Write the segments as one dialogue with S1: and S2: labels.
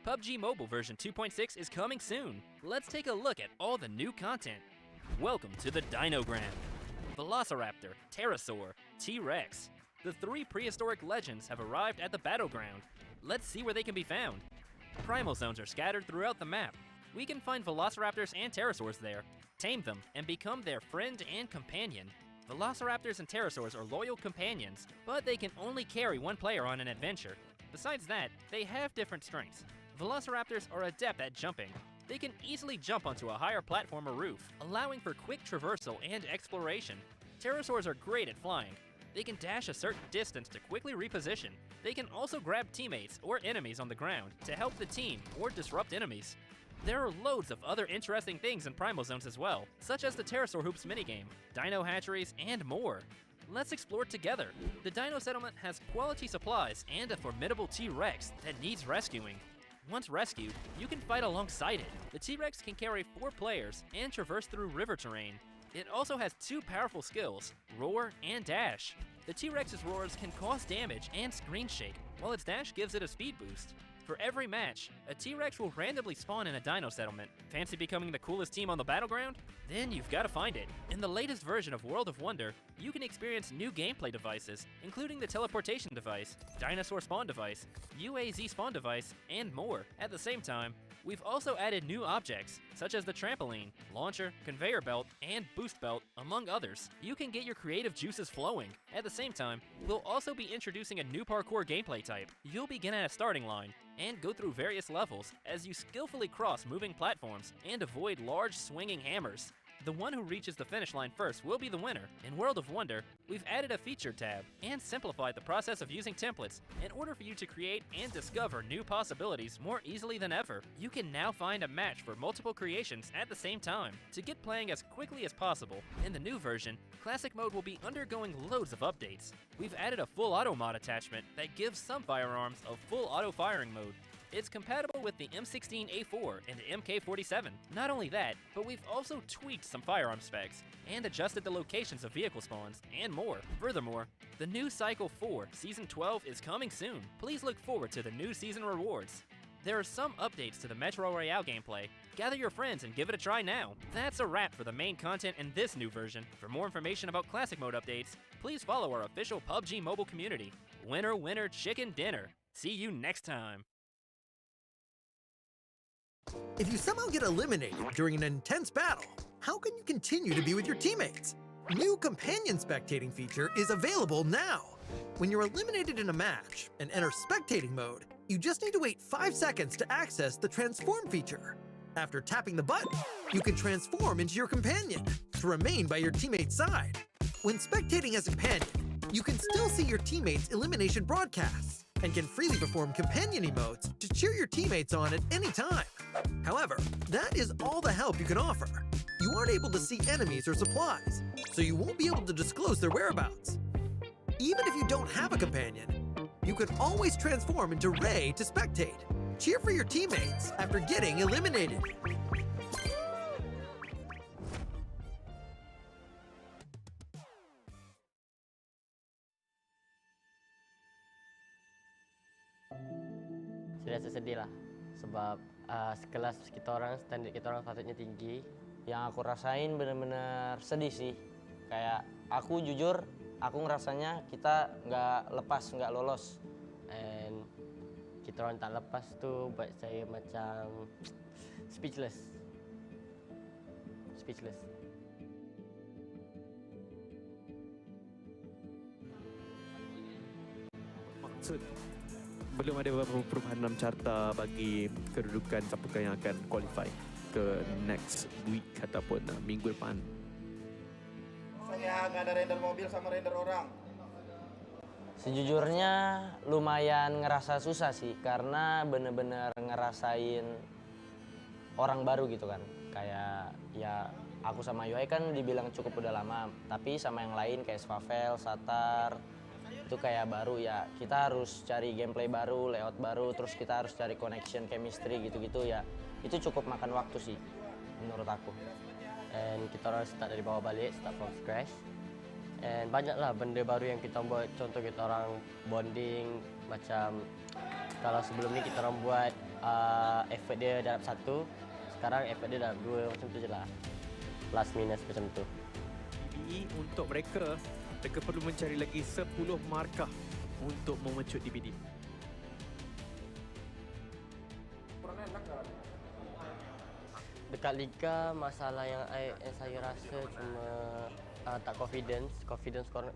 S1: PUBG Mobile version 2.6 is coming soon. Let's take a look at all the new content. Welcome to the Dinogram. Velociraptor, Pterosaur, T-Rex. The three prehistoric legends have arrived at the battleground. Let's see where they can be found. Primal zones are scattered throughout the map. We can find velociraptors and pterosaurs there, tame them, and become their friend and companion. Velociraptors and pterosaurs are loyal companions, but they can only carry one player on an adventure. Besides that, they have different strengths. Velociraptors are adept at jumping. They can easily jump onto a higher platform or roof, allowing for quick traversal and exploration. Pterosaurs are great at flying. They can dash a certain distance to quickly reposition. They can also grab teammates or enemies on the ground to help the team or disrupt enemies. There are loads of other interesting things in Primal Zones as well, such as the Pterosaur Hoops minigame, dino hatcheries, and more. Let's explore together. The Dino Settlement has quality supplies and a formidable T-Rex that needs rescuing. Once rescued, you can fight alongside it. The T-Rex can carry 4 players and traverse through river terrain. It also has 2 powerful skills, Roar and Dash. The T-Rex's roars can cause damage and screen shake, while its dash gives it a speed boost. For every match, a T-Rex will randomly spawn in a dino settlement. Fancy becoming the coolest team on the battleground? Then you've got to find it. In the latest version of World of Wonder, you can experience new gameplay devices, including the teleportation device, dinosaur spawn device, UAZ spawn device, and more. At the same time, we've also added new objects, such as the trampoline, launcher, conveyor belt, and boost belt, among others. You can get your creative juices flowing. At the same time, we'll also be introducing a new parkour gameplay type. You'll begin at a starting line, and go through various levels as you skillfully cross moving platforms and avoid large swinging hammers. The one who reaches the finish line first will be the winner. In World of Wonder, we've added a feature tab and simplified the process of using templates in order for you to create and discover new possibilities more easily than ever. You can now find a match for multiple creations at the same time to get playing as quickly as possible. In the new version, Classic Mode will be undergoing loads of updates. We've added a full auto mod attachment that gives some firearms a full auto firing mode. It's compatible with the M16A4 and the MK47. Not only that, but we've also tweaked some firearm specs and adjusted the locations of vehicle spawns and more. Furthermore, the new Cycle 4 Season 12 is coming soon. Please look forward to the new season rewards. There are some updates to the Metro Royale gameplay. Gather your friends and give it a try now. That's a wrap for the main content in this new version. For more information about Classic Mode updates, please follow our official PUBG mobile community. Winner, winner, chicken dinner. See you next time.
S2: If you somehow get eliminated during an intense battle, how can you continue to be with your teammates? New companion spectating feature is available now. When you're eliminated in a match and enter spectating mode, you just need to wait 5 seconds to access the transform feature. After tapping the button, you can transform into your companion to remain by your teammate's side. When spectating as a companion, you can still see your teammates' elimination broadcasts and can freely perform companion emotes to cheer your teammates on at any time. However, that is all the help you can offer. You aren't able to see enemies or supplies, so you won't be able to disclose their whereabouts. Even if you don't have a companion, you can always transform into Ray to spectate. Cheer for your teammates after getting eliminated.
S3: Saya rasa sedih lah, sebab sekelas kita orang, standar kita orang patutnya tinggi. Yang aku rasain benar-benar sedih sih. Kayak aku jujur, aku ngerasanya kita nggak lolos. And kita orang tak lepas tuh buat saya macam speechless.
S4: Maksud belum ada beberapa perubahan dalam carta bagi kedudukan siapakah yang akan qualify ke next week ataupun minggu depan.
S5: Rasanya nggak ada render mobil sama render orang.
S3: Sejujurnya lumayan ngerasa susah sih, karena bener-bener ngerasain orang baru gitu kan. Kayak ya aku sama Yoi kan dibilang cukup udah lama, tapi sama yang lain kayak Swavel, Satar, itu kayak baru ya. Kita harus cari gameplay baru, layout baru, terus kita harus cari connection, chemistry gitu-gitu ya. Itu cukup makan waktu sih menurut aku. And kita harus start dari bawah balik, start from scratch. And banyaklah benda baru yang kita buat. Contoh kita orang bonding, macam Kalau sebelum ini kita orang buat effort dia dalam 1, sekarang effort dia dalam 2 macam tu je lah. Plus minus macam tu.
S4: DBE untuk mereka perlu mencari lagi 10 markah untuk memecut DBD.
S3: Dekat Liga, masalah yang saya rasa cuma tak confidence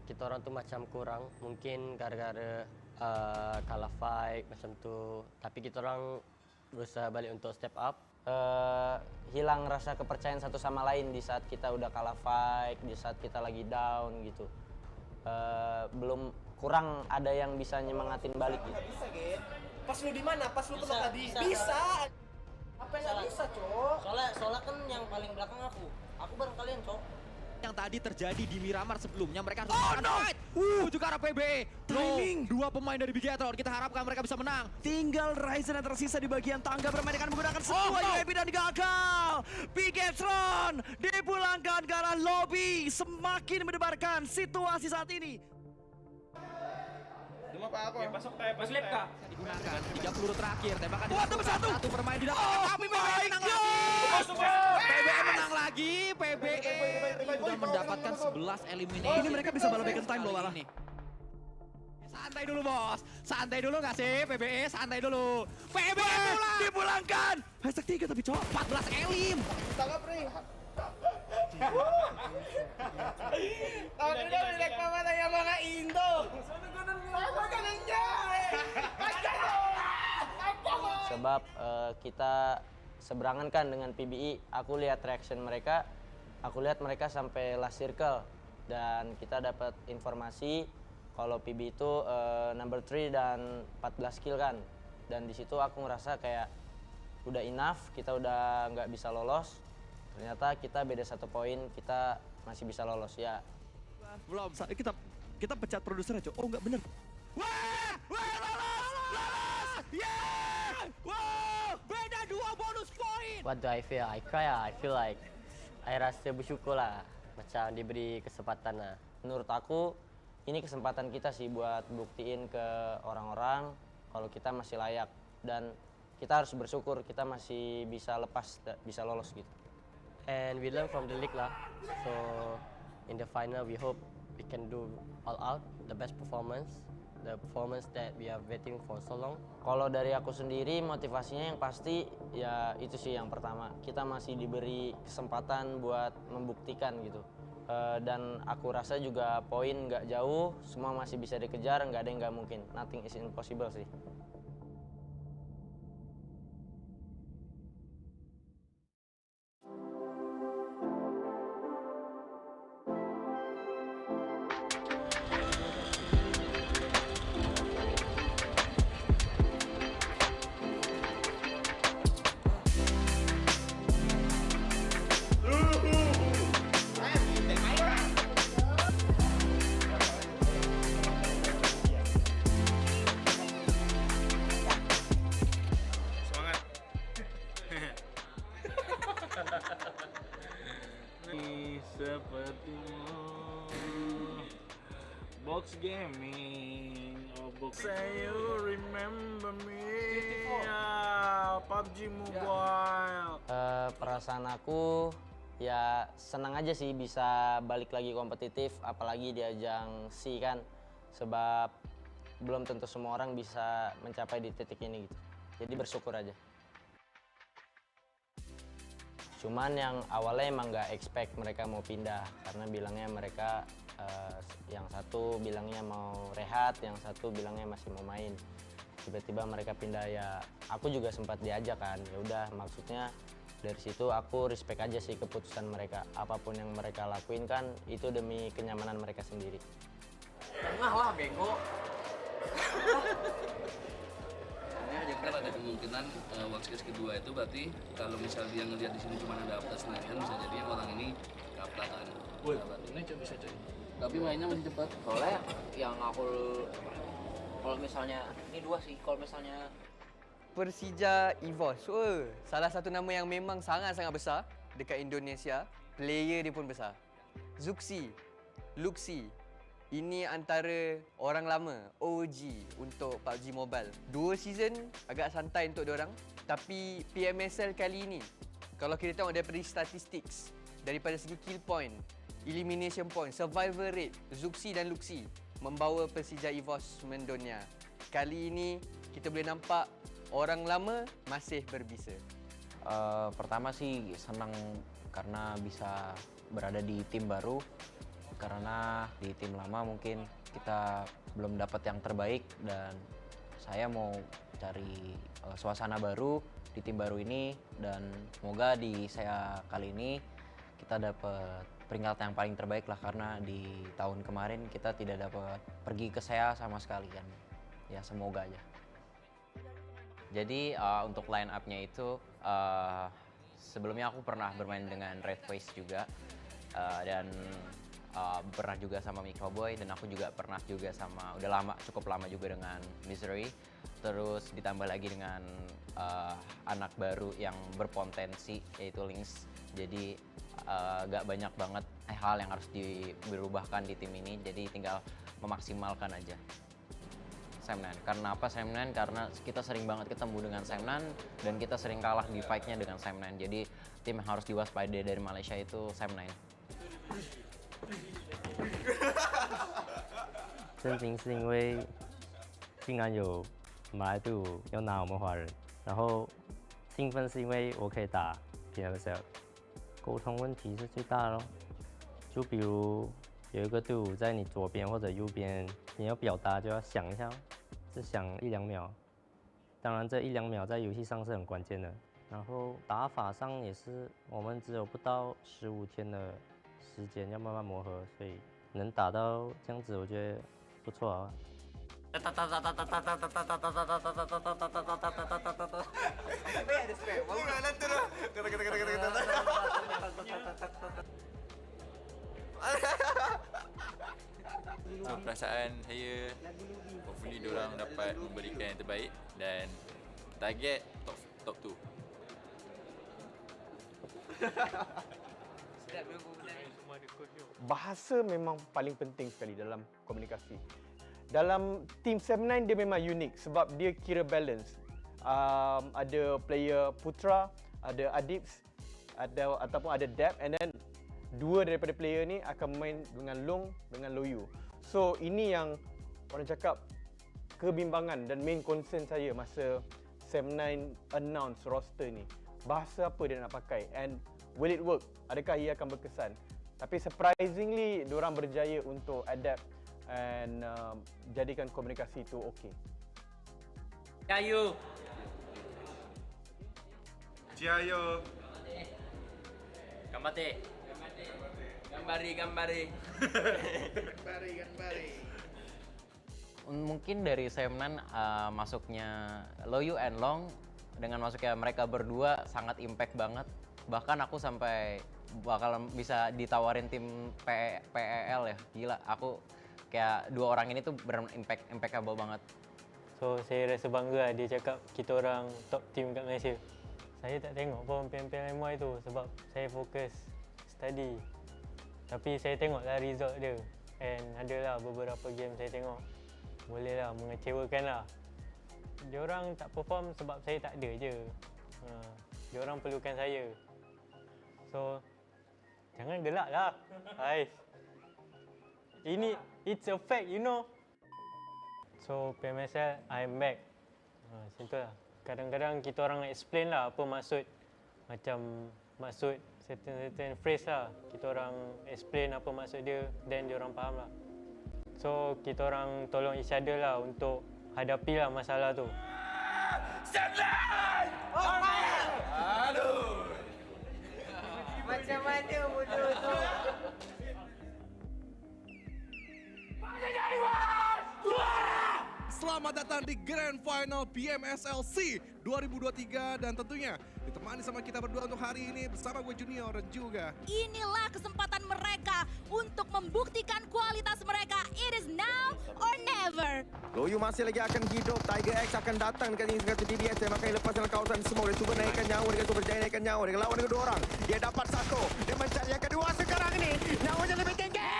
S3: kita orang tu macam kurang. Mungkin gara-gara kalah fight macam tu. Tapi kita orang berusaha balik untuk step up. Hilang rasa kepercayaan satu sama lain di saat kita udah kalah fight, di saat kita lagi down gitu. Belum kurang ada yang bisa nyemangatin balik gitu.
S6: Bisa, Gen. Pas lu di mana? Pas lu kena tadi. Bisa. Apa yang nggak bisa, Cok?
S3: Soalnya kan yang paling belakang aku. Aku bareng kalian, Cok.
S7: Yang tadi terjadi di Myanmar sebelumnya, mereka harus fight. Juga arah PBE.
S4: Timing.
S7: 2 pemain dari Bigetron, kita harapkan mereka bisa menang.
S8: Tinggal Ryzen yang tersisa di bagian tangga bermain dengan menggunakan semua UAV dan gagal. Bigetron dipulangkan ke arah lobby, semakin mendebarkan situasi saat ini.
S7: Digunakan 3 peluru terakhir, tembakan
S8: Wah, nomor satu.
S7: satu bermain di dalam. Tapi PBE menang lagi. PBE menang lagi. PBE sudah mendapatkan 11 eliminasi.
S8: Ini mereka bisa balabakan time loh malah.
S7: Santai dulu bos, santai dulu nggak sih PBE, santai dulu. PBE pulang.
S8: Dipulangkan. Hashtag 3 tapi cok.
S7: 14 elim.
S5: Tangkap, Ring.
S6: Tapi udah direk mama tanya mga Indo. Apa kanannya?
S3: Sebab kita seberangan kan dengan PBE. Aku lihat reaction mereka, aku lihat mereka sampai last circle. Dan kita dapat informasi kalau PBE itu number 3 dan 14 kill kan. Dan di situ aku ngerasa kayak udah enough, kita udah nggak bisa lolos. Ternyata kita beda 1 poin, kita masih bisa lolos ya.
S8: Belum. Kita pecat produsernya cok. Oh nggak bener.
S7: Wah, lolos. Yeah! Wow, beda 2 bonus poin.
S3: What do I feel? I cry lah. I feel like I rasa bersyukur lah. Macam diberi kesempatan lah. Menurut aku ini kesempatan kita sih buat buktiin ke orang-orang kalau kita masih layak. Dan kita harus bersyukur kita masih bisa lepas, bisa lolos gitu. And we learn from the league lah. So in the final we hope we can do all out the best performance. The performance that we are waiting for so long. Kalau dari aku sendiri motivasinya yang pasti ya itu sih yang pertama. Kita masih diberi kesempatan buat membuktikan gitu. Dan aku rasa juga poin nggak jauh, semua masih bisa dikejar, nggak ada yang nggak mungkin. Nothing is impossible sih.
S5: Box gaming, box. Say you remember me. PUBG Mobile.
S3: Perasaan aku ya senang aja sih bisa balik lagi kompetitif, apalagi di ajang SEA kan. Sebab belum tentu semua orang bisa mencapai di titik ini gitu. Jadi bersyukur aja. Cuman yang awalnya emang nggak expect mereka mau pindah, karena bilangnya mereka yang satu bilangnya mau rehat, yang satu bilangnya masih mau main. Tiba-tiba mereka pindah, ya aku juga sempat diajak kan. Ya udah, maksudnya dari situ aku respect aja sih keputusan mereka. Apapun yang mereka lakuin kan itu demi kenyamanan mereka sendiri.
S6: Tengah lah, bego.
S9: Kan ada kemungkinan workspace kedua itu berarti kalau misal dia ngelihat di sini cuma ada update Senayan, bisa jadi yang orang ini keupdatean.
S6: Ini cuma bisa cuy.
S9: Tapi mainnya masih cepat.
S6: Soalnya yang aku kalau misalnya ini 2 sih, kalau misalnya
S10: Persija Esports. Salah satu nama yang memang sangat-sangat besar dekat Indonesia. Player dia pun besar. Zuxi, Luxi, Ini antara orang lama, OG untuk PUBG Mobile. 2 season agak santai untuk diorang. Tapi PMSL kali ini, kalau kita tengok daripada statistics, daripada segi kill point, elimination point, survival rate, Zuxi dan Luxi membawa Persija EVOS mendunia. Kali ini kita boleh nampak orang lama masih berbisa.
S3: Pertama sih senang karena bisa berada di tim baru. Karena di tim lama mungkin kita belum dapat yang terbaik dan saya mau cari suasana baru di tim baru ini dan semoga di saya kali ini kita dapat peringkat yang paling terbaik lah karena di tahun kemarin kita tidak dapat pergi ke SEA sama sekali kan. Ya semoga aja. Jadi untuk line up-nya itu sebelumnya aku pernah bermain dengan Red Face juga dan pernah juga sama Microboy dan aku juga pernah juga sama cukup lama juga dengan Misery. Terus ditambah lagi dengan anak baru yang berpotensi yaitu Lynx. Jadi gak banyak banget hal yang harus dirubahkan di tim ini. Jadi tinggal memaksimalkan aja. Semnan. Karena apa Semnan? Karena kita sering banget ketemu dengan Semnan dan kita sering kalah di fight-nya dengan Semnan. Jadi tim yang harus diwaspadai dari Malaysia itu Semnan.
S11: 震惊是因为竟然有马来队伍要拿我们华人，然后兴奋是因为我可以打 PMPL， 沟通问题是最大的咯。就比如有一个队伍在你左边或者右边，你要表达就要想一下，只想1-2秒。当然这1-2秒在游戏上是很关键的，然后打法上也是我们只有不到15天的时间要慢慢磨合，所以能打到这样子，我觉得不错啊。
S12: So, perasaan saya hopefully diorang dapat memberikan yang terbaik dan target top 2.
S13: Bahasa memang paling penting sekali dalam komunikasi. Dalam Team 79 dia memang unik sebab dia kira balance. Ada player Putra, ada Adips, ataupun ada Dap, and then 2 daripada player ni akan main dengan Long dengan Loyu. So ini yang orang cakap kebimbangan dan main concern saya masa 79 announce roster ni. Bahasa apa dia nak pakai and will it work? Adakah ia akan berkesan? Tapi surprisingly diorang berjaya untuk adapt and jadikan komunikasi itu okey.
S6: Ciao.
S5: Ciao.
S6: Gambate. Gambari.
S3: Mungkin dari Semnan masuknya Loyu and Long dengan masuknya mereka berdua sangat impact banget. Bahkan aku sampai bakal bisa ditawarin tim PEL ya. Gila, aku kayak 2 orang ini tuh impeccable banget.
S11: So saya rasa bangga dia cakap kita orang top team kat Malaysia. Saya tak tengok pun PMPL MY tu sebab saya fokus study. Tapi saya tengoklah result dia and adalah beberapa game saya tengok. Bolehlah mengecewakan lah. Diorang tak perform sebab saya tak ada je. Diorang perlukan saya. So jangan gelak lah. Ais. Ini it's a fact, you know. So PMSL I'm back. Macam tu lah. Kadang-kadang kita orang explain lah apa maksud. Macam maksud certain phrase lah. Kita orang explain apa maksud dia, then dia orang faham lah. So kita orang tolong each other lah untuk hadapi lah masalah tu.
S6: Semnan! Aduh! Macam mana bodoh tu?
S14: Selamat datang di Grand Final PMSL SEA 2023 dan tentunya ditemani sama kita berdua untuk hari ini bersama gue Junior dan juga
S15: inilah kesempatan mereka untuk membuktikan kualitas mereka. It is now or never.
S16: Loyu masih lagi akan hidup. Tiger X akan datang dekat ini dengan DBS. Dia makan lepas dalam kawasan semua. Dia cuba naikkan nyawa. Dia cuba berjaya naikkan nyawa. Dia lawan dengan 2 orang. Dia dapat 1. Dia mencari yang kedua sekarang ini. Nyawanya lebih tinggi.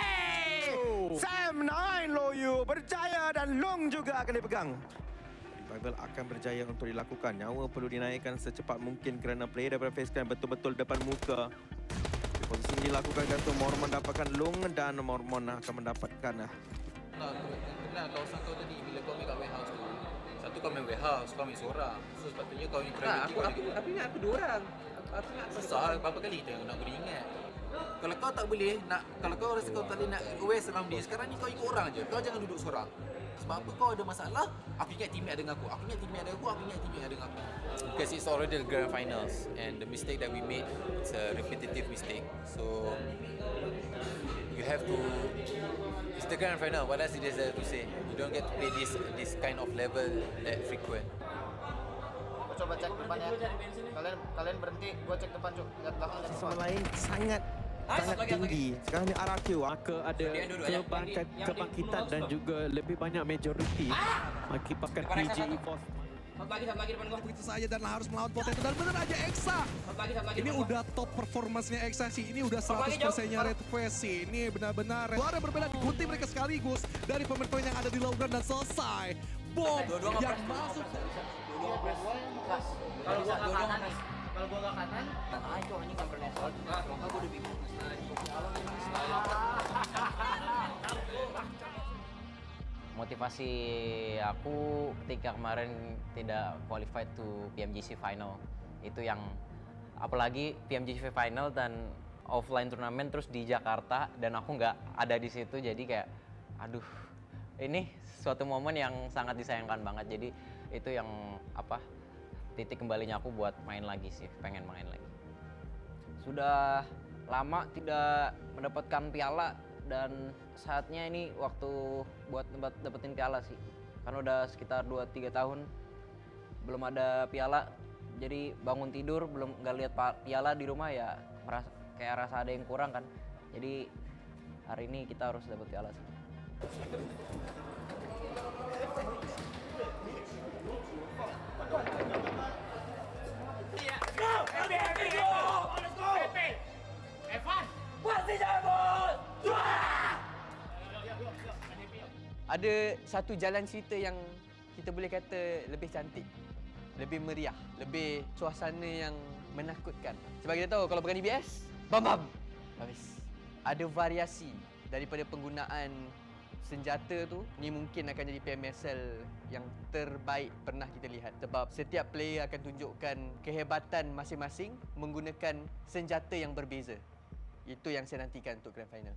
S16: Sam 9 Loyu berjaya dan Long juga akan dipegang. Revival akan berjaya untuk dilakukan. Nyawa perlu dinaikkan secepat mungkin kerana player daripada face clan betul-betul depan muka. Posisi ini dilakukan gantung. Mormon dapatkan Long dan Mormon akan mendapatkan
S12: Kenal kawasan kau tadi bila kau main kat warehouse tu. Satu kau main warehouse, kau main seorang. So sepatutnya kau ni priority kau juga.
S10: Tapi ingat aku 2 orang. Aku ingat
S12: Susah berapa kali kita nak boleh ingat. Kalau kau tak boleh nak, kalau kau rasa kau tak boleh nak aware around dia, sekarang ni kau ikut orang je. Kau jangan duduk seorang. Sebab apa kau ada masalah, aku ingat teammate ada dengan aku. Aku ingat teammate ada aku, aku ingat teammate ada dengan aku. Because it's already the grand finals and the mistake that we made, it's a repetitive mistake. So you have to, it's the grand final. What else is there to say? You don't get to play this kind of level that frequent.
S3: Coba cek depan ya. Kalian berhenti, gua cek depan, Cuk. Lihat belakang dan
S16: Sama lain sangat tinggi. Sekarang ni RRQ
S4: maka ada kebangkitan dan juga lebih banyak majority mengakibatkan PG Esports.
S6: Satu lagi depan gua.
S14: Begitu saja dan harus melawan Potato dan bener aja Exa. Ini udah top performance-nya Exa sih. Ini udah 100%-nya Red Face sih. Ini benar-benar suara berbeda digunting mereka sekaligus dari pemain-pemain yang ada di low ground dan selesai. Bom yang masuk.
S3: Kalau gua ke kanan, itu anjing enggak pernah shot. Maka gua udah bingung. Motivasi aku ketika kemarin tidak qualified to PMGC final itu yang apalagi PMGC final dan offline turnamen terus di Jakarta dan aku nggak ada di situ, jadi kayak aduh ini suatu momen yang sangat disayangkan banget. Jadi itu yang titik kembalinya aku buat main lagi sih, pengen main lagi. Sudah lama tidak mendapatkan piala dan saatnya ini waktu buat dapetin piala sih. Kan udah sekitar 2-3 tahun belum ada piala. Jadi bangun tidur belum nggak lihat piala di rumah ya kayak rasa ada yang kurang kan. Jadi hari ini kita harus dapet piala sih.
S10: Ada satu jalan cerita yang kita boleh kata lebih cantik, lebih meriah, lebih suasana yang menakutkan. Sebab kita tahu kalau bukan DBS, bam habis. Ada variasi daripada penggunaan senjata tu. Ni mungkin akan jadi PMSL yang terbaik pernah kita lihat. Sebab setiap player akan tunjukkan kehebatan masing-masing menggunakan senjata yang berbeza. Itu yang saya nantikan untuk Grand Final.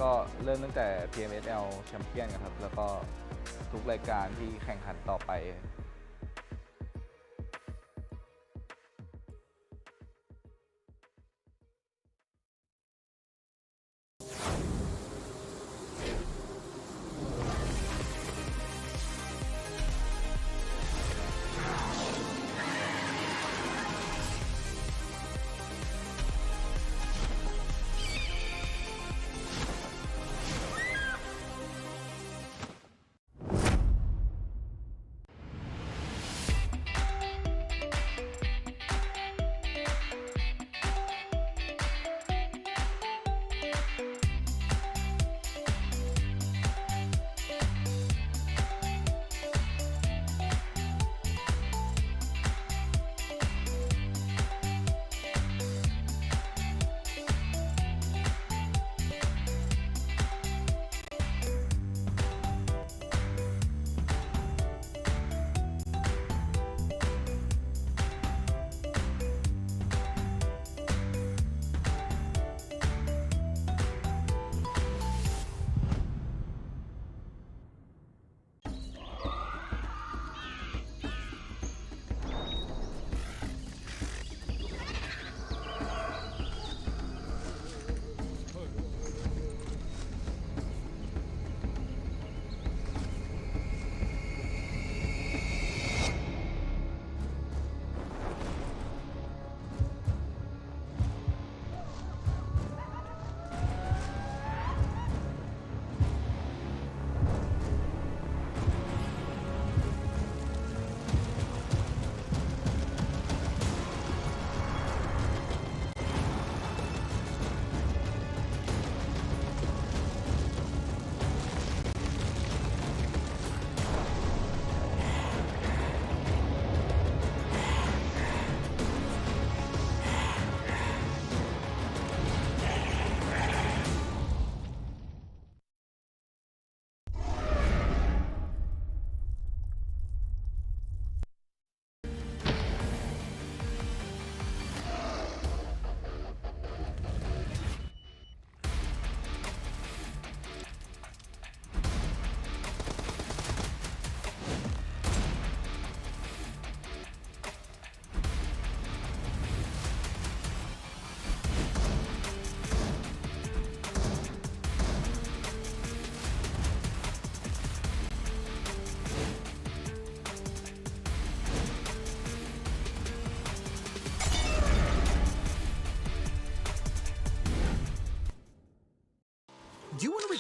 S17: ก็เริ่มตั้งแต่ PMPL แชมเปี้ยนกันครับแล้วก็ทุกรายการที่แข่งขันต่อไป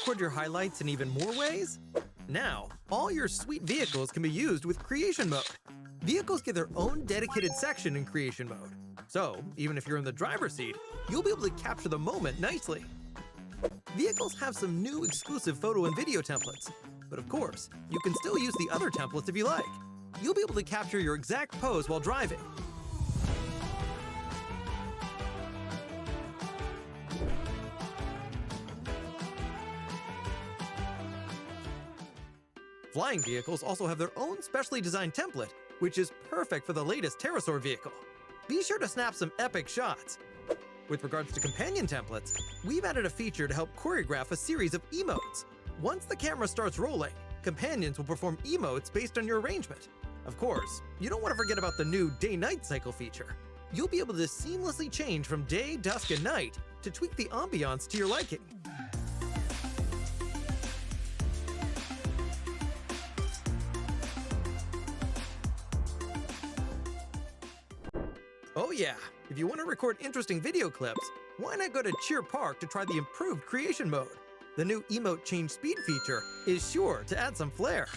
S2: record your highlights in even more ways? Now, all your sweet vehicles can be used with creation mode. Vehicles get their own dedicated section in creation mode. So, even if you're in the driver's seat, you'll be able to capture the moment nicely. Vehicles have some new exclusive photo and video templates. But of course, you can still use the other templates if you like. You'll be able to capture your exact pose while driving. Flying vehicles also have their own specially designed template, which is perfect for the latest pterosaur vehicle. Be sure to snap some epic shots. With regards to companion templates, we've added a feature to help choreograph a series of emotes. Once the camera starts rolling, companions will perform emotes based on your arrangement. Of course, you don't want to forget about the new day-night cycle feature. You'll be able to seamlessly change from day, dusk, and night to tweak the ambiance to your liking. Oh yeah, if you want to record interesting video clips, why not go to Cheer Park to try the improved creation mode? The new emote change speed feature is sure to add some flair.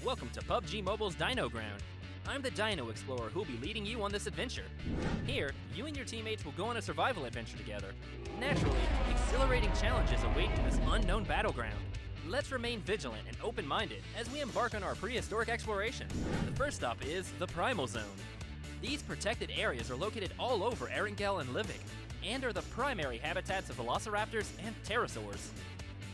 S1: Welcome to PUBG Mobile's Dino Ground. I'm the Dino Explorer who'll be leading you on this adventure. Here, you and your teammates will go on a survival adventure together. Naturally, exhilarating challenges await in this unknown battleground. Let's remain vigilant and open-minded as we embark on our prehistoric exploration. The first stop is the Primal Zone. These protected areas are located all over Erangel and Livik, and are the primary habitats of velociraptors and pterosaurs.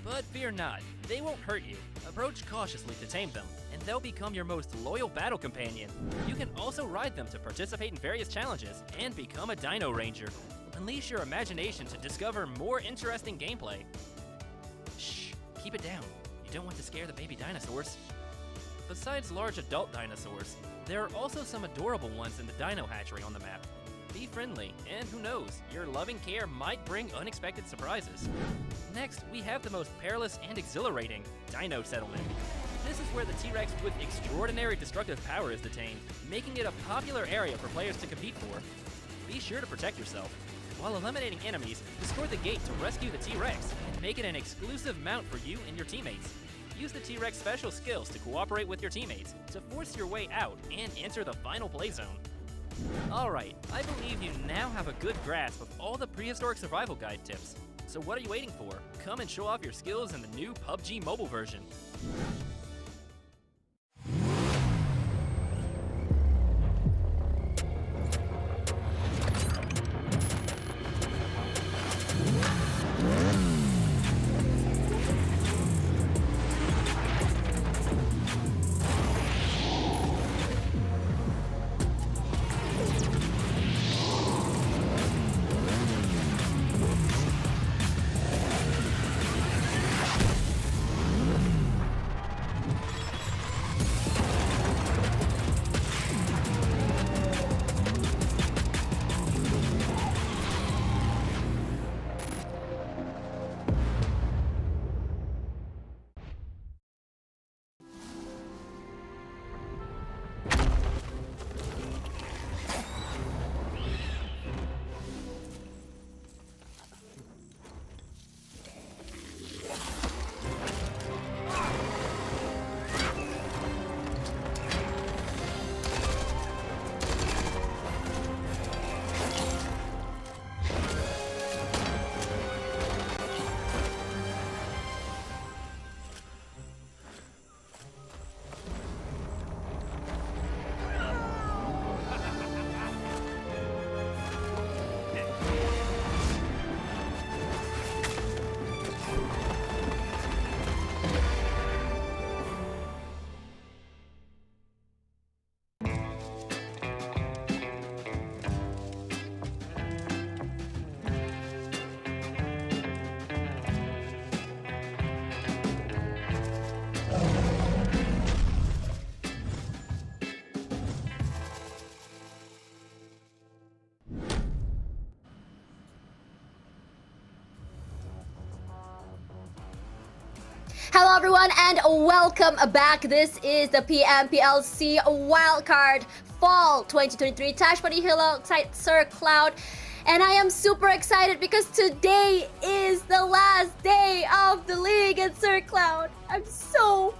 S1: But fear not, they won't hurt you. Approach cautiously to tame them, and they'll become your most loyal battle companion. You can also ride them to participate in various challenges and become a Dino Ranger. Unleash your imagination to discover more interesting gameplay. Shh, keep it down. You don't want to scare the baby dinosaurs. Besides large adult dinosaurs, there are also some adorable ones in the Dino Hatchery on the map. Be friendly, and who knows, your loving care might bring unexpected surprises. Next, we have the most perilous and exhilarating Dino Settlement. This is where the T-Rex with extraordinary destructive power is detained, making it a popular area for players to compete for. Be sure to protect yourself. While eliminating enemies, destroy the gate to rescue the T-Rex and make it an exclusive mount for you and your teammates. Use the T-Rex special skills to cooperate with your teammates to force your way out and enter the final play zone. Alright, I believe you now have a good grasp of all the prehistoric survival guide tips. So what are you waiting for? Come and show off your skills in the new PUBG mobile version.
S18: Hello everyone and welcome back. This is the PMPL SEA Wildcard Fall 2023 Tash Party Hilo Sir Cloud. And I am super excited because today is the last day of the league at Sir Cloud. I'm so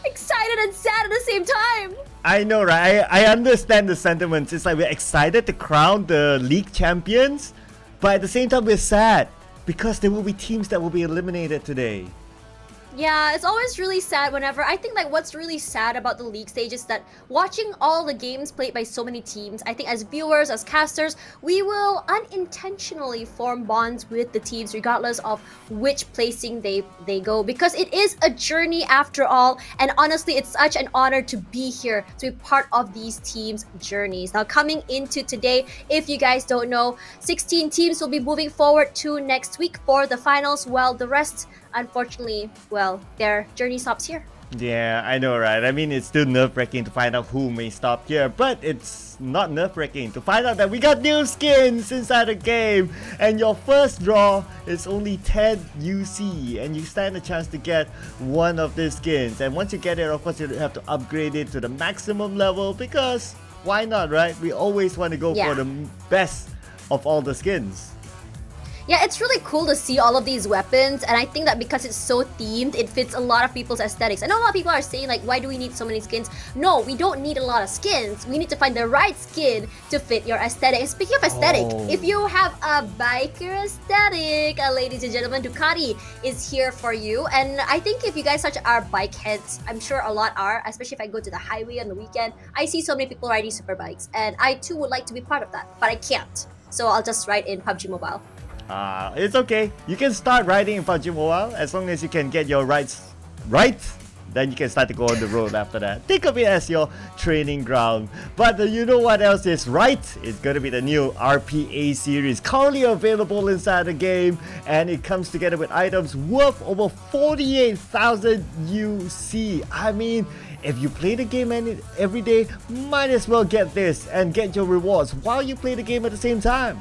S18: excited and sad at the same time.
S19: I know, right? I understand the sentiments. It's like we're excited to crown the league champions, but at the same time we're sad because there will be teams that will be eliminated today.
S18: Yeah, it's always really sad whenever, I think like what's really sad about the league stage is that watching all the games played by so many teams, I think as viewers, as casters, we will unintentionally form bonds with the teams regardless of which placing they go, because it is a journey after all, and honestly it's such an honor to be here, to be part of these teams' journeys. Now coming into today, if you guys don't know, 16 teams will be moving forward to next week for the finals, while the rest, unfortunately, well, their journey stops here.
S19: Yeah, I know, right? I mean, it's still nerve-wracking to find out who may stop here, but it's not nerve-wracking to find out that we got new skins inside the game, and your first draw is only 10 UC, and you stand a chance to get one of these skins. And once you get it, of course, you have to upgrade it to the maximum level, because why not, right? We always want to go for the best of all the skins.
S18: Yeah, it's really cool to see all of these weapons, and I think that because it's so themed, it fits a lot of people's aesthetics. I know a lot of people are saying like, why do we need so many skins? No, we don't need a lot of skins. We need to find the right skin to fit your aesthetic. And speaking of aesthetic, if you have a biker aesthetic, ladies and gentlemen, Ducati is here for you. And I think if you guys such are bike heads, I'm sure a lot are, especially if I go to the highway on the weekend, I see so many people riding super bikes, and I too would like to be part of that, but I can't. So I'll just ride in PUBG Mobile.
S19: It's okay. You can start riding in PUBG Mobile as long as you can get your rides right. Then you can start to go on the road after that. Think of it as your training ground. But you know what else is right? It's going to be the new RPA series, currently available inside the game, and it comes together with items worth over 48,000 UC. I mean, if you play the game every day, might as well get this and get your rewards while you play the game at the same time.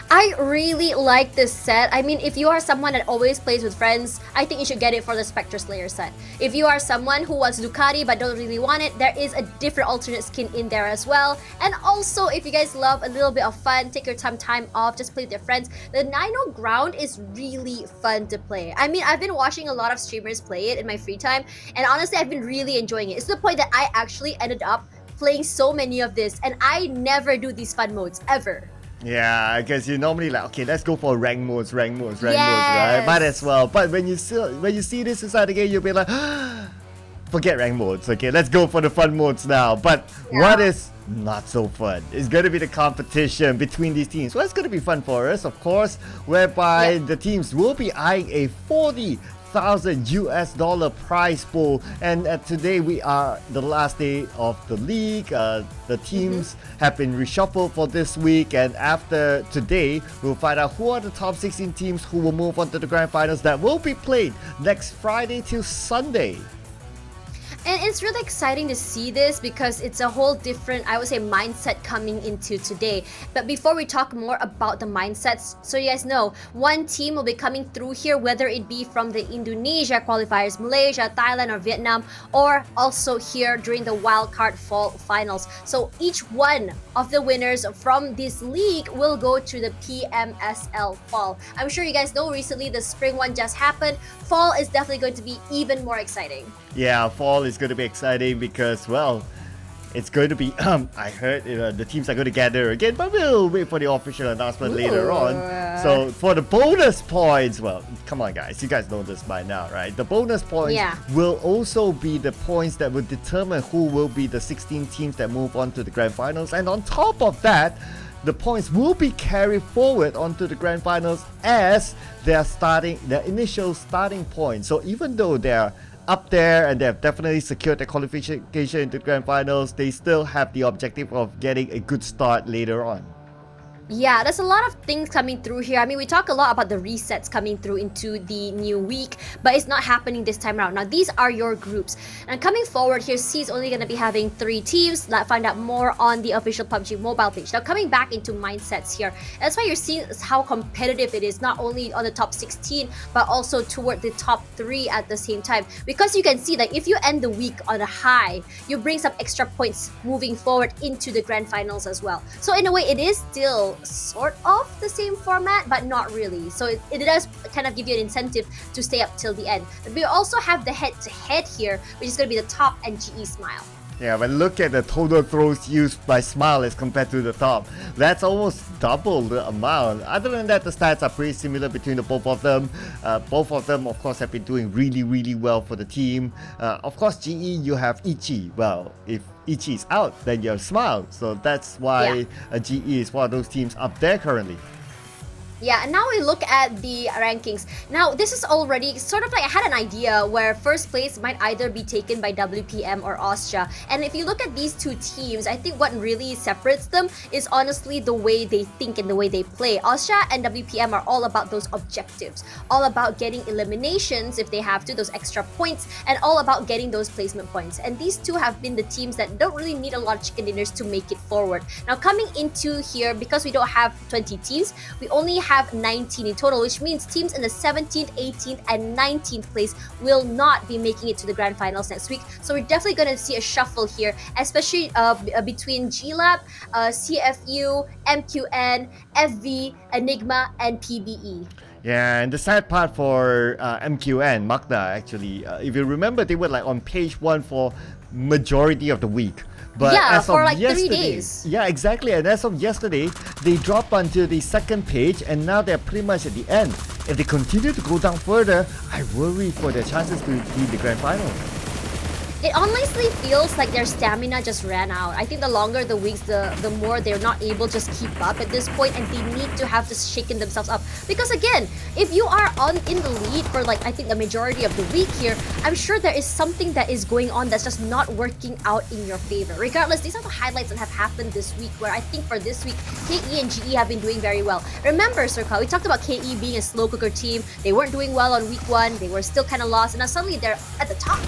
S18: I really like this set. I mean, if you are someone that always plays with friends, I think you should get it for the Spectre Slayer set. If you are someone who wants Ducati but don't really want it, there is a different alternate skin in there as well. And also, if you guys love a little bit of fun, take your time off, just play with your friends, the Nino Ground is really fun to play. I mean, I've been watching a lot of streamers play it in my free time, and honestly, I've been really enjoying it. It's to the point that I actually ended up playing so many of this, and I never do these fun modes, ever.
S19: Yeah, because you normally like, okay, let's go for rank modes, right? Might as well. But when you see this inside the game, you'll be like, forget rank modes. Okay, let's go for the fun modes now. But what is not so fun is going to be the competition between these teams. Well, it's going to be fun for us, of course, whereby the teams will be eyeing a 40,000 US dollar prize pool, and today we are the last day of the league. The teams have been reshuffled for this week, and after today we'll find out who are the top 16 teams who will move on to the grand finals that will be played next Friday till Sunday.
S18: And it's really exciting to see this because it's a whole different, I would say, mindset coming into today. But before we talk more about the mindsets, so you guys know, one team will be coming through here, whether it be from the Indonesia qualifiers, Malaysia, Thailand, or Vietnam, or also here during the Wildcard Fall Finals. So each one of the winners from this league will go to the PMSL Fall. I'm sure you guys know recently the spring one just happened. Fall is definitely going to be even more exciting.
S19: Yeah, fall is going to be exciting because, well, it's going to be, I heard the teams are going to gather again, but we'll wait for the official announcement later on. So for the bonus points, well, come on guys, you guys know this by now, right? The bonus points will also be the points that will determine who will be the 16 teams that move on to the grand finals. And on top of that, the points will be carried forward onto the grand finals as their initial starting point. So even though they're up there and they've definitely secured their qualification into the grand finals, they still have the objective of getting a good start later on.
S18: Yeah, there's a lot of things coming through here. I mean, we talk a lot about the resets coming through into the new week, but it's not happening this time around. Now, these are your groups. And coming forward here, C is only going to be having 3 teams. Let's find out more on the official PUBG mobile page. Now, coming back into mindsets here, that's why you're seeing how competitive it is, not only on the top 16, but also toward the top 3 at the same time. Because you can see that if you end the week on a high, you bring some extra points moving forward into the grand finals as well. So in a way, it is still sort of the same format, but not really. So it does kind of give you an incentive to stay up till the end. But we also have the head-to-head here, which is going to be the top and GE Smile.
S19: Yeah, but look at the total throws used by Smile as compared to the top. That's almost double the amount. Other than that, the stats are pretty similar between the both of them. Both of them, of course, have been doing really, really well for the team. Of course, GE, you have Ichi. Well, if Ichi is out, then you have Smile. So that's why GE is one of those teams up there currently.
S18: Yeah, and now we look at the rankings. Now, this is already sort of like I had an idea where first place might either be taken by WPM or Austria. And if you look at these two teams, I think what really separates them is honestly the way they think and the way they play. Austria and WPM are all about those objectives, all about getting eliminations if they have to, those extra points, and all about getting those placement points. And these two have been the teams that don't really need a lot of chicken dinners to make it forward. Now, coming into here, because we don't have 20 teams, we only have 19 in total, which means teams in the 17th, 18th, and 19th place will not be making it to the grand finals next week. So we're definitely going to see a shuffle here, especially between GLAB, CFU, MQN, FV, Enigma, and PBE.
S19: Yeah, and the sad part for MQN, Magda, actually, if you remember, they were like on page 1 for majority of the week. But
S18: yeah,
S19: as
S18: for
S19: of
S18: like 3
S19: yesterday,
S18: days.
S19: Yeah, exactly. And as of yesterday, they dropped onto the second page, and now they're pretty much at the end. If they continue to go down further, I worry for their chances to be the grand final.
S18: It honestly feels like their stamina just ran out. I think the longer the weeks, the more they're not able to just keep up at this point, and they need to have to shaken themselves up. Because again, if you are in the lead for like I think the majority of the week here, I'm sure there is something that is going on that's just not working out in your favor. Regardless, these are the highlights that have happened this week, where I think for this week, KE and GE have been doing very well. Remember, Sirka, we talked about KE being a slow cooker team. They weren't doing well on week 1. They were still kind of lost, and now suddenly they're at the top.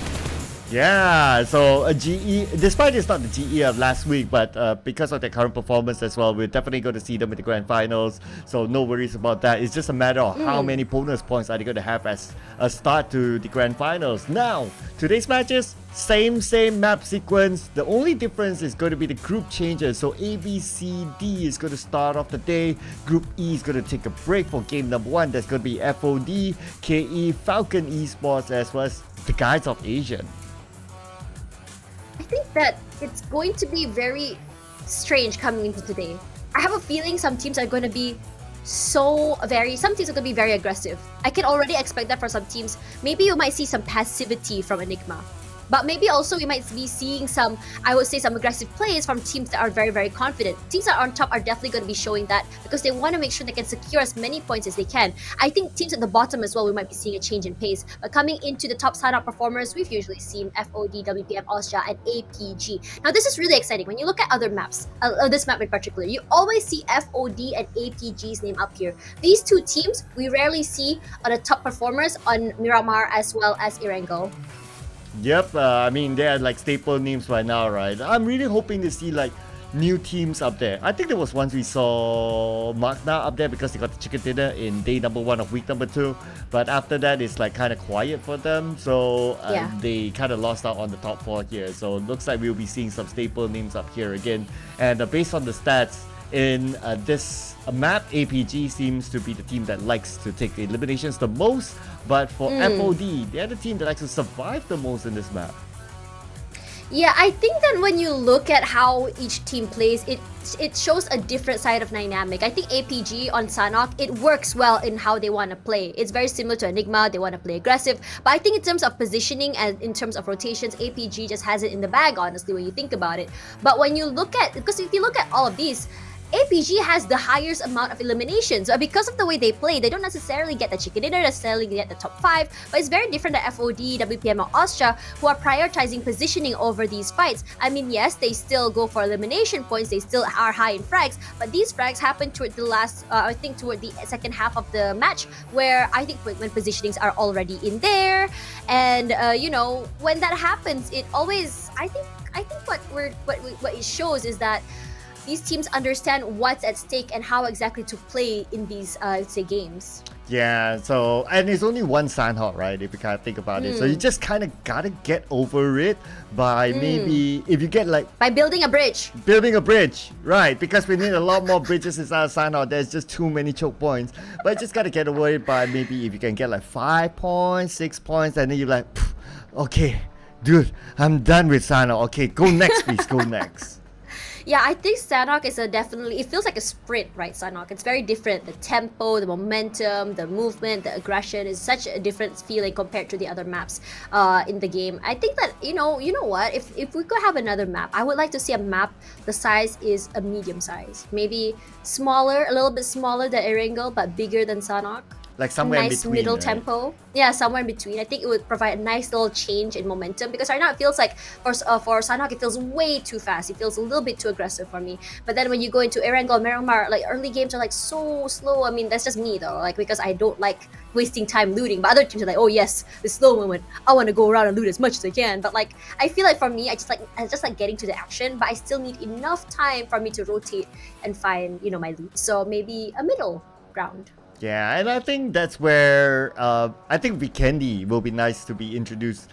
S19: Yeah, so GE, despite it's not the GE of last week, but because of their current performance as well, we're definitely going to see them in the grand finals. So no worries about that. It's just a matter of how many bonus points are they going to have as a start to the grand finals. Now, today's matches, same map sequence. The only difference is going to be the group changes. So A, B, C, D is going to start off the day. Group E is going to take a break for game number 1. That's going to be FOD, KE, Falcon Esports, as well as the guys of Asian.
S18: I think that it's going to be very strange coming into today. I have a feeling some teams are going to be some teams are going to be very aggressive. I can already expect that for some teams. Maybe you might see some passivity from Enigma. But maybe also we might be seeing some aggressive plays from teams that are very, very confident. Teams that are on top are definitely going to be showing that because they want to make sure they can secure as many points as they can. I think teams at the bottom as well, we might be seeing a change in pace. But coming into the top sign-up performers, we've usually seen FOD, WPM, Austria, and APG. Now this is really exciting. When you look at other maps, this map in particular, you always see FOD and APG's name up here. These two teams, we rarely see on the top performers on Myanmar as well as Irango.
S19: Yep, I mean, they're like staple names right now, right? I'm really hoping to see like new teams up there. I think there was once we saw Magna up there because they got the chicken dinner in day number 1 of week number 2. But after that, it's like kind of quiet for them. So they kind of lost out on the top 4 here. So it looks like we'll be seeing some staple names up here again. And based on the stats in this map, APG seems to be the team that likes to take the eliminations the most. But for FOD, they're the team that likes to survive the most in this map.
S18: Yeah, I think that when you look at how each team plays, it shows a different side of dynamic. I think APG on Sanhok, it works well in how they want to play. It's very similar to Enigma, they want to play aggressive. But I think in terms of positioning and in terms of rotations, APG just has it in the bag, honestly, when you think about it. But when you look at, because if you look at all of these, APG has the highest amount of eliminations. Because of the way they play, they don't necessarily get the chicken dinner, necessarily get the top 5, but it's very different than FOD, WPM, or Austria, who are prioritizing positioning over these fights. I mean, yes, they still go for elimination points, they still are high in frags, but these frags happen toward the last, I think toward the second half of the match, where I think when positionings are already in there, and you know, when that happens, it always, I think what it shows is that these teams understand what's at stake and how exactly to play in these, say, games.
S19: Yeah, so, and it's only one Sandhawk, right, if you kind of think about it. So you just kind of gotta get over it by maybe, if you get like...
S18: By building a bridge.
S19: Building a bridge, right, because we need a lot more bridges inside of Sandhawk. There's just too many choke points. But you just gotta get over it by maybe if you can get like 5 points, 6 points, and then you're like, okay, dude, I'm done with Sandhawk. Okay, go next, please, go next.
S18: Yeah, I think Sanhok is definitely, it feels like a sprint, right, Sanhok? It's very different. The tempo, the momentum, the movement, the aggression is such a different feeling compared to the other maps in the game. I think that, you know what, if we could have another map, I would like to see a map, the size is a medium size. Maybe smaller, a little bit smaller than Erangel, but bigger than Sanhok.
S19: Like somewhere in
S18: nice
S19: between,
S18: middle
S19: right?
S18: tempo. Yeah, somewhere in between. I think it would provide a nice little change in momentum, because right now it feels like for Sanhok it feels way too fast. It feels a little bit too aggressive for me. But then when you go into Erangel, Myanmar, like early games are like so slow. I mean, that's just me though, like because I don't like wasting time looting. But other teams are like, oh yes, the slow moment. I want to go around and loot as much as I can. But like I feel like for me, I just like getting to the action. But I still need enough time for me to rotate and find my loot. So maybe a middle ground.
S19: Yeah, and I think that's where I think Vikendi will be nice to be introduced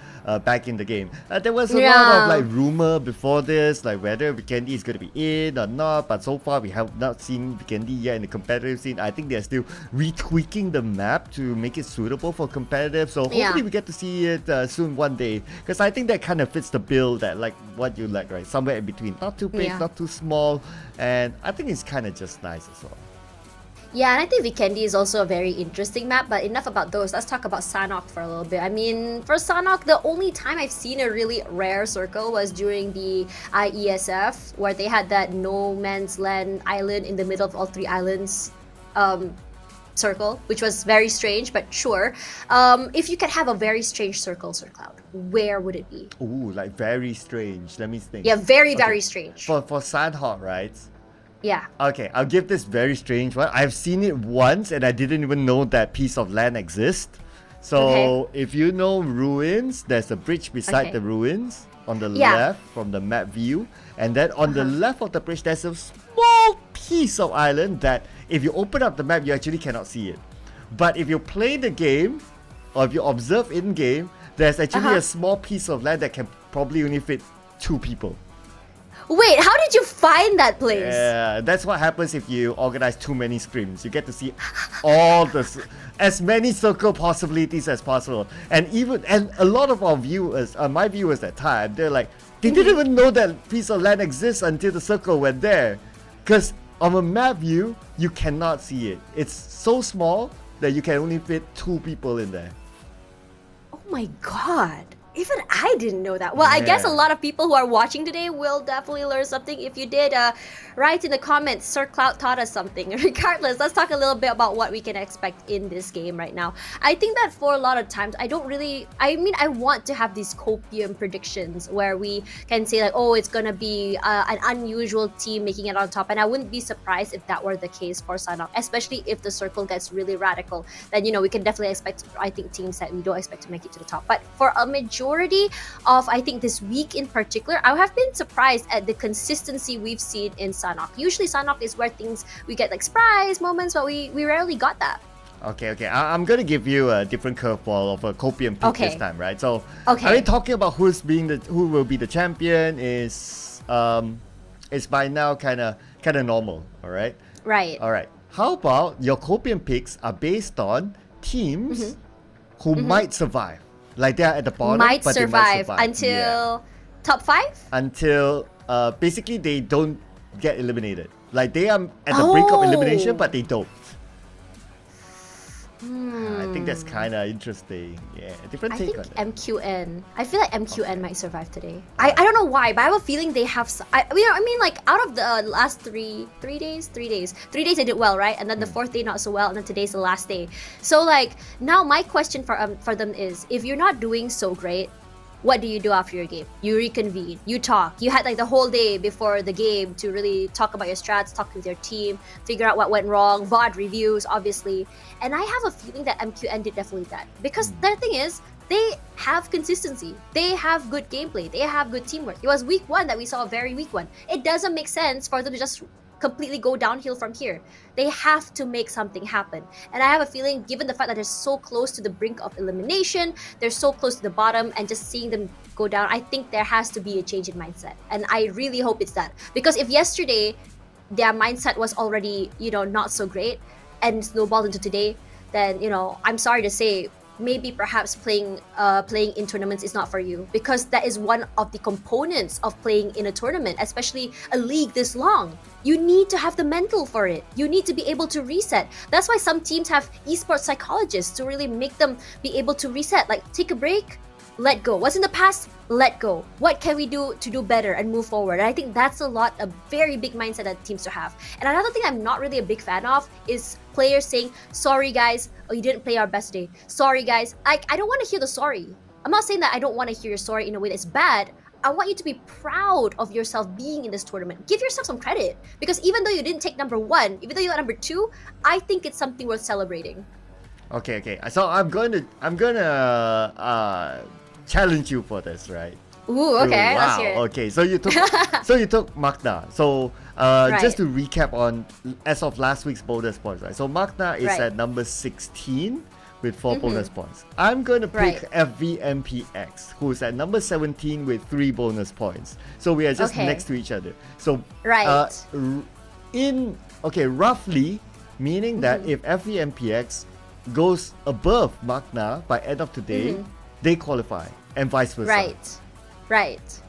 S19: back in the game. There was a lot of like rumor before this, like whether Vikendi is going to be in or not, but so far we have not seen Vikendi yet in the competitive scene. I think they're still retweaking the map to make it suitable for competitive, so hopefully we get to see it soon one day, because I think that kind of fits the bill that like what you like, right? Somewhere in between, not too big, not too small, and I think it's kind of just nice as well.
S18: Yeah, and I think Vikendi is also a very interesting map, but enough about those. Let's talk about Sanhok for a little bit. I mean, for Sanhok, the only time I've seen a really rare circle was during the IESF, where they had that no man's land island in the middle of all 3 islands circle, which was very strange, but sure. If you could have a very strange circle, Sir Cloud, where would it be?
S19: Ooh, like very strange. Let me think.
S18: Yeah, very strange.
S19: For Sandhawk, right?
S18: Yeah.
S19: Okay, I'll give this very strange one. I've seen it once and I didn't even know that piece of land exists. So if you know ruins, there's a bridge beside the ruins on the left from the map view. And then on the left of the bridge, there's a small piece of island that if you open up the map, you actually cannot see it. But if you play the game or if you observe in-game, there's actually a small piece of land that can probably only fit 2 people.
S18: Wait, how did you find that place?
S19: Yeah, that's what happens if you organize too many scrims. You get to see all as many circle possibilities as possible. And a lot of our viewers, my viewers at time, they're like, they didn't even know that piece of land exists until the circle went there. Because on a map view, you cannot see it. It's so small that you can only fit 2 people in there.
S18: Oh my god. Even I didn't know that. Well, I guess a lot of people who are watching today will definitely learn something. If you did, write in the comments, Sir Cloud taught us something. Regardless, let's talk a little bit about what we can expect in this game right now. I think that for a lot of times, I want to have these copium predictions where we can say like, oh, it's gonna be an unusual team making it on top. And I wouldn't be surprised if that were the case for Sanhok, especially if the circle gets really radical. Then, we can definitely expect, I think, teams that we don't expect to make it to the top. But for a majority of, I think, this week in particular, I have been surprised at the consistency we've seen in Sanhok. Usually Sanhok is where we get like surprise moments, but we rarely got that.
S19: Okay. I'm gonna give you a different curveball of a copium pick this time, right? So, are we talking about who will be the champion? Is by now kind of normal, all right?
S18: Right.
S19: All right. How about your copium picks are based on teams who might survive? Like they're at the bottom,
S18: might
S19: but
S18: survive
S19: they might survive
S18: until top 5?
S19: Until basically they don't get eliminated. Like they are at the brink of elimination, but they don't. I think that's kind of interesting. Yeah, different
S18: I
S19: take
S18: think
S19: on it.
S18: MQN. I feel like MQN might survive today. I don't know why, but I have a feeling they have. I mean, like out of the last three days they did well, right? And then the fourth day not so well, and then today's the last day. So like now my question for them is, if you're not doing so great, what do you do after your game? You reconvene, you talk. You had like the whole day before the game to really talk about your strats, talk with your team, figure out what went wrong, VOD reviews, obviously. And I have a feeling that MQN did definitely that. Because the thing is, they have consistency. They have good gameplay. They have good teamwork. It was week 1 that we saw a very weak one. It doesn't make sense for them to just completely go downhill from here. They have to make something happen. And I have a feeling, given the fact that they're so close to the brink of elimination, they're so close to the bottom, and just seeing them go down, I think there has to be a change in mindset. And I really hope it's that. Because if yesterday their mindset was already, not so great and snowballed into today, then, I'm sorry to say, maybe perhaps playing in tournaments is not for you, because that is one of the components of playing in a tournament, especially a league this long. You need to have the mental for it. You need to be able to reset. That's why some teams have esports psychologists to really make them be able to reset, like take a break, let go. What's in the past, let go. What can we do to do better and move forward? And I think that's a very big mindset that teams to have. And another thing I'm not really a big fan of is players saying, sorry guys, you didn't play our best day. Sorry guys. I don't want to hear the sorry. I'm not saying that I don't want to hear your sorry in a way that's bad. I want you to be proud of yourself being in this tournament. Give yourself some credit. Because even though you didn't take number 1, even though you got number 2, I think it's something worth celebrating.
S19: Okay. So I'm gonna challenge you for this, right?
S18: Ooh, okay.
S19: Wow.
S18: Let's hear it.
S19: Okay, so you took Magna. So just to recap on as of last week's bonus points, right? So Magna is at number 16 with 4 bonus points. I'm gonna pick FVMPX, who's at number 17 with 3 bonus points. So we are just next to each other. So roughly meaning that if FVMPX goes above Magna by end of today, they qualify, and vice versa.
S18: Right.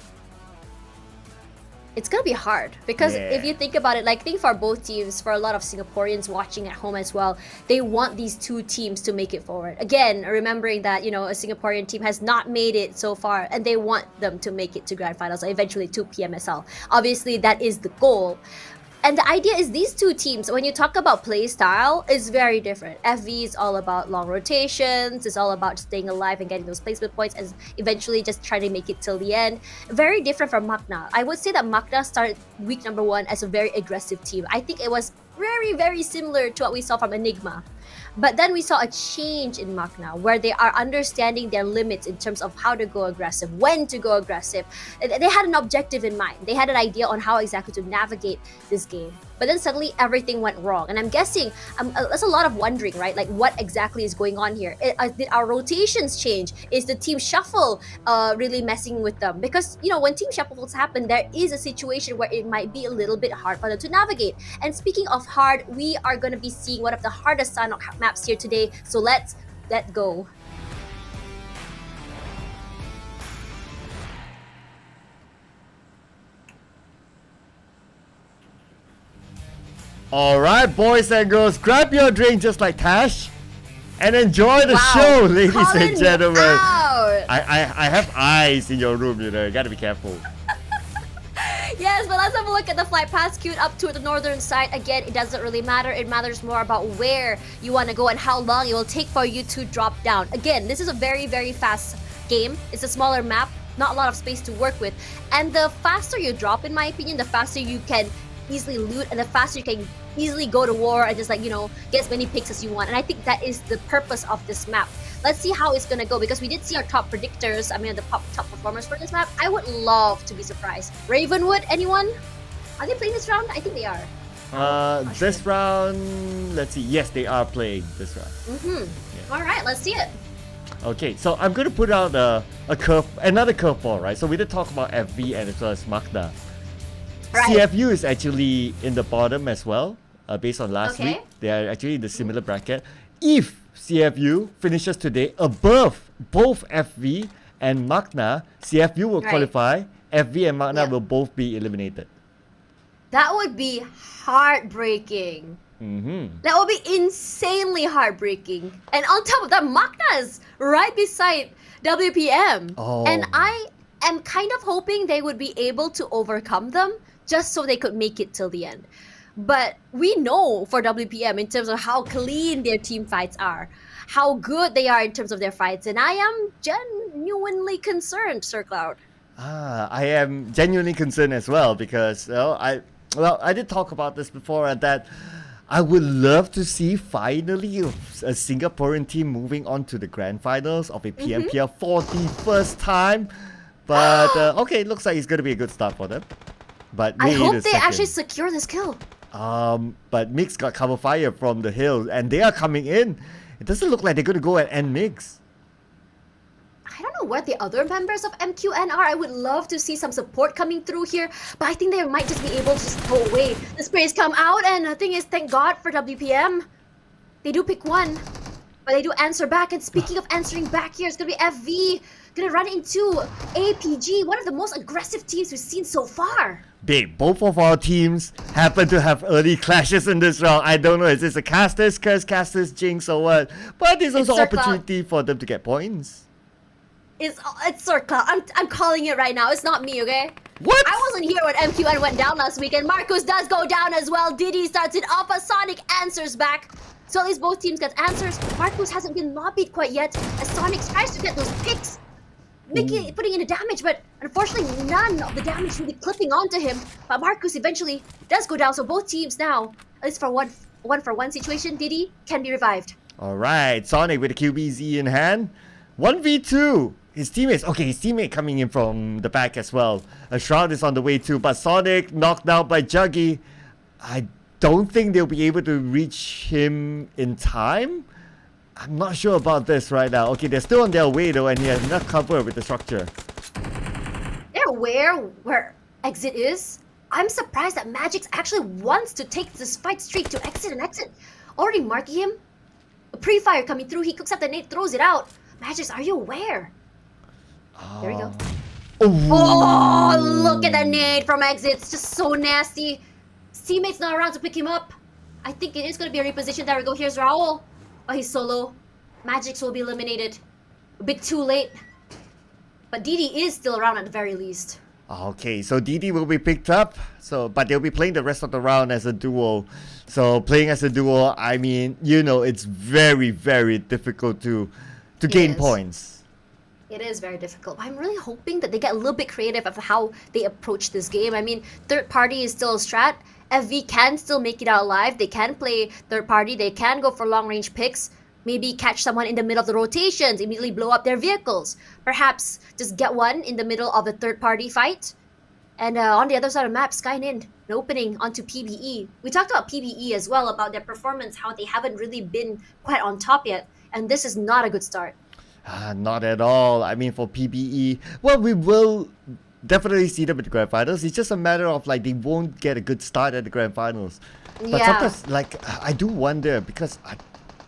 S18: It's gonna be hard because if you think about it, I think for both teams, for a lot of Singaporeans watching at home as well, they want these 2 teams to make it forward. Again, remembering that, a Singaporean team has not made it so far, and they want them to make it to Grand Finals, eventually to PMSL. Obviously, that is the goal. And the idea is these 2 teams, when you talk about play style, is very different. FV is all about long rotations, it's all about staying alive and getting those placement points and eventually just trying to make it till the end. Very different from Magna. I would say that Magna started week number 1 as a very aggressive team. I think it was very, very similar to what we saw from Enigma. But then we saw a change in Magna where they are understanding their limits in terms of how to go aggressive, when to go aggressive. They had an objective in mind. They had an idea on how exactly to navigate this game. But then suddenly everything went wrong. And I'm guessing, there's a lot of wondering, right? Like what exactly is going on here? Did our rotations change? Is the team shuffle really messing with them? Because, when team shuffles happen, there is a situation where it might be a little bit hard for them to navigate. And speaking of hard, we are going to be seeing one of the hardest Sanok maps here today. So let's go.
S19: Alright, boys and girls, grab your drink just like Tash and enjoy the show, ladies and gentlemen. I have eyes in your room, you gotta be careful.
S18: Yes, but let's have a look at the flight path queued up to the northern side. Again, it doesn't really matter. It matters more about where you want to go and how long it will take for you to drop down. Again, this is a very, very fast game. It's a smaller map, not a lot of space to work with. And the faster you drop, in my opinion, the faster you can easily loot and the faster you can easily go to war and just get as many picks as you want. And I think that is the purpose of this map. Let's see how it's gonna go, because we did see our top predictors, the top performers for this map. I would love to be surprised. Ravenwood, anyone? Are they playing this round? I think they are.
S19: This round, let's see. Yes, they are playing this round.
S18: All right, let's see it.
S19: Okay, so I'm gonna put out another curveball, right? So we did talk about FV and as well as Magna. CFU is actually in the bottom as well, based on last week. They are actually in the similar bracket. If CFU finishes today above both FV and Magna, CFU will qualify. FV and Magna will both be eliminated.
S18: That would be heartbreaking. That would be insanely heartbreaking. And on top of that, Magna's right beside WPM. And I am kind of hoping they would be able to overcome them just so they could make it till the end. But we know for WPM in terms of how clean their team fights are, how good they are in terms of their fights, and I am genuinely concerned, Sir Cloud.
S19: I am genuinely concerned as well because I did talk about this before that I would love to see finally a Singaporean team moving on to the grand finals of a PMPL for the first time. But okay, looks like it's going to be a good start for them. But
S18: I hope they actually secure this kill.
S19: But Mix got cover fire from the hill and they are coming in. It doesn't look like they're going to go and end Mix.
S18: I don't know where the other members of MQN are. I would love to see some support coming through here, but I think they might just be able to just go away. The sprays come out, and the thing is, thank God for WPM. They do pick one, but they do answer back. And speaking of answering back here, it's going to be FV. Going to run into APG, one of the most aggressive teams we've seen so far.
S19: Babe, both of our teams happen to have early clashes in this round. I don't know, is this a caster's curse, caster's jinx, or what? But there's also opportunity for them to get points.
S18: It's Sir Cloud. I'm calling it right now. It's not me, okay?
S19: What?
S18: I wasn't here when MQN went down last week, and Marcus does go down as well. Diddy starts it off, a Sonic answers back. So at least both teams get answers. Marcus hasn't been lobbied quite yet, as Sonic tries to get those picks, putting in the damage, but unfortunately none of the damage really clipping onto him. But Marcus eventually does go down, so both teams now, at least for one situation, Diddy can be revived.
S19: Alright, Sonic with the QBZ in hand. 1v2. His teammate coming in from the back as well. A Shroud is on the way too, but Sonic knocked out by Juggy. I don't think they'll be able to reach him in time. I'm not sure about this right now. Okay, they're still on their way though, and he has enough cover with the structure.
S18: They're aware where exit is. I'm surprised that Magix actually wants to take this fight straight to exit. Already marking him. A pre-fire coming through, he cooks up the nade, throws it out. Magix, are you aware? There we go. Oh, look at that nade from exit. It's just so nasty. His teammate's not around to pick him up. I think it is going to be a reposition. There we go. Here's Raul. Oh, he's solo. Magix will be eliminated. A bit too late. But Didi is still around at the very least.
S19: Okay, so Didi will be picked up. But they'll be playing the rest of the round as a duo. So playing as a duo, I mean, you know, it's very, very difficult to gain points.
S18: It is very difficult. I'm really hoping that they get a little bit creative of how they approach this game. I mean, third party is still a strat. FV can still make it out alive. They can play third party. They can go for long range picks. Maybe catch someone in the middle of the rotations, immediately blow up their vehicles. Perhaps just get one in the middle of a third party fight. And on the other side of the map, Skynin, an opening onto PBE. We talked about PBE as well, about their performance, how they haven't really been quite on top yet. And this is not a good start.
S19: Not at all. I mean, for PBE, well, we will definitely see them at the grand finals. It's just a matter of like they won't get a good start at the grand finals. But sometimes, like, I do wonder because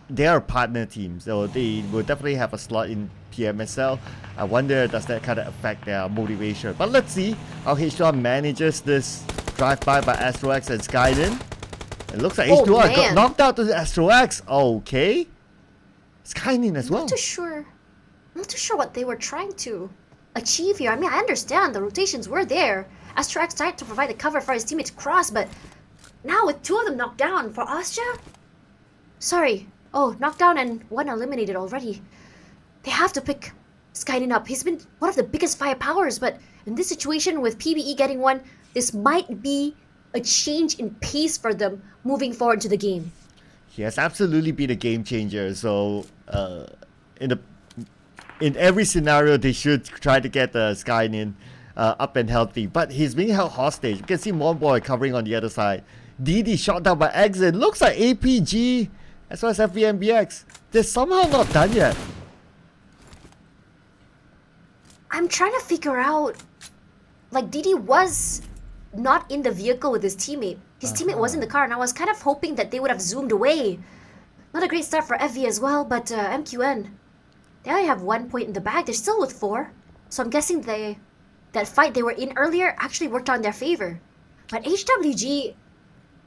S19: they are partner teams, so they will definitely have a slot in PMSL. I wonder, does that kind of affect their motivation? But let's see how H2R manages this drive-by by AstroX and Skyden. It looks like H2R got knocked out to the AstroX. Okay. Skyden as well.
S18: I'm not too sure what they were trying to achieve here. I mean, I understand the rotations were there. AstroX tried to provide the cover for his teammate to cross, but now with two of them knocked down for Astra? Sorry. Oh, knocked down and one eliminated already. They have to pick Skyden up. He's been one of the biggest firepowers, but in this situation with PBE getting one, this might be a change in pace for them moving forward to the game.
S19: He has absolutely been a game changer. So in every scenario, they should try to get the Skynin up and healthy. But he's being held hostage. You can see Monboy covering on the other side. Didi shot down by Exit. Looks like APG as well as FVMBX. They're somehow not done yet.
S18: I'm trying to figure out, like, Didi was not in the vehicle with his teammate. His teammate was in the car, and I was kind of hoping that they would have zoomed away. Not a great start for FV as well, but MQN, they only have 1 point in the bag. They're still with 4. So I'm guessing that fight they were in earlier actually worked on their favor. But HWG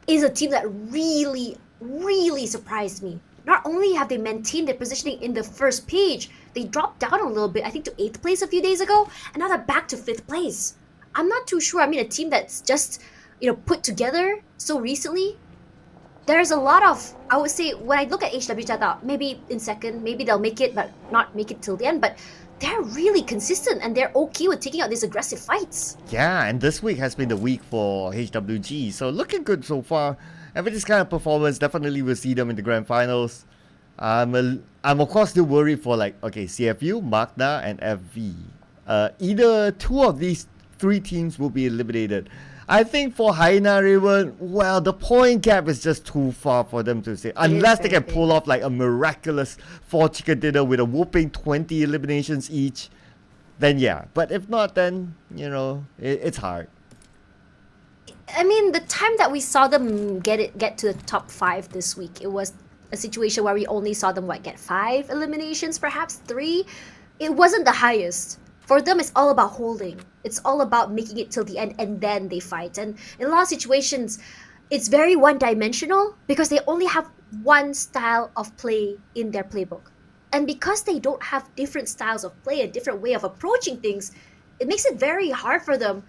S18: is a team that really, really surprised me. Not only have they maintained their positioning in the first page, they dropped down a little bit, I think to 8th place a few days ago, and now they're back to 5th place. I'm not too sure. I mean, a team that's just, put together so recently, there's a lot of, I would say, when I look at HW, I thought maybe in second, maybe they'll make it, but not make it till the end, but they're really consistent and they're okay with taking out these aggressive fights.
S19: Yeah, and this week has been the week for HWG, so looking good so far. And with this kind of performance, definitely will see them in the grand finals. I'm of course still worried for CFU, Magna, and FV. Either two of these three teams will be eliminated. I think for Haina Raven, well, the point gap is just too far for them to say. Unless they can pull off like a miraculous 4 chicken dinner with a whooping 20 eliminations each, then yeah. But if not, then, it's hard.
S18: I mean, the time that we saw them get to the top 5 this week, it was a situation where we only saw them, get 5 eliminations, perhaps 3? It wasn't the highest. For them, it's all about holding. It's all about making it till the end, and then they fight. And in a lot of situations, it's very one-dimensional because they only have one style of play in their playbook. And because they don't have different styles of play, a different way of approaching things, it makes it very hard for them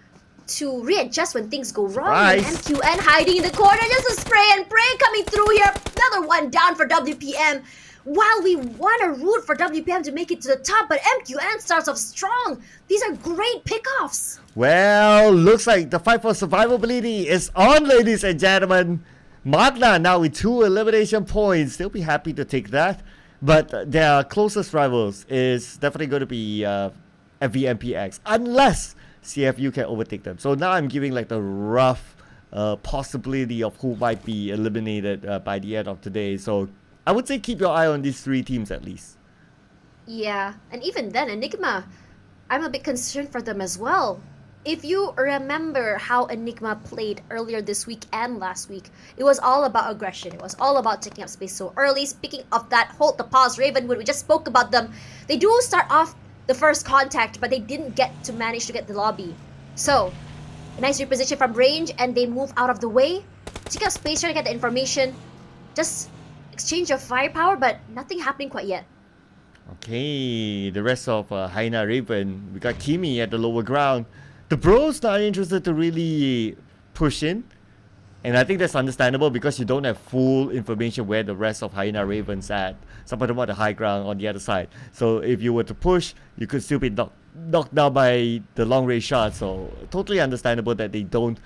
S18: to readjust when things go wrong. And MQN hiding in the corner, just a spray and pray coming through here. Another one down for WPM. While we want to root for WPM to make it to the top, but MQN starts off strong. These are great pickoffs.
S19: Well, looks like the fight for survivability is on, ladies and gentlemen. Magna now with 2 elimination points. They'll be happy to take that. But their closest rivals is definitely going to be FVMPX, unless CFU can overtake them. So now I'm giving the rough possibility of who might be eliminated by the end of today. So I would say keep your eye on these 3 teams at least.
S18: Yeah, and even then, Enigma, I'm a bit concerned for them as well. If you remember how Enigma played earlier this week and last week, it was all about aggression. It was all about taking up space so early. Speaking of that, hold the pause, Ravenwood, we just spoke about them. They do start off the first contact, but they didn't manage to get the lobby. So, a nice reposition from range, and they move out of the way. Take up space, try to get the information. Just exchange of firepower, but nothing happening quite yet.
S19: Okay, the rest of Haina Raven, we got Kimi at the lower ground. The bros not interested to really push in, and I think that's understandable because you don't have full information where the rest of Haina Raven's at. Some of them are the high ground on the other side. So if you were to push, you could still be knocked down by the long range shot. So totally understandable that they don't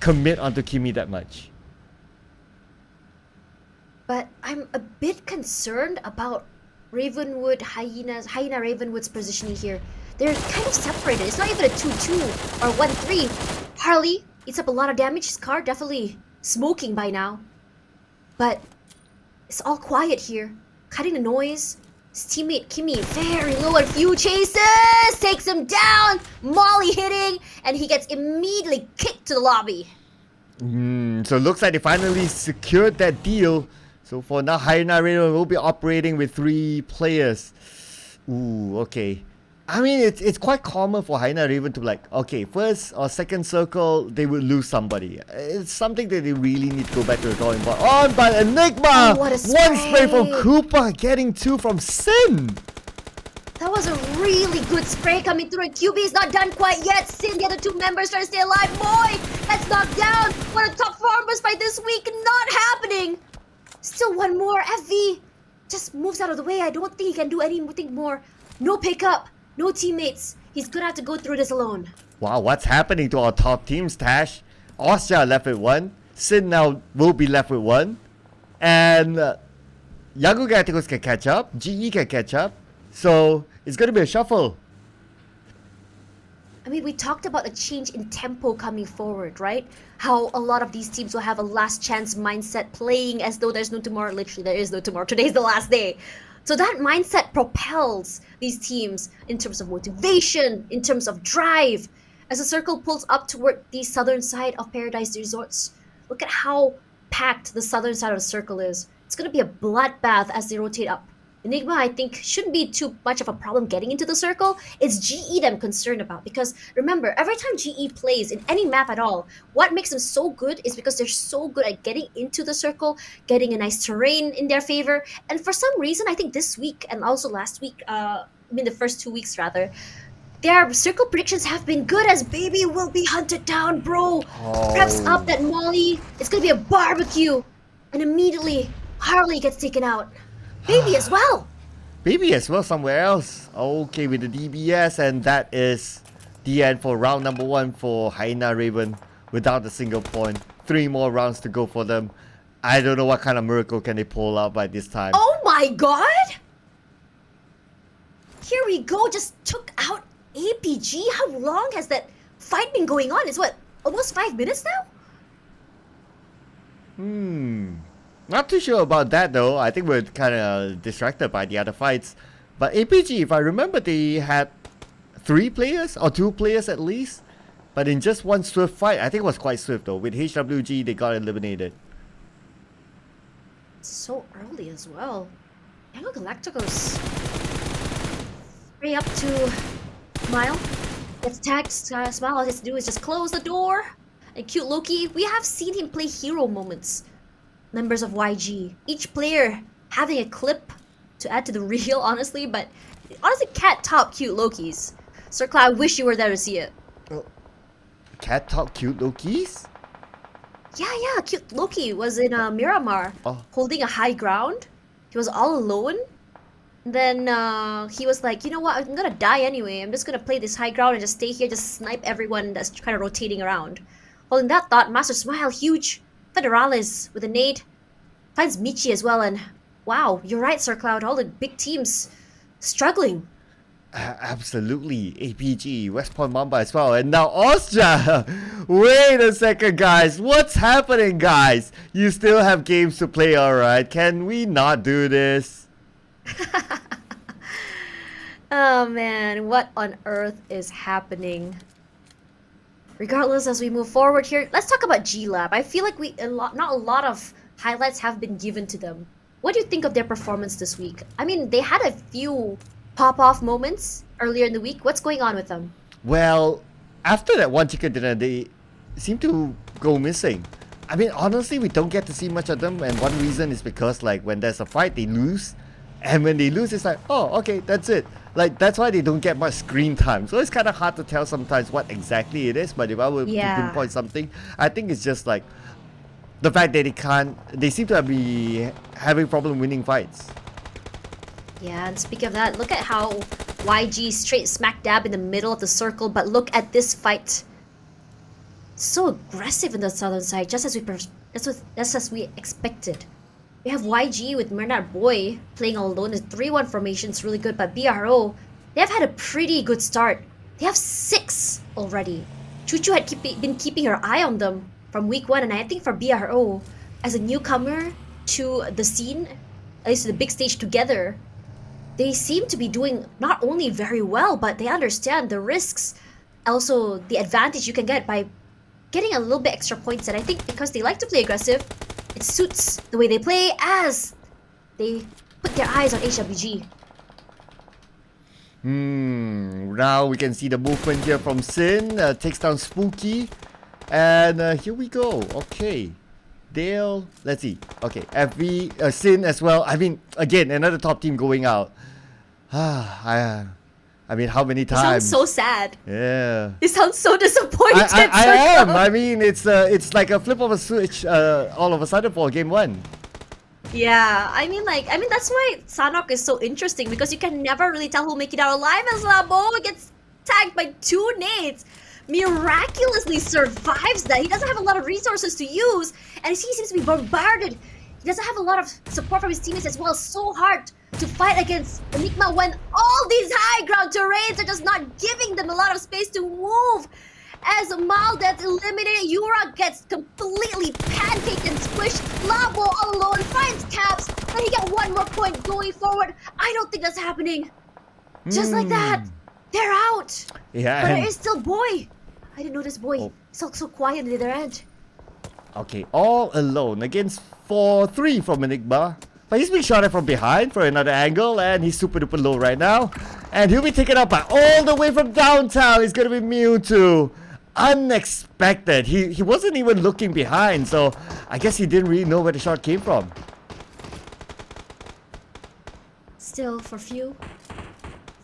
S19: commit onto Kimi that much.
S18: But I'm a bit concerned about Haina Ravenwood's positioning here. They're kind of separated. It's not even a 2-2 or 1-3. Harley eats up a lot of damage. Scar definitely smoking by now. But it's all quiet here. Cutting the noise. His teammate Kimi very low and few chases. Takes him down. Molly hitting. And he gets immediately kicked to the lobby.
S19: So it looks like they finally secured that deal. So for now, Haina Raven will be operating with 3 players. Ooh, okay. I mean, it's quite common for Haina Raven to first or second circle, they will lose somebody. It's something that they really need to go back to the drawing board. On by Enigma!
S18: Oh, what a
S19: spray! 1 spray from Koopa, getting 2 from Sin!
S18: That was a really good spray coming through, and QB is not done quite yet. Sin, the other 2 members trying to stay alive. Boy, that's knocked down. One of the top performers by this week, not happening. Still one more. FV just moves out of the way. I don't think he can do anything more. No pickup. No teammates. He's gonna have to go through this alone.
S19: Wow, what's happening to our top teams, Tash? Ostia left with 1. Sin now will be left with 1. And Yagu Galacticos can catch up. GE can catch up. So it's gonna be a shuffle.
S18: I mean, we talked about a change in tempo coming forward, right? How a lot of these teams will have a last chance mindset, playing as though there's no tomorrow. Literally, there is no tomorrow. Today's the last day. So that mindset propels these teams in terms of motivation, in terms of drive. As the circle pulls up toward the southern side of Paradise Resorts, look at how packed the southern side of the circle is. It's going to be a bloodbath as they rotate up. Enigma, I think, shouldn't be too much of a problem getting into the circle. It's GE that I'm concerned about because remember, every time GE plays in any map at all, what makes them so good is because they're so good at getting into the circle, getting a nice terrain in their favor. And for some reason, I think this week and also last week, the first 2 weeks rather, their circle predictions have been good as Baby will be hunted down, bro. Preps up that Molly. It's gonna be a barbecue. And immediately, Harley gets taken out. Baby as well.
S19: Baby as well somewhere else. Okay, with the DBS, and that is the end for round number 1 for Hyena Raven without a single point. 3 more rounds to go for them. I don't know what kind of miracle can they pull out by this time.
S18: Oh my god! Here we go, just took out APG. How long has that fight been going on? It's what, almost 5 minutes now?
S19: Not too sure about that though. I think we're kind of distracted by the other fights. But APG, if I remember, they had 3 players or 2 players at least. But in just one swift fight, I think it was quite swift though. With HWG, they got eliminated.
S18: So early as well. Yango Galacticos spray up to Smile. Gets tagged. Smile, all he has to do is just close the door. And cute Loki, we have seen him play hero moments. Members of YG. Each player having a clip to add to the reel, honestly, but honestly, cat top cute Lokis. Circle, I wish you were there to see it.
S19: Cat top cute Lokis?
S18: Yeah, cute Loki was in Myanmar, holding a high ground. He was all alone. Then he was like, you know what, I'm gonna die anyway. I'm just gonna play this high ground and just stay here, just snipe everyone that's kind of rotating around. Holding that thought, Master Smile, huge. Federales with a nade. Finds Michi as well, and wow, you're right, Sir Cloud. All the big teams struggling.
S19: Absolutely. APG, West Point Mamba as well. And now Austria. Wait a second, guys. What's happening, guys? You still have games to play, alright? Can we not do this?
S18: Oh man, what on earth is happening? Regardless, as we move forward here, let's talk about G-Lab. I feel like not a lot of highlights have been given to them. What do you think of their performance this week? I mean, they had a few pop-off moments earlier in the week. What's going on with them?
S19: Well, after that one chicken dinner, they seem to go missing. I mean, honestly, we don't get to see much of them, and one reason is because, like, when there's a fight, they lose. And when they lose, it's like, oh, okay, that's it. Like, that's why they don't get much screen time. So it's kind of hard to tell sometimes what exactly it is. But if I were to pinpoint something, I think it's just like the fact that they seem to be having problem winning fights.
S18: Yeah, and speaking of that, look at how YG straight smack dab in the middle of the circle. But look at this fight. So aggressive in the southern side, just as we expected. We have YG with Bernard Boy playing all alone. The 3-1 formation is really good, but BRO, they've had a pretty good start. They have 6 already. Chuchu had been keeping her eye on them from week 1, and I think for BRO, as a newcomer to the scene, at least to the big stage together, they seem to be doing not only very well, but they understand the risks, also the advantage you can get by getting a little bit extra points. And I think because they like to play aggressive, it suits the way they play as they put their eyes on HWG.
S19: Now we can see the movement here from Sin. Takes down Spooky. And here we go. Okay. Dale. Let's see. Okay. FV. Sin as well. I mean, again, another top team going out. I mean, how many times?
S18: You sound so sad.
S19: Yeah.
S18: You sound so disappointed.
S19: I am. I mean, it's like a flip of a switch all of a sudden for game 1.
S18: Yeah, I mean that's why Sanok is so interesting, because you can never really tell who'll make it out alive as Labo gets tagged by 2 nades. Miraculously survives that. He doesn't have a lot of resources to use, and he seems to be bombarded. He doesn't have a lot of support from his teammates as well. So hard to fight against Enigma when all these high ground terrains are just not giving them a lot of space to move. As Maldet's eliminated, Yura gets completely pancaked and squished. Labo all alone finds Caps, and he got 1 more point going forward. I don't think that's happening. Just like that, they're out.
S19: Yeah.
S18: But there is still Boy. I didn't notice Boy. It's all so quiet on the other end.
S19: Okay, all alone against 4-3 from Enigma. But he's being shot at from behind for another angle, and he's super duper low right now. And he'll be taken out by all the way from downtown. It's gonna be Mewtwo. Unexpected. He wasn't even looking behind, so I guess he didn't really know where the shot came from.
S18: Still, for few,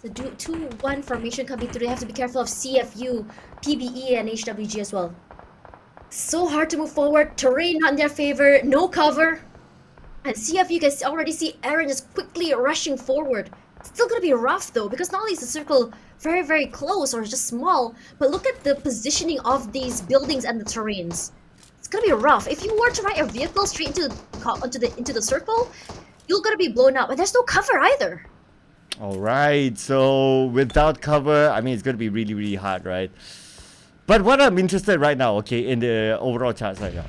S18: the 2-1 formation coming through. They have to be careful of CFU, PBE, and HWG as well. So hard to move forward. Terrain not in their favor. No cover. And CFU, you can already see Aaron just quickly rushing forward. It's still gonna be rough though, because not only is the circle very, very close or just small, but look at the positioning of these buildings and the terrains. It's gonna be rough. If you were to ride your vehicle straight into the circle, you're gonna be blown up, and there's no cover either.
S19: Alright, so without cover, I mean, it's gonna be really, really hard, right? But what I'm interested right now, okay, in the overall charts right now,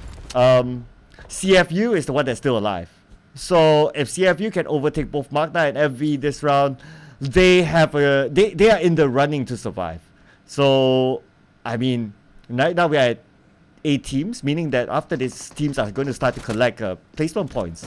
S19: CFU is the one that's still alive. So if CFU can overtake both Magna and FV this round, they have they are in the running to survive. So I mean, right now we are at 8 teams, meaning that after this, teams are going to start to collect placement points.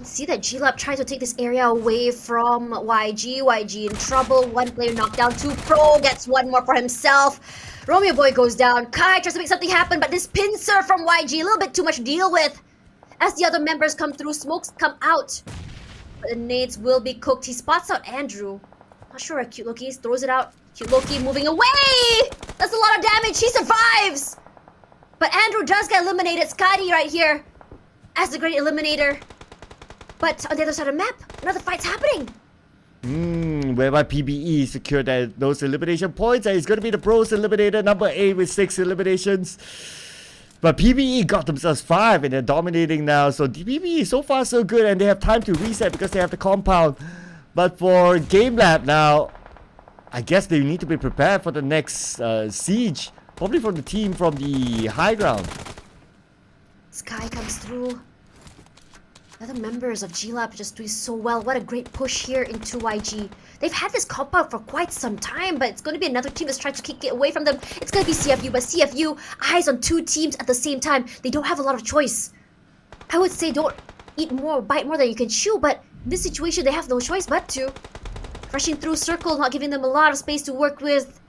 S18: See that G-Lab tries to take this area away from YG. YG in trouble. One player knocked down. 2 Pro gets one more for himself. Romeo Boy goes down. Kai tries to make something happen, but this pincer from YG, a little bit too much to deal with. As the other members come through, smokes come out. But the nades will be cooked. He spots out Andrew. Not sure where Cute Loki is. Throws it out. Cute Loki moving away! That's a lot of damage. He survives! But Andrew does get eliminated. Scotty right here as the great eliminator. But on the other side of the map, another fight's happening.
S19: Whereby PBE secured those elimination points, and it's going to be the Pros eliminator, number 8 with 6 eliminations. But PBE got themselves 5, and they're dominating now. So PBE so far so good, and they have time to reset because they have the compound. But for Game Lab now, I guess they need to be prepared for the next siege. Probably from the team from the high ground.
S18: Sky comes through. The other members of G-Lab just doing so well. What a great push here into YG. They've had this compound for quite some time, but it's going to be another team that's trying to kick it away from them. It's going to be CFU, but CFU eyes on 2 teams at the same time. They don't have a lot of choice. I would say don't bite more than you can chew, but in this situation, they have no choice but to. Rushing through circle, not giving them a lot of space to work with.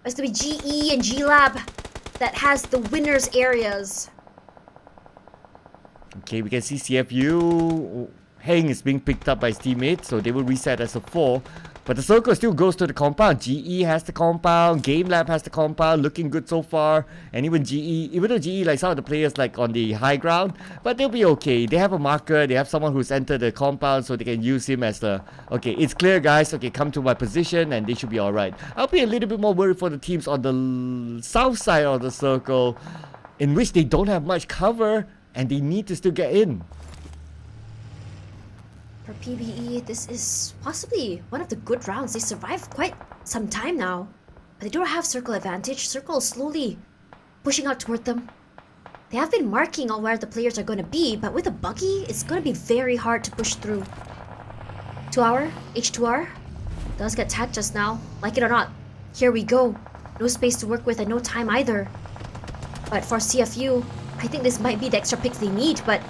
S18: It's going to be GE and G-Lab that has the winners areas.
S19: Okay, we can see CFU. Heng is being picked up by his teammates, so they will reset as a 4. But the circle still goes to the compound. GE has the compound, Game Lab has the compound, looking good so far. And even though GE, like some of the players like on the high ground, but they'll be okay. They have a marker, they have someone who's entered the compound, so they can use him as the, okay, it's clear guys, okay, come to my position, and they should be alright. I'll be a little bit more worried for the teams on the south side of the circle, in which they don't have much cover, and they need to still get in.
S18: For PBE, this is possibly one of the good rounds. They survived quite some time now, but they don't have circle advantage. Circle is slowly pushing out toward them. They have been marking on where the players are going to be, but with a buggy, it's going to be very hard to push through. 2R, H2R, does get tagged just now. Like it or not, here we go. No space to work with and no time either. But for CFU, I think this might be the extra picks they need, but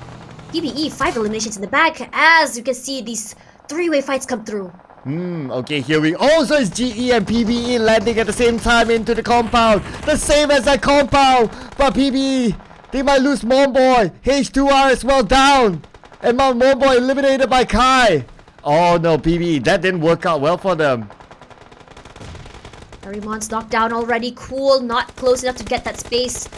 S18: PBE, 5 eliminations in the bag, as you can see these 3-way fights come through.
S19: Okay, here we go. Oh, so it's GE and PBE landing at the same time into the compound. The same as that compound. But PBE, they might lose Momboy. H2R is well down. And Momboy eliminated by Kai. Oh no, PBE, that didn't work out well for them.
S18: Arimon's knocked down already. Cool, not close enough to get that space.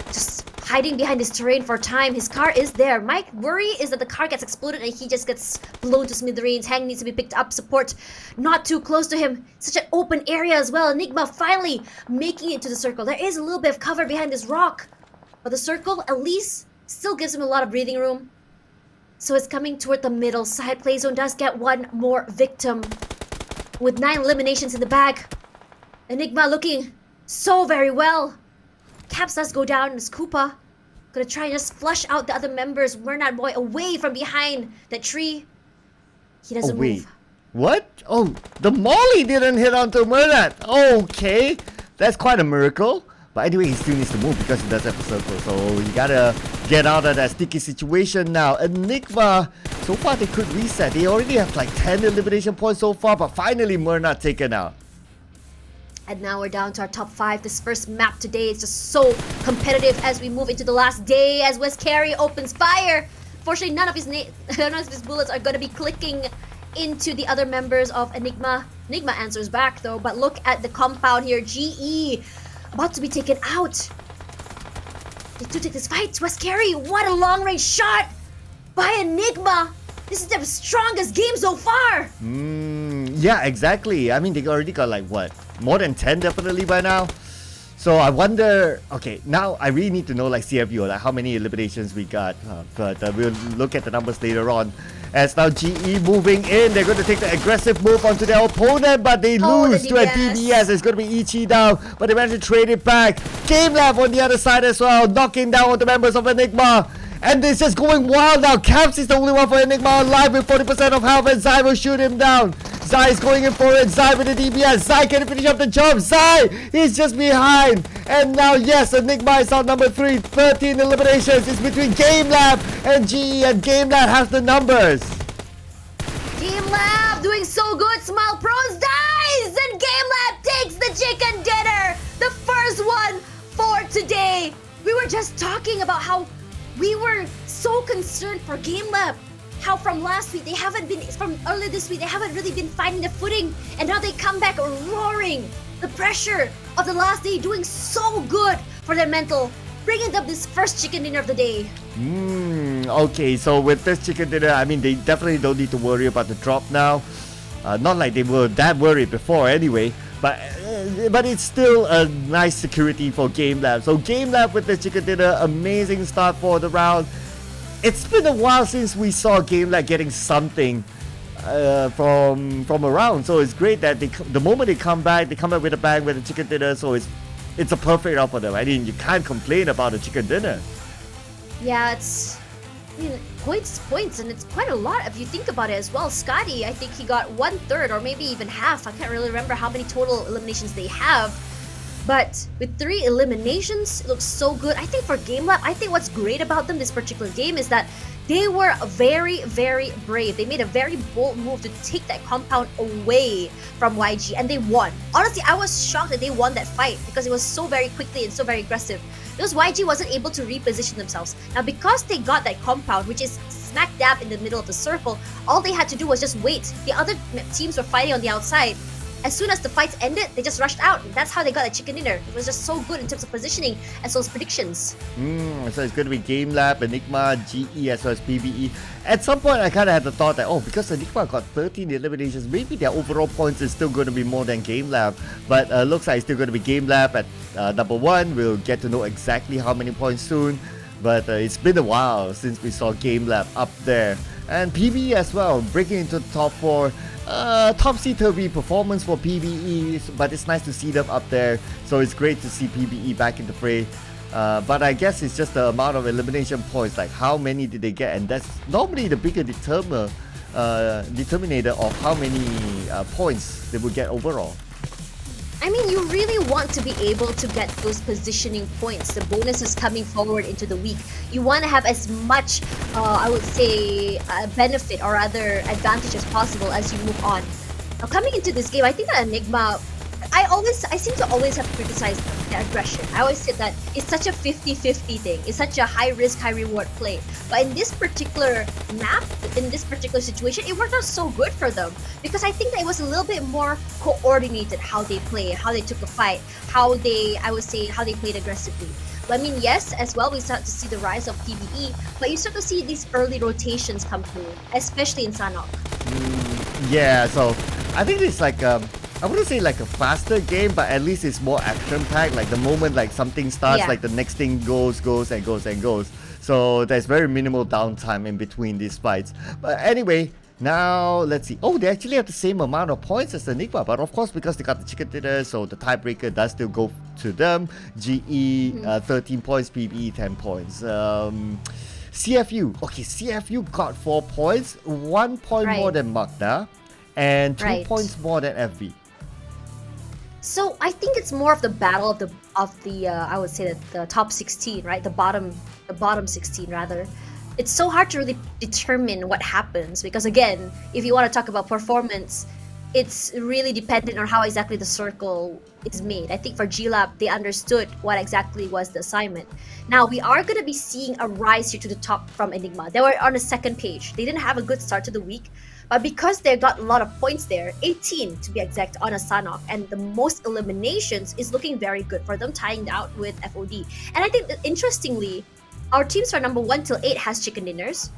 S18: Just hiding behind this terrain for time. His car is there. My worry is that the car gets exploded and he just gets blown to smithereens. Hang needs to be picked up. Support not too close to him. Such an open area as well. Enigma finally making it to the circle. There is a little bit of cover behind this rock, but the circle at least still gives him a lot of breathing room. So it's coming toward the middle. Side play zone does get one more victim. With 9 eliminations in the bag. Enigma looking so very well. Caps does go down as Koopa gonna try and just flush out the other members. Mernat Boy away from behind that tree. He doesn't move.
S19: What? Oh, the molly didn't hit onto Mernat. Okay, that's quite a miracle. But anyway, he still needs to move because he does have a circle. So you gotta get out of that sticky situation now. Enigma, so far they could reset. They already have like 10 elimination points so far, but finally Myrna taken out.
S18: And now we're down to our top 5. This first map today is just so competitive as we move into the last day as West Carey opens fire. Fortunately, none of his bullets are going to be clicking into the other members of Enigma. Enigma answers back though, but look at the compound here. GE about to be taken out. They do take this fight. West Carey, what a long range shot by Enigma. This is their strongest game so far.
S19: Yeah, exactly. I mean, they already got like what? More than 10 definitely by now. So I wonder, okay, now I really need to know like CFU, like how many eliminations we got. But we'll look at the numbers later on. As now GE moving in, they're going to take the aggressive move onto their opponent, but they lose to a DBS. It's going to be Ichi down, but they managed to trade it back. Game Lab on the other side as well, knocking down the members of Enigma. And it's just going wild now. Caps is the only one for Enigma alive with 40% of health, and Zai will shoot him down. Zai is going in for it. Zai with the DBS. Zai can finish up the job. Zai, he's just behind. And now, yes, Enigma is out number 3. 13 eliminations. It's between Game Lab and GE, and Game Lab has the numbers.
S18: Game Lab doing so good. Smile Pros dies, and Game Lab takes the chicken dinner. The first one for today. We were just talking about how we were so concerned for Game Lab. How from last week, from earlier this week, they haven't really been finding their footing. And now they come back roaring. The pressure of the last day doing so good for their mental. Bringing up this first chicken dinner of the day.
S19: Okay, so with this chicken dinner, I mean, they definitely don't need to worry about the drop now. Not like they were that worried before anyway. But it's still a nice security for Game Lab. So Game Lab with the chicken dinner, amazing start for the round. It's been a while since we saw Game Lab getting something from a round. So it's great that the moment they come back with a bang with the chicken dinner. So it's a perfect round for them. I mean, you can't complain about the chicken dinner.
S18: Yeah, points, and it's quite a lot if you think about it as well. Scotty, I think he got 1/3 or maybe even half. I can't really remember how many total eliminations they have. But with 3 eliminations, it looks so good. I think for Game Lab, I think what's great about them this particular game is that they were very, very brave. They made a very bold move to take that compound away from YG, and they won. Honestly, I was shocked that they won that fight because it was so very quickly and so very aggressive. Because YG wasn't able to reposition themselves. Now, because they got that compound, which is smack dab in the middle of the circle, all they had to do was just wait. The other teams were fighting on the outside. As soon as the fights ended, they just rushed out. That's how they got that chicken dinner. It was just so good in terms of positioning as well as predictions.
S19: So it's going to be Game Lab, Enigma, GE as well as PBE. At some point, I kind of had the thought that, because Enigma got 13 eliminations, maybe their overall points is still going to be more than Game Lab. But looks like it's still going to be Game Lab at number 1. We'll get to know exactly how many points soon. But it's been a while since we saw Game Lab up there. And PBE as well, breaking into the top 4. Topsy-turvy performance for PBE, but it's nice to see them up there. So it's great to see PBE back in the fray. But I guess it's just the amount of elimination points, like how many did they get, and that's normally the bigger determinator of how many points they would get overall.
S18: I mean, you really want to be able to get those positioning points, the bonuses coming forward into the week. You want to have as much, I would say, benefit or rather advantage as possible as you move on. Now, coming into this game, I think that Enigma, I seem to always have criticized their aggression. I always said that it's such a 50-50 thing. It's such a high risk, high reward play. But in this particular map, in this particular situation, it worked out so good for them. Because I think that it was a little bit more coordinated how they play, how they took a fight, how they played aggressively. But I mean, yes, as well, we start to see the rise of PBE, but you start to see these early rotations come through, especially in Sanhok.
S19: Yeah, so I think it's like I wouldn't say like a faster game, but at least it's more action-packed. Like the moment like something starts, like the next thing goes and goes. So there's very minimal downtime in between these fights. But anyway, now let's see. Oh, they actually have the same amount of points as Enigma, but of course because they got the chicken dinner, so the tiebreaker does still go to them. GE 13 points, PBE 10 points. CFU, okay, CFU got 4 points, 1 point more than Magda, and 2 points more than FB.
S18: So I think it's more of the battle of the I would say that the top 16, right? The bottom 16 rather. It's so hard to really determine what happens because again, if you want to talk about performance, it's really dependent on how exactly the circle is made. I think for G-Lab, they understood what exactly was the assignment. Now we are going to be seeing a rise here to the top from Enigma. They were on the second page. They didn't have a good start to the week. But because they got a lot of points there, 18 to be exact on a Sanok, and the most eliminations is looking very good for them, tying out with FOD. And I think that interestingly, our teams from number 1 till 8 has chicken dinners.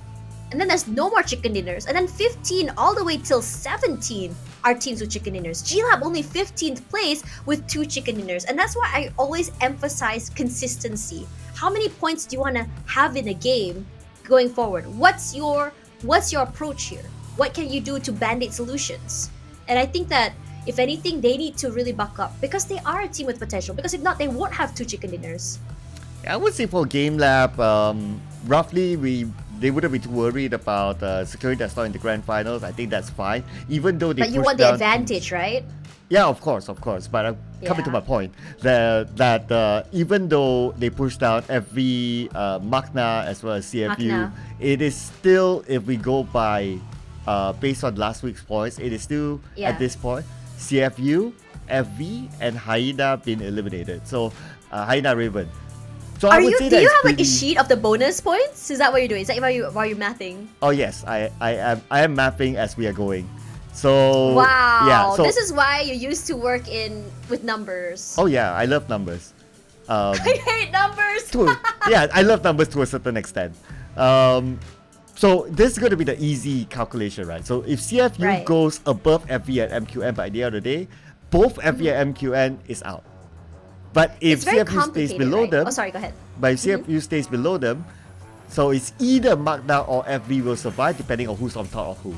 S18: And then there's no more chicken dinners. And then 15 all the way till 17 are teams with chicken dinners. G-Lab only 15th place with 2 chicken dinners. And that's why I always emphasize consistency. How many points do you want to have in a game going forward? What's your approach here? What can you do to band-aid solutions? And I think that, if anything, they need to really buck up because they are a team with potential. Because if not, they won't have 2 chicken dinners.
S19: I would say for Game Lab, roughly they wouldn't be too worried about securing their slot in the grand finals. I think that's fine. Even though they
S18: But you want the advantage, right?
S19: Yeah, of course. But I'm coming to my point that even though they pushed down every Magna as well as CFU,
S18: Magna.
S19: it is still, if we go by based on last week's points, it is still at this point CFU, FV, and Hyena been eliminated. So Hyena Raven. So I would say
S18: do
S19: that
S18: you
S19: it's
S18: have like a
S19: pretty-
S18: sheet of the bonus points? Is that what you're doing? Is that why you're mathing?
S19: Oh yes, I am mapping as we are going. So
S18: Wow.
S19: yeah. So
S18: this is why you used to work with numbers.
S19: oh yeah, I love numbers.
S18: I hate numbers.
S19: Yeah, I love numbers to a certain extent. So this is going to be the easy calculation, right? So if CFU
S18: Right.
S19: goes above FV and MQN by the end of the day, both FV and MQN is out. But if
S18: It's very
S19: CFU stays
S18: complicated,
S19: below
S18: right?
S19: them,
S18: Oh, sorry, go ahead.
S19: but if CFU stays below them, so it's either Magna or FV will survive depending on who's on top of who.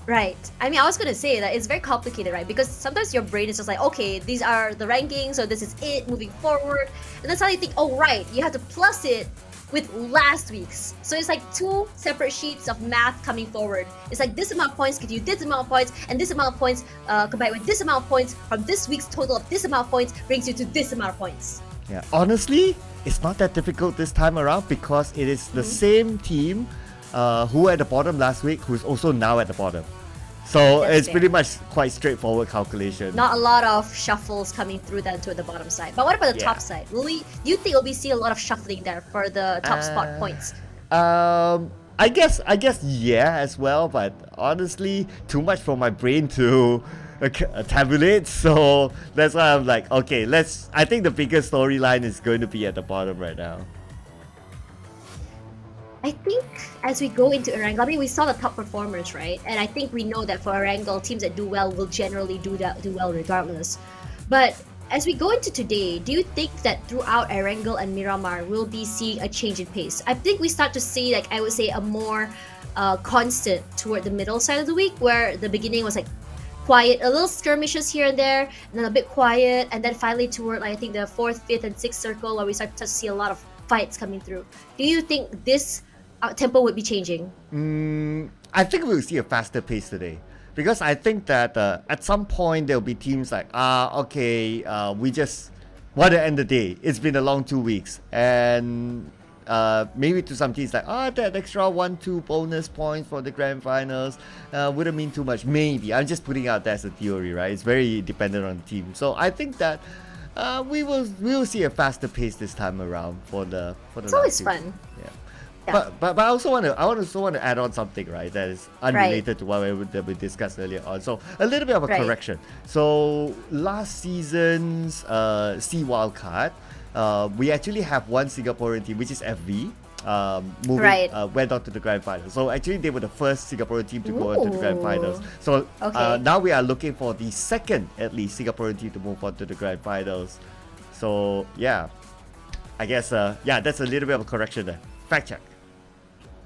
S18: Right. I mean, I was gonna say that it's very complicated, right? Because sometimes your brain is just like, okay, these are the rankings, so this is it moving forward, and then suddenly you think, oh right, you have to plus it with last week's. So it's like 2 separate sheets of math coming forward. It's like this amount of points gives you this amount of points, and this amount of points combined with this amount of points from this week's total of this amount of points brings you to this amount of points.
S19: Yeah, honestly, it's not that difficult this time around because it is the same team who were at the bottom last week who's also now at the bottom. So
S18: That's
S19: it's
S18: fair.
S19: pretty much quite straightforward calculation.
S18: Not a lot of shuffles coming through then to the bottom side. But what about the
S19: Yeah.
S18: top side? Do you think we'll be seeing a lot of shuffling there for the top spot points?
S19: I guess yeah as well, but honestly, too much for my brain to tabulate. So that's why I'm like, okay, I think the biggest storyline is going to be at the bottom right now.
S18: I think as we go into Erangel, I mean, we saw the top performers, right? And I think we know that for Erangel, teams that do well will generally do well regardless. But as we go into today, do you think that throughout Erangel and Miramar, we'll be seeing a change in pace? I think we start to see, like, I would say, a more constant toward the middle side of the week, where the beginning was like quiet, a little skirmishes here and there, and then a bit quiet, and then finally toward, like, I think the 4th, 5th, and 6th circle, where we start to see a lot of fights coming through. Do you think this tempo would be changing?
S19: I think we'll see a faster pace today. Because I think that at some point there'll be teams like, we just want to end the day. It's been a long 2 weeks. And maybe to some teams like, that extra 1-2 bonus points for the grand finals wouldn't mean too much. Maybe. I'm just putting out that as a theory, right? It's very dependent on the team. So I think that we will see a faster pace this time around for the
S18: It's always
S19: last
S18: fun.
S19: Yeah. But I also want to add on something, right, that is unrelated to what we discussed earlier on. So a little bit of a correction. So last season's SEA Wildcard, we actually have one Singaporean team, which is FV, went on to the grand finals. So actually they were the first Singaporean team to go on to the grand finals. So now we are looking for the second, at least, Singaporean team to move on to the grand finals. So yeah, I guess that's a little bit of a correction there. Fact check.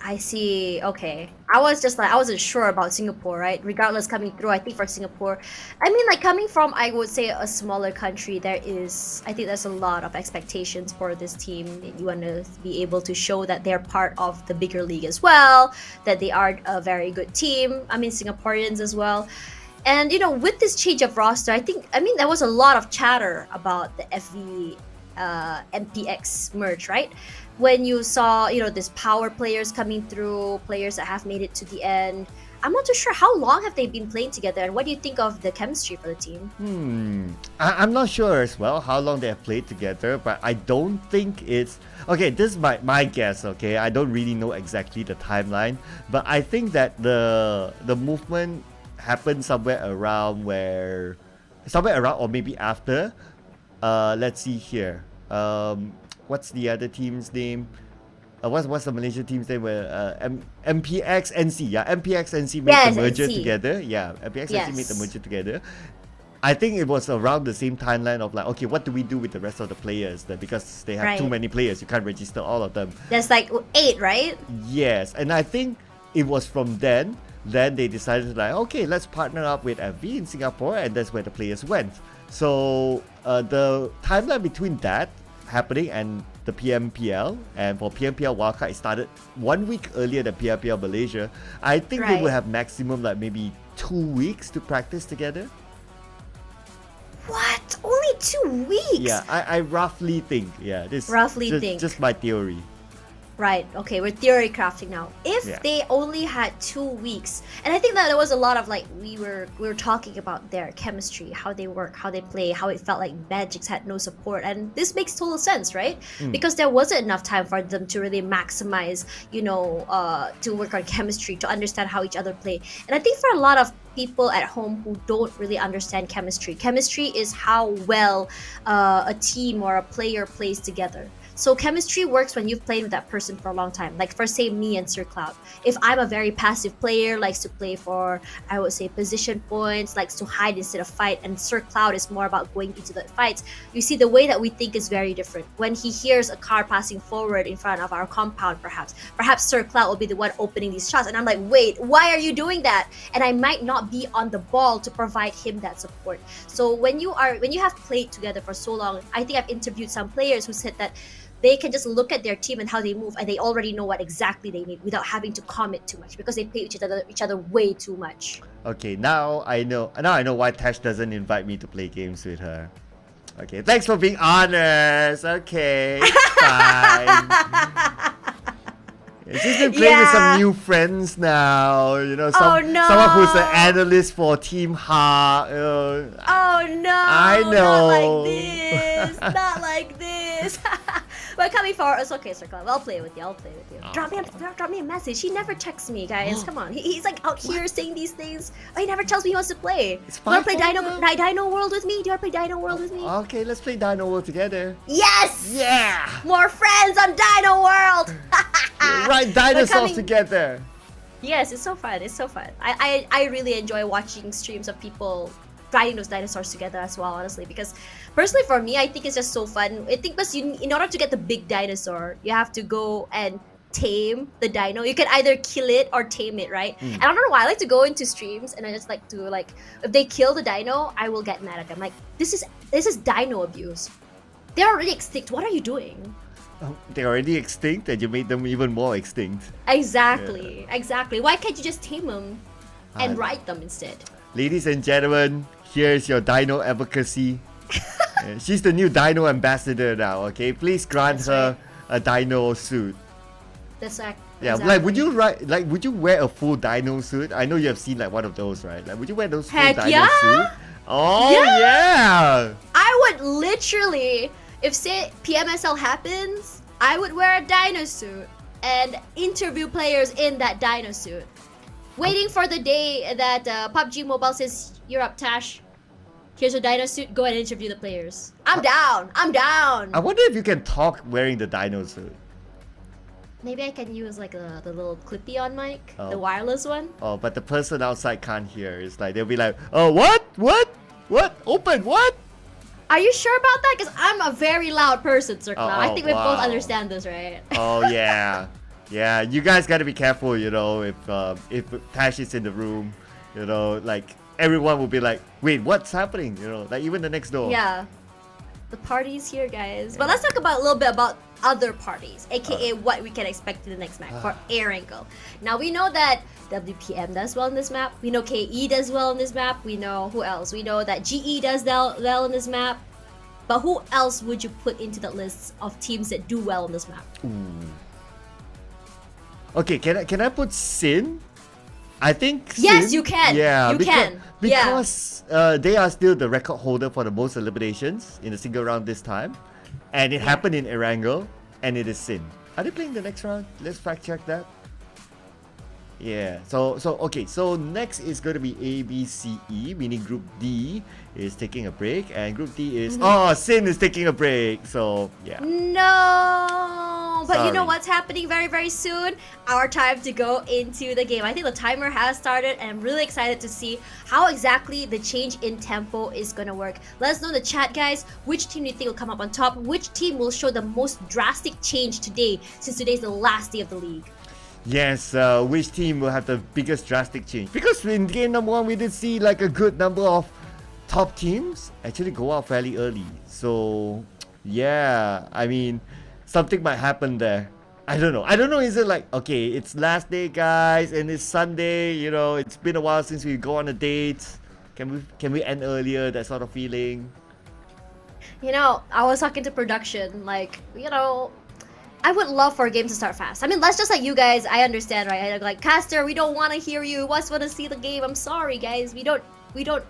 S18: I see. Okay. I wasn't sure about Singapore, right? Regardless, coming through, I think for Singapore, I mean, like, coming from, I would say, a smaller country, I think there's a lot of expectations for this team. You want to be able to show that they're part of the bigger league as well, that they are a very good team. I mean, Singaporeans as well. And you know, with this change of roster, I mean there was a lot of chatter about the FV MPX merge, right? When you saw, you know, this power players coming through, players that have made it to the end. I'm not too sure how long have they been playing together, and what do you think of the chemistry for the team?
S19: I'm not sure as well how long they have played together, but I don't think it's... Okay, this is my guess, okay? I don't really know exactly the timeline, but I think that the movement happened somewhere around or maybe after. Let's see here. What's the other team's name? What's the Malaysia team's name? MPX NC. Yeah, MPX NC made the merger together. Yeah, MPX NC made the merger together. I think it was around the same timeline of like, okay, what do we do with the rest of the players? Then because they have too many players, you can't register all of them.
S18: There's like 8, right?
S19: Yes, and I think it was from then they decided like, okay, let's partner up with FV in Singapore, and that's where the players went. So the timeline between that happening and the PMPL, and for PMPL Wildcard, it started 1 week earlier than PMPL Malaysia. I think they will have maximum like maybe 2 weeks to practice together.
S18: What? Only 2 weeks?
S19: Yeah, I roughly think. Yeah, this
S18: think.
S19: Just my theory.
S18: Right, okay, we're theory crafting now. If they only had 2 weeks, and I think that there was a lot of like, we were talking about their chemistry, how they work, how they play, how it felt like Magix had no support, and this makes total sense, right? Because there wasn't enough time for them to really maximize, you know, to work on chemistry, to understand how each other play. And I think for a lot of people at home who don't really understand chemistry is how well a team or a player plays together. So chemistry works when you've played with that person for a long time. Like for say me and Sir Cloud. If I'm a very passive player, likes to play for, I would say, position points, likes to hide instead of fight, and Sir Cloud is more about going into the fights, you see the way that we think is very different. When he hears a car passing forward in front of our compound, perhaps Sir Cloud will be the one opening these shots, and I'm like, wait, why are you doing that? And I might not be on the ball to provide him that support. So when you have played together for so long, I think I've interviewed some players who said that they can just look at their team and how they move, and they already know what exactly they need without having to commit too much, because they play each other way too much.
S19: Okay, now I know why Tash doesn't invite me to play games with her. Okay, thanks for being honest. Okay, fine. She's been playing with some new friends now. You know, someone who's an analyst for Team Ha.
S18: Oh no!
S19: I know.
S18: Not like this. Not like this. But coming forward, it's okay, Sir Cloud. I'll play with you.
S19: Oh.
S18: Drop me a message. He never texts me, guys. Come on. He's like out here saying these things. Oh, he never tells me he wants to play.
S19: It's
S18: you want to play Dino World with me? Do you want to play Dino World with me?
S19: Okay, let's play Dino World together.
S18: Yes!
S19: Yeah!
S18: More friends on Dino World!
S19: Right, dinosaurs together.
S18: Yes, it's so fun. It's so fun. I really enjoy watching streams of people riding those dinosaurs together as well, honestly, because personally for me, I think it's just so fun. I think because in order to get the big dinosaur, you have to go and tame the dino. You can either kill it or tame it, right? And I don't know why, I like to go into streams and I just like to, like, if they kill the dino, I will get mad at them. Like, this is dino abuse. They're already extinct. What are you doing?
S19: Oh, they're already extinct and you made them even more extinct.
S18: Exactly. Exactly. Why can't you just tame them and ride them instead?
S19: Ladies and gentlemen, here's your dino advocacy. She's the new dino ambassador now, okay? Please grant her a dino suit.
S18: That's like,
S19: yeah,
S18: exactly.
S19: would you wear a full dino suit? I know you have seen like one of those, right? Like, would you wear those full
S18: Heck
S19: dino
S18: yeah!
S19: suit? Oh yeah!
S18: I would literally, if say PMSL happens, I would wear a dino suit and interview players in that dino suit. Waiting for the day that PUBG Mobile says, you're up, Tash. Here's a dino suit, go and interview the players. I'm down.
S19: I wonder if you can talk wearing the dino suit.
S18: Maybe I can use like the little clippy on mic, the wireless one.
S19: Oh, but the person outside can't hear. It's like, they'll be like, oh, what? Open, what?
S18: Are you sure about that? Because I'm a very loud person, Sir Cloud. I think we both
S19: wow.
S18: understand this, right?
S19: Oh, yeah. Yeah, you guys gotta be careful, you know, if Tash is in the room, you know, like, everyone will be like, wait, what's happening? You know, like even the next door.
S18: Yeah. the parties here, guys. But let's talk about a little bit about other parties, aka what we can expect in the next map for air angle. Now we know that WPM does well in this map. We know KE does well in this map. We know who else? We know that GE does well in this map. But who else would you put into the list of teams that do well in this map?
S19: Okay, can I put Sin? I think
S18: yes,
S19: Sin,
S18: you can.
S19: Yeah,
S18: you can.
S19: Because they are still the record holder for the most eliminations in a single round this time. And it happened in Erangel, and it is Sin. Are they playing the next round? Let's fact check that. Yeah, so next is going to be ABCE, meaning Group D is taking a break, and Group D is Sin is taking a break. So yeah.
S18: No, but you know
S19: Sorry.
S18: what's happening very, very soon? Our time to go into the game. I think the timer has started, and I'm really excited to see how exactly the change in tempo is gonna work. Let us know in the chat, guys. Which team do you think will come up on top? Which team will show the most drastic change today, since today's the last day of the league?
S19: Yes, which team will have the biggest drastic change? Because in game number 1, we did see like a good number of top teams actually go out fairly early. So, yeah, I mean, something might happen there. I don't know. Is it like, okay, it's last day, guys, and it's Sunday, you know, it's been a while since we go on a date. Can we end earlier? That sort of feeling.
S18: You know, I was talking to production, like, you know, I would love for a game to start fast. I mean, let's just like you guys, I understand, right? Like, Caster, we don't want to hear you. We just want to see the game. I'm sorry, guys. We don't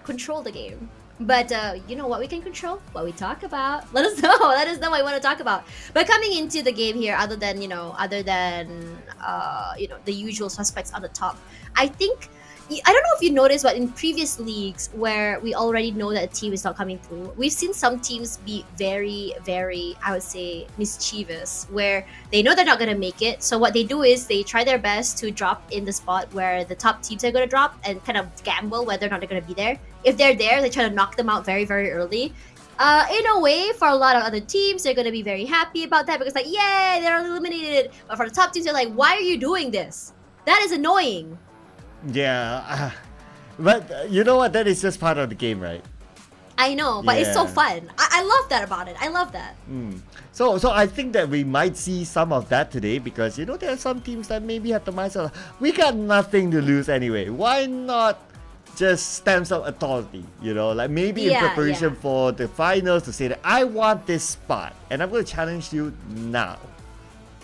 S18: control the game. But you know what we can control? What we talk about. Let us know. Let us know what you want to talk about. But coming into the game here, other than the usual suspects on the top, I think, I don't know if you noticed, but in previous leagues where we already know that a team is not coming through, we've seen some teams be very, very, I would say, mischievous, where they know they're not going to make it. So what they do is they try their best to drop in the spot where the top teams are going to drop and kind of gamble whether or not they're going to be there. If they're there, they try to knock them out very, very early. In a way, for a lot of other teams, they're going to be very happy about that because like, yay, they're eliminated. But for the top teams, they're like, why are you doing this? That is annoying.
S19: Yeah, but you know what? That is just part of the game, right?
S18: I know, but it's so
S19: Yeah.
S18: fun. I love that about it. I love that.
S19: So I think that we might see some of that today because, you know, there are some teams that maybe have the mindset, we got nothing to lose anyway. Why not just stamp some authority, you know? Like maybe in preparation for the finals to say that I want this spot and I'm going to challenge you now.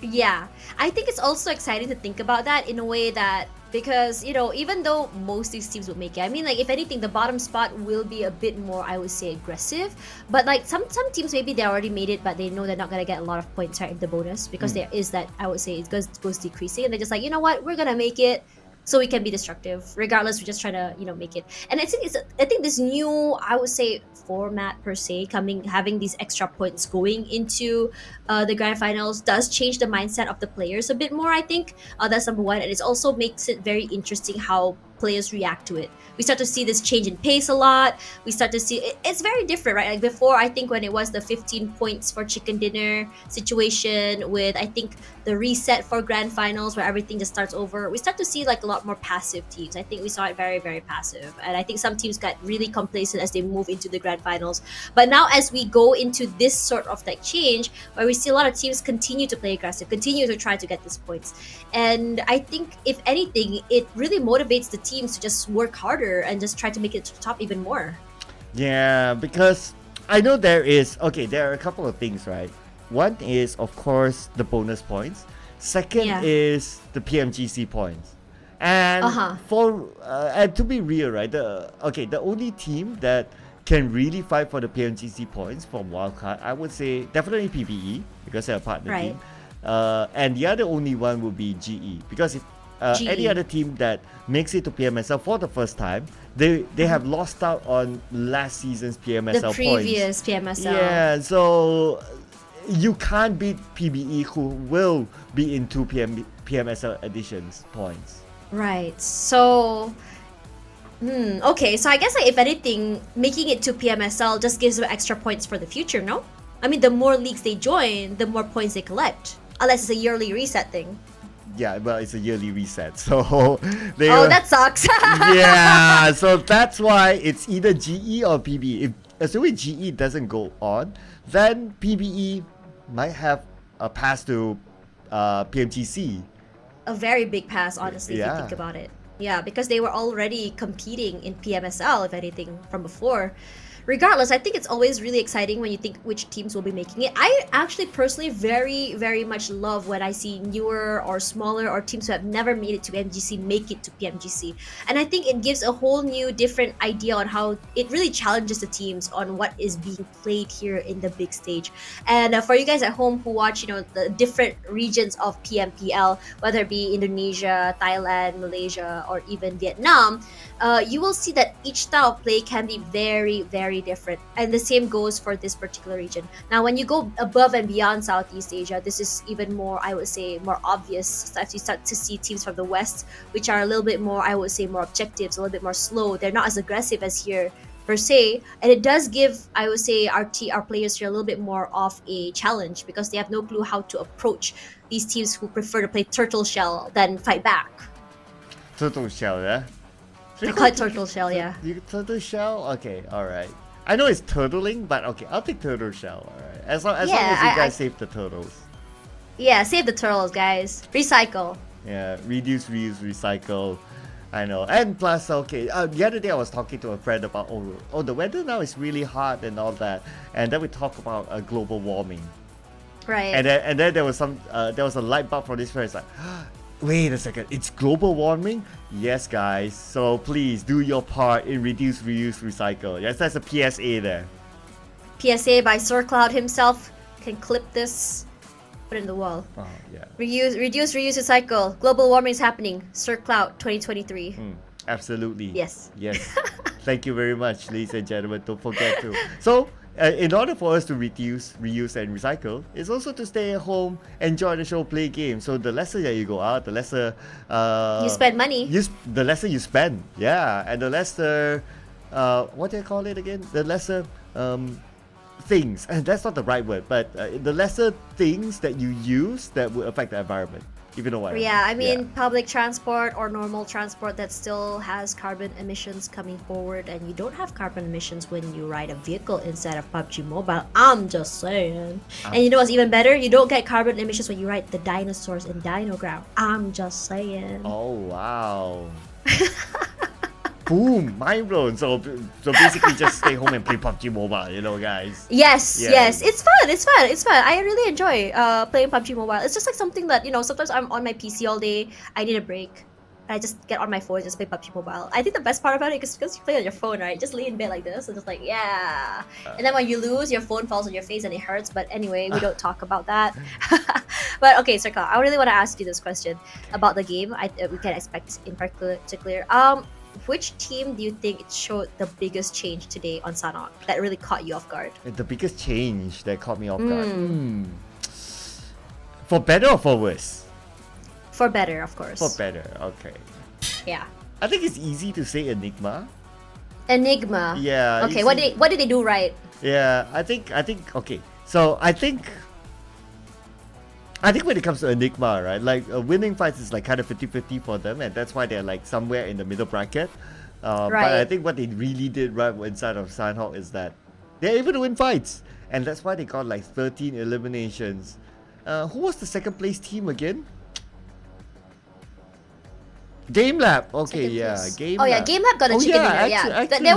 S18: Yeah, I think it's also exciting to think about that in a way that, because, you know, even though most of these teams will make it, I mean, like, if anything, the bottom spot will be a bit more, I would say, aggressive. But, like, some teams, maybe they already made it, but they know they're not going to get a lot of points right in the bonus because there is that, I would say, it goes decreasing. And they're just like, you know what, we're going to make it so we can be destructive. Regardless, we're just trying to, you know, make it. And I think this new, I would say, format per se, having these extra points going into the grand finals does change the mindset of the players a bit more, I think. That's number one. And it also makes it very interesting how players react to it. We start to see this change in pace a lot. We start to see it's very different, right? Like before, I think when it was the 15 points for chicken dinner situation with, I think, the reset for grand finals where everything just starts over, we start to see like a lot more passive teams. I think we saw it very, very passive. And I think some teams got really complacent as they move into the grand finals. But now as we go into this sort of like change where we see a lot of teams continue to play aggressive, continue to try to get these points. And I think if anything, it really motivates the teams to just work harder and just try to make it to the top even more.
S19: Yeah, because I know there are a couple of things, right? One is, of course, the bonus points. Second is the PMGC points. And and to be real, right, the only team that can really fight for the PMGC points from Wildcard, I would say definitely PPE because they're a partner team. And the other only one would be GE because if any other team that makes it to PMSL for the first time, they have lost out on last season's PMSL
S18: The previous PMSL.
S19: Yeah, so you can't beat PBE who will be in two PMSL editions points.
S18: Right. So okay, so I guess like if anything, making it to PMSL just gives them extra points for the future, no? I mean, the more leagues they join, the more points they collect. Unless it's a yearly reset thing.
S19: Yeah, well, it's a yearly reset, so
S18: that sucks.
S19: Yeah, so that's why it's either GE or PB. assuming GE doesn't go on, then PBE might have a pass to PMGC.
S18: A very big pass, honestly, if you think about it. Yeah, because they were already competing in PMSL, if anything, from before. Regardless, I think it's always really exciting when you think which teams will be making it. I actually personally very, very much love when I see newer or smaller or teams who have never made it to MGC make it to PMGC. And I think it gives a whole new different idea on how it really challenges the teams on what is being played here in the big stage. And for you guys at home who watch, the different regions of PMPL, whether it be Indonesia, Thailand, Malaysia, or even Vietnam, you will see that each style of play can be very, very different, and the same goes for this particular region. Now, when you go above and beyond Southeast Asia, this is even more, I would say, more obvious as you start to see teams from the West, which are a little bit more, I would say, more objectives, a little bit more slow. They're not as aggressive as here per se, and it does give, I would say, our players here a little bit more of a challenge because they have no clue how to approach these teams who prefer to play turtle shell than fight back.
S19: Turtle shell, yeah?
S18: I call it turtle shell, yeah.
S19: Turtle shell? Okay, alright. I know it's turtling, but okay, I'll take turtle shell, alright. As long as you guys save the turtles.
S18: Yeah, save the turtles, guys. Recycle.
S19: Yeah, reduce, reuse, recycle. I know. And plus, okay, the other day I was talking to a friend about, the weather now is really hot and all that. And then we talk about global warming.
S18: Right.
S19: And then there was a light bulb from this friend. It's like, wait a second, it's global warming? Yes, guys. So please do your part in reduce, reuse, recycle. Yes, that's a PSA there.
S18: PSA by Sir Cloud himself. Can clip this, put it in the wall.
S19: Oh, yeah.
S18: Reduce, reuse, recycle. Global warming is happening. Sir Cloud 2023.
S19: Absolutely.
S18: Yes.
S19: Yes. Thank you very much, ladies and gentlemen. Don't forget to. So, in order for us to reduce, reuse, and recycle, it's also to stay at home, enjoy the show, play games. So the lesser that you go out, the lesser
S18: you spend money.
S19: The lesser you spend, yeah, and the lesser what do you call it again? The lesser things, and that's not the right word, but the lesser things that you use that would affect the environment. If you know what I mean.
S18: Yeah, I mean public transport or normal transport that still has carbon emissions coming forward, and you don't have carbon emissions when you ride a vehicle inside of PUBG Mobile. I'm just saying. And you know what's even better? You don't get carbon emissions when you ride the dinosaurs in Dino Ground. I'm just saying.
S19: Oh wow. Boom, mind blown. So basically just stay home and play PUBG Mobile, guys.
S18: Yes. It's fun. I really enjoy playing PUBG Mobile. It's just like something that, sometimes I'm on my PC all day, I need a break. I just get on my phone and just play PUBG Mobile. I think the best part about it is because you play on your phone, right? Just lay in bed like this and just like, yeah. And then when you lose, your phone falls on your face and it hurts. But anyway, we don't talk about that. But okay, Circle, I really want to ask you this question about the game. We can expect in particular. Which team do you think it showed the biggest change today on Sanhok that really caught you off guard?
S19: The biggest change that caught me off guard? For better or for worse?
S18: For better, of course.
S19: For better, okay.
S18: Yeah.
S19: I think it's easy to say Enigma.
S18: Enigma?
S19: Yeah.
S18: Okay, what did they do right?
S19: Yeah, I think, okay. So, I think when it comes to Enigma, right, like winning fights is like kind of 50-50 for them, and that's why they're like somewhere in the middle bracket. But I think what they really did right inside of Sanhok is that they're able to win fights, and that's why they got like 13 eliminations. Who was the second place team again? Game Lab. Okay, yeah, Game Lab.
S18: Oh yeah, Game Lab got a chicken dinner. Yeah, they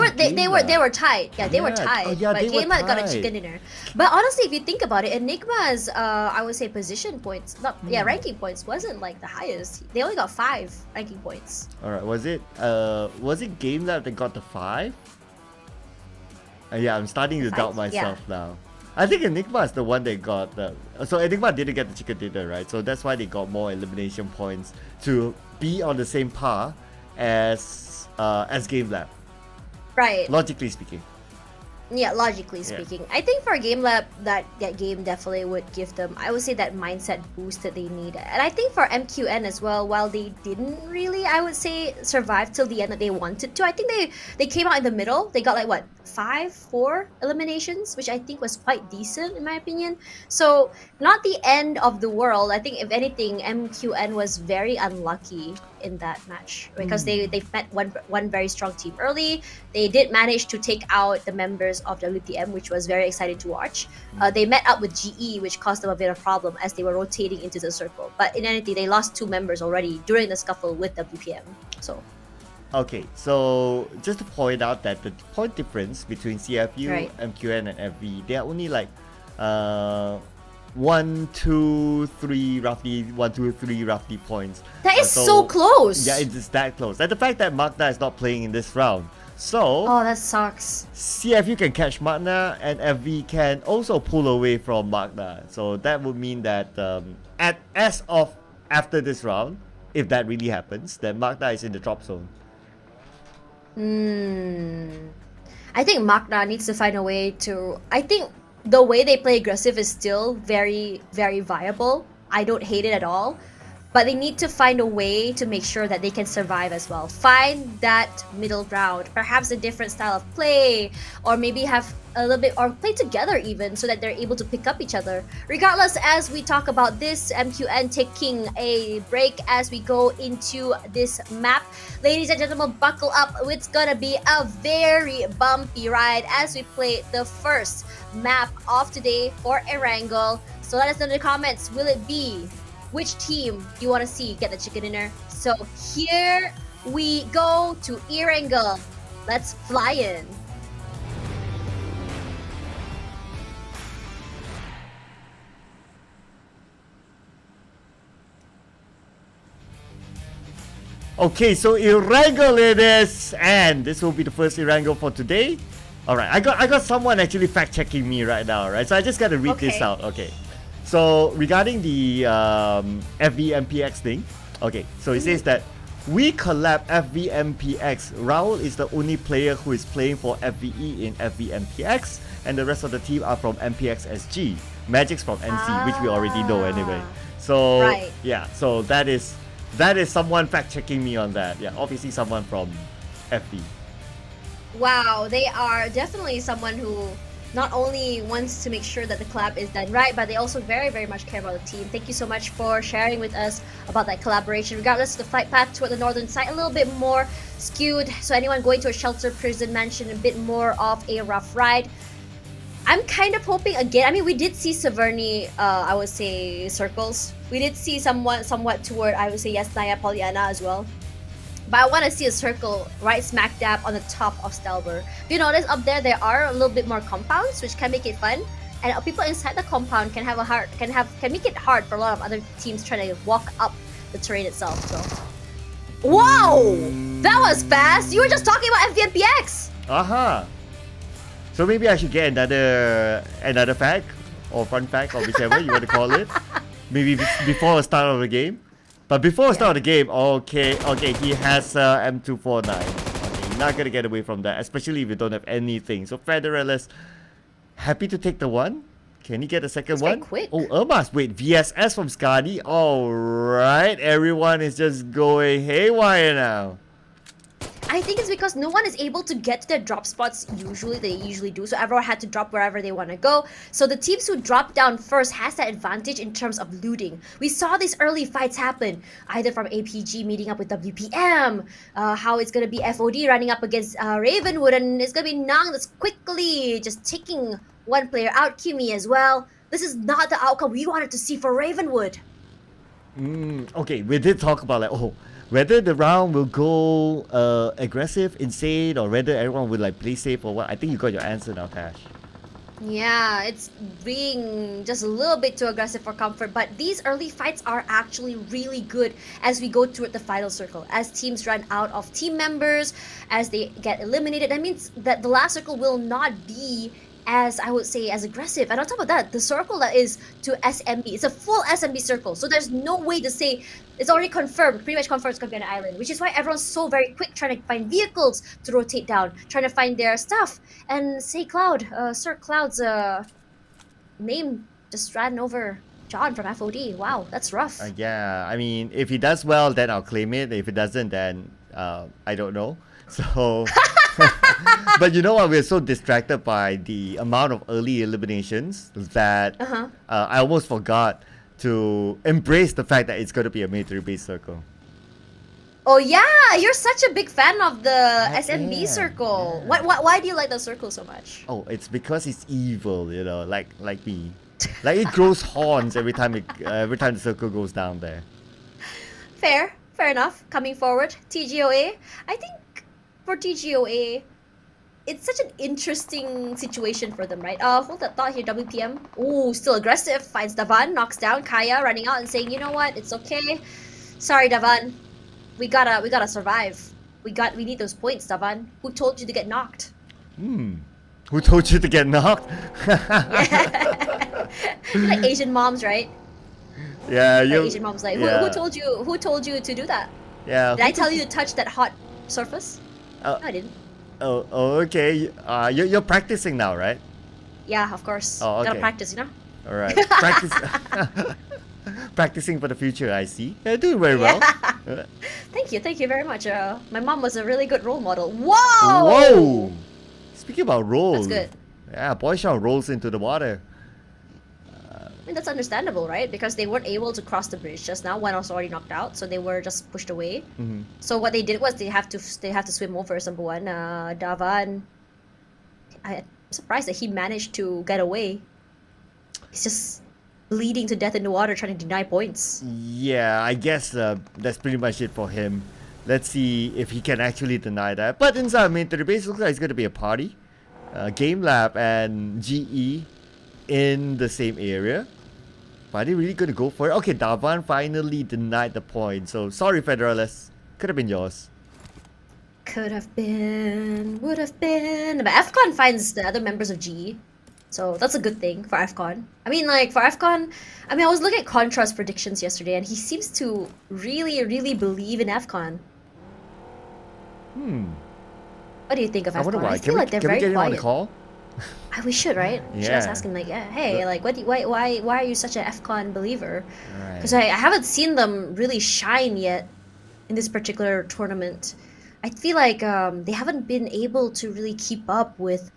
S18: were tied. Yeah, they were tied.
S19: Oh, yeah,
S18: but Game Lab got a chicken dinner. But honestly, if you think about it, Enigma's I would say position points, ranking points wasn't like the highest. They only got 5 ranking points.
S19: All right, was it Game Lab that got the 5? Yeah, I'm starting to doubt myself now. I think Enigma is the one that got the. So Enigma didn't get the chicken dinner, right? So that's why they got more elimination points to be on the same par as Game Lab.
S18: Right.
S19: Logically speaking.
S18: Yeah, logically speaking. I think for Game Lab, that game definitely would give them, I would say, that mindset boost that they need. And I think for MQN as well, while they didn't really, I would say, survive till the end that they wanted to, I think they came out in the middle. They got like, what, 4 eliminations, which I think was quite decent in my opinion. So not the end of the world. I think if anything, MQN was very unlucky in that match because they met one very strong team early. They did manage to take out the members of WPM, which was very exciting to watch. They met up with GE, which caused them a bit of problem as they were rotating into the circle. But in anything, they lost 2 members already during the scuffle with WPM. So.
S19: Okay, so just to point out that the point difference between CFU,
S18: Right.
S19: MQN, and FV, they are only like 1, 2, 3 roughly, 1, 2, 3 roughly points.
S18: That is so close.
S19: Yeah, it is that close. And the fact that Magna is not playing in this round. So,
S18: Oh, that sucks.
S19: CFU can catch Magna and FV can also pull away from Magna. So that would mean that as of after this round, if that really happens, then Magna is in the drop zone.
S18: I think Magna needs to find a way to. I think the way they play aggressive is still very, very viable. I don't hate it at all. But they need to find a way to make sure that they can survive as well. Find that middle ground. Perhaps a different style of play. Or maybe have a little bit, or play together even, so that they're able to pick up each other. Regardless, as we talk about this, MQN taking a break as we go into this map. Ladies and gentlemen, buckle up. It's gonna be a very bumpy ride as we play the first map of today for Erangel. So let us know in the comments, will it be which team do you want to see get the chicken dinner? So here we go to Erangel. Let's fly in.
S19: Okay, so Erangel it is, and this will be the first Erangel for today. All right, I got someone actually fact checking me right now, right? So I just gotta read this out. Okay, so regarding the FVMPX thing, okay, so it says that we collab FVMPX. Raul is the only player who is playing for FVE in FVMPX, and the rest of the team are from MPX SG. Magic's from NC, which we already know anyway. So yeah, so that is someone fact checking me on that. Yeah, obviously someone from FV.
S18: Wow, they are definitely someone who not only wants to make sure that the collab is done right, but they also very, very much care about the team. Thank you so much for sharing with us about that collaboration. Regardless, the flight path toward the northern side a little bit more skewed. So anyone going to a shelter, prison, mansion, a bit more of a rough ride. I'm kind of hoping again. I mean, we did see Severny, I would say, circles. We did see somewhat toward, I would say, yes, Naya Pollyanna as well. But I want to see a circle right smack dab on the top of Stelber. If you notice up there, there are a little bit more compounds, which can make it fun. And people inside the compound can make it hard for a lot of other teams trying to walk up the terrain itself. So, wow, that was fast. You were just talking about FVMPX.
S19: So maybe I should get another fact or fun fact or whichever you want to call it. Maybe before the start of the game. But before the start of the game, okay, he has M249. Okay, you're not gonna get away from that, especially if you don't have anything. So Federalist, happy to take the one. Can he get a second one?
S18: Quick.
S19: Oh, Irmas, wait, VSS from Skadi. All right, everyone is just going haywire now.
S18: I think it's because no one is able to get to their drop spots they usually do. So everyone had to drop wherever they want to go. So the teams who drop down first has that advantage in terms of looting. We saw these early fights happen, either from APG meeting up with WPM, how it's going to be FOD running up against Ravenwood, and it's going to be Nang that's quickly just taking one player out, Kimi as well. This is not the outcome we wanted to see for Ravenwood.
S19: Okay, we did talk about like, whether the round will go aggressive, insane, or whether everyone would like play safe or what. I think you got your answer now, Tash.
S18: Yeah, it's being just a little bit too aggressive for comfort, but these early fights are actually really good as we go toward the final circle. As teams run out of team members, as they get eliminated, that means that the last circle will not be as, I would say, as aggressive. And on top of that, the circle that is to SMB, it's a full SMB circle, so there's no way to say it's already confirmed, pretty much confirmed it's going to be an island, which is why everyone's so very quick trying to find vehicles to rotate down, trying to find their stuff. And say Cloud, Sir Cloud's name just ran over John from FOD. Wow, that's rough.
S19: Yeah, I mean, if he does well, then I'll claim it. If he doesn't, then I don't know. So But you know what? We're so distracted by the amount of early eliminations that I almost forgot to embrace the fact that it's going to be a military-based circle.
S18: Oh yeah, you're such a big fan of the SMB circle. Why do you like the circle so much?
S19: Oh, it's because it's evil, you know, like me. Like it grows horns every time the circle goes down there.
S18: Fair enough. Coming forward, TGOA. I think for TGOA, it's such an interesting situation for them, right? Hold that thought here, WPM. Ooh, still aggressive. Finds Davan, knocks down Kaya, running out and saying, you know what, it's okay. Sorry, Davan. We gotta survive. We need those points, Davan. Who told you to get knocked?
S19: Who told you to get knocked?
S18: Like Asian moms, right?
S19: Yeah, you.
S18: Like Asian moms, like who told you to do that?
S19: Yeah.
S18: Did I tell you to touch that hot surface? No, I didn't.
S19: Oh, okay. You're practicing now, right?
S18: Yeah, of course.
S19: Oh, okay.
S18: Gotta practice, you know.
S19: All right. Practicing for the future, I see. You're doing very well.
S18: Thank you very much. My mom was a really good role model. Whoa!
S19: Whoa! Speaking about rolls.
S18: That's good.
S19: Yeah, Boyshaw rolls into the water.
S18: I mean, that's understandable, right? Because they weren't able to cross the bridge just now. One was already knocked out, so they were just pushed away. So what they did was they have to swim over number one. Davan. I'm surprised that he managed to get away. He's just bleeding to death in the water, trying to deny points.
S19: Yeah, I guess that's pretty much it for him. Let's see if he can actually deny that. But inside military base, looks like it's going to be a party. Game Lab and GE in the same area. But are they really going to go for it? Okay, Davan finally denied the point. So sorry, Federalists. Could have been yours.
S18: Could have been, would have been. But AFCON finds the other members of GE. So that's a good thing for AFCON. I mean, like, for AFCON, I mean, I was looking at Contra's predictions yesterday, and he seems to really, really believe in AFCON. What do you think of AFCON? I feel like they're very quiet. Can we get him on the call? We should, right? We should just ask him, like, hey, like, why are you such an AFCON believer? Because I haven't seen them really shine yet in this particular tournament. I feel like they haven't been able to really keep up with,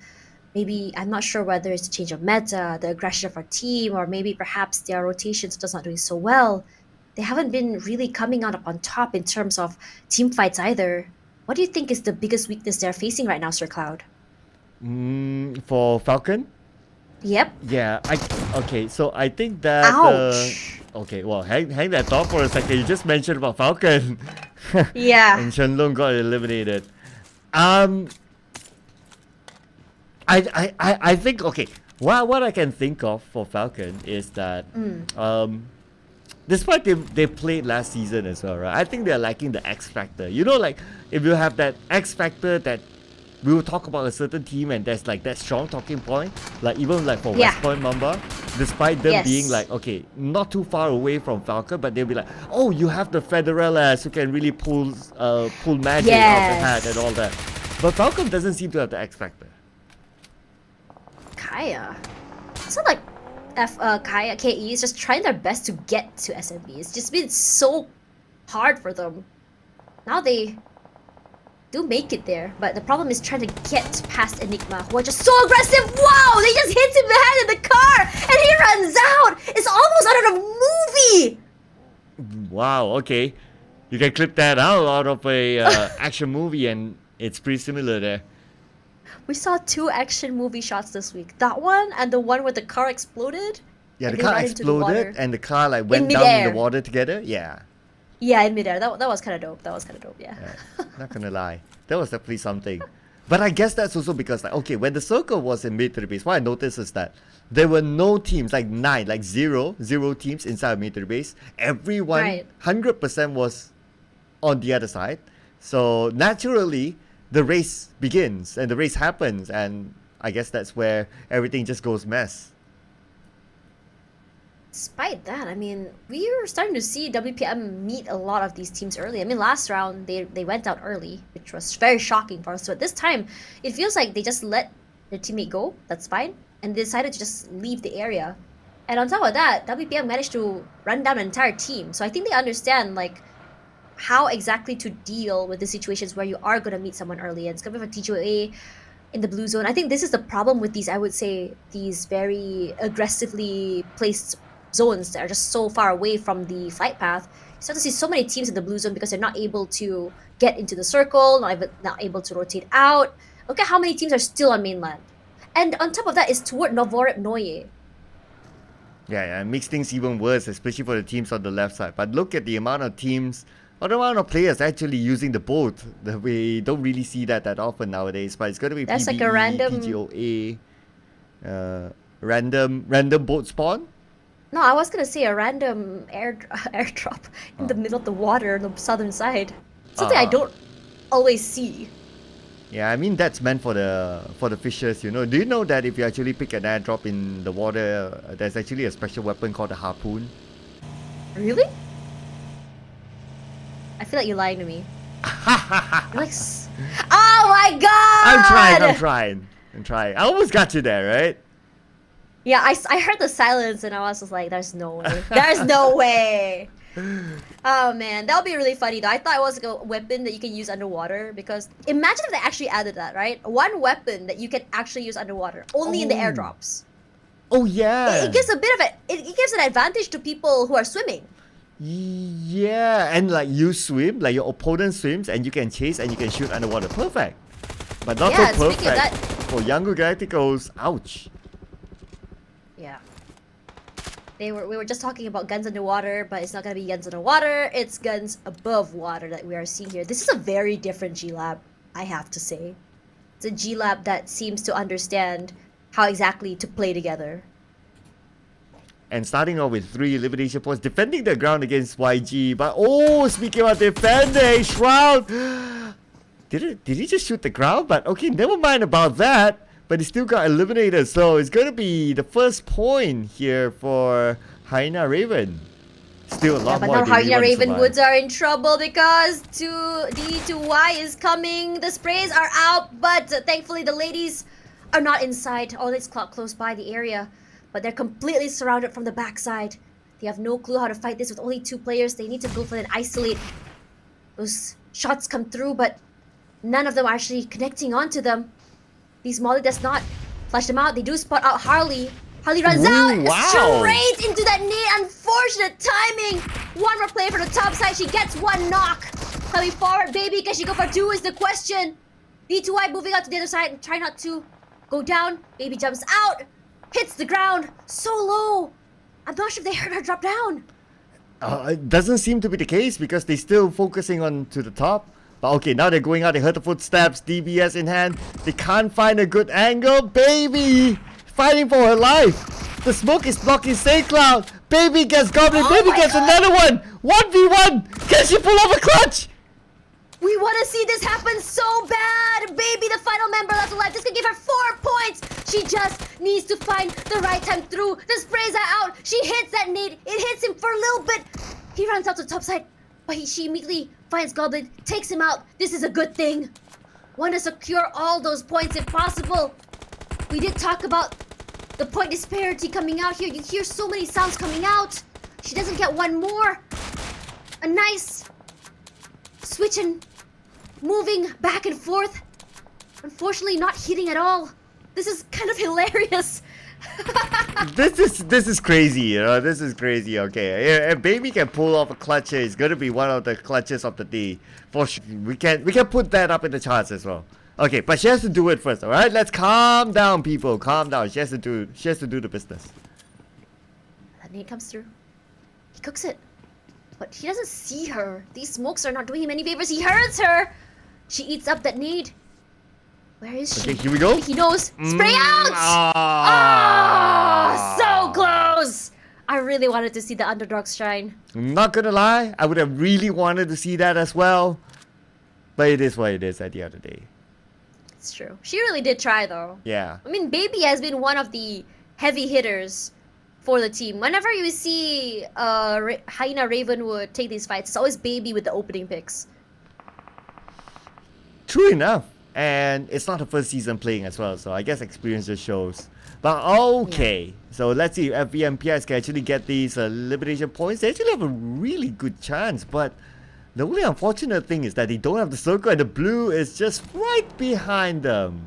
S18: maybe, I'm not sure whether it's a change of meta, the aggression of our team, or maybe perhaps their rotations just not doing so well. They haven't been really coming out on top in terms of team fights either. What do you think is the biggest weakness they're facing right now, Sir Cloud?
S19: For Falcon?
S18: Yep.
S19: Yeah, okay, so I think that... okay, well, hang that thought for a second. You just mentioned about Falcon.
S18: Yeah.
S19: And Shenlong got eliminated. I think, okay, what I can think of for Falcon is that despite they played last season as well, right? I think they're lacking the X factor. You know, like if you have that X factor that we will talk about a certain team and there's like that strong talking point, like even like for West Point Mamba, despite them being like, okay, not too far away from Falcon, but they'll be like, oh, you have the Federalists who can really pull magic out the hat and all that. But Falcon doesn't seem to have the X factor.
S18: Kaya. It's not like Kaya, KE is just trying their best to get to SMB. It's just been so hard for them. Now they do make it there, but the problem is trying to get past Enigma, who are just so aggressive. Wow, they just hit him in the head in the car, and he runs out. It's almost out of a movie.
S19: Wow, okay. You can clip that out of a action movie, and it's pretty similar there.
S18: We saw 2 action movie shots this week. That one and the one where the car exploded.
S19: Yeah, the car exploded and the car like went down in the water together. Yeah.
S18: Yeah, in midair. That was kind of dope. That was kind of dope, yeah.
S19: Not gonna lie. That was definitely something. But I guess that's also because, like, okay, when the circle was in military base, what I noticed is that there were no teams, like zero teams inside of military base. Everyone, 100% was on the other side. So naturally, the race begins and the race happens, and I guess that's where everything just goes mess.
S18: Despite that, I mean, we are starting to see WPM meet a lot of these teams early. I mean, last round, they went out early, which was very shocking for us. But this time, it feels like they just let their teammate go, that's fine, and they decided to just leave the area. And on top of that, WPM managed to run down an entire team. So I think they understand, like, how exactly to deal with the situations where you are going to meet someone early. And it's going to be for TGOA in the blue zone. I think this is the problem with these, I would say, these very aggressively placed zones that are just so far away from the flight path. You start to see so many teams in the blue zone because they're not able to get into the circle, not able to rotate out. Look at how many teams are still on mainland. And on top of that is toward Novorep Noye.
S19: Yeah, it makes things even worse, especially for the teams on the left side. But look at the amount of teams, or the amount of players actually using the boat. We don't really see that often nowadays. But it's going to be
S18: That's
S19: PBE,
S18: like a random...
S19: TGOA, random boat spawn.
S18: No, I was going to say a random airdrop in the middle of the water on the southern side. Something I don't always see.
S19: Yeah, I mean that's meant for the fishers, you know. Do you know that if you actually pick an airdrop in the water, there's actually a special weapon called a harpoon?
S18: Really? I feel like you're lying to me. You're like, oh my god!
S19: I'm trying. I almost got you there, right?
S18: Yeah, I heard the silence and I was just like, there's no way. There's no way. Oh man, that would be really funny though. I thought it was like a weapon that you can use underwater, because imagine if they actually added that, right? One weapon that you can actually use underwater, only in the airdrops.
S19: Oh yeah.
S18: It gives a bit of it gives an advantage to people who are swimming.
S19: Yeah, and like you swim, like your opponent swims, and you can chase and you can shoot underwater. Perfect. But not so perfect for younger Galacticos. Ouch.
S18: Yeah. We were just talking about guns underwater, but it's not gonna be guns underwater. It's guns above water that we are seeing here. This is a very different G-Lab, I have to say. It's a G-Lab that seems to understand how exactly to play together.
S19: And starting off with 3 elimination points, defending the ground against YG. But oh, speaking about defending, Shroud, did he just shoot the ground? But okay, never mind about that. But he still got eliminated, so it's going to be the first point here for Hyena Raven. Still a lot more.
S18: But now Hyena Raven Woods are in trouble because D2Y is coming. The sprays are out, but thankfully the ladies are not inside. Oh, it's close by the area, but they're completely surrounded from the backside. They have no clue how to fight this with only 2 players. They need to go for an isolate. Those shots come through, but none of them are actually connecting onto them. These Molly does not flush them out. They do spot out Harley. Harley runs out straight into that nade. Unfortunate timing. One more player from the top side. She gets 1 knock. Coming forward, baby. Can she go for 2 is the question. D2Y moving out to the other side and try not to go down. Baby jumps out. Hits the ground. So low. I'm not sure if they heard her drop down.
S19: It doesn't seem to be the case because they're still focusing on to the top. But okay, now they're going out. They heard the footsteps. DBS in hand. They can't find a good angle. Baby fighting for her life. The smoke is blocking St. Cloud. Baby gets Goblin. Baby gets another one. 1v1. Can she pull off a clutch?
S18: We want to see this happen so bad. Baby, the final member left alive. This could give her 4 points. She just needs to find the right time through. The sprays are out. She hits that nade. It hits him for a little bit. He runs out to the top side, but she immediately finds Goblin, takes him out. This is a good thing. Want to secure all those points if possible. We did talk about the point disparity coming out here. You hear so many sounds coming out. She doesn't get 1 more. A nice switch and moving back and forth. Unfortunately, not hitting at all. This is kind of hilarious.
S19: This is crazy, you know. This is crazy. Okay, if Baby can pull off a clutch, it's gonna be one of the clutches of the day. For sure. We can put that up in the charts as well. Okay, but she has to do it first. All right, let's calm down, people. Calm down. She has to do the business.
S18: That nade comes through. He cooks it, but he doesn't see her. These smokes are not doing him any favors. He hurts her. She eats up that nade. Where is she?
S19: Okay, here we go.
S18: He knows. Spray out! Ah, so close! I really wanted to see the underdog shine.
S19: I'm not gonna lie, I would have really wanted to see that as well. But it is what it is at the end of the day.
S18: It's true. She really did try though.
S19: Yeah.
S18: I mean, Baby has been one of the heavy hitters for the team. Whenever you see Hyena Ravenwood take these fights, it's always Baby with the opening picks.
S19: True enough. And it's not the first season playing as well, so I guess experience just shows. But okay, so let's see if PMPS can actually get these elimination points. They actually have a really good chance, but The only unfortunate thing is that they don't have the circle and the blue is just right behind them.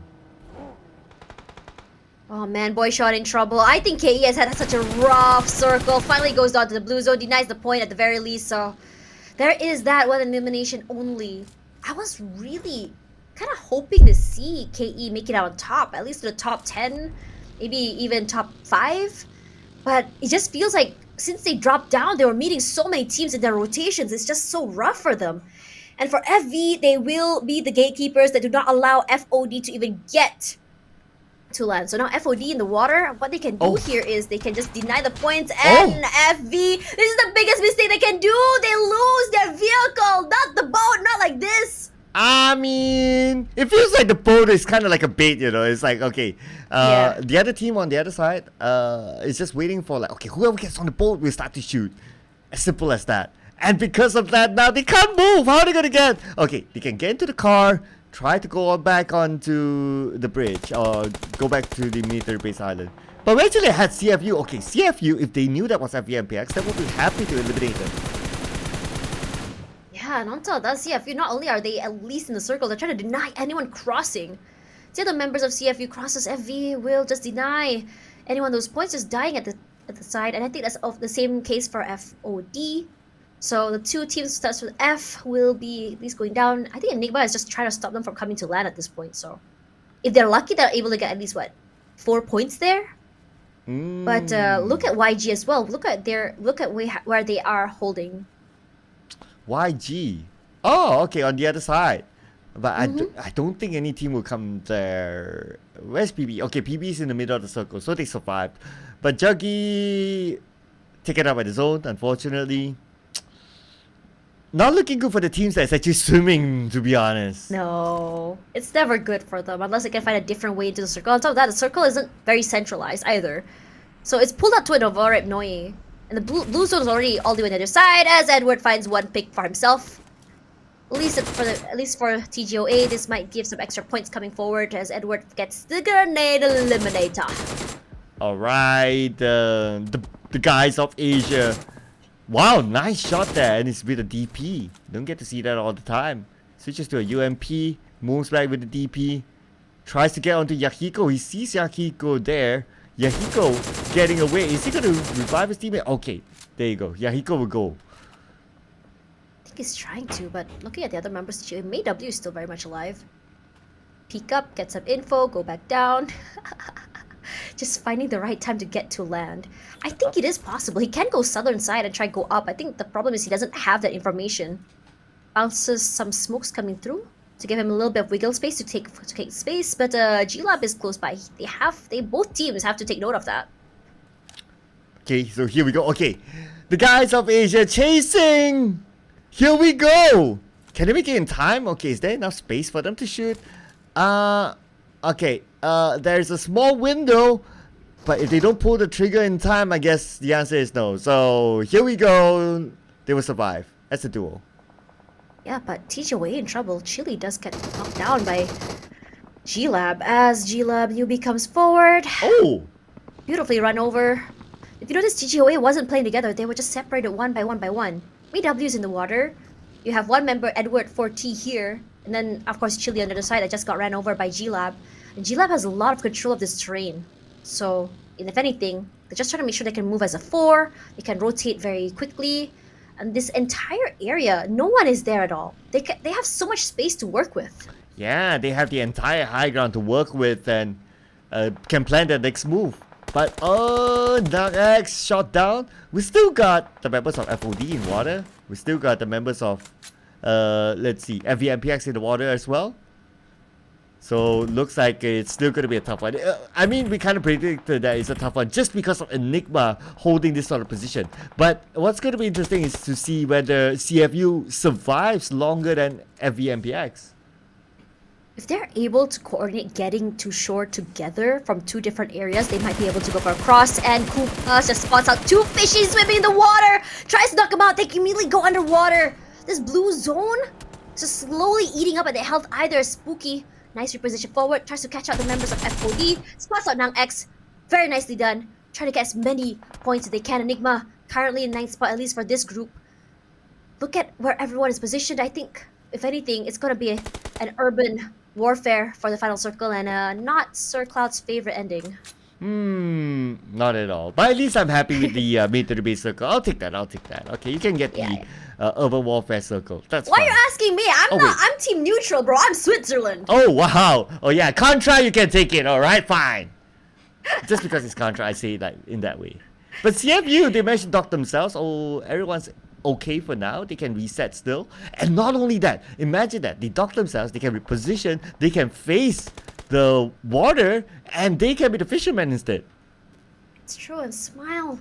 S18: Oh man, boy shot in trouble. I think KE has had such a rough circle. Finally goes down to the blue zone, denies the point at the very least, so there is that one elimination only. I was really kind of hoping to see KE make it out on top, at least to the top 10, maybe even top 5. But it just feels like since they dropped down, they were meeting so many teams in their rotations. It's just so rough for them. And for FV, they will be the gatekeepers that do not allow FOD to even get to land. So now FOD in the water, what they can do here is they can just deny the points, and FV, this is the biggest mistake they can do. They lose their vehicle, not the boat, not like this.
S19: I mean, it feels like the boat is kind of like a bait, you know. It's like, okay, the other team on the other side is just waiting for like, okay, whoever gets on the boat will start to shoot. As simple as that. And because of that, now they can't move. How are they gonna get? Okay, they can get into the car, try to go back onto the bridge or go back to the military base island. But we actually had CFU. Okay, CFU, if they knew that was FVMPX, they would be happy to eliminate them.
S18: Yeah, and on top of that, CFU, not only are they at least in the circle, they're trying to deny anyone crossing. The other members of CFU crosses, FV will just deny anyone those points, just dying at the side. And I think that's the same case for FOD. So the two teams starts with F will be at least going down. I think Enigma is just trying to stop them from coming to land at this point. So if they're lucky, they're able to get at least, what, 4 points there? But look at YG as well. Look at where they are holding.
S19: YG. Oh, okay, on the other side. But I don't think any team will come there. Where's PB? Okay, PB is in the middle of the circle, so they survived. But Juggy taken out by the zone, unfortunately. Not looking good for the teams that's actually swimming, to be honest.
S18: No, it's never good for them unless they can find a different way into the circle. On top of that, the circle isn't very centralized either. So it's pulled out to an Novorep Noi. And the blue zone is already all the way on the other side as Edward finds one pick for himself. At least for TGOA, this might give some extra points coming forward as Edward gets the grenade eliminator.
S19: Alright, the guys of Asia. Wow, nice shot there, and it's with a DP. Don't get to see that all the time. Switches to a UMP, moves back with the DP. Tries to get onto Yahiko. He sees Yahiko there. Yahiko getting away. Is he going to revive his teammate? Okay, there you go. Yahiko will go.
S18: I think he's trying to, but looking at the other members, MayW is still very much alive. Peek up, get some info, go back down. Just finding the right time to get to land. I think it is possible. He can go southern side and try go up. I think the problem is he doesn't have that information. Bounces some smokes coming through to give him a little bit of wiggle space to take space, but G-Lab is close by. Both teams have to take note of that.
S19: Okay, so here we go. Okay, the guys of Asia chasing. Here we go. Can they make it in time? Okay, is there enough space for them to shoot? Okay, there's a small window, but if they don't pull the trigger in time, I guess the answer is no. So here we go. They will survive. That's a duo.
S18: Yeah, but TGOA in trouble. Chile does get knocked down by G-Lab as G-Lab newbie comes forward.
S19: Oh!
S18: Beautifully run over. If you notice, TGOA wasn't playing together. They were just separated one by one by one. MayW's in the water. You have one member, Edward 4T here. And then, of course, Chile on the other side that just got ran over by G-Lab. And G-Lab has a lot of control of this terrain. So, if anything, they're just trying to make sure they can move as a 4. They can rotate very quickly. And this entire area, no one is there at all. They have so much space to work with.
S19: Yeah, they have the entire high ground to work with and can plan their next move. But, Dark X shot down. We still got the members of FOD in water. We still got the members of, let's see, FVMPX in the water as well. So, looks like it's still going to be a tough one. I mean, we kind of predicted that it's a tough one just because of Enigma holding this sort of position. But what's going to be interesting is to see whether CFU survives longer than FVMPX.
S18: If they're able to coordinate getting to shore together from two different areas, they might be able to go for a cross. And Koopa just spots out two fishies swimming in the water. Tries to knock them out. They can immediately go underwater. This blue zone is just slowly eating up at their health. Either spooky. Nice reposition forward. Tries to catch out the members of FOD. Spots out Nang X. Very nicely done. Trying to get as many points as they can. Enigma currently in 9th spot, at least for this group. look at where everyone is positioned. I think, if anything, it's going to be an urban warfare for the final circle and not Sir Cloud's favorite ending.
S19: Not at all. But at least I'm happy with the military base circle. I'll take that. Okay, you can get the urban warfare circle. That's
S18: Why
S19: fine.
S18: are you asking me? I'm team neutral, bro. I'm Switzerland.
S19: Oh, wow. Oh, yeah. Contra, you can take it. All right, fine. Just because it's Contra, I say that in that way. But CFU, they managed to dock themselves. Oh, everyone's okay for now. They can reset still. And not only that, imagine that. They dock themselves. They can reposition. They can face the water. And they can be the fishermen instead.
S18: It's true, and Smile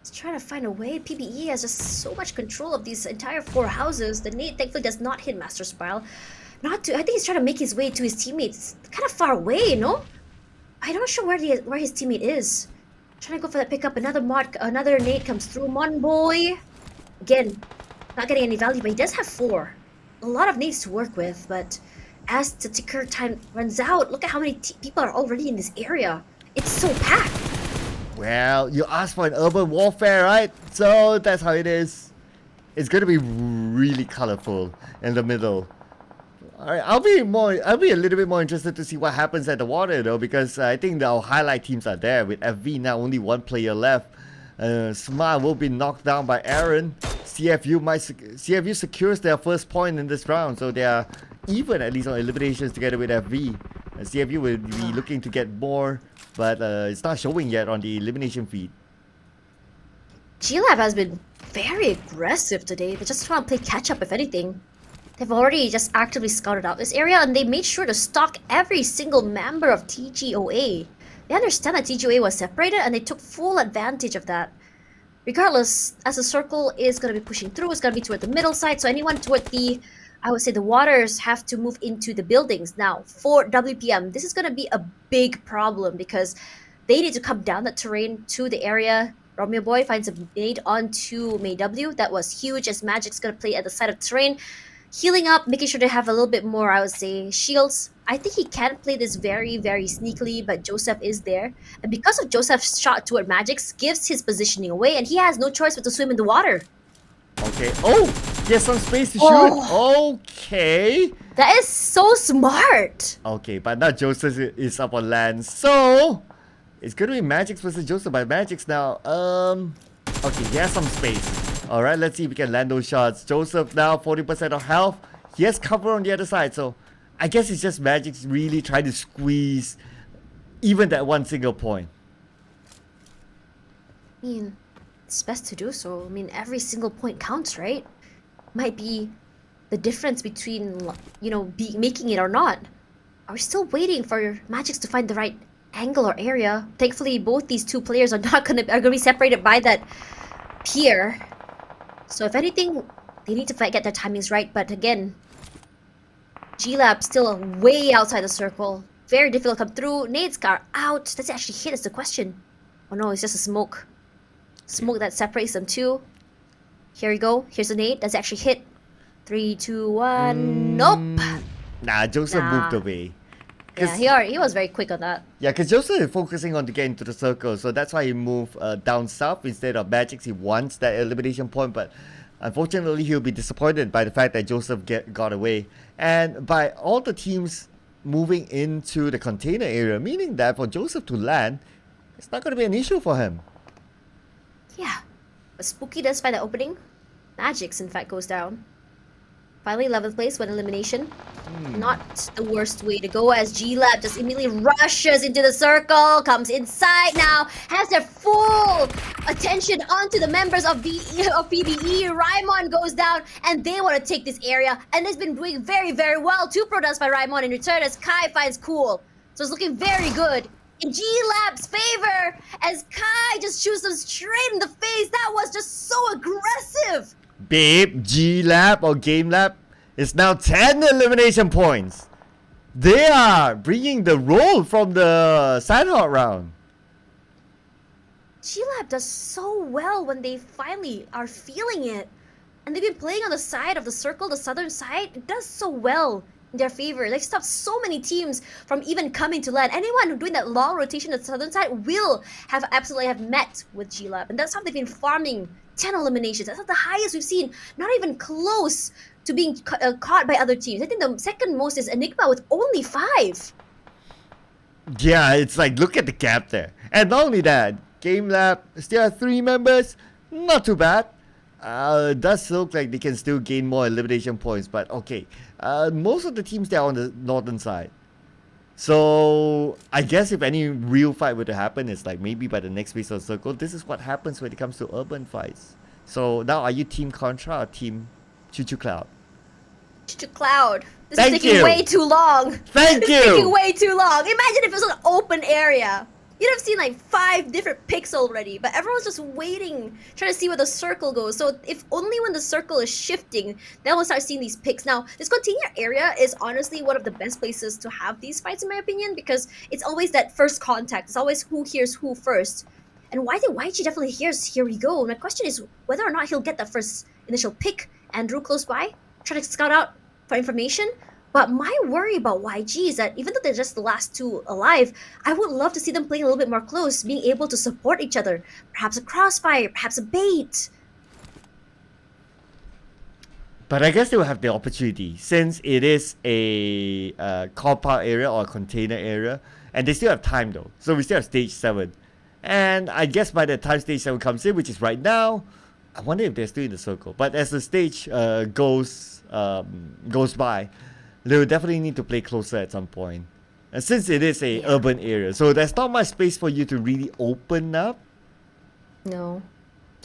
S18: is trying to find a way. PBE has just so much control of these entire 4 houses. The nade thankfully does not hit Master Smile. I think he's trying to make his way to his teammates. Kind of far away, you know? I'm not sure where his teammate is. Trying to go for that pickup. Another nade comes through. Mon boy. Again, not getting any value, but he does have 4. A lot of nades to work with, but as the ticker time runs out, look at how many people are already in this area. It's so packed.
S19: Well, you asked for an urban warfare, right? So that's how it is. It's gonna be really colorful in the middle. Alright, I'll be a little bit more interested to see what happens at the water though, because I think our highlight teams are there. With FV now only 1 player left. Smile will be knocked down by Aaron. CFU secures their first point in this round, so they are even at least on eliminations together with FV. CFU will be looking to get more, but it's not showing yet on the elimination feed.
S18: G-Lab has been very aggressive today. They just trying to play catch up if anything. They've already just actively scouted out this area and they made sure to stalk every single member of TGOA. They understand that TGOA was separated and they took full advantage of that. Regardless, as the circle is going to be pushing through, it's going to be toward the middle side, so anyone toward I would say the waters have to move into the buildings. Now, for WPM, this is going to be a big problem because they need to come down that terrain to the area. Romeo Boy finds a nade onto May W. That was huge as Magic's going to play at the side of the terrain. Healing up, making sure they have a little bit more, I would say, shields. I think he can play this very, very sneakily, but Joseph is there. And because of Joseph's shot toward Magic's, gives his positioning away, and he has no choice but to swim in the water.
S19: Okay. Oh! He has some space to shoot. Okay.
S18: That is so smart.
S19: Okay, but now Joseph is up on land. So, it's going to be Magix versus Joseph. But Magix now, okay, he has some space. Alright, let's see if we can land those shots. Joseph now, 40% of health. He has cover on the other side. So, I guess it's just Magix really trying to squeeze even that one single point.
S18: I mean, it's best to do so. I mean, every single point counts, right? Might be the difference between, you know, making it or not. Are we still waiting for Magix to find the right angle or area? Thankfully, both these two players are gonna be separated by that pier. So if anything, they need to get their timings right. But again, G-Lab still way outside the circle. Very difficult to come through. Nades are out. Does it actually hit is the question. Oh no, it's just a smoke. Smoke that separates them too. Here we go. Here's a nade. Does it actually hit? 3, 2, 1. Nope.
S19: Nah, Joseph moved away.
S18: Yeah, he was very quick on that.
S19: Yeah, because Joseph is focusing on to get into the circle, so that's why he moved down south instead of Magix. He wants that elimination point, but unfortunately he'll be disappointed by the fact that Joseph got away. And by all the teams moving into the container area, meaning that for Joseph to land, it's not going to be an issue for him.
S18: Yeah, but Spooky does find the opening. Magix, in fact, goes down. Finally, 11th place, one elimination. Not the worst way to go as G-Lab just immediately rushes into the circle, comes inside now, has their full attention onto the members of PBE. Raimon goes down, and they want to take this area, and it's been doing very, very well. 2 products by Raimon in return as Kai finds Cool. So it's looking very good in G-Lab's favor as Kai just shoots them straight in the face. That was just so aggressive.
S19: Babe, G-Lab or Game Lab is now 10 elimination points. They are bringing the roll from the Sandhawk round.
S18: G-Lab does so well when they finally are feeling it. And they've been playing on the side of the circle, the southern side. It does so well in their favor. They've stopped so many teams from even coming to land. Anyone doing that long rotation on the southern side will absolutely have met with G-Lab. And that's how they've been farming 10 eliminations. That's the highest we've seen. Not even close to being caught by other teams. I think the second most is Enigma with only 5.
S19: Yeah, it's like, look at the gap there. And not only that, Game Lab still have 3 members. Not too bad. It does look like they can still gain more elimination points, but okay. Most of the teams there are on the northern side. So I guess if any real fight were to happen, it's like maybe by the next phase of the circle. This is what happens when it comes to urban fights. So now are you Team Contra or Team Choo Cloud?
S18: Choo Cloud. This
S19: Thank
S18: is taking
S19: you.
S18: way too long.
S19: Thank
S18: This
S19: you.
S18: is taking way too long. Imagine if it was an open area. You'd have seen like 5 different picks already, but everyone's just waiting, trying to see where the circle goes. So if only when the circle is shifting, then we'll start seeing these picks. Now, this container area is honestly one of the best places to have these fights, in my opinion, because it's always that first contact. It's always who hears who first. And why did YG definitely hears here we go? My question is whether or not he'll get that first initial pick. Andrew close by, trying to scout out for information. But my worry about YG is that even though they're just the last 2 alive, I would love to see them playing a little bit more close, being able to support each other. Perhaps a crossfire, perhaps a bait.
S19: But I guess they will have the opportunity since it is a compound area or a container area, and they still have time though. So we still have stage 7, and I guess by the time stage 7 comes in, which is right now, I wonder if they're still in the circle. But as the stage goes by, they will definitely need to play closer at some point. And since it is a urban area, so there's not much space for you to really open up.
S18: No.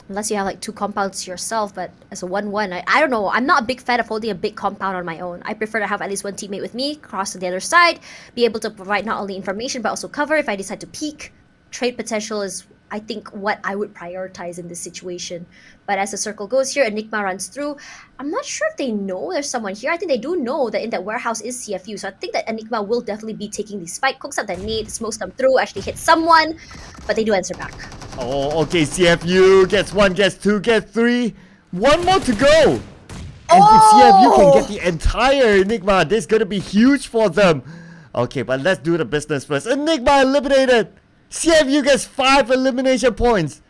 S18: Unless you have like 2 compounds yourself, but as a 1-1, I don't know. I'm not a big fan of holding a big compound on my own. I prefer to have at least one teammate with me, cross to the other side, be able to provide not only information but also cover if I decide to peek. Trade potential is, I think, what I would prioritize in this situation. But as the circle goes here, Enigma runs through. I'm not sure if they know there's someone here. I think they do know that in that warehouse is CFU. So I think that Enigma will definitely be taking these spike, cooks out that nade, smokes them through, actually hit someone. But they do answer back.
S19: Oh, okay, CFU gets 1, gets 2, gets 3. 1 more to go. And if CFU can get the entire Enigma, this is going to be huge for them. Okay, but let's do the business first. Enigma eliminated. CFU gets 5 elimination points.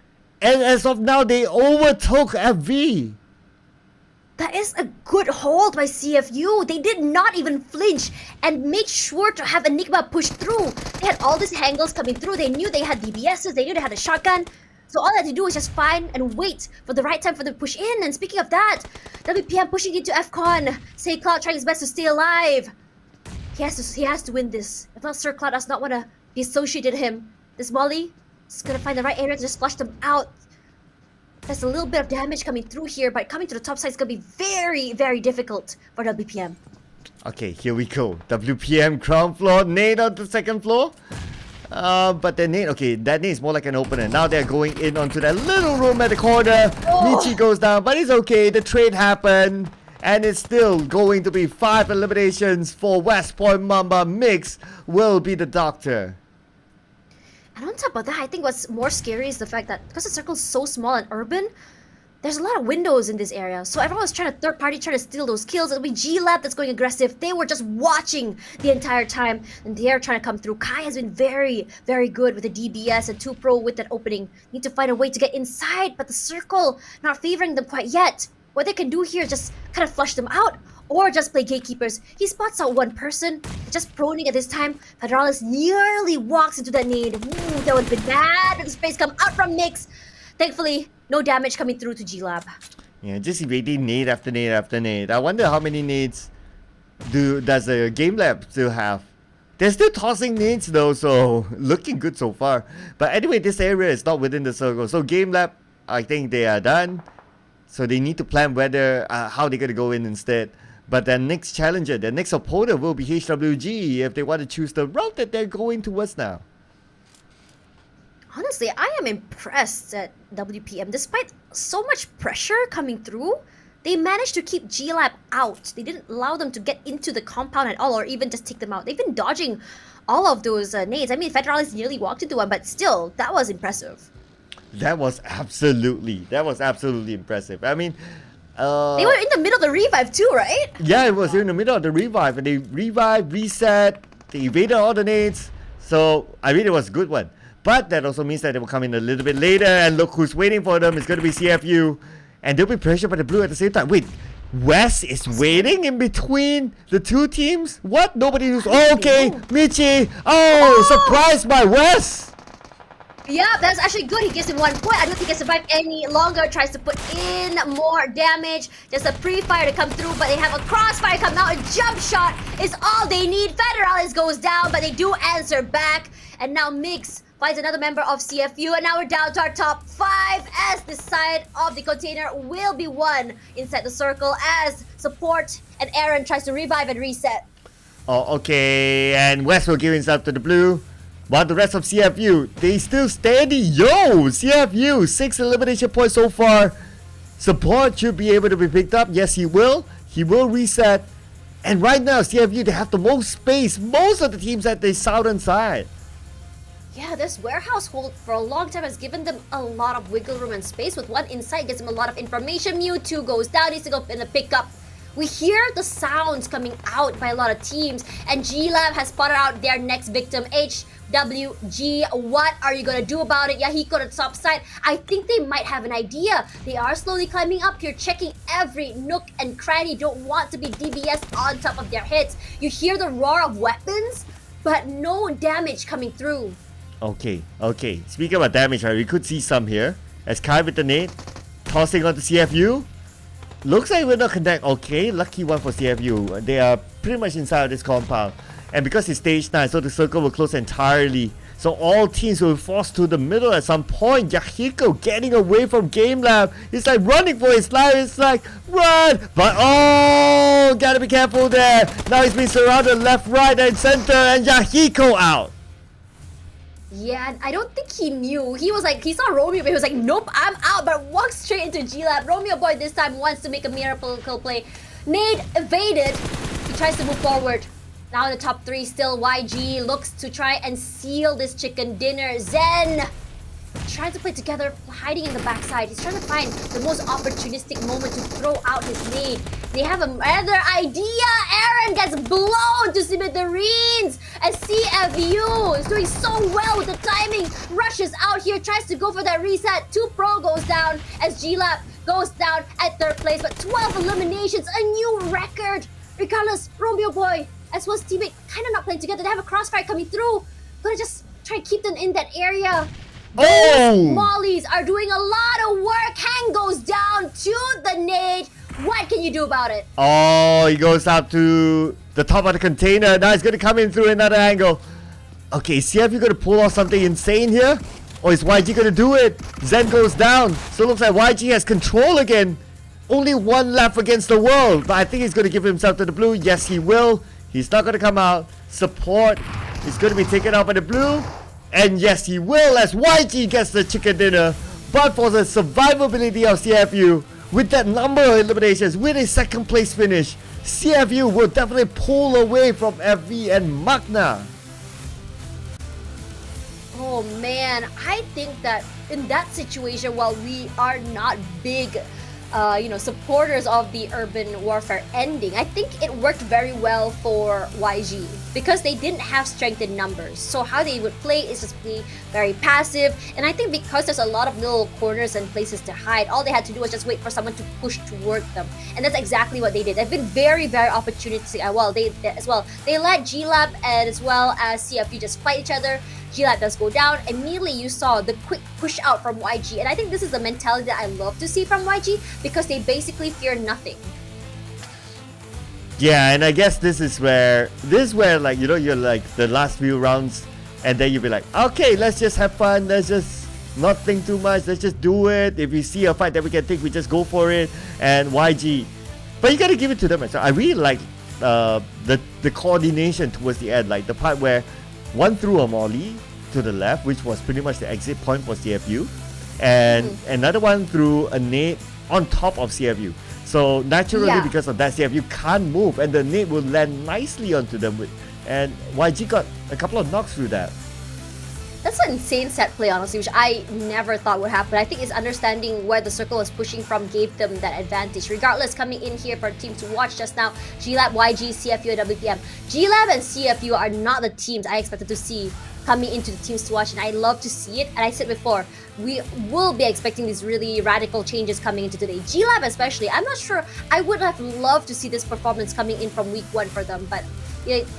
S19: And as of now, they overtook FV.
S18: That is a good hold by CFU. They did not even flinch and made sure to have Enigma push through. They had all these angles coming through. They knew they had DBSs. They knew they had a shotgun. So all they had to do was just find and wait for the right time for them to push in. And speaking of that, WPM pushing into FCon. Say Cloud trying his best to stay alive. He has to win this. If not, Sir Cloud does not want to be associated with him. This Molly is going to find the right area to just flush them out. There's a little bit of damage coming through here, but coming to the top side is going to be very, very difficult for WPM.
S19: Okay, here we go. WPM ground floor, nade on the second floor. But the nade, okay, that nade is more like an opener. Now they're going in onto that little room at the corner. Michi goes down, but it's okay. The trade happened. And it's still going to be 5 eliminations for West Point Mamba. Mix will be the doctor.
S18: And on top of that, I think what's more scary is the fact that because the circle is so small and urban, there's a lot of windows in this area. So everyone's trying to third party, trying to steal those kills. It'll be G-Lab that's going aggressive. They were just watching the entire time, and they're trying to come through. Kai has been very, very good with the DBS and 2Pro with that opening. Need to find a way to get inside, but the circle not favoring them quite yet. What they can do here is just kind of flush them out, or just play gatekeepers. He spots out one person, just proning at this time. Federalis nearly walks into that nade. Ooh, that would have been bad. The space come out from Mix. Thankfully, no damage coming through to G-Lab.
S19: Yeah, just evading nade after nade after nade. I wonder how many nades does the Game Lab still have. They're still tossing nades though, so looking good so far. But anyway, this area is not within the circle. So Game Lab, I think they are done. So they need to plan whether how they're going to go in instead. But their next challenger, their next opponent will be HWG if they want to choose the route that they're going towards now.
S18: Honestly, I am impressed at WPM. Despite so much pressure coming through, they managed to keep G-Lab out. They didn't allow them to get into the compound at all or even just take them out. They've been dodging all of those nades. I mean, Federalis nearly walked into one, but still, that was impressive.
S19: That was absolutely impressive. I mean,
S18: they were in the middle of the revive too, right?
S19: Yeah, it was in the middle of the revive, and they revived, reset, they evaded all the nades. So I mean, it was a good one. But that also means that they will come in a little bit later, and look who's waiting for them. It's going to be CFU, and they'll be pressured by the blue at the same time. Wait, West is waiting in between the two teams? What? Nobody knows. Oh, okay, Michi. Oh, surprised by West.
S18: Yeah, that's actually good. He gives him 1 point. I don't think he can survive any longer. Tries to put in more damage. Just a pre-fire to come through, but they have a crossfire come out. A jump shot is all they need. Federalis goes down, but they do answer back. And now Mix finds another member of CFU, and now we're down to our top 5 as this side of the container will be won inside the circle as Support and Aaron tries to revive and reset.
S19: Oh, okay, and West will give himself to the blue. While the rest of CFU, they still steady. Yo, CFU, 6 elimination points so far. Support should be able to be picked up. Yes, he will. He will reset. And right now, CFU, they have the most space. Most of the teams at the southern side.
S18: Yeah, this warehouse hold for a long time has given them a lot of wiggle room and space. With one inside, gives them a lot of information. Mewtwo goes down, needs to go in the pickup. We hear the sounds coming out by a lot of teams, and G-Lab has spotted out their next victim, HWG. What are you gonna do about it? Yahiko to the top side. I think they might have an idea. They are slowly climbing up here, checking every nook and cranny. Don't want to be DBS on top of their hits. You hear the roar of weapons, but no damage coming through.
S19: Okay. Speaking about damage, right, we could see some here. As Kai with the nade, tossing onto CFU. Looks like we're not connect. Okay, lucky one for CFU. They are pretty much inside of this compound. And because it's stage 9, so the circle will close entirely. So all teams will be forced to the middle at some point. Yahiko getting away from Game Lab. He's like running for his life. It's like, run! But oh, gotta be careful there. Now he's being surrounded left, right, and center. And Yahiko out.
S18: Yeah, and I don't think he knew. He was like, he saw Romeo, but he was like, nope, I'm out. But walks straight into G-Lab. Romeo Boy this time wants to make a miracle play. Nade evaded. He tries to move forward. Now in the top 3, still YG looks to try and seal this chicken dinner. Zen trying to play together, hiding in the backside. He's trying to find the most opportunistic moment to throw out his nade. They have another idea. Aaron gets blown to smithereens. And CFU is doing so well with the timing. Rushes out here, tries to go for that reset. 2 Pro goes down as G-Lab goes down at 3rd place. But 12 eliminations, a new record. Regardless, Romeo Boy as well as teammate kind of not playing together. They have a crossfire coming through. Gonna just try to keep them in that area. Those mollies are doing a lot of work. Hang goes down to the nade. What can you do about it?
S19: Oh, he goes up to the top of the container. Now he's going to come in through another angle. Okay, CFU going to pull off something insane here? Or is YG going to do it? Zen goes down. So it looks like YG has control again. Only 1 left against the world. But I think he's going to give himself to the blue. Yes, he will. He's not going to come out. Support is going to be taken out by the blue. And yes, he will as YG gets the chicken dinner. But for the survivability of CFU, with that number of eliminations, with a 2nd place finish, CFU will definitely pull away from FV and Magna.
S18: Oh man, I think that in that situation, while we are not big supporters of the urban warfare ending, I think it worked very well for YG because they didn't have strength in numbers. So how they would play is just be very passive. And I think because there's a lot of little corners and places to hide, all they had to do was just wait for someone to push toward them. And that's exactly what they did. They've been very, very opportunistic. They let G-Lab and as well as CFU just fight each other. G-Lab does go down. Immediately you saw the quick push out from YG. And I think this is the mentality that I love to see from YG because they basically fear nothing.
S19: Yeah, and I guess this is where like, you know, you're like the last few rounds and then you'll be like, okay, let's just have fun. Let's just not think too much. Let's just do it. If we see a fight that we can take, we just go for it. And YG. But you gotta give it to them. So I really like the coordination towards the end. Like the part where one threw a molly to the left, which was pretty much the exit point for CFU, and another one threw a nade on top of CFU. So naturally, because of that, CFU can't move, and the nade will land nicely onto them. And YG got a couple of knocks through that.
S18: That's an insane set play, honestly, which I never thought would happen. I think it's understanding where the circle was pushing from gave them that advantage. Regardless, coming in here for a team to watch just now, G-Lab, YG, CFU, and WPM. G-Lab and CFU are not the teams I expected to see coming into the teams to watch, and I love to see it. And I said before, we will be expecting these really radical changes coming into today. G-Lab especially, I'm not sure, I would have loved to see this performance coming in from week 1 for them, but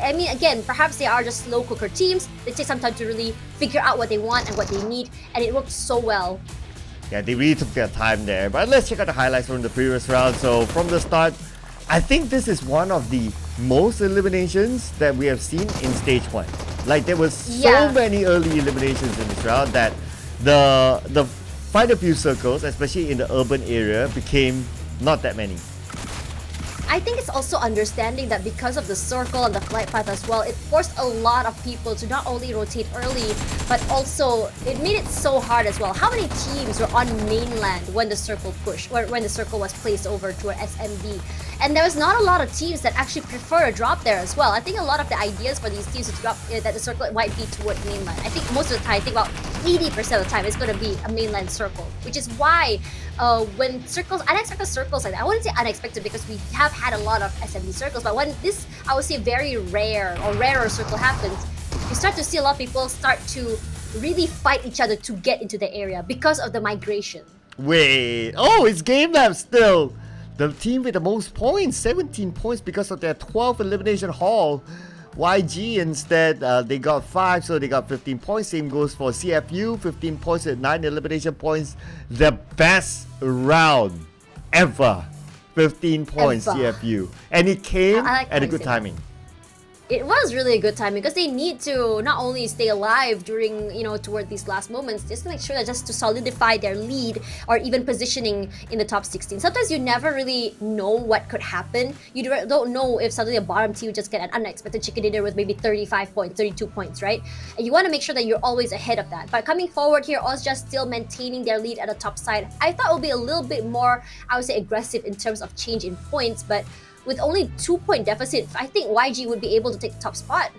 S18: I mean, again, perhaps they are just slow cooker teams. They take some time to really figure out what they want and what they need, and it worked so well.
S19: Yeah, they really took their time there. But let's check out the highlights from the previous round. So from the start, I think this is one of the most eliminations that we have seen in stage 1. Like, there was so many early eliminations in this round that the quite a few circles, especially in the urban area, became not that many.
S18: I think it's also understanding that because of the circle and the flight path as well, it forced a lot of people to not only rotate early, but also it made it so hard as well. How many teams were on mainland when the circle pushed, or when the circle was placed over to an SMB? And there was not a lot of teams that actually prefer a drop there as well. I think a lot of the ideas for these teams to drop that the circle might be toward mainland. I think most of the time, I think about 80% of the time, it's going to be a mainland circle, which is why when circles, unexpected circles like that, I wouldn't say unexpected because we have had a lot of SMB circles, but when this, I would say, very rare or rarer circle happens, you start to see a lot of people start to really fight each other to get into the area because of the migration.
S19: Wait, oh, it's Game Lab still. The team with the most points, 17 points because of their 12 elimination haul. YG instead, they got 5, so they got 15 points. Same goes for CFU, 15 points with 9 elimination points. The best round ever. 15 points, CFU. And it came at a good timing.
S18: It was really a good timing because they need to not only stay alive during, toward these last moments, just to make sure that just to solidify their lead or even positioning in the top 16. Sometimes you never really know what could happen. You don't know if suddenly a bottom team just get an unexpected chicken dinner with maybe 35 points, 32 points, right? And you want to make sure that you're always ahead of that. But coming forward here, Ozja still maintaining their lead at the top side. I thought it would be a little bit more, I would say, aggressive in terms of change in points, but with only 2-point deficit, I think YG would be able to take the top spot.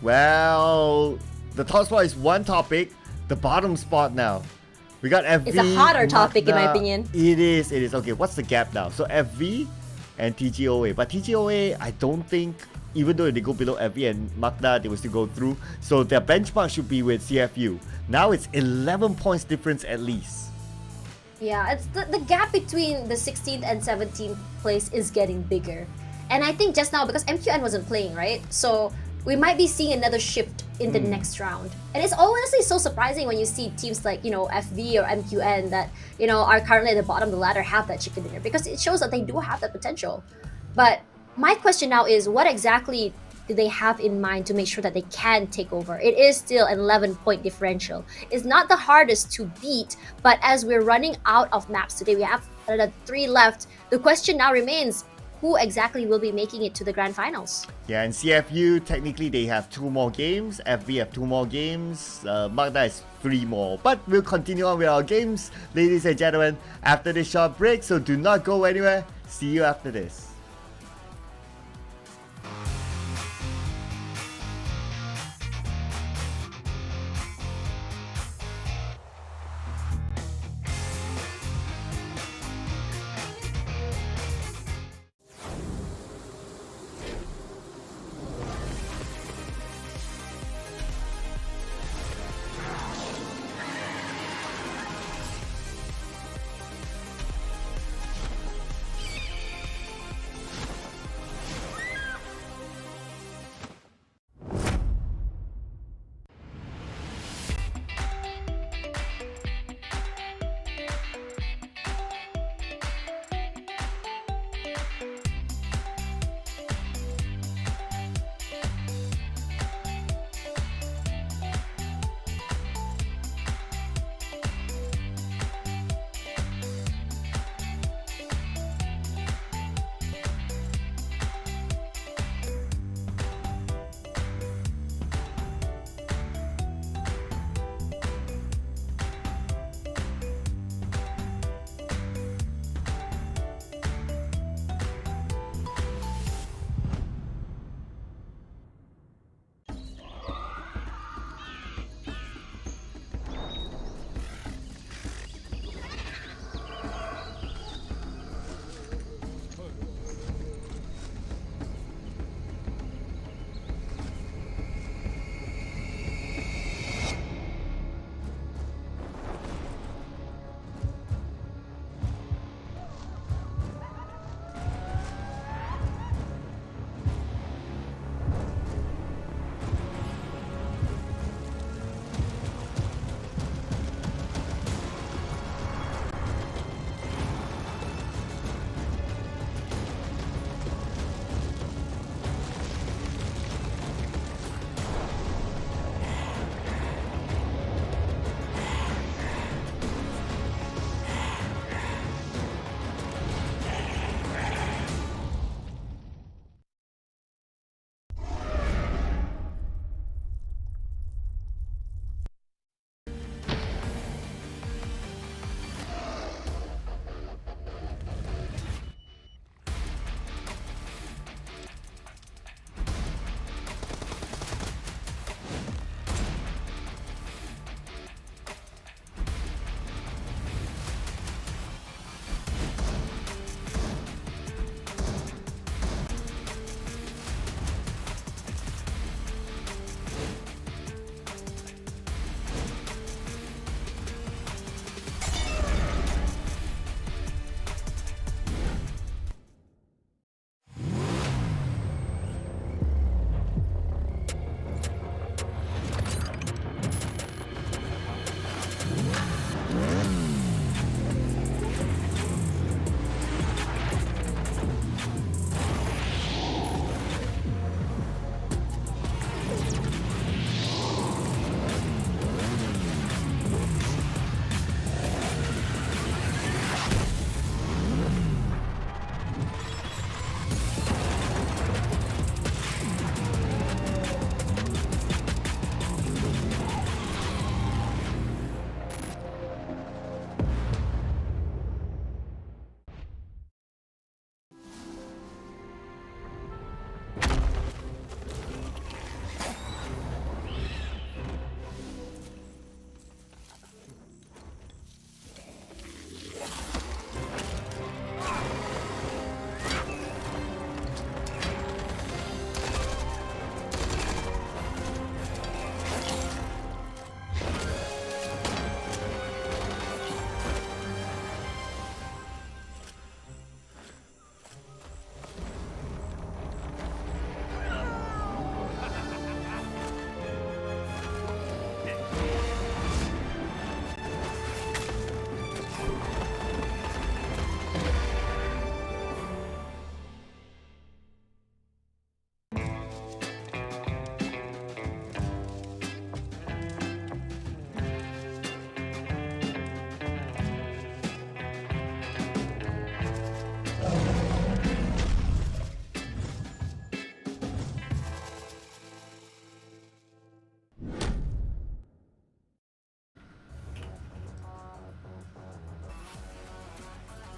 S19: Well, the top spot is one topic. The bottom spot now, we got FV.
S18: It's a hotter topic in my opinion.
S19: It is. Okay, what's the gap now? So FV and TGOA. But TGOA, I don't think, even though they go below FV and Magda, they will still go through. So their benchmark should be with CFU. Now it's 11 points difference at least.
S18: Yeah, it's the gap between the 16th and 17th place is getting bigger. And I think just now, because MQN wasn't playing, right? So we might be seeing another shift in the next round. And it's honestly so surprising when you see teams like, FV or MQN that, are currently at the bottom of the ladder have that chicken dinner, because it shows that they do have that potential. But my question now is, what exactly do they have in mind to make sure that they can take over? It is still an 11-point differential. It's not the hardest to beat, but as we're running out of maps today, we have 3 left. The question now remains, who exactly will be making it to the grand finals?
S19: Yeah, and CFU, technically they have 2 more games. FV have 2 more games. Magda is 3 more. But we'll continue on with our games, ladies and gentlemen, after this short break. So do not go anywhere. See you after this.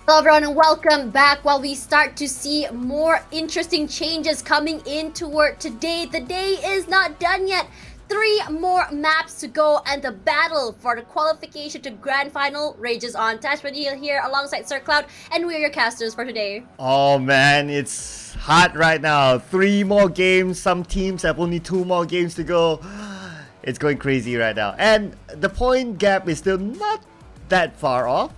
S18: Hello everyone and welcome back. While we start to see more interesting changes coming in toward today, the day is not done yet. 3 more maps to go and the battle for the qualification to grand final rages on. Tash Padilla here alongside Sir Cloud, and we're your casters for today.
S19: Oh man, it's hot right now. 3 more games. Some teams have only 2 more games to go. It's going crazy right now. And the point gap is still not that far off.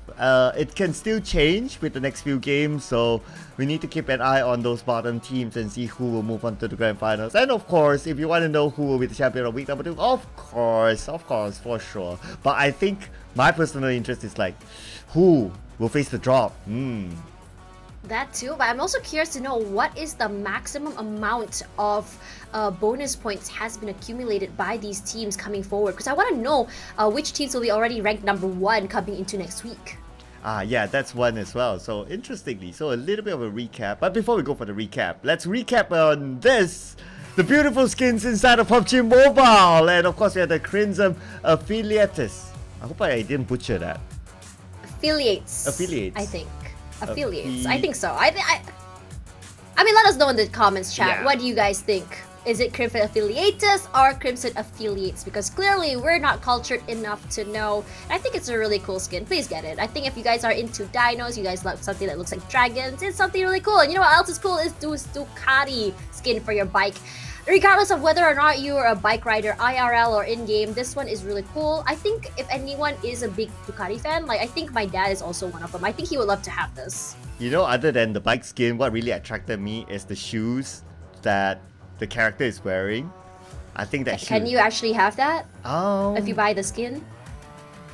S19: It can still change with the next few games, so we need to keep an eye on those bottom teams and see who will move on to the grand finals. And of course, if you want to know who will be the champion of week number 2, of course, for sure. But I think my personal interest is like, who will face the drop?
S18: That too, but I'm also curious to know what is the maximum amount of bonus points has been accumulated by these teams coming forward, because I want to know which teams will be already ranked number 1 coming into next week.
S19: Yeah, that's one as well. So interestingly, so a little bit of a recap. But before we go for the recap, let's recap on this. The beautiful skins inside of PUBG Mobile. And of course, we have the Crimson Affiliates. I hope I didn't butcher that.
S18: Affiliates.
S19: Affiliates.
S18: I think. Affiliates. I think so. I mean, let us know in the comments, chat.
S19: Yeah.
S18: What do you guys think? Is it Crimson Affiliates or Crimson Affiliates? Because clearly we're not cultured enough to know. And I think it's a really cool skin. Please get it. I think if you guys are into dinos, you guys love something that looks like dragons, it's something really cool. And you know what else is cool? Is Ducati skin for your bike. Regardless of whether or not you're a bike rider, IRL or in-game, this one is really cool. I think if anyone is a big Ducati fan, like I think my dad is also one of them. I think he would love to have this.
S19: You know, other than the bike skin, what really attracted me is the shoes that the character is wearing. I think that
S18: Can you actually have that? If you buy the skin?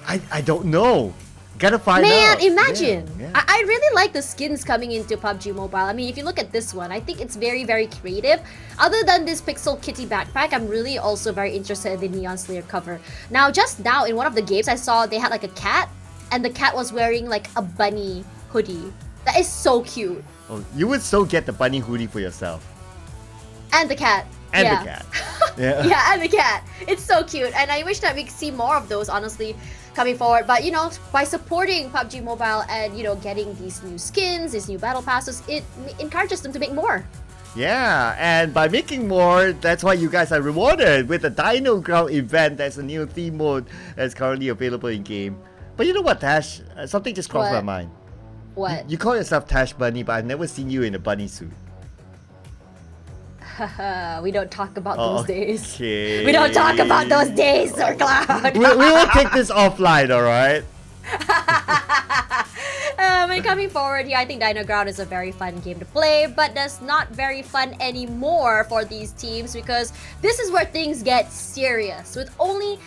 S19: I don't know. Gotta find out.
S18: Man, imagine!
S19: Yeah.
S18: I really like the skins coming into PUBG Mobile. I mean, if you look at this one, I think it's very, very creative. Other than this Pixel Kitty backpack, I'm really also very interested in the Neon Slayer cover. Now, just now in one of the games, I saw they had like a cat, and the cat was wearing like a bunny hoodie. That is so cute.
S19: Oh, you would so get the bunny hoodie for yourself.
S18: And the cat.
S19: And
S18: yeah.
S19: the cat. Yeah.
S18: Yeah, and the cat. It's so cute. And I wish that we could see more of those, honestly, coming forward. But, you know, by supporting PUBG Mobile and, you know, getting these new skins, these new battle passes, it encourages them to make more.
S19: Yeah, and by making more, that's why you guys are rewarded with the Dino Ground event. That's a new theme mode that's currently available in game. But you know what, Tash? Something just crossed my mind.
S18: What?
S19: You call yourself Tash Bunny, but I've never seen you in a bunny suit.
S18: We don't talk about those days.
S19: Okay.
S18: We don't talk about those days, Sir Cloud.
S19: we will take this offline, alright?
S18: And coming forward here, I think Dino Ground is a very fun game to play, but that's not very fun anymore for these teams because this is where things get serious. With only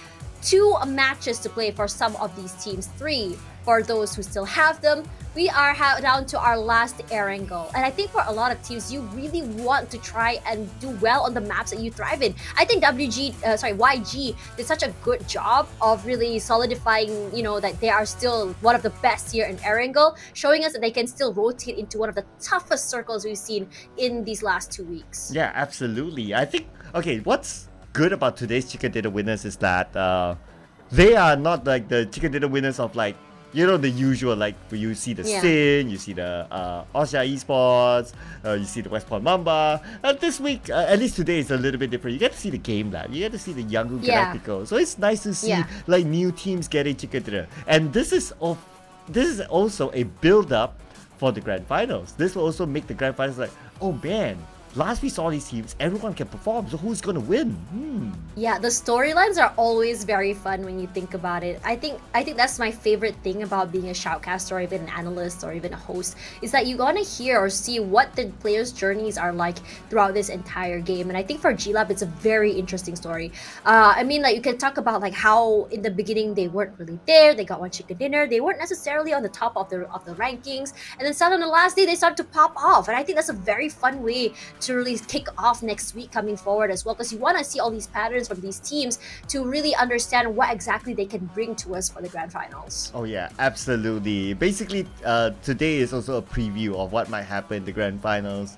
S18: 2 matches to play for some of these teams, 3 for those who still have them, we are down to our last Erangel. And I think for a lot of teams, you really want to try and do well on the maps that you thrive in. I think YG did such a good job of really solidifying, you know, that they are still one of the best here in Erangel, showing us that they can still rotate into one of the toughest circles we've seen in these last 2 weeks.
S19: Yeah, absolutely. I think, okay, what's good about today's Chicken Dinner winners is that they are not like the Chicken Dinner winners of like, you know, the usual, like you see the Sin, you see the Asia Esports, you see the West Point Mamba. This week, at least today, is a little bit different. You get to see the game lab, you get to see the Young Galactical. So it's nice to see like new teams getting Chicken Dinner. And this is also a build-up for the Grand Finals. This will also make the Grand Finals like, oh man, last we saw these teams, everyone can perform, so who's gonna win?
S18: Yeah, the storylines are always very fun when you think about it. I think that's my favorite thing about being a shoutcaster or even an analyst or even a host, is that you gonna hear or see what the players' journeys are like throughout this entire game. And I think for G-Lab, it's a very interesting story. I mean, like you can talk about like how in the beginning they weren't really there, they got 1 Chicken Dinner, they weren't necessarily on the top of the rankings, and then suddenly on the last day they started to pop off. And I think that's a very fun way to really kick off next week coming forward as well, because you want to see all these patterns from these teams to really understand what exactly they can bring to us for the grand finals.
S19: Oh yeah, absolutely. Basically, today is also a preview of what might happen in the grand finals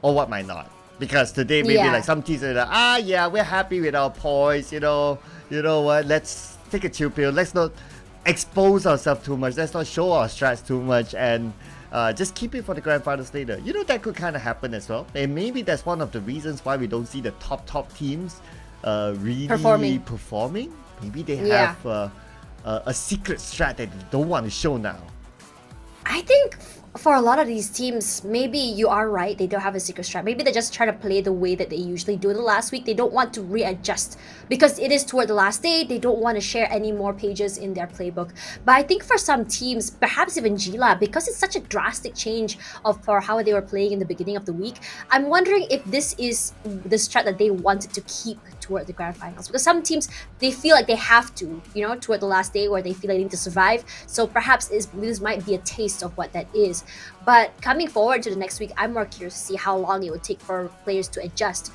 S19: or what might not. Because today maybe like some teams are like, yeah, we're happy with our points, you know what, let's take a chill pill, let's not expose ourselves too much. Let's not show our strats too much, and just keep it for the grand finals later. You know, that could kind of happen as well. And maybe that's one of the reasons why we don't see the top teams really performing. Maybe they have a secret strat that they don't want to show now.
S18: I think for a lot of these teams, maybe you are right, they don't have a secret strat. Maybe they're just trying to play the way that they usually do the last week. They don't want to readjust because it is toward the last day. They don't want to share any more pages in their playbook. But I think for some teams, perhaps even Gila, because it's such a drastic change for how they were playing in the beginning of the week, I'm wondering if this is the strat that they wanted to keep toward the grand finals. Because some teams, they feel like they have to, you know, toward the last day where they feel like they need to survive. So perhaps this might be a taste of what that is. But coming forward to the next week, I'm more curious to see how long it would take for players to adjust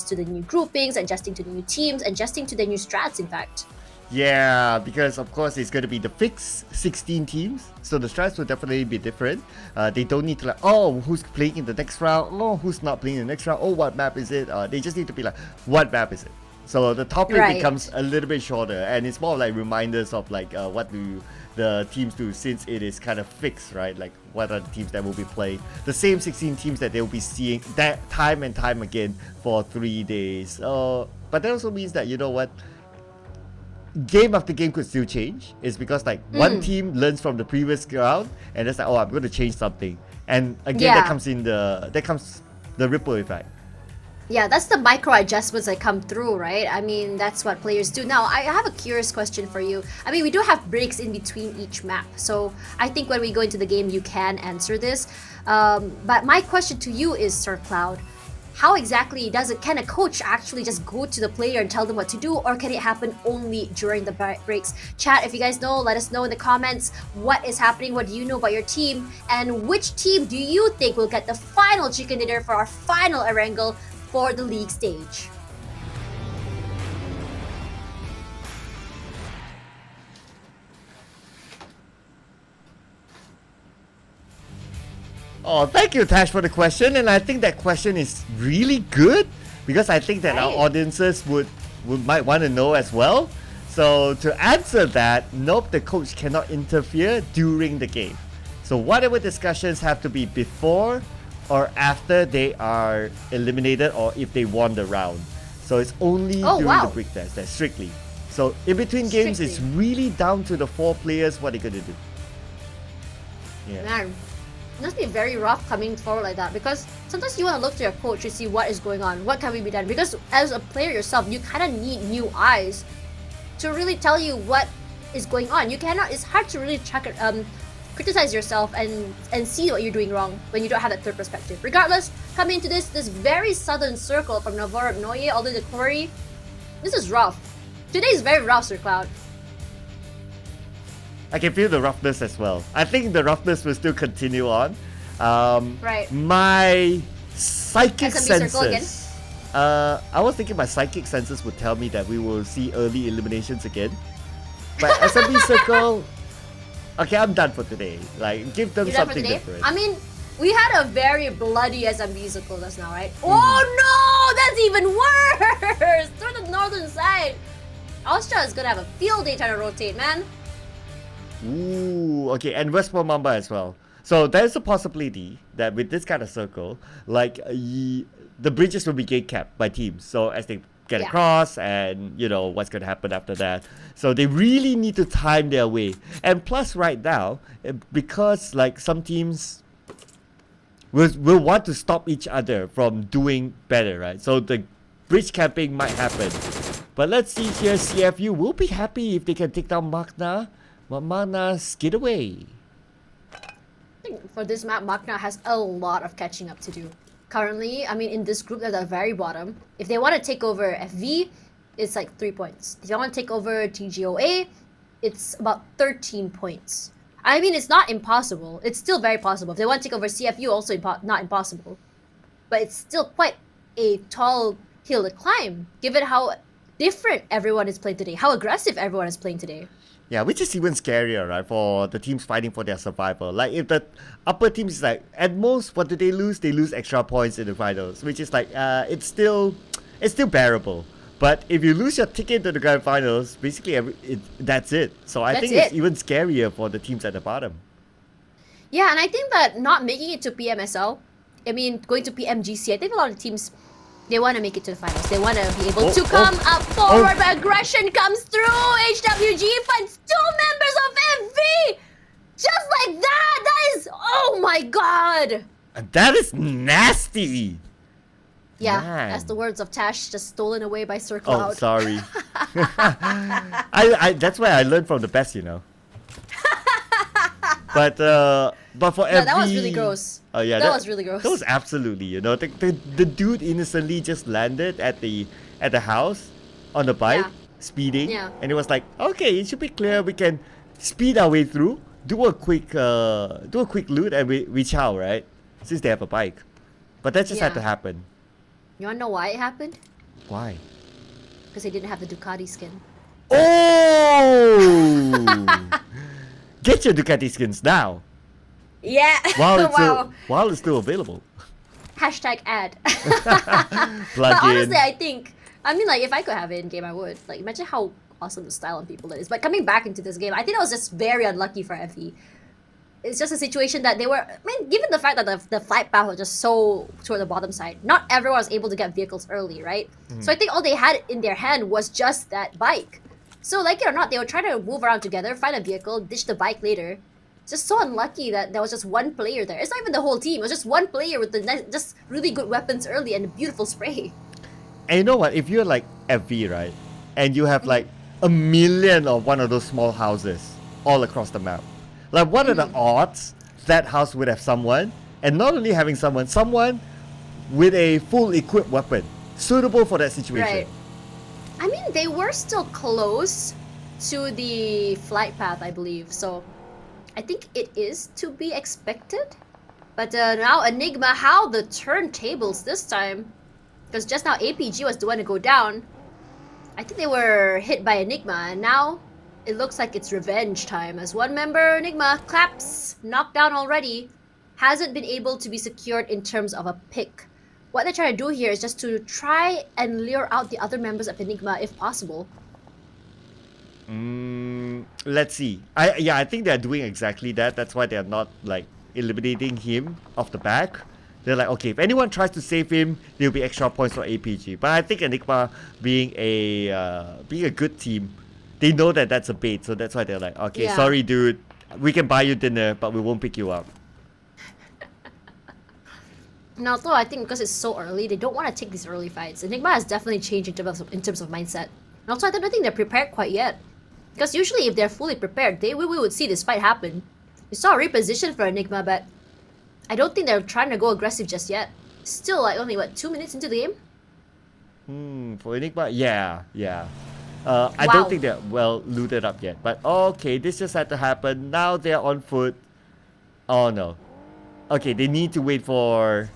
S18: to the new groupings, adjusting to the new teams, adjusting to the new strats, in fact.
S19: Yeah, because of course it's going to be the fixed 16 teams, so the strats will definitely be different. They don't need to like, oh, who's playing in the next round? Oh, who's not playing in the next round? Oh, what map is it? They just need to be like, what map is it? So the topic becomes a little bit shorter, and it's more like reminders of like what do the teams do, since it is kind of fixed, right? Like what are the teams that will be playing? The same 16 teams that they will be seeing that time and time again for 3 days. But that also means that, you know what? Game after game could still change. It's because like one team learns from the previous round and it's like, oh, I'm going to change something, and again that comes the ripple effect.
S18: Yeah, that's the micro adjustments that come through, right? I mean, that's what players do. Now, I have a curious question for you. I mean, we do have breaks in between each map, so I think when we go into the game, you can answer this. But my question to you is, Sir Cloud, how exactly can a coach actually just go to the player and tell them what to do, or can it happen only during the breaks? Chat, if you guys know, let us know in the comments what is happening, what do you know about your team, and which team do you think will get the final chicken dinner for our final Erangel for the league stage?
S19: Oh, thank you, Tash, for the question, and I think that question is really good because I think that our audiences might want to know as well. So to answer that, nope, the coach cannot interfere during the game. So whatever discussions have to be before or after they are eliminated, or if they won the round. So it's only during the break test, that's strictly. So in between games, it's really down to the 4 players what they're gonna do.
S18: Yeah. Man, it must be very rough coming forward like that, because sometimes you want to look to your coach to see what is going on, what can be done, because as a player yourself, you kind of need new eyes to really tell you what is going on. You cannot, it's hard to really criticize yourself and see what you're doing wrong when you don't have that third perspective. Regardless, coming into this very southern circle from Navarre Noye all the way to Quarry, this is rough. Today is very rough, Sir Cloud.
S19: I can feel the roughness as well. I think the roughness will still continue on.
S18: Right.
S19: My psychic
S18: SMB
S19: senses.
S18: circle again?
S19: I was thinking my psychic senses would tell me that we will see early eliminations again. But SMB circle, okay, I'm done for today. Like, give them something different.
S18: I mean, we had a very bloody SMB circle just now, right? Oh no, that's even worse! Through the northern side. Austria is gonna have a field day trying to rotate, man.
S19: Ooh, okay, and West Mamba as well. So there's a possibility that with this kind of circle, like the bridges will be gate capped by teams. So as they get across, and you know what's going to happen after that. So they really need to time their way. And plus, right now, because like some teams will want to stop each other from doing better, right? So the bridge camping might happen. But let's see here, CFU will be happy if they can take down Magna. But Magna skid away.
S18: I think for this map, Magna has a lot of catching up to do. Currently, I mean, in this group, they're at the very bottom. If they want to take over FV, it's like 3 points. If they want to take over TGOA, it's about 13 points. I mean, it's not impossible. It's still very possible. If they want to take over CFU, also not impossible. But it's still quite a tall hill to climb, given how different everyone is playing today, how aggressive everyone is playing today.
S19: Yeah, which is even scarier, right, for the teams fighting for their survival. Like, if the upper teams is like, at most, what do they lose? They lose extra points in the finals, which is like, it's still bearable. But if you lose your ticket to the grand finals, basically that's it. So I think
S18: That's
S19: it's even scarier for the teams at the bottom.
S18: Yeah, and I think that not making it to PMSL, I mean, going to PMGC, I think a lot of teams, they want to make it to the finals. They want to be able to come up forward, but aggression comes through. HWG finds 2 members of MV! Just like that! That is, oh my god!
S19: That is nasty!
S18: Yeah,
S19: Man.
S18: that's the words of Tash, just stolen away by Sir
S19: Oh,
S18: Cloud.
S19: sorry. That's why I learned from the best, you know. But for
S18: No,
S19: MV...
S18: that was really gross.
S19: Oh yeah,
S18: that was really gross.
S19: That was absolutely, you know, the dude innocently just landed at the house on the bike, speeding, and it was like, okay, it should be clear. We can speed our way through, do a quick loot, and we chow, right? Since they have a bike, but that just had to happen.
S18: You wanna know why it happened?
S19: Why?
S18: Because they didn't have the Ducati skin.
S19: Oh! Get your Ducati skins now.
S18: Yeah.
S19: While it's still available.
S18: Hashtag ad.
S19: Plug
S18: But
S19: in.
S18: honestly, I mean, like, if I could have it in game, I would. Like, imagine how awesome the style on people that is. But coming back into this game, I think that was just very unlucky for FE. It's just a situation that they were, I mean, given the fact that the flight path was just so toward the bottom side, not everyone was able to get vehicles early, right? So I think all they had in their hand was just that bike. So like it or not, they were trying to move around together, find a vehicle, ditch the bike later. Just so unlucky that there was just one player there. It's not even the whole team. It was just one player with just really good weapons early and a beautiful spray.
S19: And you know what? If you're like FV, right, and you have like a million of one of those small houses all across the map, like what are the odds that house would have someone, and not only having someone with a full equipped weapon suitable for that situation?
S18: Right. I mean, they were still close to the flight path, I believe. So I think it is to be expected. But now Enigma, how the turntables this time? Because just now APG was the one to go down. I think they were hit by Enigma, and now it looks like it's revenge time as one member, Enigma, claps, knocked down already, hasn't been able to be secured in terms of a pick. What they're trying to do here is just to try and lure out the other members of Enigma if possible.
S19: Let's see. I think they're doing exactly that. That's why they're not like eliminating him off the back. They're like, okay, if anyone tries to save him, there'll be extra points for APG. But I think Enigma being a good team, they know that that's a bait, so that's why they're like, okay, sorry dude, we can buy you dinner, but we won't pick you up.
S18: And although I think because it's so early, they don't want to take these early fights. Enigma has definitely changed in terms of mindset. And also, I don't think they're prepared quite yet. Because usually if they're fully prepared, we would see this fight happen. We saw a reposition for Enigma, but I don't think they're trying to go aggressive just yet. Still, like, only, 2 minutes into the game?
S19: For Enigma? Yeah. I don't think they're well looted up yet. But okay, this just had to happen. Now they're on foot. Oh no. Okay, they need to wait for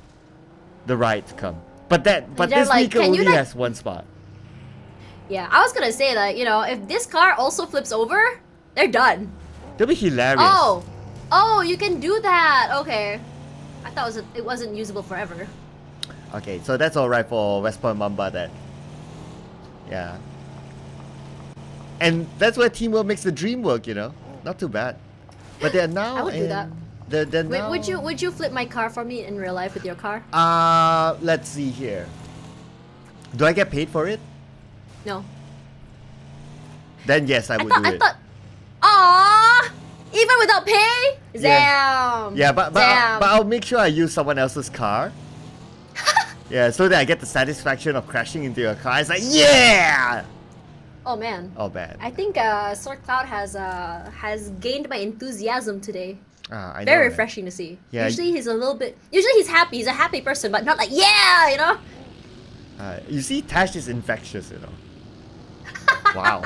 S19: the ride to come. But this
S18: like,
S19: vehicle only has one spot.
S18: Yeah, I was gonna say that, you know, if this car also flips over, they're done.
S19: That'd be hilarious.
S18: Oh, you can do that. Okay. I thought it wasn't usable forever.
S19: Okay, so that's alright for West Point Mamba then. Yeah. And that's where teamwork makes the dream work, you know? Not too bad. But they're now
S18: I would do that.
S19: They're now...
S18: Would you flip my car for me in real life with your car?
S19: Let's see here. Do I get paid for it?
S18: No.
S19: Then yes, I would do it.
S18: Aww! Even without pay?
S19: Yeah.
S18: Damn.
S19: Yeah, but I'll make sure I use someone else's car. Yeah, so that I get the satisfaction of crashing into your car. It's like, yeah!
S18: Oh man.
S19: Oh bad.
S18: I think Sword Cloud has gained my enthusiasm today.
S19: I know,
S18: Very
S19: right?
S18: refreshing to see.
S19: Yeah,
S18: Usually he's happy. He's a happy person, but not like, yeah, you know?
S19: You see, Tash is infectious, you know. Wow.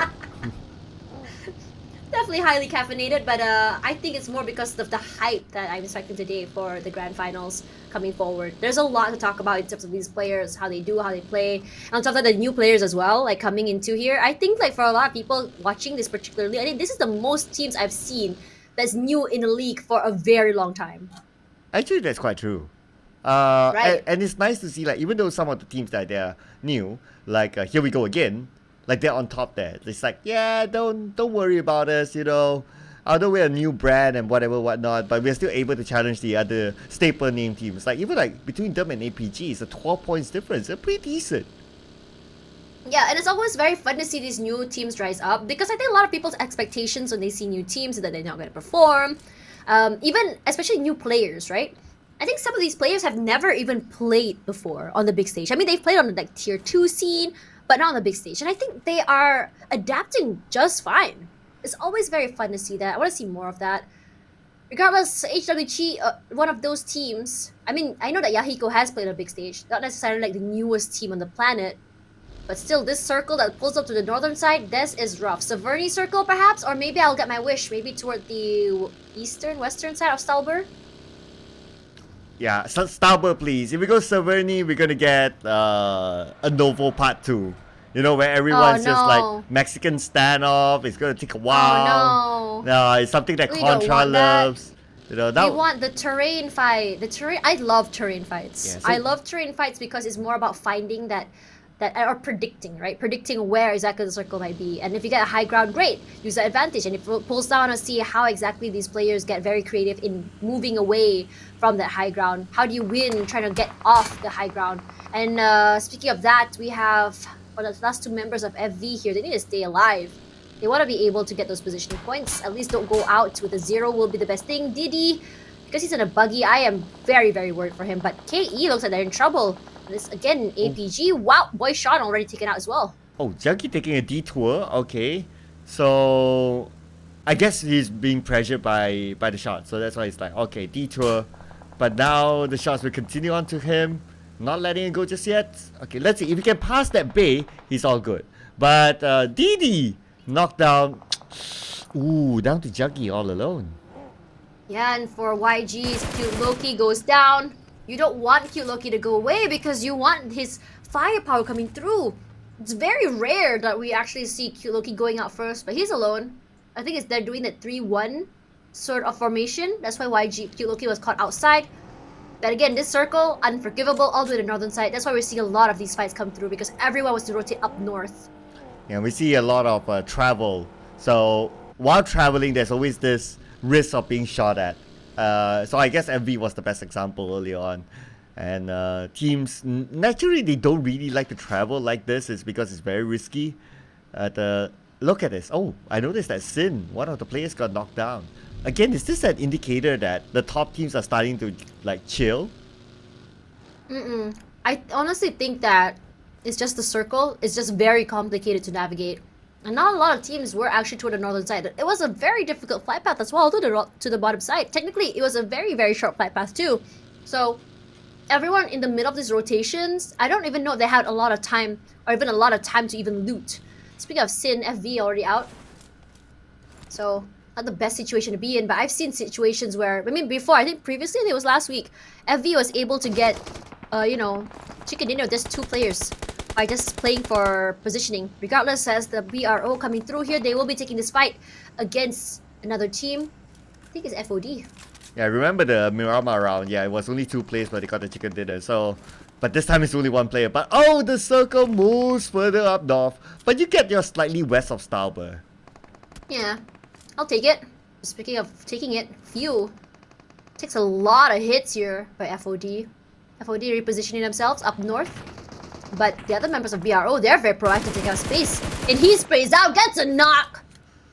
S18: Definitely highly caffeinated, but I think it's more because of the hype that I'm expecting today for the grand finals coming forward. There's a lot to talk about in terms of these players, how they do, how they play, and on top of that, the new players as well, like coming into here. I think like for a lot of people watching this particularly, I think this is the most teams I've seen that's new in the league for a very long time.
S19: Actually, that's quite true.
S18: Right.
S19: And it's nice to see, like, even though some of the teams that they're new, like Here We Go Again, like they're on top there. It's like, yeah, don't worry about us, you know. Although we're a new brand and whatnot, but we're still able to challenge the other staple name teams. Like even like between them and APG, it's a 12 points difference. They're pretty decent.
S18: Yeah, and it's always very fun to see these new teams rise up because I think a lot of people's expectations when they see new teams is that they're not going to perform. Even especially new players, right? I think some of these players have never even played before on the big stage. I mean, they've played on the like tier 2 scene, but not on the big stage. And I think they are adapting just fine. It's always very fun to see that. I want to see more of that. Regardless, HWG, one of those teams. I mean, I know that Yahiko has played on a big stage, not necessarily like the newest team on the planet, but still, this circle that pulls up to the northern side, this is rough. Saverni circle, perhaps, or maybe I'll get my wish, maybe toward the western side of Stalber.
S19: Yeah, Stalber, please. If we go Saverni, we're gonna get a Novo Part 2. You know, where everyone's just like Mexican standoff. It's gonna take a while.
S18: Oh no.
S19: No, it's something that
S18: We
S19: Contra
S18: don't want that.
S19: loves. You know, that
S18: We want the terrain fight. I love terrain fights.
S19: Yeah, so-
S18: I love terrain fights because it's more about finding that or predicting, right? Predicting where exactly the circle might be. And if you get a high ground, great. Use that advantage. And if it pulls down and see how exactly these players get very creative in moving away from that high ground. How do you win trying to get off the high ground? And speaking of that, we have the last two members of FV here. They need to stay alive. They want to be able to get those positioning points. At least don't go out with a 0 will be the best thing. Didi, because he's in a buggy, I am very, very worried for him. But KE looks like they're in trouble. This again, APG. Wow, Boy Sean already taken out as well.
S19: Oh, Junkie taking a detour. Okay, so I guess he's being pressured by the shot. So that's why it's like, okay, detour. But now the shots will continue on to him. Not letting it go just yet. Okay, let's see. If he can pass that bay, he's all good. But Didi knocked down. Ooh, down to Junkie all alone.
S18: Yeah, and for YG's Cute Loki goes down. You don't want Cute Loki to go away because you want his firepower coming through. It's very rare that we actually see Cute Loki going out first, but he's alone. I think they're doing that 3-1 sort of formation. That's why Cute Loki was caught outside. But again, this circle, unforgivable all the way to the northern side. That's why we're seeing a lot of these fights come through because everyone wants to rotate up north.
S19: Yeah, we see a lot of travel. So while traveling, there's always this risk of being shot at. So I guess MV was the best example early on. And teams, naturally, they don't really like to travel like this. It's because it's very risky. Look at this. Oh, I noticed that Sin, one of the players, got knocked down. Again, is this an indicator that the top teams are starting to like chill?
S18: I honestly think that it's just the circle. It's just very complicated to navigate. And not a lot of teams were actually toward the northern side. It was a very difficult flight path as well to the bottom side. Technically, it was a very, very short flight path too. So everyone in the middle of these rotations, I don't even know if they had a lot of time or even a lot of time to even loot. Speaking of Sin, FV already out. So not the best situation to be in, but I've seen situations where, I mean, before, I think previously, it was last week, FV was able to get, you know, chicken dinner with just 2 players by just playing for positioning. Regardless, as the BRO coming through here, they will be taking this fight against another team. I think it's FOD.
S19: Yeah, remember the Myanmar round? Yeah, it was only 2 players, but they got the chicken dinner. So, but this time it's only 1 player. But oh, the circle moves further up north. But you get your slightly west of Stalber.
S18: Yeah, I'll take it. Speaking of taking it, Few takes a lot of hits here by FOD. FOD repositioning themselves up north. But the other members of BRO, they're very proactive to take out space. And he sprays out, gets a knock.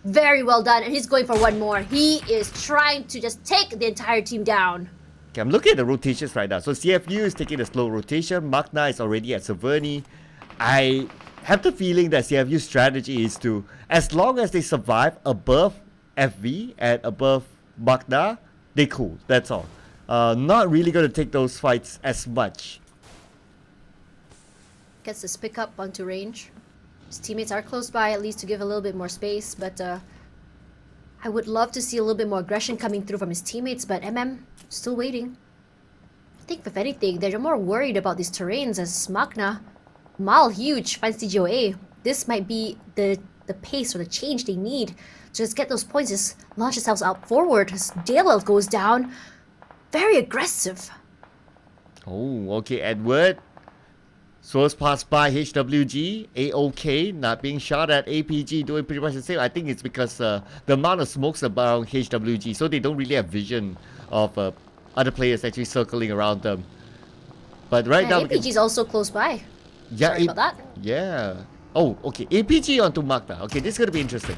S18: Very well done. And he's going for 1 more. He is trying to just take the entire team down.
S19: Okay, I'm looking at the rotations right now. So CFU is taking a slow rotation. Magna is already at Saverni. I have the feeling that CFU's strategy is to, as long as they survive above FV and above Magna, they cool. That's all. Not really going to take those fights as much.
S18: Gets this pick up onto range. His teammates are close by, at least to give a little bit more space, but I would love to see a little bit more aggression coming through from his teammates, but MM, still waiting. I think if anything, they're more worried about these terrains as Magna, Mal huge, finds DGOA. This might be the pace or the change they need to just get those points, just launch themselves out forward as Dale goes down. Very aggressive.
S19: Oh, okay, Edward. Source passed by HWG, AOK, not being shot at. APG doing pretty much the same. I think it's because the amount of smokes around HWG, so they don't really have vision of other players actually circling around them. But right now...
S18: APG is also close by.
S19: Yeah,
S18: Sorry about that.
S19: Yeah. Oh, okay. APG onto Magda. Okay, this is going to be interesting.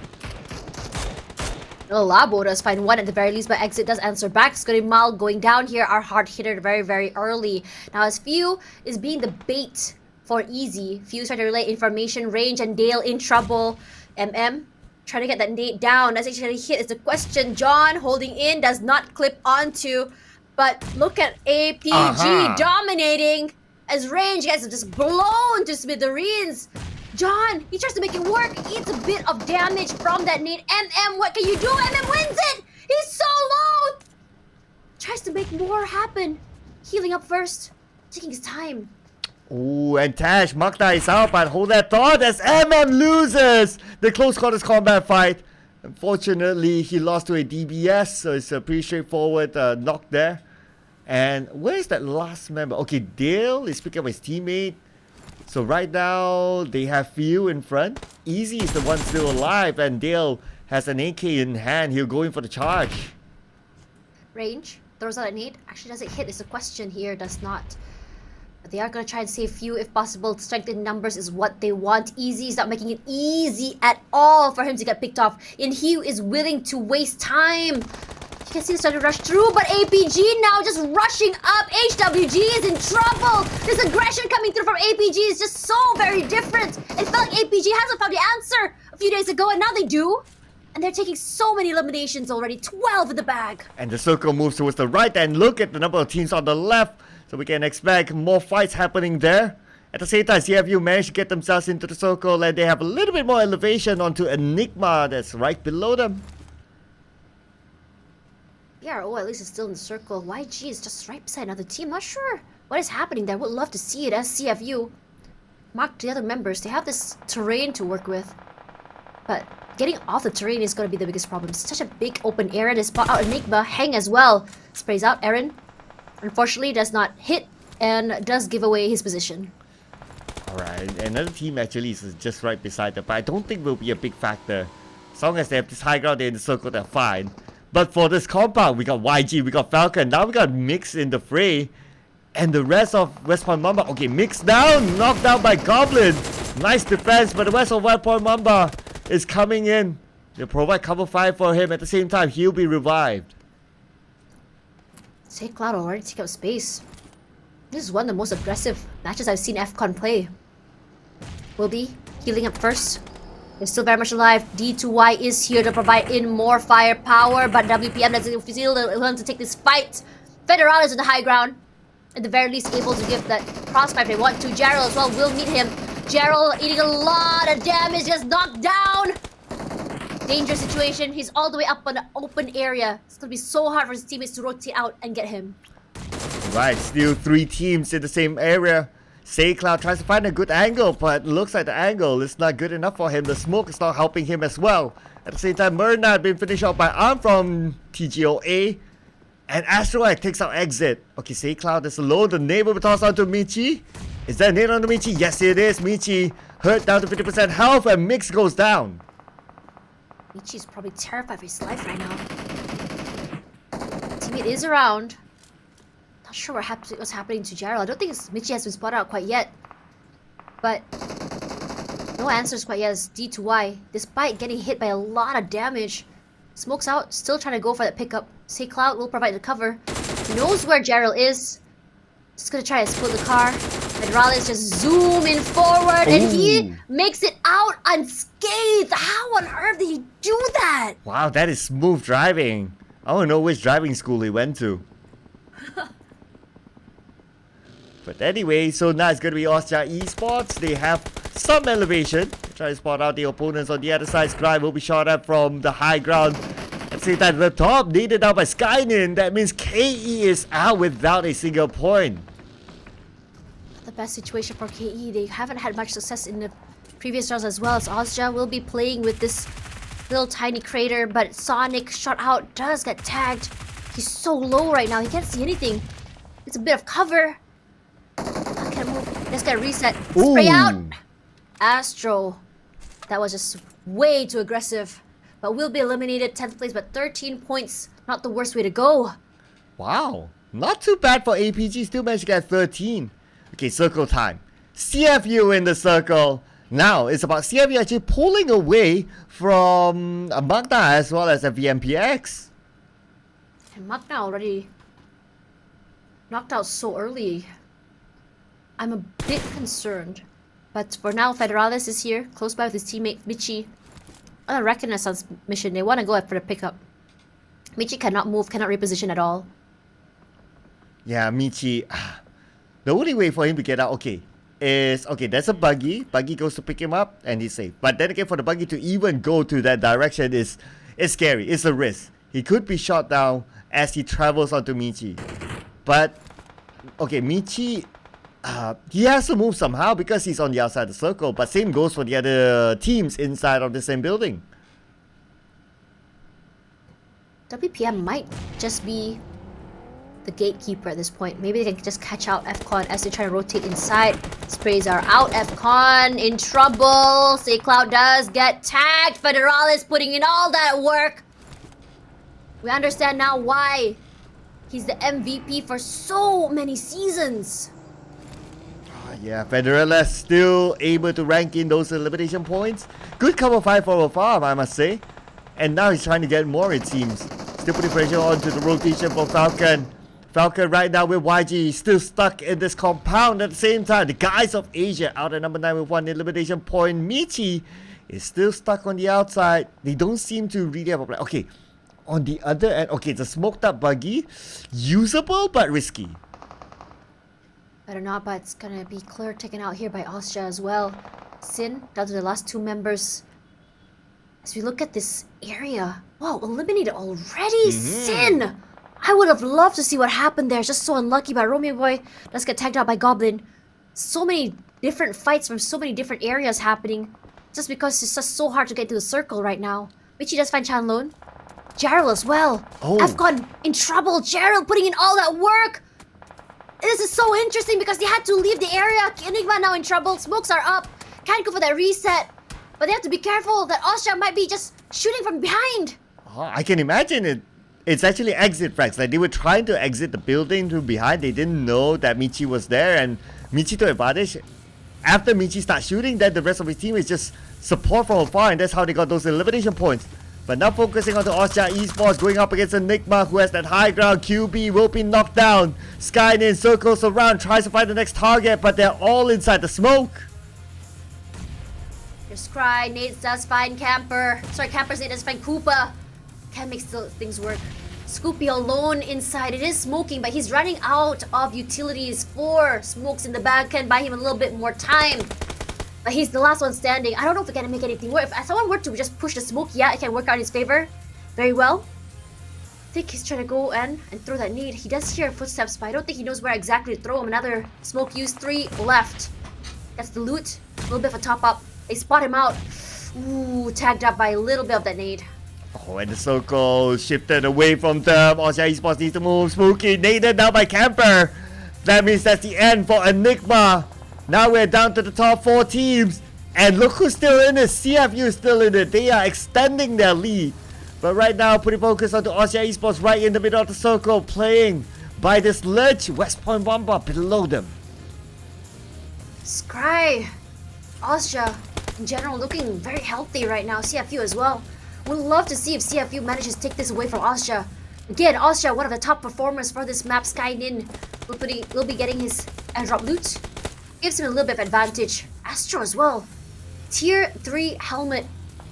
S18: Well, Labo does find one at the very least, but Exit does answer back. Mal going down here, our hard hitter very, very early. Now, as Few is being the bait for Easy. Few's trying to relay information, Range and Dale in trouble. Trying to get that nade down. That's actually hit is the question. John holding in, does not clip onto. But look at APG dominating as Range gets just blown to smithereens. John, he tries to make it work. Eats a bit of damage from that nade. What can you do? Wins it! He's so low! Tries to make more happen. Healing up first. Taking his time.
S19: Ooh, and Tash, Magda is out, but hold that thought as loses the close quarters combat fight. Unfortunately, he lost to a DBS, so it's a pretty straightforward knock there. And where's that last member? Okay, Dale is picking up his teammate. So right now, they have Few in front. Easy is the one still alive, and Dale has an AK in hand. He'll go in for the charge.
S18: Range throws out a nade. Actually, does it hit? Is the question here. Does not. But they are going to try and save Few if possible. Strength in numbers is what they want. Easy is not making it easy at all for him to get picked off. And Hugh is willing to waste time. You can see the starting to rush through, but APG now just rushing up. HWG is in trouble. This aggression coming through from APG is just so very different. It felt like APG hasn't found the answer a few days ago, and now they do. And they're taking so many eliminations already. 12 in the bag.
S19: And the circle moves towards the right, and look at the number of teams on the left. So we can expect more fights happening there. At the same time, CFU managed to get themselves into the circle, and they have a little bit more elevation onto Enigma that's right below them.
S18: PRO at least is still in the circle. YG is just right beside another team. Not sure what is happening there. Would love to see it as CFU. Mark the other members. They have this terrain to work with. But getting off the terrain is going to be the biggest problem. It's such a big open area. They spot out Enigma. Hang as well. Sprays out Aaron. Unfortunately, does not hit and does give away his position.
S19: Alright, another team actually is just right beside them, but I don't think will be a big factor. As long as they have this high ground, they're in the circle, they're fine. But for this compound, we got YG, we got Falcon, now we got Mix in the fray. And the rest of West Point Mamba, okay, Mix down, knocked down by Goblin. Nice defense, but the rest of West Point Mamba is coming in. They provide cover fire for him. At the same time, he'll be revived.
S18: Say Cloud already take up space. This is one of the most aggressive matches I've seen FCON play. Will be healing up first. They're still very much alive. D2Y is here to provide in more firepower, but WPM doesn't feel willing to take this fight. Federal is on the high ground. At the very least, able to give that crossfire if they want to. Gerald as well will meet him. Gerald eating a lot of damage, just knocked down. Dangerous situation. He's all the way up on the open area. It's going to be so hard for his teammates to rotate out and get him.
S19: Right, still 3 teams in the same area. SayCloud tries to find a good angle, but looks like the angle is not good enough for him. The smoke is not helping him as well. At the same time, Murnat being finished off by Arm from TGOA. And Astroite takes out Exit. Okay, SayCloud is alone. The neighbor will toss out to Michi. Is that a nade on the Michi? Yes, it is. Michi hurt down to 50% health, and Mix goes down.
S18: Michi's probably terrified for his life right now. Teammate is around. Not sure what's happening to Gerald. I don't think Michi has been spotted out quite yet. But no answers quite yet as D2Y, despite getting hit by a lot of damage. Smokes out, still trying to go for that pickup. SayCloud will provide the cover. He knows where Gerald is. Just gonna try to split the car. Federales just zooming forward, and he makes it out unscathed. How on earth did he do that?
S19: Wow, that is smooth driving. I don't know which driving school he went to. But anyway, so now it's going to be Austria Esports. They have some elevation. Try to spot out the opponents on the other side. Scribe will be shot at from the high ground. At the same time, the top needed out by Skynin. That means KE is out without a single point.
S18: The best situation for KE. They haven't had much success in the previous rounds as well, as Austria will be playing with this little tiny crater, but Sonic shot out does get tagged. He's so low right now, he can't see anything. It's a bit of cover. Let's get a reset.
S19: Ooh.
S18: Spray out. Astro. That was just way too aggressive. But we'll be eliminated 10th place, but 13 points. Not the worst way to go.
S19: Wow. Not too bad for APG. Still managed to get 13. Okay, circle time. CFU in the circle. Now, it's about CFU actually pulling away from Magna as well as a VMPX.
S18: And Magna already knocked out so early. I'm a bit concerned. But for now, Federalis is here, close by with his teammate Michi. On a Reconnaissance mission, they want to go for the pickup. Michi cannot move, cannot reposition at all.
S19: Yeah, Michi. The only way for him to get out, is, there's a buggy. Buggy goes to pick him up, and he's safe. But then again, for the buggy to even go to that direction is scary. It's a risk. He could be shot down as he travels onto Michi. But, Michi, he has to move somehow because he's on the outside of the circle. But same goes for the other teams inside of the same building.
S18: WPM might just be the gatekeeper at this point. Maybe they can just catch out FCon as they try to rotate inside. Sprays are out. FCon in trouble. Say Cloud does get tagged. Federalis putting in all that work. We understand now why he's the MVP for so many seasons.
S19: Yeah, Federalis still able to rank in those elimination points. Good cover 5 for farm, I must say. And now he's trying to get more, it seems. Still putting pressure onto the rotation for Falcon. Falcon right now with YG still stuck in this compound at the same time. The guys of Asia out at number 9 with 1 elimination point. Michi is still stuck on the outside. They don't seem to really have a plan. Okay, on the other end, it's a smoked up buggy. Usable but risky.
S18: Better not, but it's gonna be clear taken out here by Austria as well. Sin down to the last 2 members. As we look at this area, wow, eliminated already. Sin! I would have loved to see what happened there. Just so unlucky by Romeo Boy. Let's get tagged out by Goblin. So many different fights from so many different areas happening. Just because it's just so hard to get to the circle right now. Michi does find Chanlone. Gerald as well. FCon in trouble. Gerald putting in all that work. This is so interesting because they had to leave the area. Enigma now in trouble. Smokes are up. Can't go for that reset. But they have to be careful that Austria might be just shooting from behind.
S19: I can imagine it. It's actually exit frags. Like they were trying to exit the building from behind. They didn't know that Michi was there, and Michi took advantage. After Michi starts shooting, then the rest of his team is just support from afar, and that's how they got those elimination points. But now focusing on the Austria Esports, going up against Enigma, who has that high ground. QB will be knocked down. Skynin circles around, tries to find the next target, but they're all inside the smoke.
S18: There's Cry. Nate does find Camper. Sorry, Camper's Nate does find Koopa. Can't make things work. Scoopy alone inside. It is smoking, but he's running out of utilities. 4 smokes in the bag can buy him a little bit more time. But he's the last one standing. I don't know if it can make anything work. If someone were to just push the smoke, yeah, it can work out in his favor. Very well. I think he's trying to go and throw that nade. He does hear footsteps, but I don't think he knows where exactly to throw him. Another smoke used. 3 left. That's the loot. A little bit of a top up. They spot him out. Ooh, tagged up by a little bit of that nade.
S19: Oh, and the circle shifted away from them. Austria Esports needs to move. Spooky naded now by Camper. That means that's the end for Enigma. Now we're down to the top 4 teams. And look who's still in it. CFU is still in it. They are extending their lead. But right now, putting focus on the Austria Esports right in the middle of the circle. Playing by this ledge. West Point Wamba below them.
S18: Scry. Austria, in general, looking very healthy right now. CFU as well. Would love to see if CFU manages to take this away from Austria. Again, Austria, one of the top performers for this map. Skynin will be getting his airdrop loot. Gives him a little bit of advantage. Astro as well. Tier 3 helmet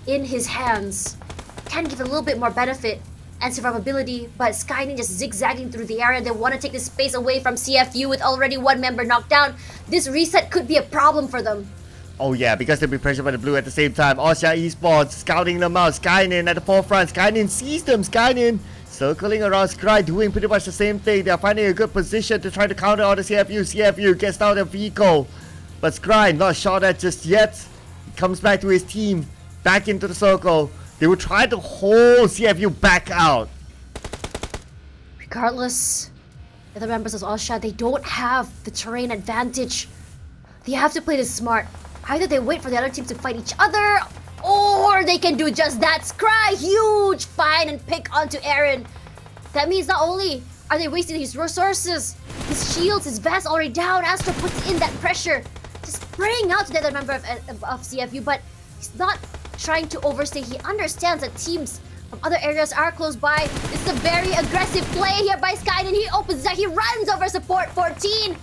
S18: in his hands. Can give a little bit more benefit and survivability, but Skynin just zigzagging through the area. They want to take this space away from CFU with already 1 member knocked down. This reset could be a problem for them.
S19: Oh yeah, because they'll be pressured by the blue at the same time. Austria Esports scouting them out. Skynin at the forefront. Skynin sees them. Skynin circling around Scry, doing pretty much the same thing. They're finding a good position to try to counter all the CFU. CFU gets down their vehicle. But Scry not shot at just yet. He comes back to his team. Back into the circle. They will try to hold CFU back out.
S18: Regardless, the other members of Austria, they don't have the terrain advantage. They have to play this smart. Either they wait for the other team to fight each other, or they can do just that. Scry, huge find and pick onto Aaron. That means not only are they wasting his resources, his shields, his vest already down. Astro puts in that pressure, just spraying out to the other member of CFU, but he's not trying to overstay. He understands that teams from other areas are close by. This is a very aggressive play here by Skyden. He opens that. He runs over support 14.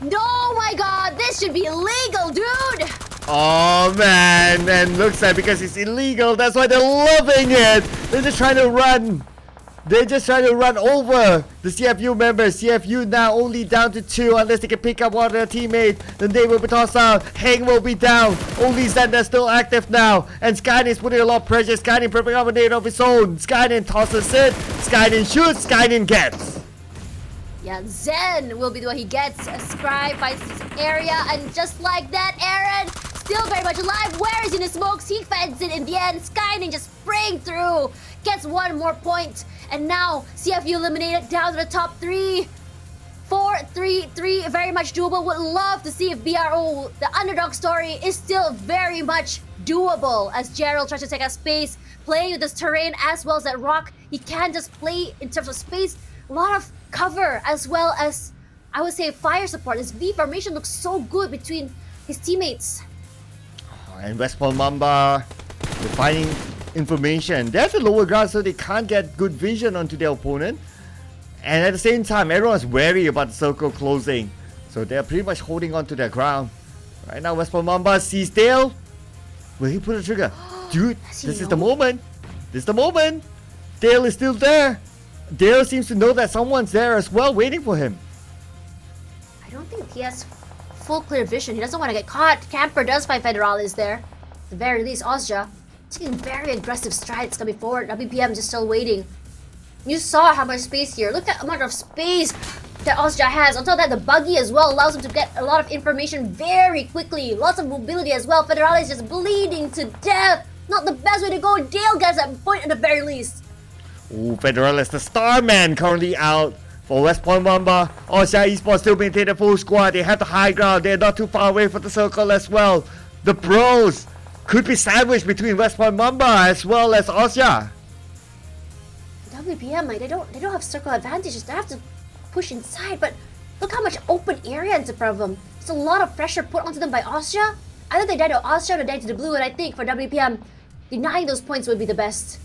S18: No, my God, this should be illegal, dude.
S19: Oh man, and looks like because it's illegal, that's why they're loving it. They're just trying to run. They're just trying to run over the CFU members. CFU now only down to 2 unless they can pick up one of their teammates. Then they will be tossed out. Heng will be down. Only Xander still active now. And Skyden is putting a lot of pressure. Skyden prepping up a nade of his own. Skyden tosses it. Skyden shoots. Skyden gets.
S18: Yeah, Zen will be the one he gets. A Scry finds his area, and just like that, Aaron still very much alive. Where is he in the smokes? He fends it in the end. Skyden just spraying through. Gets one more point. And now, CFU eliminated down to the top 3. 4-3-3, very much doable. Would love to see if BRO, the underdog story, is still very much doable. As Gerald tries to take up space, playing with this terrain as well as that rock. He can just play in terms of space. A lot of cover as well as, I would say, fire support. His V formation looks so good between his teammates.
S19: And West Paul Mamba, they're finding information. They're at the lower ground, so they can't get good vision onto their opponent. And at the same time, everyone's wary about the circle closing. So they're pretty much holding on to their ground. Right now, West Paul Mamba sees Dale. Will he pull the trigger? Dude, this is the moment. This is the moment. Dale is still there. Dale seems to know that someone's there as well, waiting for him.
S18: I don't think he has full clear vision. He doesn't want to get caught. Camper does find Federalis there. At the very least, Ozja taking very aggressive strides coming forward. WPM just still waiting. You saw how much space here. Look at the amount of space that Ozja has. On top of that, the buggy as well allows him to get a lot of information very quickly. Lots of mobility as well. Federalis just bleeding to death. Not the best way to go. Dale gets that point at the very least.
S19: Ooh, Federalis, the star man, currently out for West Point Mamba. Ozja Esports still maintain a full squad. They have the high ground. They're not too far away from the circle as well. The pros could be sandwiched between West Point Mamba as well as Ozja.
S18: WPM, like, they don't have circle advantages. They have to push inside, but look how much open area in front of them. There's a lot of pressure put onto them by Ozja. Either they die to Ozja or they die to the blue, and I think for WPM, denying those points would be the best.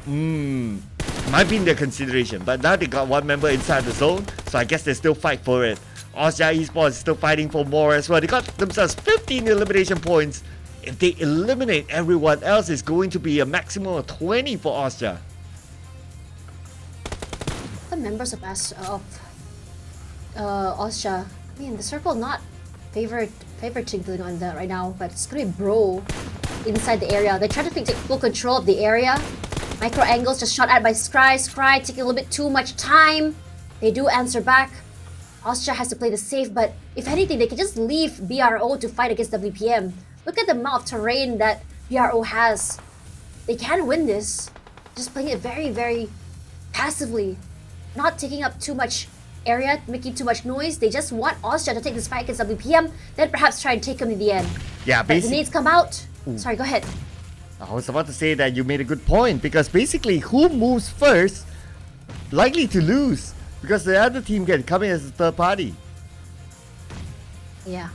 S19: Might be in their consideration, but now they got one member inside the zone, so I guess they still fight for it. Ozja Esports is still fighting for more as well. They got themselves 15 elimination points. If they eliminate everyone else, it's going to be a maximum of 20 for Ozja.
S18: The members of Ozja, I mean, the circle not favoriting on that right now, but it's gonna be Bro inside the area. They try to take full control of the area. Micro angles just shot at by Scry. Scry taking a little bit too much time. They do answer back. Ozja has to play the safe, but if anything, they can just leave BRO to fight against WPM. Look at the amount of terrain that BRO has. They can win this. Just playing it very, very passively. Not taking up too much area, making too much noise. They just want Ozja to take this fight against WPM, then perhaps try and take him in the end.
S19: Yeah,
S18: but the nades come out.
S19: Ooh.
S18: Sorry, go ahead.
S19: I was about to say that you made a good point, because basically who moves first likely to lose, because the other team can come in as a third party.
S18: Yeah.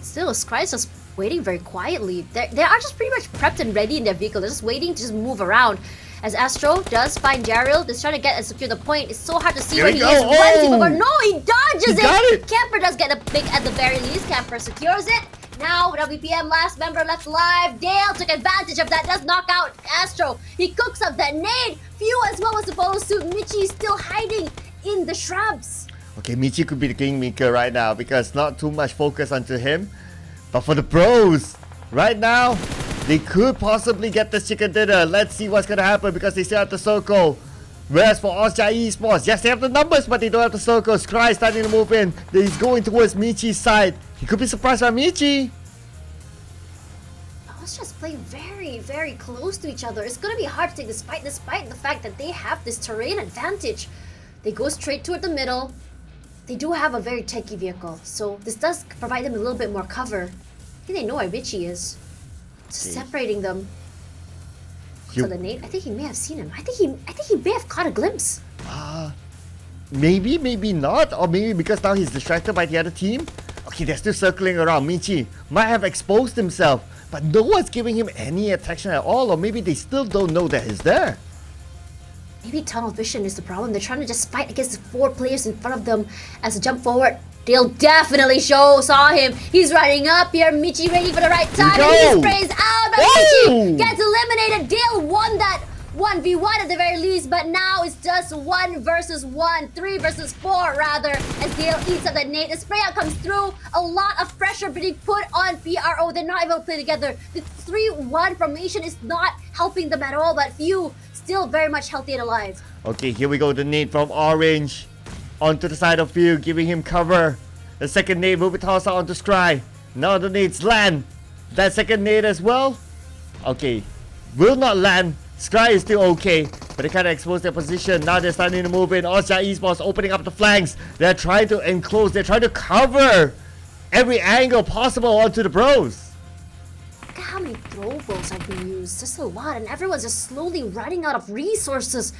S18: Still, Scry's just waiting very quietly. They are just pretty much prepped and ready in their vehicle. They're just waiting to just move around. As Astro does find Jarrell, just trying to get and secure the point. It's so hard to see where he is. Where is he over? No, he dodges it! Camper does get a pick at the very least. Camper secures it. Now, WPM, last member left alive. Dale took advantage of that, does knock out Astro. He cooks up that nade. Few as well was supposed to. Michi still hiding in the shrubs.
S19: Okay, Michi could be the kingmaker right now, because not too much focus onto him. But for the pros, right now, they could possibly get this chicken dinner. Let's see what's gonna happen, because they still have the circle. Whereas for Ozja Esports, yes, they have the numbers, but they don't have the circle. Scry starting to move in. He's going towards Michi's side. He could be surprised by Michi.
S18: Ozja's playing very, very close to each other. It's gonna be hard to take this fight, despite the fact that they have this terrain advantage. They go straight toward the middle. they do have a very techy vehicle, so this does provide them a little bit more cover. I think they know where Richie is. Just separating them. So the nade, I think he may have seen him. I think he may have caught a glimpse.
S19: Maybe, maybe not, or maybe because now he's distracted by the other team. Okay, they're still circling around. Michi might have exposed himself, but no one's giving him any attention at all, or maybe they still don't know that he's there.
S18: Maybe tunnel vision is the problem. They're trying to just fight against the 4 players in front of them as a jump forward. Dale definitely saw him. He's running up here. Michi ready for the right time. And he sprays out, but Michi gets eliminated. Dale won that 1v1 at the very least, but now it's just 1 versus 1, 3 versus 4 rather, as Dale eats up that nade. The spray out comes through. A lot of pressure being put on PRO. They're not able to play together. The 3-1 formation is not helping them at all, but Few still very much healthy and alive.
S19: Okay, here we go. The nade from Orange onto the side of Few, giving him cover. The second nade will be tossed out onto Scry. Now the nades land. That second nade as well. Okay, will not land. Scry is still okay, but they kind of exposed their position. Now they're starting to move in. Austria Esports opening up the flanks. They're trying to enclose. They're trying to cover every angle possible onto the pros.
S18: Look at how many throwables have been used. Just a lot, and everyone's just slowly running out of resources.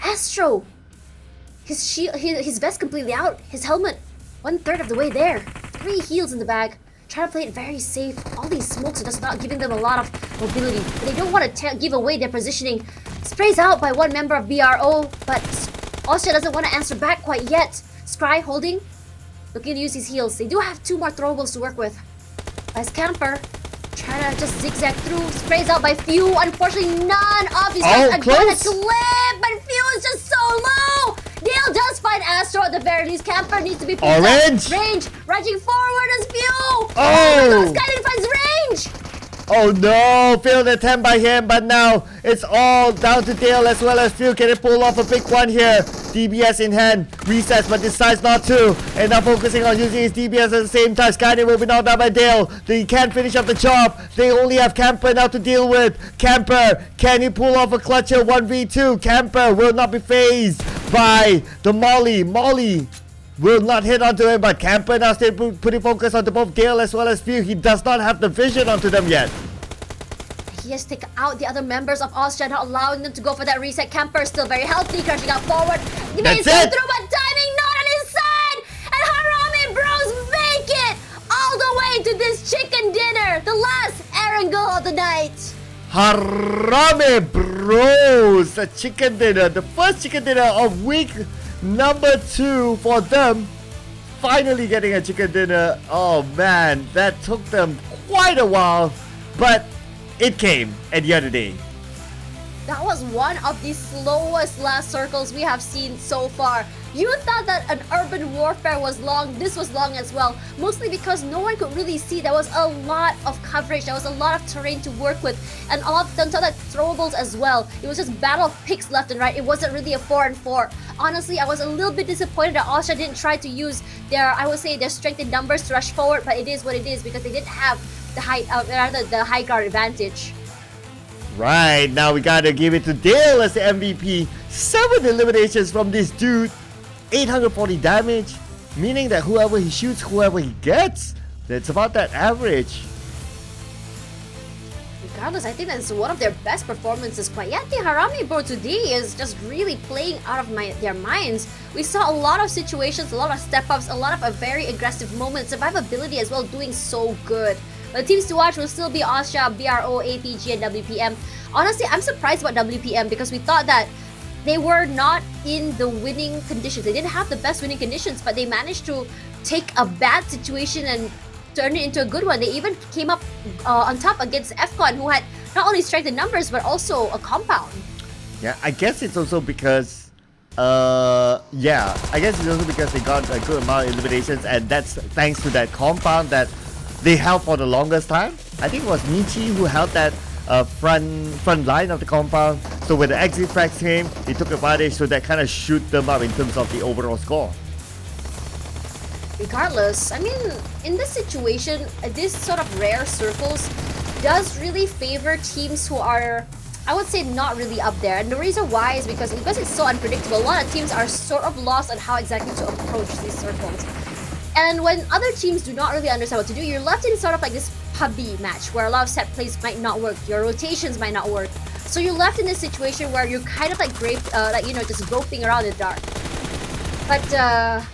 S18: Astro, his vest completely out. His helmet, 1/3 of the way there. 3 heals in the bag. Trying to play it very safe. All these smokes are just not giving them a lot of mobility. But they don't want to give away their positioning. Sprays out by 1 member of BRO, but Austria doesn't want to answer back quite yet. Scry holding, looking to use his heals. They do have 2 more throwables to work with. As Camper, trying to just zigzag through. Sprays out by Few. Unfortunately, none of these guys are gonna clip, but Few is just so low. Dale does find Astro at the very least. Camper needs to be picked
S19: Orange!
S18: up. Range, rushing forward as Few.
S19: Oh!
S18: Those guys finds range.
S19: Oh no, failed attempt by him, but now it's all down to Dale as well as Phil. Can they pull off a big one here? DBS in hand, resets but decides not to. And now focusing on using his DBS at the same time. Skynet will be knocked down by Dale. They can't finish up the job. They only have Camper now to deal with. Camper, can he pull off a clutcher 1v2? Camper will not be phased by the Molly. Molly will not hit onto him, but Camper now still putting focus onto both Dale as well as Few. He does not have the vision onto them yet.
S18: He has taken out the other members of Austria, not allowing them to go for that reset. Camper is still very healthy, crashing out forward. He makes it through, but timing not on his side! And Harami Bros make it all the way to this chicken dinner, the last Erangel of the night.
S19: Harame Bros, the chicken dinner, the first chicken dinner of week number 2 for them. Finally getting a chicken dinner. Oh man, that took them quite a while, but it came at the other day.
S18: That was one of the slowest last circles we have seen so far. You thought that an urban warfare was long, this was long as well. Mostly because no one could really see. There was a lot of coverage, there was a lot of terrain to work with. And a lot of them that throwables as well. It was just battle of picks left and right. It wasn't really a 4-on-4. Honestly, I was a little bit disappointed that Austria didn't try to use their, I would say, their strength in numbers to rush forward. But it is what it is because they didn't have the high ground advantage.
S19: Right, now we gotta give it to Dale as the MVP. 7 eliminations from this dude. 840 damage, meaning that whoever he shoots, whoever he gets, that's about that average.
S18: Regardless, I think that's one of their best performances. But yet, the Harami Bro today is just really playing out of their minds. We saw a lot of situations, a lot of step-ups, a lot of a very aggressive moments, survivability as well, doing so good. But the teams to watch will still be Austria, BRO, APG, and WPM. Honestly, I'm surprised about WPM because we thought that they were not in the winning conditions. They didn't have the best winning conditions, but they managed to take a bad situation and turn it into a good one. They even came up on top against FCON, who had not only strength in numbers, but also a compound.
S19: Yeah, I guess it's also because I guess it's also because they got a good amount of eliminations, and that's thanks to that compound that they held for the longest time. I think it was Michi who held that front line of the compound. So when the exit frags came, he took advantage, so that kind of shoot them up in terms of the overall score.
S18: Regardless, I mean, in this situation, this sort of rare circles does really favor teams who are, I would say not really up there. And the reason why is because it's so unpredictable. A lot of teams are sort of lost on how exactly to approach these circles. And when other teams do not really understand what to do, you're left in sort of like this PUBG match where a lot of set plays might not work, your rotations might not work. So you're left in this situation where you're kind of like just groping around in the dark. But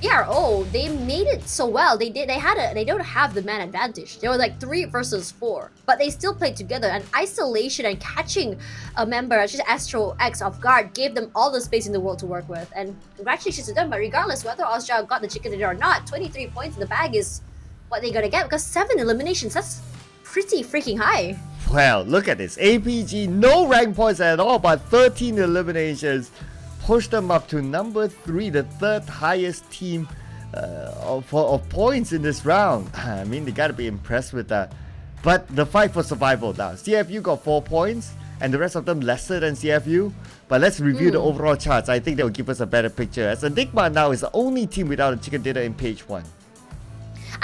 S18: ERO, they made it so well. They don't have the man advantage. They were like 3 versus 4, but they still played together. And isolation and catching a member, just Astro X off guard, gave them all the space in the world to work with. And congratulations to them. But regardless whether Austria got the chicken dinner or not, 23 points in the bag is what they gotta get, because 7 eliminations, that's pretty freaking high.
S19: Well, look at this. APG, no rank points at all, but 13 eliminations. Push them up to number 3, the 3rd highest team of points in this round. I mean, they gotta be impressed with that. But the fight for survival now. CFU got 4 points, and the rest of them lesser than CFU. But let's review the overall charts. I think that will give us a better picture, as Enigma now is the only team without a chicken dinner in page 1.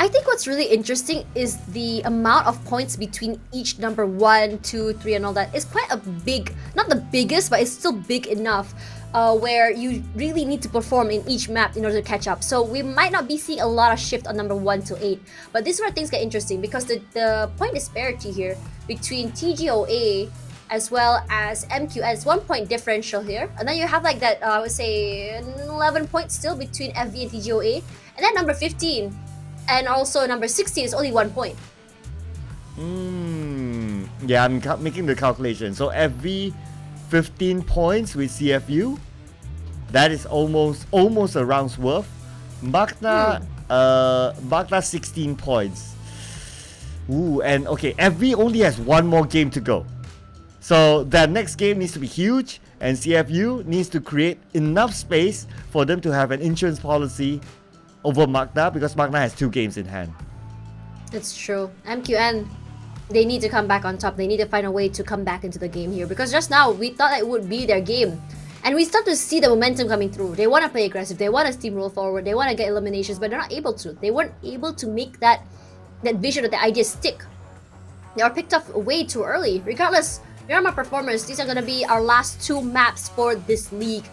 S18: I think what's really interesting is the amount of points between each number 1, 2, 3 and all that is quite a big, not the biggest, but it's still big enough where you really need to perform in each map in order to catch up. So we might not be seeing a lot of shift on number 1 to 8, but this is where things get interesting, because the point disparity here between TGOA as well as MQN is 1 point differential here, and then you have like that I would say 11 points still between FV and TGOA, and then number 15 and also number 16 is only 1 point.
S19: Yeah, I'm making the calculation. So FV 15 points with CFU. That is almost a round's worth. Magna 16 points. Ooh, and okay, FV only has 1 more game to go. So that next game needs to be huge, and CFU needs to create enough space for them to have an insurance policy over Magna, because Magna has 2 games in hand.
S18: It's true. MQN, they need to come back on top. They need to find a way to come back into the game here, because just now we thought it would be their game, and we start to see the momentum coming through. They want to play aggressive, they want to steamroll forward, they want to get eliminations, but they're not able to. They weren't able to make that vision or the idea stick. They are picked up way too early. Regardless, Myanmar performers, these are going to be our last 2 maps for this league.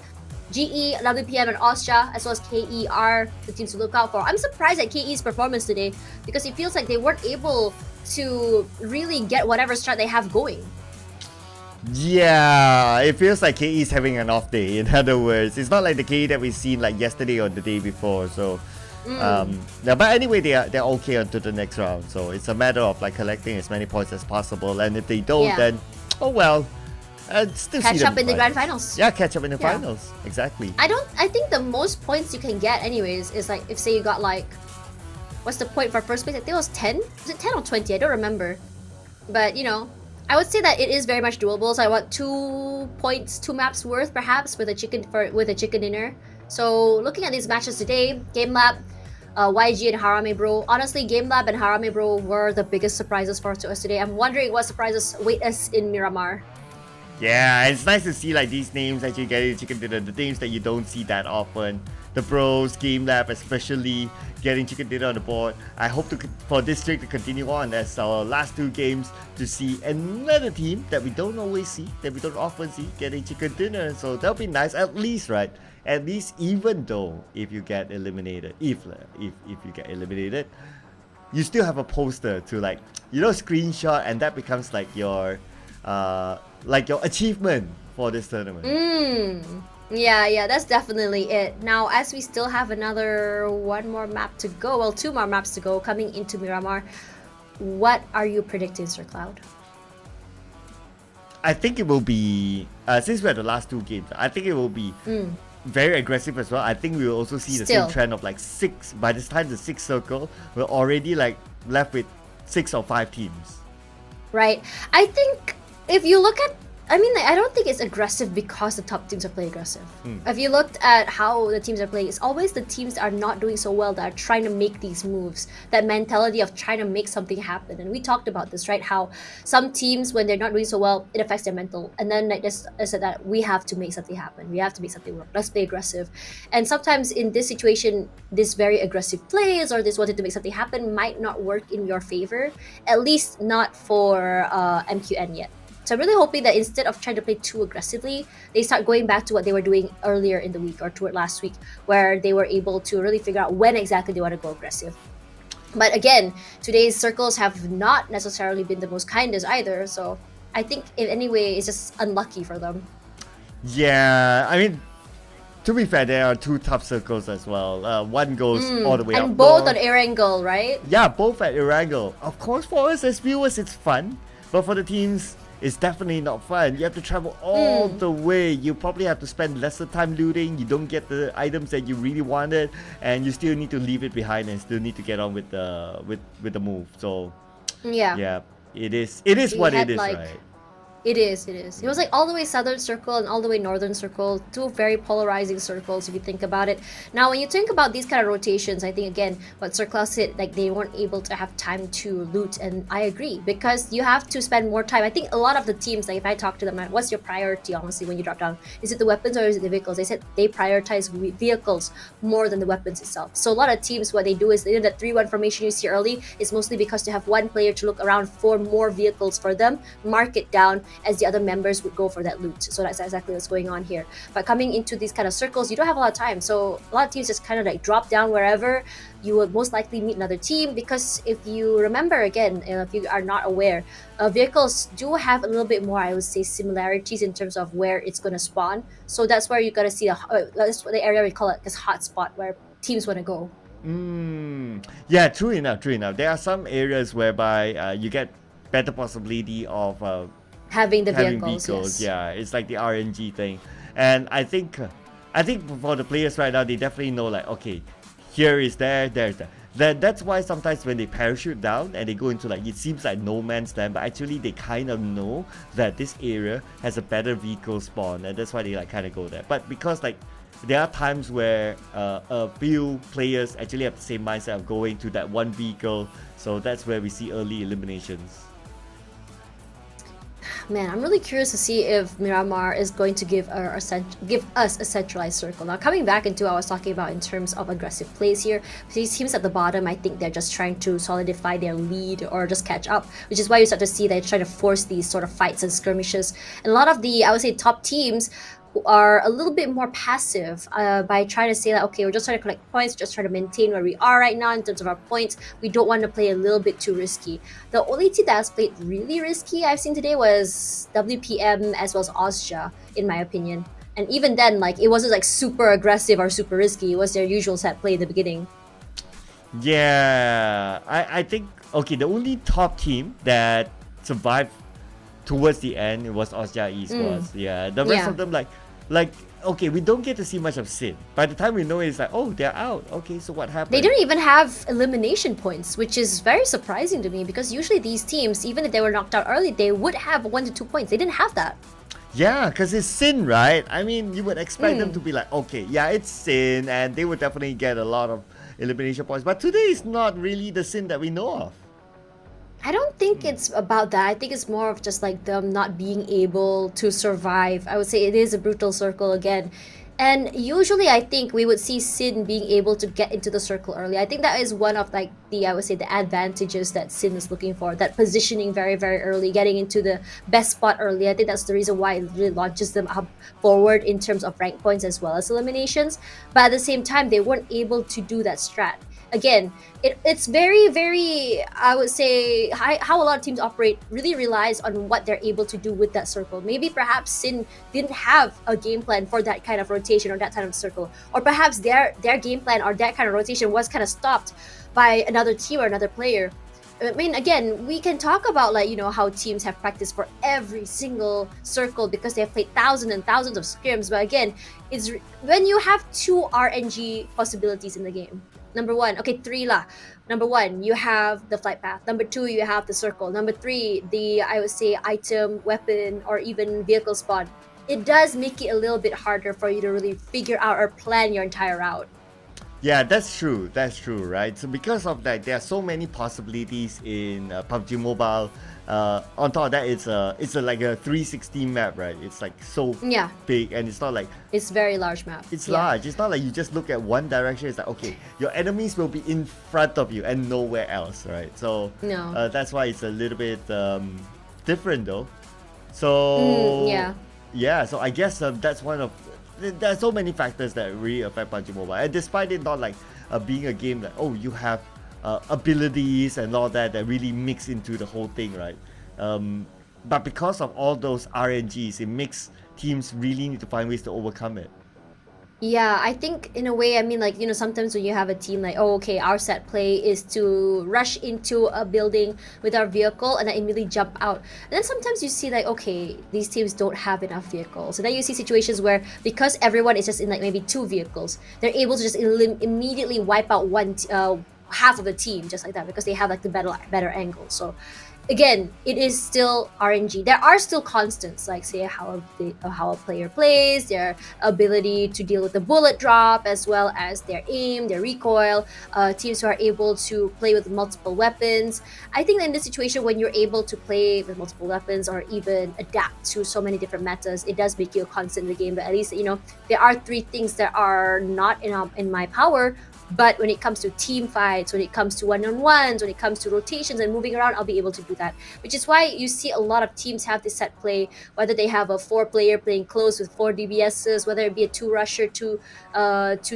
S18: GE, WPM, and Austria, as well as KE are the teams to look out for. I'm surprised at KE's performance today, because it feels like they weren't able to really get whatever strat they have going.
S19: Yeah, it feels like KE is having an off day. In other words, it's not like the KE that we've seen like yesterday or the day before. So, yeah, but anyway, they're okay onto the next round. So it's a matter of like collecting as many points as possible, and if they don't, then oh well. Still
S18: catch up in the grand finals.
S19: Yeah, catch up in the finals. Exactly.
S18: I think the most points you can get anyways is like, if say you got like, what's the point for first place? I think it was 10. Was it 10 or 20? I don't remember. But you know, I would say that it is very much doable. So I want 2 points, 2 maps worth perhaps with a chicken dinner. So looking at these matches today, Game Lab, YG and Harame Bro. Honestly, Game Lab and Harame Bro were the biggest surprises for us today. I'm wondering what surprises await us in Myanmar.
S19: Yeah, it's nice to see like these names actually getting chicken dinner, the names that you don't see that often. The Bros, Game Lab especially, getting chicken dinner on the board. I hope for this streak to continue on as our last 2 games to see another team that we don't always see, that we don't often see, getting chicken dinner. So that'll be nice, at least, right? At least, even though if you get eliminated, if you get eliminated, you still have a poster to like, you know, screenshot, and that becomes like your achievement for this tournament.
S18: Yeah, that's definitely it. Now, as we still have another 1 more map to go, well, 2 more maps to go coming into Myanmar, what are you predicting, Sir Cloud?
S19: I think it will be, since we're the last 2 games, I think it will be very aggressive as well. I think we will also see the same trend of like 6, by this time the 6th circle, we're already like left with 6 or 5 teams.
S18: Right. I think if you look at, I mean, like, I don't think it's aggressive because the top teams are playing aggressive. If you looked at how the teams are playing, it's always the teams that are not doing so well that are trying to make these moves. That mentality of trying to make something happen. And we talked about this, right? How some teams, when they're not doing so well, it affects their mental. And then like this, I said that we have to make something happen. We have to make something work. Let's play aggressive. And sometimes in this situation, this very aggressive plays or this wanted to make something happen might not work in your favor. At least not for MQN yet. So I'm really hoping that instead of trying to play too aggressively, they start going back to what they were doing earlier in the week or toward last week, where they were able to really figure out when exactly they want to go aggressive. But again, today's circles have not necessarily been the most kindest either, so I think in any way it's just unlucky for them.
S19: Yeah, I mean, to be fair, there are two tough circles as well. One goes all the way up.
S18: And both on Erangel, right?
S19: Yeah, both at Erangel. Of course, for us as viewers, it's fun. But for the teams, it's definitely not fun. You have to travel all the way. You probably have to spend lesser time looting. You don't get the items that you really wanted. And you still need to leave it behind and still need to get on with the move. So, yeah, it is what it is, right?
S18: It is. It was like all the way southern circle and all the way northern circle, two very polarizing circles if you think about it. Now, when you think about these kind of rotations, I think again, what Circle said, like they weren't able to have time to loot, and I agree because you have to spend more time. I think a lot of the teams, like if I talk to them, what's your priority honestly when you drop down? Is it the weapons or is it the vehicles? They said they prioritize vehicles more than the weapons itself. So a lot of teams, what they do is they do that 3-1 formation you see early is mostly because they have one player to look around for more vehicles for them, mark it down, as the other members would go for that loot. So that's exactly what's going on here. But coming into these kind of circles, you don't have a lot of time. So a lot of teams just kind of like drop down wherever. You would most likely meet another team because if you remember again, if you are not aware, vehicles do have a little bit more, I would say, similarities in terms of where it's going to spawn. So that's where you got to see that's the area we call it as hotspot where teams want to go.
S19: Yeah, true enough. There are some areas whereby you get better possibility of
S18: having vehicles.
S19: Yes. Yeah, it's like the RNG thing. And I think for the players right now, they definitely know like, okay, here is there's that. That's why sometimes when they parachute down and they go into like, it seems like no man's land, but actually they kind of know that this area has a better vehicle spawn, and that's why they like kind of go there. But because like there are times where a few players actually have the same mindset of going to that one vehicle, so that's where we see early eliminations.
S18: Man, I'm really curious to see if Myanmar is going to give us a centralized circle. Now, coming back into what I was talking about in terms of aggressive plays here, these teams at the bottom, I think they're just trying to solidify their lead or just catch up, which is why you start to see they're trying to force these sort of fights and skirmishes. And a lot of the, I would say, top teams are a little bit more passive by trying to say that, okay, we're just trying to collect points, just trying to maintain where we are right now in terms of our points. We don't want to play a little bit too risky. The only team that has played really risky I've seen today was WPM as well as Austria, in my opinion. And even then, like, it wasn't like super aggressive or super risky. It was their usual set play in the beginning.
S19: Yeah, I think, okay, the only top team that survived towards the end was Austria Esports. Yeah, the rest of them like okay, we don't get to see much of Sin. By the time we know it's like, oh, they're out. Okay, so what happened?
S18: They didn't even have elimination points, which is very surprising to me because usually these teams, even if they were knocked out early, they would have 1 to 2 points. They didn't have that.
S19: Yeah, because it's Sin, right? I mean, you would expect them to be like, okay, yeah, it's Sin, and they would definitely get a lot of elimination points. But today is not really the Sin that we know of.
S18: I don't think it's about that. I think it's more of just like them not being able to survive. I would say it is a brutal circle again. And usually I think we would see Sin being able to get into the circle early. I think that is one of like the, I would say, the advantages that Sin is looking for. That positioning very, very early, getting into the best spot early. I think that's the reason why it really launches them up forward in terms of rank points as well as eliminations. But at the same time, they weren't able to do that strat. Again, it's very, very, I would say, how a lot of teams operate really relies on what they're able to do with that circle. Maybe perhaps Sin didn't have a game plan for that kind of rotation or that kind of circle. Or perhaps their game plan or that kind of rotation was kind of stopped by another team or another player. I mean, again, we can talk about like, you know, how teams have practiced for every single circle because they have played thousands and thousands of scrims. But again, it's when you have 2 RNG possibilities in the game. Number 1, okay, 3 lah. Number 1, you have the flight path. Number 2, you have the circle. Number 3, the, I would say, item, weapon, or even vehicle spawn. It does make it a little bit harder for you to really figure out or plan your entire route.
S19: Yeah, that's true, right? So because of that, there are so many possibilities in PUBG Mobile. On top of that, it's like a 360 map, right? It's like so big, and it's not like...
S18: It's very large map.
S19: It's large. It's not like you just look at one direction. It's like, okay, your enemies will be in front of you and nowhere else, right? So that's why it's a little bit different though. So
S18: yeah.
S19: So I guess that's one of there's so many factors that really affect PUBG Mobile, and despite it not like being a game that you have abilities and all that really mix into the whole thing, right? But because of all those RNGs, it makes teams really need to find ways to overcome it.
S18: Yeah, I think in a way, I mean, like, you know, sometimes when you have a team like, oh, okay, our set play is to rush into a building with our vehicle and then immediately jump out. And then sometimes you see like, okay, these teams don't have enough vehicles. So then you see situations where because everyone is just in like maybe 2 vehicles, they're able to just immediately wipe out half of the team just like that because they have like the better angle. So again, it is still RNG. There are still constants, like say how a player plays, their ability to deal with the bullet drop, as well as their aim, their recoil. Teams who are able to play with multiple weapons. I think in this situation, when you're able to play with multiple weapons or even adapt to so many different metas, it does make you a constant in the game. But at least, you know, there are 3 things that are not in my power. But when it comes to team fights, when it comes to one-on-ones, when it comes to rotations and moving around, I'll be able to do that. Which is why you see a lot of teams have this set play, whether they have a 4-player playing close with 4 DBSs, whether it be a 2-rusher to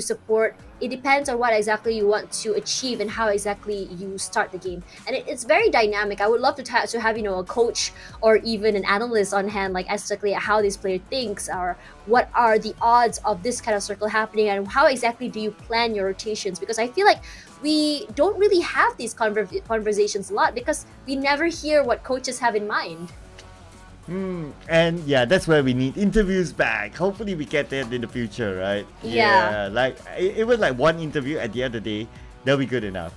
S18: support. It depends on what exactly you want to achieve and how exactly you start the game. And it's very dynamic. I would love to have, you know, a coach or even an analyst on hand, like exactly how this player thinks, or what are the odds of this kind of circle happening, and how exactly do you plan your rotations? Because I feel like we don't really have these conversations a lot because we never hear what coaches have in mind.
S19: And yeah, that's where we need interviews back. Hopefully we get that in the future, right?
S18: Yeah.
S19: Like even like one interview at the end of the day, that'll be good enough.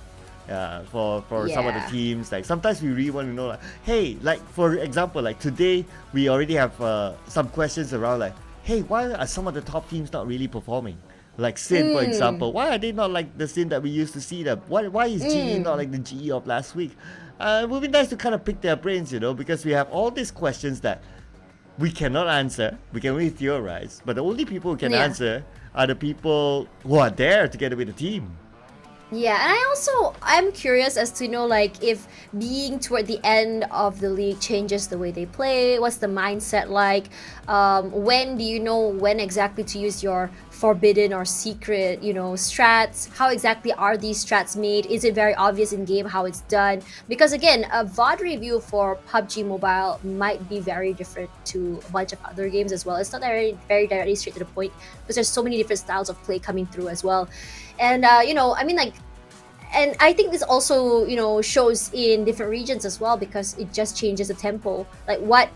S19: For some of the teams, like sometimes we really want to know, like, hey, like for example, like today we already have some questions around like, hey, why are some of the top teams not really performing? Like Sin, for example, why are they not like the Sin that we used to see them? Why is GE not like the GE of last week? It would be nice to kind of pick their brains, you know, because we have all these questions that we cannot answer. We can only theorize, but the only people who can answer are the people who are there together with the team.
S18: Yeah, and I'm curious as to know, like, if being toward the end of the league changes the way they play. What's the mindset like? When do you know when exactly to use your forbidden or secret, you know, strats? How exactly are these strats made? Is it very obvious in game how it's done? Because again, a VOD review for PUBG Mobile might be very different to a bunch of other games as well. It's not very directly straight to the point because there's so many different styles of play coming through as well. And you know, I mean, like, and I think this also, you know, shows in different regions as well because it just changes the tempo. Like, what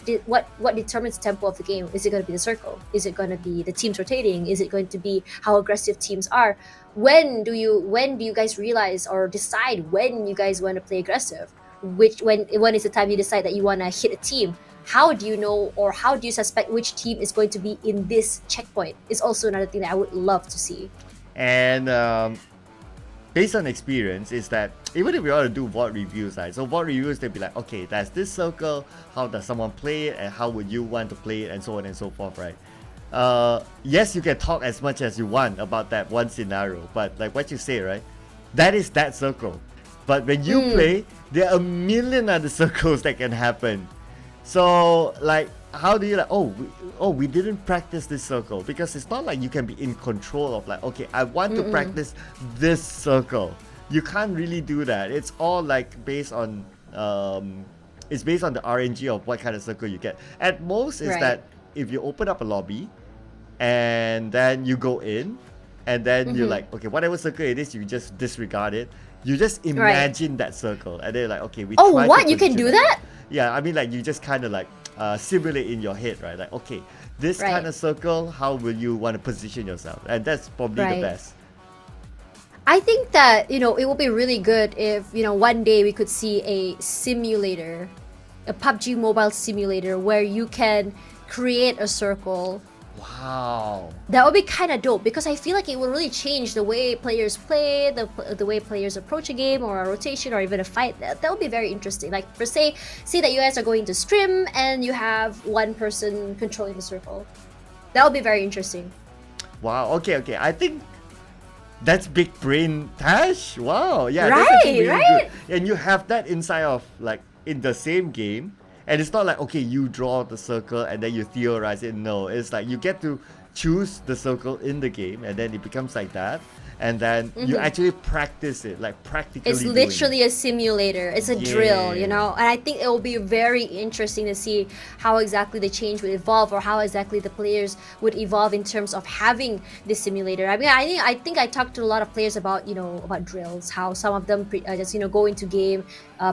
S18: determines the tempo of the game? Is it going to be the circle? Is it going to be the teams rotating? Is it going to be how aggressive teams are? When do you guys realize or decide when you guys want to play aggressive? When is the time you decide that you want to hit a team? How do you know, or how do you suspect which team is going to be in this checkpoint? Is also another thing that I would love to see.
S19: And based on experience, is that even if we want to do VOD reviews, right? So VOD reviews, they'll be like, okay, that's this circle. How does someone play it, and how would you want to play it, and so on and so forth, right? Yes, you can talk as much as you want about that one scenario, but like what you say, right? That is that circle. But when you play, there are a million other circles that can happen. So like, how do you like, we didn't practice this circle? Because it's not like you can be in control of like, okay, I want to practice this circle. You can't really do that. It's all like based on it's based on the RNG of what kind of circle you get. At most is that if you open up a lobby and then you go in and then you're like, okay, whatever circle it is, you just disregard it. You just imagine that circle and then like, okay, we try to
S18: you can do that?
S19: Yeah, I mean, like, you just kind of like simulate in your head, right? Like, okay, this kind of circle, how will you want to position yourself? And that's probably the best.
S18: I think that, you know, it would be really good if, you know, one day we could see a simulator, a PUBG mobile simulator where you can create a circle.
S19: Wow.
S18: That would be kind of dope because I feel like it would really change the way players play, the way players approach a game or a rotation or even a fight. That would be very interesting. Like, for say that you guys are going to scrim and you have one person controlling the circle. That would be very interesting.
S19: Wow. Okay. I think that's big brain, Tash. Wow. Yeah.
S18: Right.
S19: That's really good. And you have that inside of like in the same game. And it's not like, okay, you draw the circle and then you theorize it. No, it's like you get to choose the circle in the game, and then it becomes like that. And then you actually practice it, like practically.
S18: It's literally a simulator. It's a drill, you know? And I think it will be very interesting to see how exactly the change would evolve, or how exactly the players would evolve in terms of having this simulator. I mean, I think I talked to a lot of players about, you know, about drills, how some of them just, you know, go into game,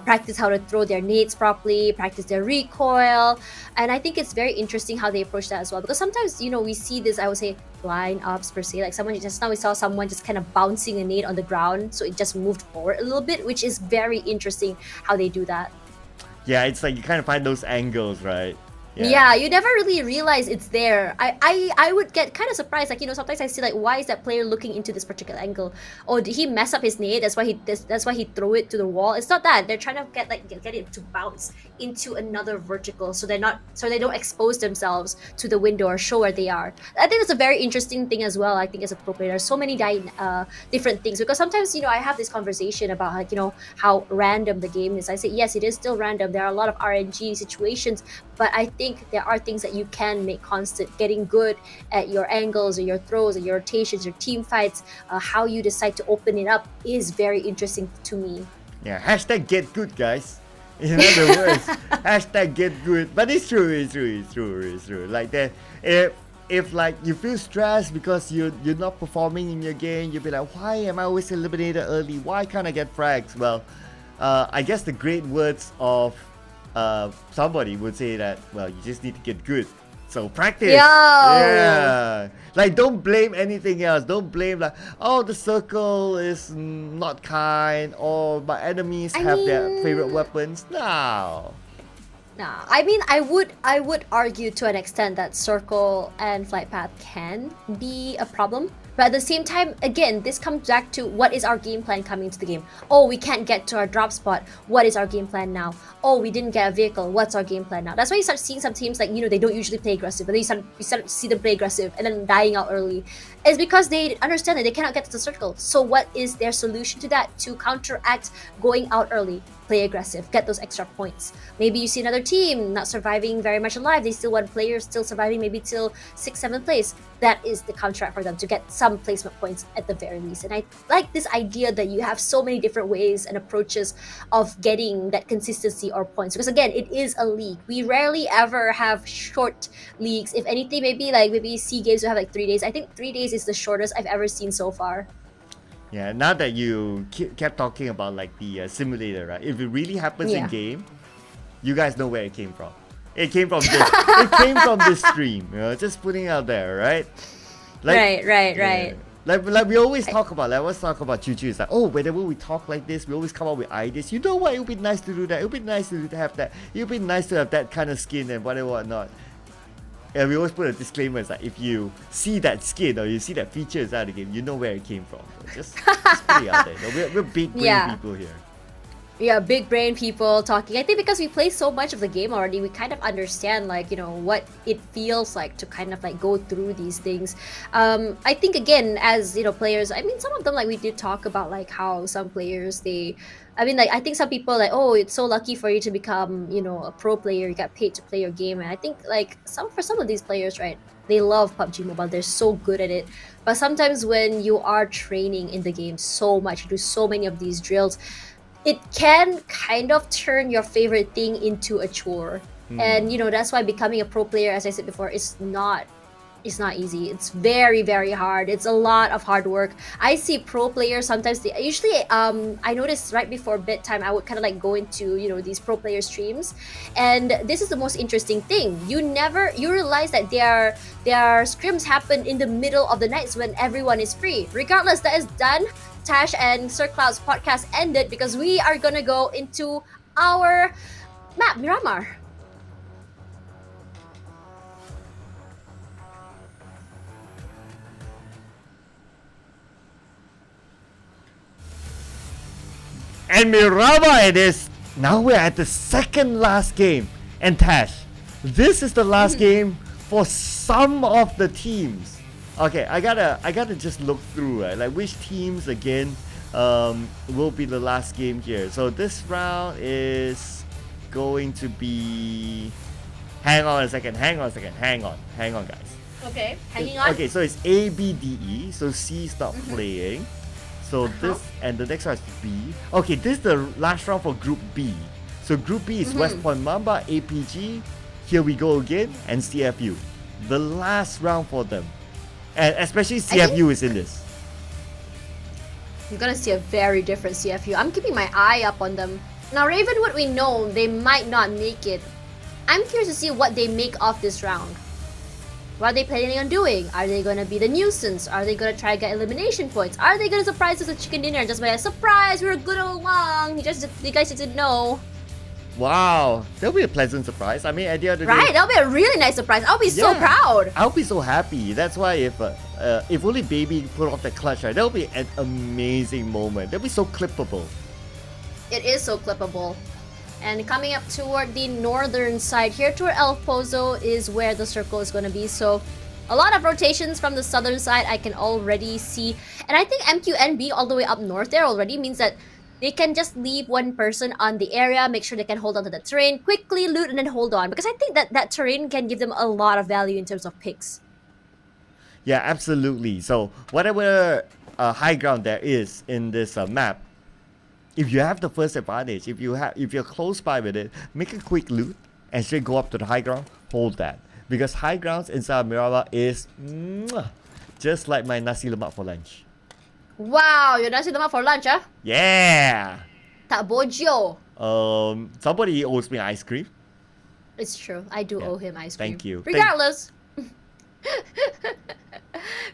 S18: practice how to throw their nades properly, practice their recoil. And I think it's very interesting how they approach that as well. Because sometimes, you know, we see this, I would say, blind ups per se, like someone just now we saw someone just kind of bouncing a nade on the ground, so it just moved forward a little bit, which is very interesting how they do that.
S19: Yeah, it's like you kind of find those angles, right?
S18: Yeah, you never really realize it's there. I would get kind of surprised, like, you know, sometimes I see like, why is that player looking into this particular angle? Oh, did he mess up his nade? That's why he threw it to the wall. It's not that. They're trying to get it to bounce into another vertical, so they don't expose themselves to the window or show where they are. I think that's a very interesting thing as well. I think as a pro player, there's so many different things, because sometimes, you know, I have this conversation about, like, you know, how random the game is. I say yes, it is still random. There are a lot of RNG situations, but I think there are things that you can make constant. Getting good at your angles or your throws or your rotations, your team fights, how you decide to open it up is very interesting to me.
S19: Yeah, hashtag get good, guys. In other words, hashtag get good. But it's true. Like that, if like you feel stressed because you're not performing in your game, you'll be like, why am I always eliminated early? Why can't I get frags? Well, I guess the great words of somebody would say that, well, you just need to get good. So practice. Yeah. Like, don't blame anything else. Don't blame like, oh, the circle is not kind, or my enemies have their favorite weapons. No.
S18: Nah, I mean, I would argue to an extent that circle and flight path can be a problem. But at the same time, again, this comes back to what is our game plan coming into the game. Oh, we can't get to our drop spot. What is our game plan now? Oh, we didn't get a vehicle. What's our game plan now? That's why you start seeing some teams, like, you know, they don't usually play aggressive, but then you start to see them play aggressive and then dying out early. It's because they understand that they cannot get to the circle. So what is their solution to that? To counteract going out early, play aggressive, get those extra points. Maybe you see another team not surviving very much alive. They still want players still surviving maybe till 6th, 7th place. That is the counteract for them, to get some placement points at the very least. And I like this idea that you have so many different ways and approaches of getting that consistency or points. Because again, it is a league. We rarely ever have short leagues. If anything, maybe SEA Games will have like 3 days. I think 3 days is the shortest I've ever seen so far.
S19: Yeah, now that you kept talking about like the simulator, right? If it really happens in game, you guys know where it came from. It came from this. It came from this stream. You know, just putting it out there, right? Like,
S18: right.
S19: Like we always talk about. Like, let's talk about Choo Choo. It's like, oh, whenever we talk like this, we always come up with ideas. You know what? It would be nice to do that. It would be nice to have that. It would be nice to have that kind of skin and whatnot. And we always put a disclaimer. It's like, if you see that skin or you see that feature inside the game, you know where it came from. So just put it out there. We're big brain people here.
S18: Yeah, big brain people talking. I think because we play so much of the game already, we kind of understand, like, you know, what it feels like to kind of like go through these things. I think, again, as, you know, players, I mean, some of them, like, we did talk about like how some players, I think some people like, oh, it's so lucky for you to become, you know, a pro player. You got paid to play your game. And I think like for some of these players, right, they love PUBG Mobile. They're so good at it. But sometimes when you are training in the game so much, you do so many of these drills, it can kind of turn your favorite thing into a chore. And, you know, that's why becoming a pro player, as I said before, is not easy. It's very, very hard. It's a lot of hard work. I see pro players sometimes, they usually I noticed right before bedtime, I would kind of like go into, you know, these pro player streams, and this is the most interesting thing. You realize that their scrims happen in the middle of the nights when everyone is free. Regardless, that is done. Tash and Sir Cloud's podcast ended because we are gonna go into our map, Myanmar.
S19: And Mirama it is. Now we're at the second last game. And Tash, this is the last game for some of the teams. Okay, I gotta just look through, right? Like, which teams again will be the last game here. So this round is going to be... Hang on a second, hang on, guys.
S18: Okay, hanging on.
S19: Okay, so it's A, B, D, E. So C is not playing. So this, and the next one is B. Okay, this is the last round for Group B. So Group B is West Point Mamba, APG, Here We Go Again, and CFU. The last round for them. And especially CFU is in this.
S18: You're gonna see a very different CFU. I'm keeping my eye up on them. Now, Ravenwood, we know they might not make it. I'm curious to see what they make of this round. What are they planning on doing? Are they gonna be the nuisance? Are they gonna try to get elimination points? Are they gonna surprise us with chicken dinner just by a surprise? We were good all along. You guys just didn't know.
S19: Wow, that'll be a pleasant surprise. I mean, at the end of the day,
S18: Right, that'll be a really nice surprise. I'll be so proud.
S19: I'll be so happy. That's why if only Baby put off the clutch, right, that'll be an amazing moment. That'll be so clippable.
S18: It is so clippable. And coming up toward the northern side here, toward El Pozo, is where the circle is going to be. So a lot of rotations from the southern side I can already see. And I think MQNB all the way up north there already means that they can just leave one person on the area, make sure they can hold on to the terrain, quickly loot and then hold on. Because I think that terrain can give them a lot of value in terms of picks.
S19: Yeah, absolutely. So whatever high ground there is in this map, if you have the first advantage, if you're close by with it, make a quick loot and straight go up to the high ground, hold that. Because high grounds inside Miraba is just like my nasi lemak for lunch.
S18: Wow, your nasi lemak for lunch, huh?
S19: Yeah!
S18: Tak bojo.
S19: Somebody owes me ice cream.
S18: It's true. I do owe him ice cream.
S19: Thank you.
S18: Regardless.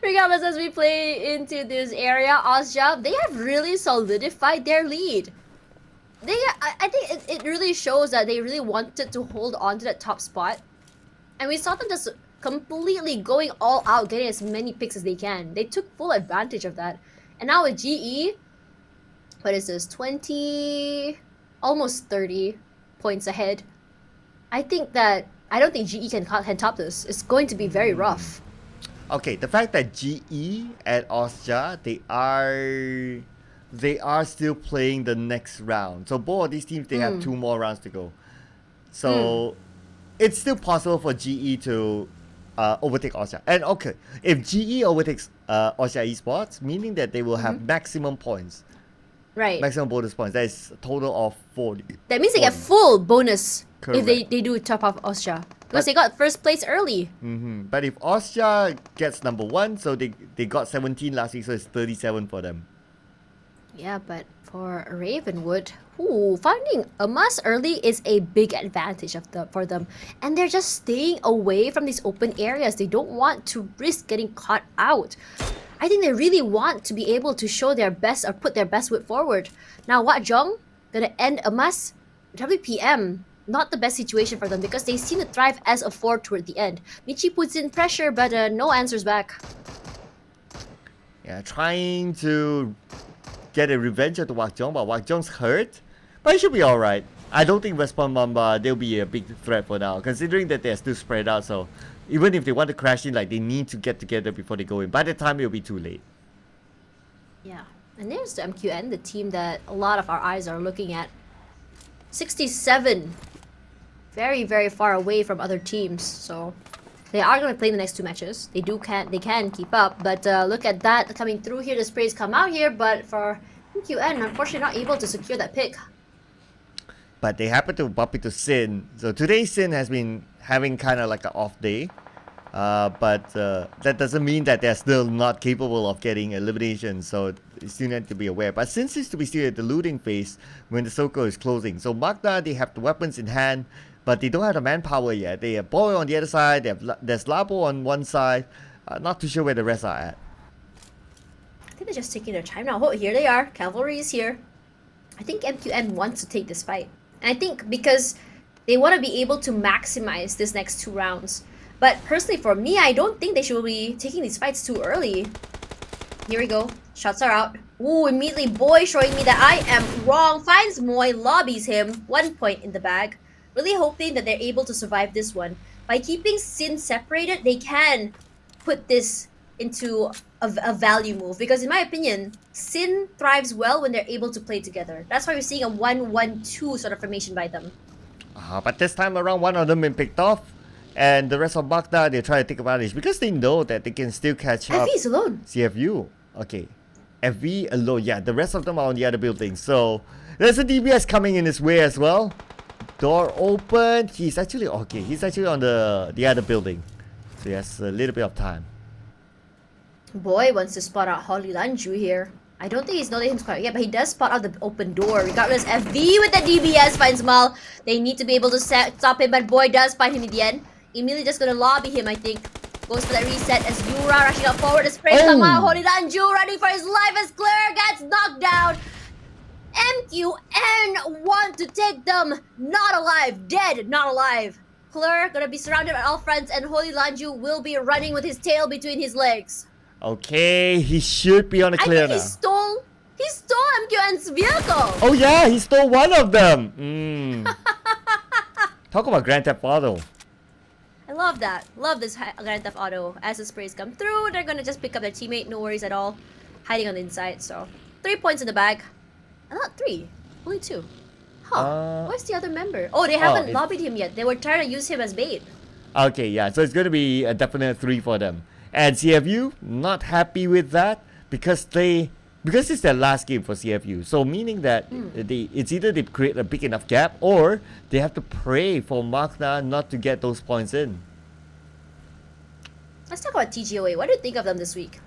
S18: Regardless, as we play into this area, Ozja, they have really solidified their lead. I think it really shows that they really wanted to hold on to that top spot. And we saw them just completely going all out, getting as many picks as they can. They took full advantage of that. And now with GE, what is this, 20, almost 30 points ahead. I don't think GE can top this. It's going to be very rough.
S19: Okay, the fact that GE and Ozja, they are still playing the next round. So both of these teams, they have 2 more rounds to go. So it's still possible for GE to overtake Ozja. And okay, if GE overtakes Ozja Esports, meaning that they will have maximum points.
S18: Right.
S19: Maximum bonus points. That is a total of 40.
S18: That means they get full bonus.
S19: Correct.
S18: If they do top off Ozja. Because they got first place early.
S19: But if Ozja gets number 1, so they got 17 last week, so it's 37 for them.
S18: Yeah, but for Ravenwood, finding a mass early is a big advantage for them. And they're just staying away from these open areas. They don't want to risk getting caught out. I think they really want to be able to show their best or put their best foot forward. Now, Wat Jong gonna end a mass WPM. Not the best situation for them because they seem to thrive as a 4 toward the end. Michi puts in pressure, but no answers back.
S19: Yeah, trying to get a revenge at Wak Jong, but Wak Jong's hurt. But it should be alright. I don't think Westbound Mamba, they'll be a big threat for now, considering that they're still spread out. So even if they want to crash in, like, they need to get together before they go in. By the time, it'll be too late.
S18: Yeah, and there's the MQN, the team that a lot of our eyes are looking at. 67. Very, very far away from other teams. So they are going to play the next 2 matches. They can keep up. But look at that coming through here. The sprays come out here. But for MQN, unfortunately not able to secure that pick.
S19: But they happen to bump into Sin. So today Sin has been having kind of like an off day. But that doesn't mean that they're still not capable of getting elimination. So you still need to be aware. But Sin seems to be still at the looting phase when the circle is closing. So Magda, they have the weapons in hand. But they don't have the manpower yet. They have Boy on the other side. There's Labo on one side. Not too sure where the rest are at.
S18: I think they're just taking their time now. Oh, here they are. Cavalry is here. I think MQN wants to take this fight. And I think because they want to be able to maximize this next 2 rounds. But personally for me, I don't think they should be taking these fights too early. Here we go. Shots are out. Ooh, immediately Boy showing me that I am wrong. Finds Moy, lobbies him. 1 point in the bag. Really hoping that they're able to survive this one. By keeping Sin separated, they can put this into a value move. Because in my opinion, Sin thrives well when they're able to play together. That's why we're seeing a 1-1-2 sort of formation by them.
S19: But this time around, one of them been picked off. And the rest of Magda, they try to take advantage because they know that they can still catch up.
S18: FV is alone.
S19: CFU. Okay. FV alone. Yeah, the rest of them are on the other building. So there's a DBS coming in his way as well. Door open. He's actually okay. He's actually on the other building. So he has a little bit of time.
S18: Boy wants to spot out Holly Lanju here. I don't think he's noticed him quite yet, but he does spot out the open door. Regardless, FV with the DBS finds Mal. They need to be able to stop him, but Boy does find him in the end. Immediately just gonna lobby him, I think. Goes for that reset as Yura rushing up forward to spray some out. Holly Lanju running for his life as Claire gets knocked down. MQN want to take them. Not alive. Dead, not alive. Claire gonna be surrounded on all fronts, and Holy Lanju will be running with his tail between his legs.
S19: Okay, he should be on the clear now.
S18: He stole MQN's vehicle.
S19: Oh yeah, he stole one of them. Talk about Grand Theft Auto.
S18: I love that. Love this Grand Theft Auto. As the sprays come through, they're gonna just pick up their teammate. No worries at all. Hiding on the inside. So 3 points in the bag. Not 3, only 2. Huh? Where's the other member? Oh, they haven't lobbied him yet. They were trying to use him as bait.
S19: Okay, yeah. So it's gonna be a definite 3 for them. And CFU not happy with that because it's their last game for CFU. So meaning that it's either they create a big enough gap or they have to pray for Magna not to get those points in.
S18: Let's talk about TGOA. What do you think of them this week?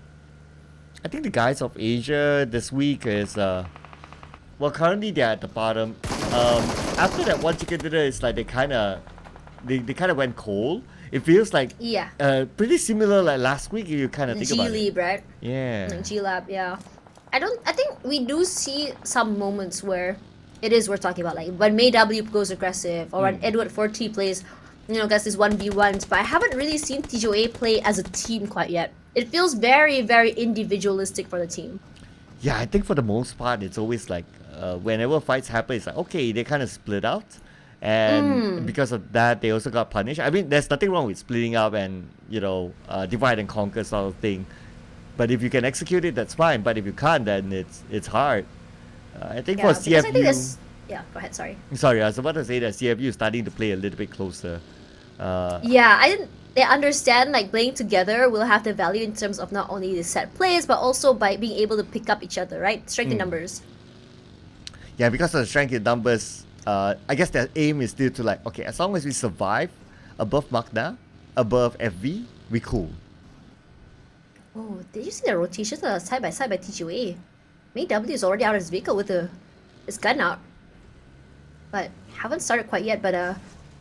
S19: I think the guys of Asia this week is well, currently they're at the bottom. After that one chicken dinner, it's like they kind of went cold. It feels like pretty similar like last week if you kind of think about it.
S18: G-Lab, right?
S19: Yeah.
S18: G-Lab, yeah. I think we do see some moments where it is worth talking about, like when May W goes aggressive or when Edward 4T plays, gets these 1v1s, but I haven't really seen TGOA play as a team quite yet. It feels very, very individualistic for the team.
S19: Yeah, I think for the most part, it's always like whenever fights happen, it's like, okay, they kind of split out. And because of that, they also got punished. I mean, there's nothing wrong with splitting up and, divide and conquer sort of thing. But if you can execute it, that's fine. But if you can't, then it's hard. I think for CFU...
S18: Yeah, go ahead, sorry.
S19: Sorry, I was about to say that CFU is starting to play a little bit closer.
S18: They understand like playing together will have the value in terms of not only the set plays, but also by being able to pick up each other, right? Strength in numbers.
S19: Yeah, because of the strength in numbers, I guess their aim is still to like, okay, as long as we survive above Magna, above FV, we cool.
S18: Oh, did you see the rotations side by side by TGOA? May W is already out of his vehicle with his gun out. But haven't started quite yet, but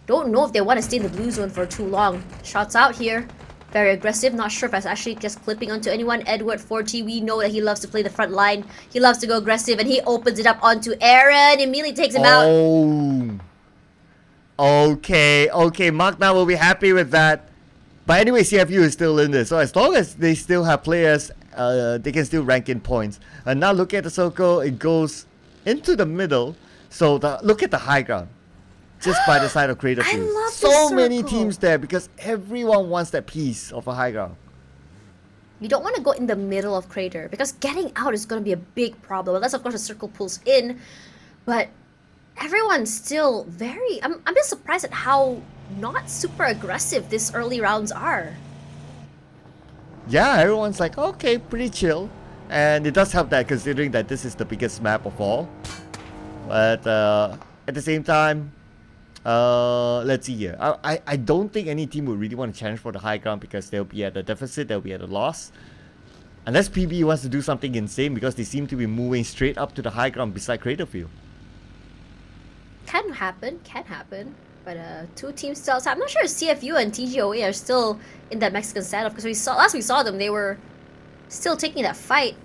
S18: don't know if they want to stay in the blue zone for too long. Shots out here. Very aggressive. Not sure if that's actually just clipping onto anyone. Edward 4T, we know that he loves to play the front line. He loves to go aggressive, and he opens it up onto Aaron. Immediately takes him out.
S19: Okay, Magna will be happy with that. But anyway, CFU is still in this. So as long as they still have players, they can still rank in points. And now look at the circle. It goes into the middle. So look at the high ground. Just by the side of Crater Field. So many teams there because everyone wants that piece of a high ground.
S18: You don't want to go in the middle of Crater because getting out is going to be a big problem. Unless, of course, the circle pulls in. But everyone's still very... I'm just surprised at how not super aggressive these early rounds are.
S19: Yeah, everyone's like, okay, pretty chill. And it does help that considering that this is the biggest map of all. But at the same time, let's see here. I don't think any team would really want to challenge for the high ground because they'll be at a deficit, they'll be at a loss. Unless PB wants to do something insane because they seem to be moving straight up to the high ground beside Craterfield.
S18: Can happen. But two teams still outside. I'm not sure if CFU and TGOA are still in that Mexican standoff because last we saw them, they were still taking that fight.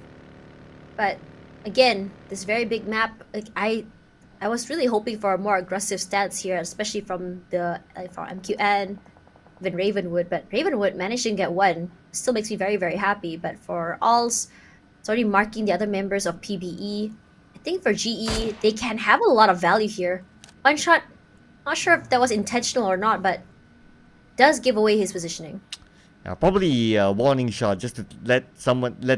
S18: But again, this very big map, like I was really hoping for a more aggressive stance here, especially from MQN, even Ravenwood. But Ravenwood managing to get one still makes me very, very happy. But for Alls, it's already marking the other members of PBE. I think for GE, they can have a lot of value here. One shot, not sure if that was intentional or not, but does give away his positioning.
S19: Yeah, probably a warning shot just to let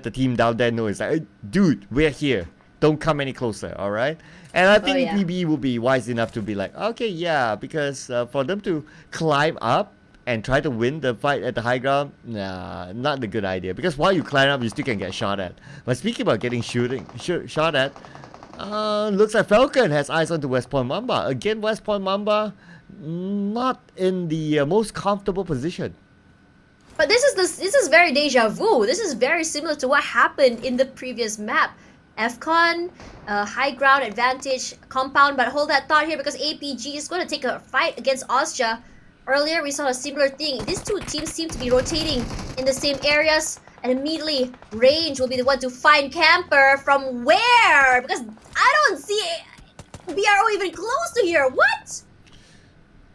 S19: the team down there know it's like, hey, dude, we're here. don't come any closer, all right? And I think
S18: yeah.
S19: PB will be wise enough to be like, okay, yeah, because for them to climb up and try to win the fight at the high ground, nah, not a good idea. Because while you climb up, you still can get shot at. But speaking about getting shot at, looks like Falcon has eyes on to West Point Mamba. Again, West Point Mamba, not in the most comfortable position.
S18: But this is very deja vu. This is very similar to what happened in the previous map. FCON, high ground advantage, compound, but hold that thought here because APG is going to take a fight against Austria. Earlier, we saw a similar thing. These two teams seem to be rotating in the same areas, and immediately, Range will be the one to find Camper from where? Because I don't see BRO even close to here. What?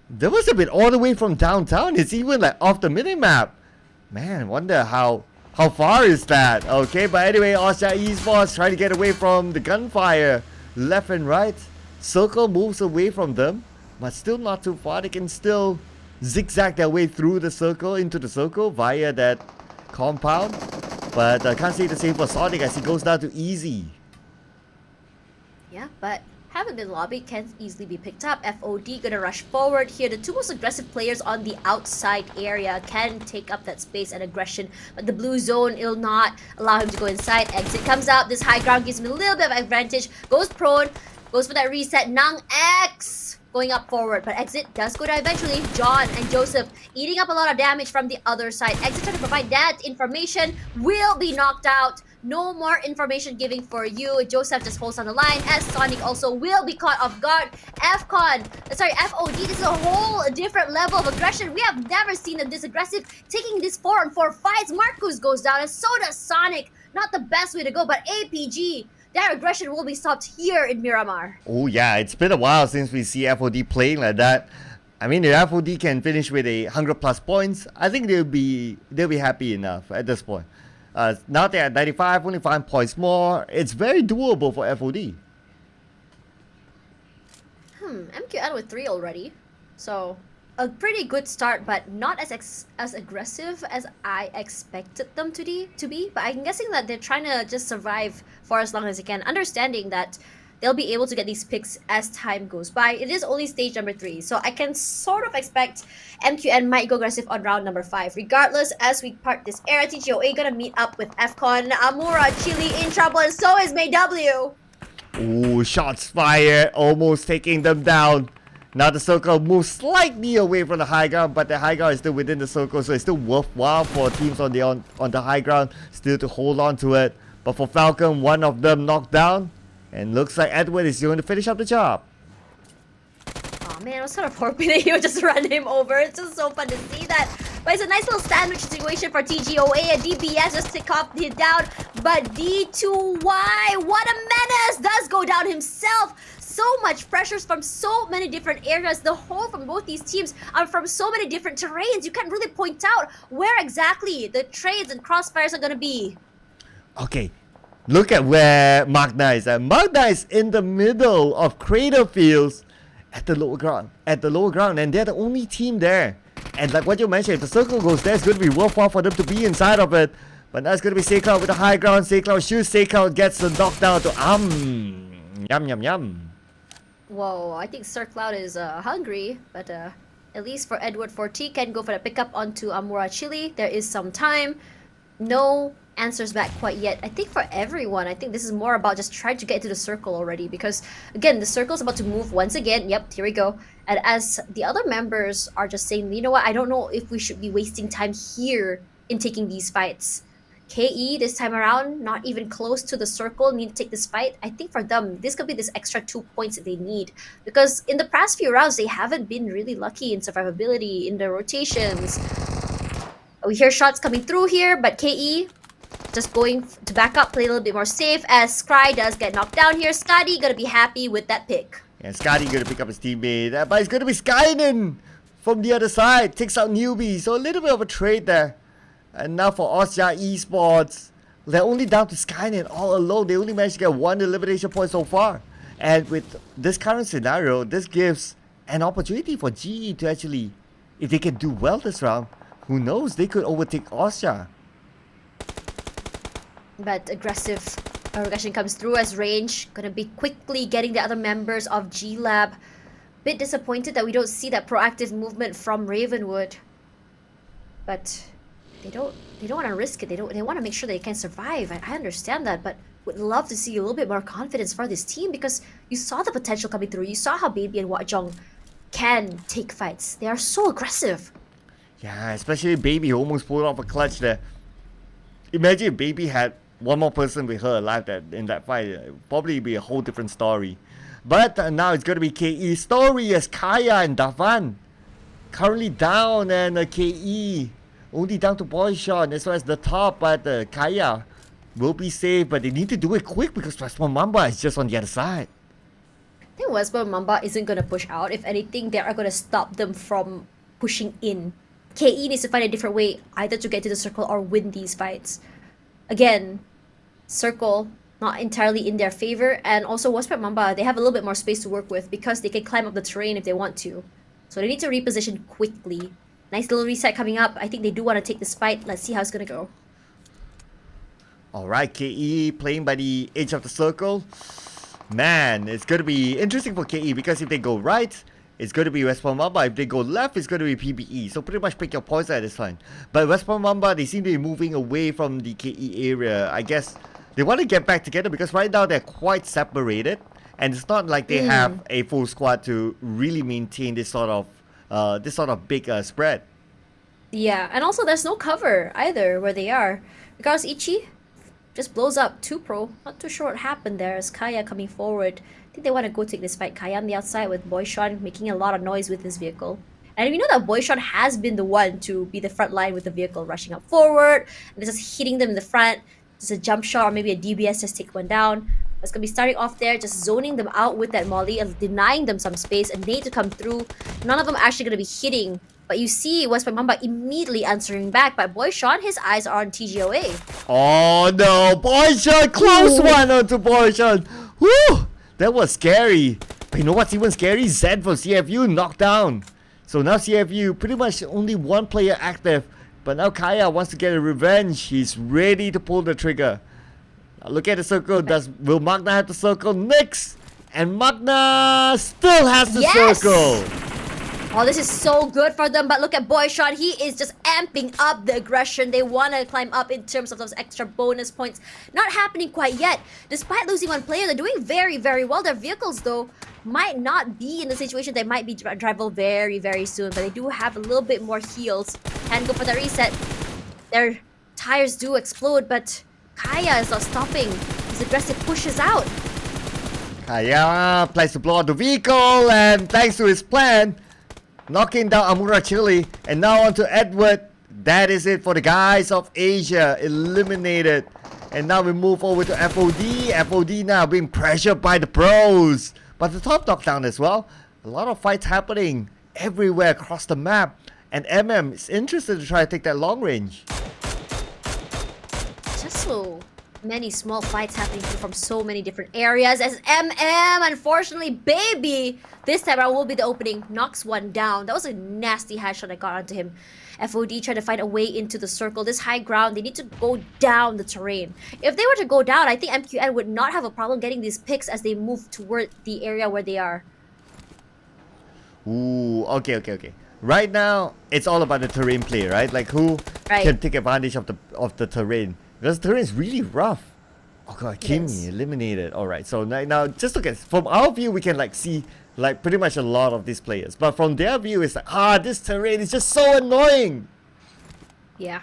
S19: There was a bit all the way from downtown. It's even like off the minimap. Man, wonder how far is that? Okay, but anyway, Austria Esports trying to get away from the gunfire left and right. Circle moves away from them, but still not too far. They can still zigzag their way through the circle into the circle via that compound. But I can't say the same for Sonic as he goes down to easy.
S18: Yeah, but haven't been lobbied, can easily be picked up. FOD gonna rush forward here. The two most aggressive players on the outside area can take up that space and aggression, but the blue zone will not allow him to go inside. Exit comes out. This high ground gives him a little bit of advantage. Goes prone, goes for that reset. Nang X going up forward, but Exit does go down eventually. John and Joseph eating up a lot of damage from the other side. Exit trying to provide that information, will be knocked out. No more information giving for you. Joseph just holds on the line as Sonic also will be caught off guard. FOD, this is a whole different level of aggression. We have never seen them this aggressive, taking this 4-on-4 fights. Marcus goes down and so does Sonic. Not the best way to go, but APG, their aggression will be stopped here in Miramar.
S19: Oh yeah, it's been a while since we see FOD playing like that. I mean, if FOD can finish with 100+ points, I think they'll be happy enough at this point. Now they're at 95, only 5 points more. It's very doable for FOD.
S18: MQN with 3 already. So, a pretty good start, but not as aggressive as I expected them to be. But I'm guessing that they're trying to just survive for as long as they can, understanding that they'll be able to get these picks as time goes by. It is only stage number 3, so I can sort of expect MQN might go aggressive on round number 5. Regardless, as we part this era, TGOA gonna meet up with FCON. Amura, Chile in trouble, and so is May W.
S19: Ooh, shots fired, almost taking them down. Now the circle moves slightly away from the high ground, but the high ground is still within the circle, so it's still worthwhile for teams on the high ground still to hold on to it. But for Falcon, one of them knocked down. And looks like Edward is going to finish up the job.
S18: Oh man, I was kind of hoping that he would just run him over. It's just so fun to see that. But it's a nice little sandwich situation for TGOA. And DBS just tick off hit down. But D2Y, what a menace! Does go down himself. So much pressures from so many different areas. The whole from both these teams are from so many different terrains. You can't really point out where exactly the trades and crossfires are going to be.
S19: Okay. Look at where Magna is at. Magna is in the middle of Crater Fields at the lower ground. And they're the only team there. And like what you mentioned, if the circle goes there, it's going to be worthwhile for them to be inside of it. But that's going to be SayCloud with the high ground. SayCloud shoots. SayCloud gets the knockdown to Yum, yum, yum.
S18: Whoa, I think Sir Cloud is hungry. But at least for Edward 4T can go for the pickup onto Amura Chile. There is some time. No answers back quite yet. I think for everyone, I think this is more about just trying to get into the circle already, because again, the circle's about to move once again. Yep, here we go. And as the other members are just saying, you know what, I don't know if we should be wasting time here in taking these fights. KE this time around, not even close to the circle, need to take this fight. I think for them, this could be this extra 2 points that they need, because in the past few rounds, they haven't been really lucky in survivability, in the rotations. We hear shots coming through here, but KE just going to back up, play a little bit more safe, as Scry does get knocked down here. Scotty gonna be happy with that pick.
S19: Yeah, Scotty gonna pick up his teammate, but it's gonna be Skynen from the other side, takes out Newbie, so a little bit of a trade there. And now for Austria Esports, they're only down to Skynet all alone. They only managed to get 1 elimination point so far. And with this current scenario, this gives an opportunity for GE to actually, if they can do well this round, who knows, they could overtake Austria.
S18: But aggressive Regression comes through as range. Gonna be quickly getting the other members of G Lab. Bit disappointed that we don't see that proactive movement from Ravenwood. But they don't want to risk it. They want to make sure they can survive. I understand that, but would love to see a little bit more confidence for this team because you saw the potential coming through. You saw how Baby and Wajong can take fights. They are so aggressive.
S19: Yeah, especially Baby almost pulled off a clutch there. Imagine if Baby had one more person with her alive in that fight. It would probably be a whole different story. But now it's going to be KE's story as Kaya and Davan currently down, and KE only down to Boyshon as well as the top, but Kaya will be safe, but they need to do it quick because Westmore Mamba is just on the other side.
S18: I think Westmore Mamba isn't going to push out. If anything, they are going to stop them from pushing in. KE needs to find a different way either to get to the circle or win these fights. Again, circle not entirely in their favor, and also Westmore Mamba, they have a little bit more space to work with because they can climb up the terrain if they want to. So they need to reposition quickly. Nice little reset coming up. I think they do want to take this fight. Let's see how it's going to go.
S19: Alright, KE playing by the edge of the circle. Man, it's going to be interesting for KE because if they go right, it's going to be Westmore Mamba. If they go left, it's going to be PBE. So pretty much pick your points at this time. But Westmore Mamba, they seem to be moving away from the KE area. I guess they want to get back together because right now they're quite separated. And it's not like they have a full squad to really maintain this sort of big spread.
S18: Yeah, and also there's no cover either where they are. Because Ichi just blows up 2-pro. Not too sure what happened there as Kaya coming forward. I think they want to go take this fight. Kaya on the outside with Boyshon making a lot of noise with his vehicle. And we know that Boyshon has been the one to be the front line with the vehicle rushing up forward. And just hitting them in the front. Just a jump shot or maybe a DBS just take one down. It's going to be starting off there, just zoning them out with that molly and denying them some space. And nade to come through. None of them actually going to be hitting. But you see Westmore Mamba immediately answering back. But Boyshon, his eyes are on TGOA.
S19: Oh no, Boyshon, close one onto Boyshon. Woo! That was scary. But you know what's even scary? Zed for CFU knocked down. So now CFU, pretty much only one player active. But now Kaya wants to get a revenge. He's ready to pull the trigger. Now look at the circle. Will Magna have the circle next? And Magna still has the circle.
S18: Oh, this is so good for them, but look at Boyshon. He is just amping up the aggression. They want to climb up in terms of those extra bonus points. Not happening quite yet. Despite losing one player, they're doing very, very well. Their vehicles, though, might not be in the situation. They might be drival very, very soon, but they do have a little bit more heals. And go for the reset. Their tires do explode, but Kaya is not stopping. His aggressive pushes out.
S19: Kaya plans to blow out the vehicle, and thanks to his plan, knocking down Amura Chili, and now on to Edward. That is it for the guys of Asia, eliminated. And now we move over to FOD. FOD now being pressured by the pros. But the top knockdown as well. A lot of fights happening everywhere across the map. And MM is interested to try to take that long range.
S18: Just so many small fights happening from so many different areas as MM, unfortunately, Baby, this time around will be the opening, knocks one down. That was a nasty headshot that got onto him. FOD trying to find a way into the circle. This high ground, they need to go down the terrain. If they were to go down, I think MQN would not have a problem getting these picks as they move toward the area where they are.
S19: Ooh, okay. Right now, it's all about the terrain play, right? Like who can take advantage of the terrain. Because the terrain is really rough. Oh god, Kimmy eliminated. Alright, so now just look at, from our view, we can like see like pretty much a lot of these players. But from their view, it's like, this terrain is just so annoying.
S18: Yeah.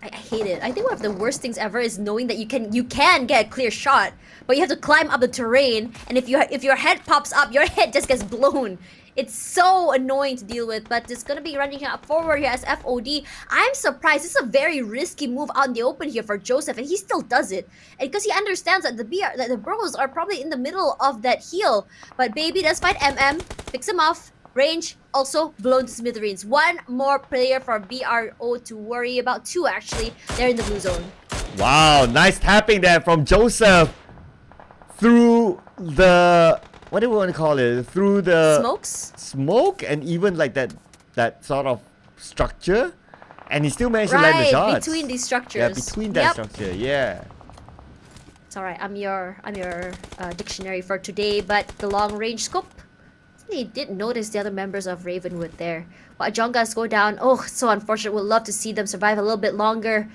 S18: I hate it. I think one of the worst things ever is knowing that you can get a clear shot, but you have to climb up the terrain, and if your head pops up, your head just gets blown. It's so annoying to deal with, but it's going to be running up forward here as FOD. I'm surprised. This is a very risky move out in the open here for Joseph, and he still does it. And because he understands that the bros are probably in the middle of that heal. But Baby does fight MM, picks him off, range, also blown to smithereens. One more player for BRO to worry about. Two, actually. They're in the blue zone.
S19: Wow, nice tapping there from Joseph through the... what do we want to call it? Through the smoke and even like that sort of structure, and he still managed to land the shots.
S18: Between these structures.
S19: Yeah, between that structure. Yeah.
S18: It's alright. I'm your dictionary for today. But the long range scope. They didn't notice the other members of Ravenwood there. But Ajongas go down. Oh, so unfortunate. Would love to see them survive a little bit longer.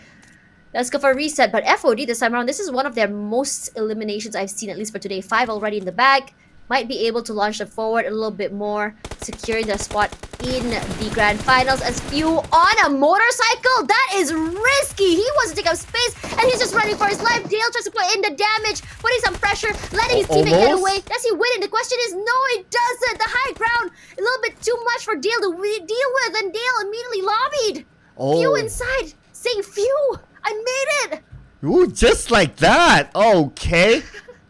S18: Let's go for a reset. But FOD this time around, this is one of their most eliminations I've seen, at least for today. 5 already in the bag. Might be able to launch them forward a little bit more, securing their spot in the grand finals. As Few on a motorcycle, that is risky. He wants to take up space, and he's just running for his life. Dale tries to put in the damage, putting some pressure, letting his teammate get away. Does he win it? The question is, no, he doesn't. The high ground, a little bit too much for Dale to deal with, and Dale immediately lobbied. Few inside, saying, Few, I made it.
S19: Ooh, just like that. Okay.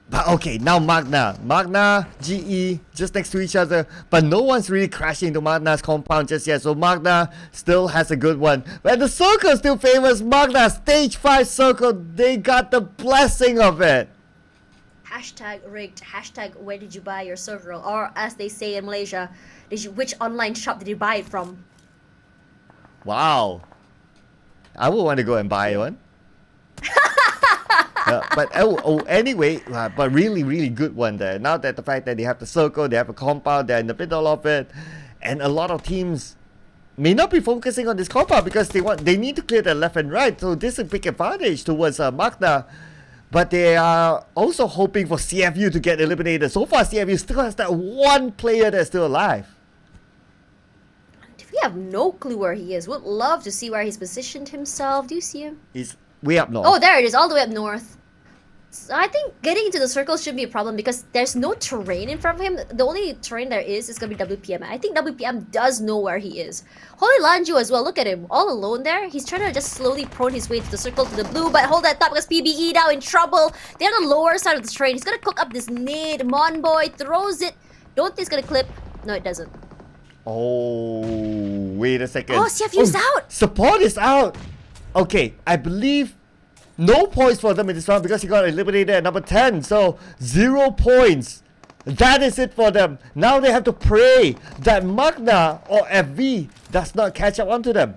S19: But okay, now Magna, GE, just next to each other. But no one's really crashing into Magna's compound just yet. So Magna still has a good one. But the circle's still famous. Magna, stage 5 circle. They got the blessing of it.
S18: Hashtag rigged. Hashtag where did you buy your circle? Or as they say in Malaysia, which online shop did you buy it from?
S19: Wow. I would want to go and buy one. But anyway, but really good one there. Now that the fact that they have the circle, they have a compound, they're in the middle of it, and a lot of teams may not be focusing on this compound because they need to clear the left and right. So this is a big advantage towards Magna. But they are also hoping for CFU to get eliminated. So far, CFU still has that one player that's still alive.
S18: We have no clue where he is. Would love to see where he's positioned himself. Do you see him?
S19: He's way up north.
S18: Oh, there it is, all the way up north. So I think getting into the circle should be a problem because there's no terrain in front of him. The only terrain there is going to be WPM. I think WPM does know where he is. Holy Lanju as well, look at him, all alone there. He's trying to just slowly prone his way to the circle to the blue, but hold that thought because PBE now in trouble. They're on the lower side of the terrain. He's going to cook up this nade. Monboy throws it. Don't think it's going to clip. No, it doesn't.
S19: Oh, wait a second.
S18: Oh, CFU's out.
S19: Support is out. Okay, I believe no points for them in this round because he got eliminated at number 10. So 0 points. That is it for them. Now they have to pray that Magna or FV does not catch up onto them.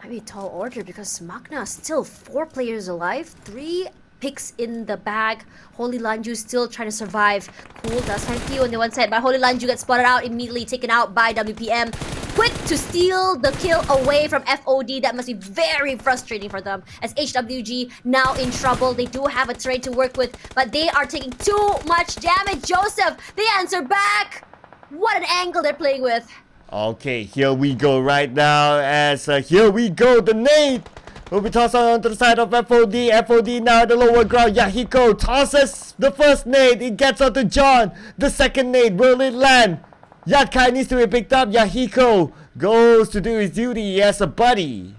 S18: Might be a tall order because Magna still 4 players alive, 3 picks in the bag. Holy Lanju still trying to survive. Cool, does find Pio on the one side, but Holy Lanju gets spotted out, immediately taken out by WPM. Quick to steal the kill away from FOD. That must be very frustrating for them as HWG now in trouble. They do have a terrain to work with, but they are taking too much damage. Joseph, they answer back. What an angle they're playing with.
S19: Okay, here we go right now as here we go. The nade will be tossed onto the side of FOD. FOD now at the lower ground. Yahiko tosses the first nade. It gets onto John. The second nade, will it land? Yatkai needs to be picked up. Yahiko goes to do his duty as a buddy.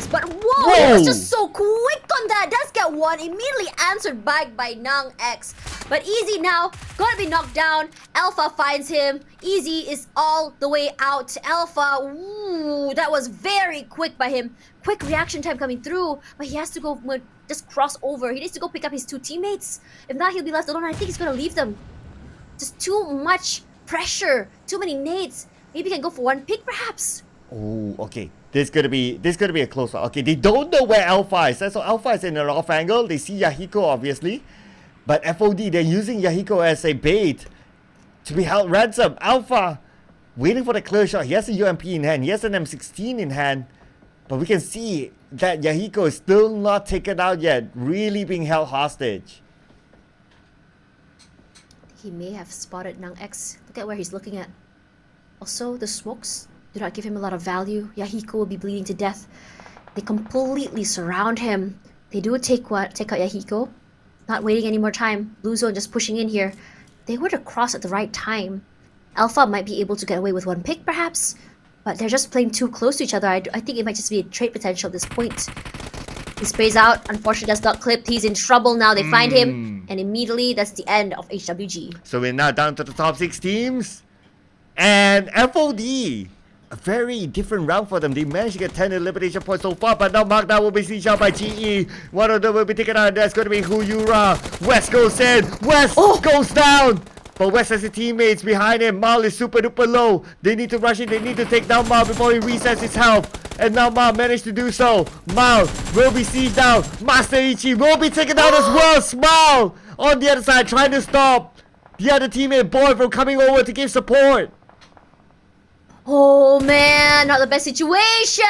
S18: But whoa, he was just so quick on that. Does get one. Immediately answered back by Nang X. But Easy now, gonna be knocked down. Alpha finds him. Easy is all the way out. Alpha, ooh, that was very quick by him. Quick reaction time coming through. But he has to go, just cross over. He needs to go pick up his 2 teammates. If not, he'll be left alone. I think he's gonna leave them. Just too much pressure. Too many nades. Maybe he can go for 1 pick perhaps.
S19: Oh, okay. This is gonna be a close one. Okay, they don't know where Alpha is. So Alpha is in an off angle. They see Yahiko obviously. But FOD, they're using Yahiko as a bait to be held ransom. Alpha waiting for the clear shot. He has a UMP in hand. He has an M16 in hand. But we can see that Yahiko is still not taken out yet. Really being held hostage.
S18: He may have spotted Nang X. Look at where he's looking at. Also, the smokes do not give him a lot of value. Yahiko will be bleeding to death. They completely surround him. They do take out Yahiko. Not waiting any more time. Blue Zone just pushing in here. They were to cross at the right time. Alpha might be able to get away with 1 pick perhaps. But they're just playing too close to each other. I think it might just be a trade potential at this point. He sprays out. Unfortunately, that's not clipped. He's in trouble now. They find him. And immediately, that's the end of HWG.
S19: So we're now down to the top 6 teams. And FOD, a very different round for them. They managed to get 10 elimination points so far. But now Magna will be sieged out by GE. One of them will be taken out. That's going to be Huyura. West goes in. West goes down. For West as teammates behind him, Mal is super duper low. They need to rush in, they need to take down Mal before he resets his health. And now Mal managed to do so. Mal will be sieged down. Master Ichi will be taken down as well. Smile on the other side trying to stop the other teammate Boy from coming over to give support.
S18: Oh man, not the best situation.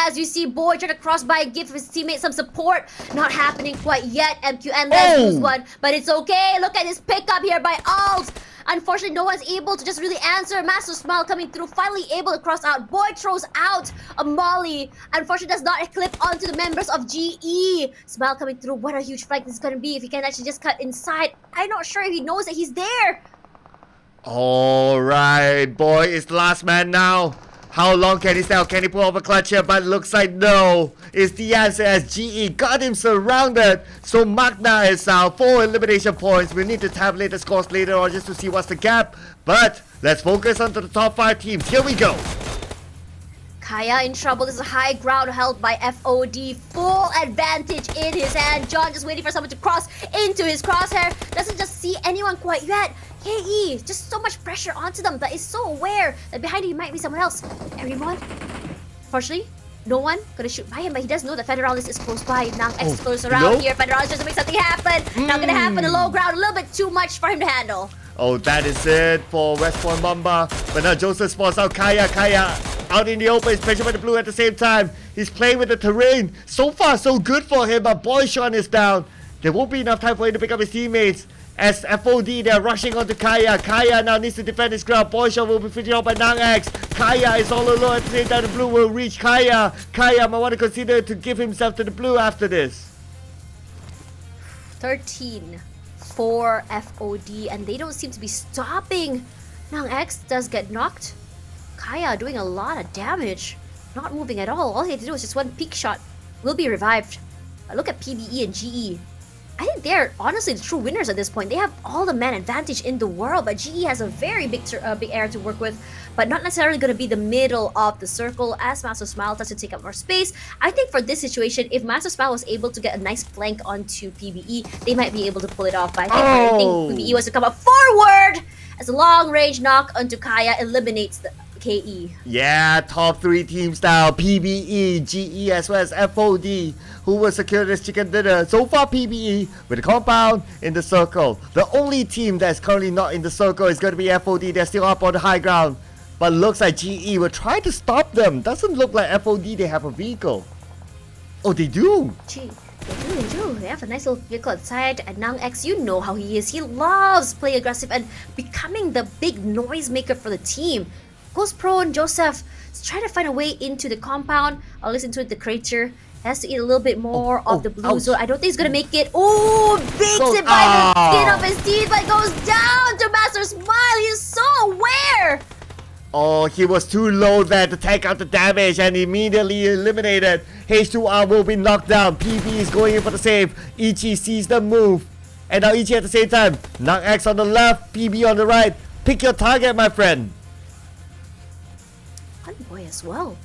S18: As you see, Boy trying to cross by and give his teammate some support. Not happening quite yet. MQN does lose one, but it's okay. Look at this pickup here by Alt. Unfortunately, no one's able to just really answer. Master Smile coming through, finally able to cross out. Boy throws out a molly. Unfortunately, does not clip onto the members of GE. Smile coming through. What a huge flank this is going to be if he can actually just cut inside. I'm not sure if he knows that he's there.
S19: Alright, Boy is the last man now. How long can he stay? Can he pull off a clutch here? But it looks like no is the answer as GE got him surrounded. So Magna is out 4 elimination points. We need to tabulate the scores later on just to see what's the gap. But let's focus on the top 5 teams. Here we go.
S18: Kaya in trouble. This is a high ground held by FOD. Full advantage in his hand. John just waiting for someone to cross into his crosshair. Doesn't just see anyone quite yet. KE, just so much pressure onto them that is so aware that behind him might be someone else. Everyone, fortunately, no one gonna shoot by him, but he does know that Federalis is close by. Now X goes around here. Federalis tries to make something happen. Not gonna happen. The low ground, a little bit too much for him to handle.
S19: Oh, that is it for West Point Mamba. But now Joseph spots out Kaya. Kaya out in the open, is pressured by the blue at the same time. He's playing with the terrain. So far, so good for him, but Boyshon is down. There won't be enough time for him to pick up his teammates. As FOD, they're rushing onto Kaya. Kaya now needs to defend his ground. Boyshon will be finished off by Nang-X. Kaya is all alone at the same time. The blue will reach Kaya. Kaya might want to consider to give himself to the blue after this.
S18: 13 for FOD, and they don't seem to be stopping. Nang-X does get knocked. Kaya doing a lot of damage. Not moving at all. All he had to do was just one peek shot. Will be revived. But look at PBE and GE. I think they're honestly the true winners at this point. They have all the man advantage in the world, but GE has a very big area to work with, but not necessarily going to be the middle of the circle as Master Smile tries to take up more space. I think for this situation, if Master Smile was able to get a nice flank onto PBE, they might be able to pull it off. But I think PBE was to come up forward as a long-range knock onto Kaya eliminates the KE.
S19: Yeah, top 3 teams now. PBE, GE as well as FOD, who will secure this chicken dinner. So far PBE with the compound in the circle. The only team that's currently not in the circle is going to be FOD. They're still up on the high ground. But looks like GE will try to stop them. Doesn't look like FOD they have a vehicle. Oh, they do.
S18: Gee, they do. They have a nice little vehicle outside. And Nang-X, you know how he is. He loves playing aggressive and becoming the big noise maker for the team. Goes prone, Joseph is trying to find a way into the compound. I'll listen to it, the creature has to eat a little bit more of the blue zone. I don't think he's gonna make it. Oh, bakes it by the skin of his teeth, but goes down to Master Smile. He's so aware.
S19: Oh, he was too low there to take out the damage and immediately eliminated. H2R will be knocked down. PB is going in for the save. Ichi sees the move. And now Ichi at the same time. Nang-X on the left, PB on the right. Pick your target, my friend.
S18: Boy as well.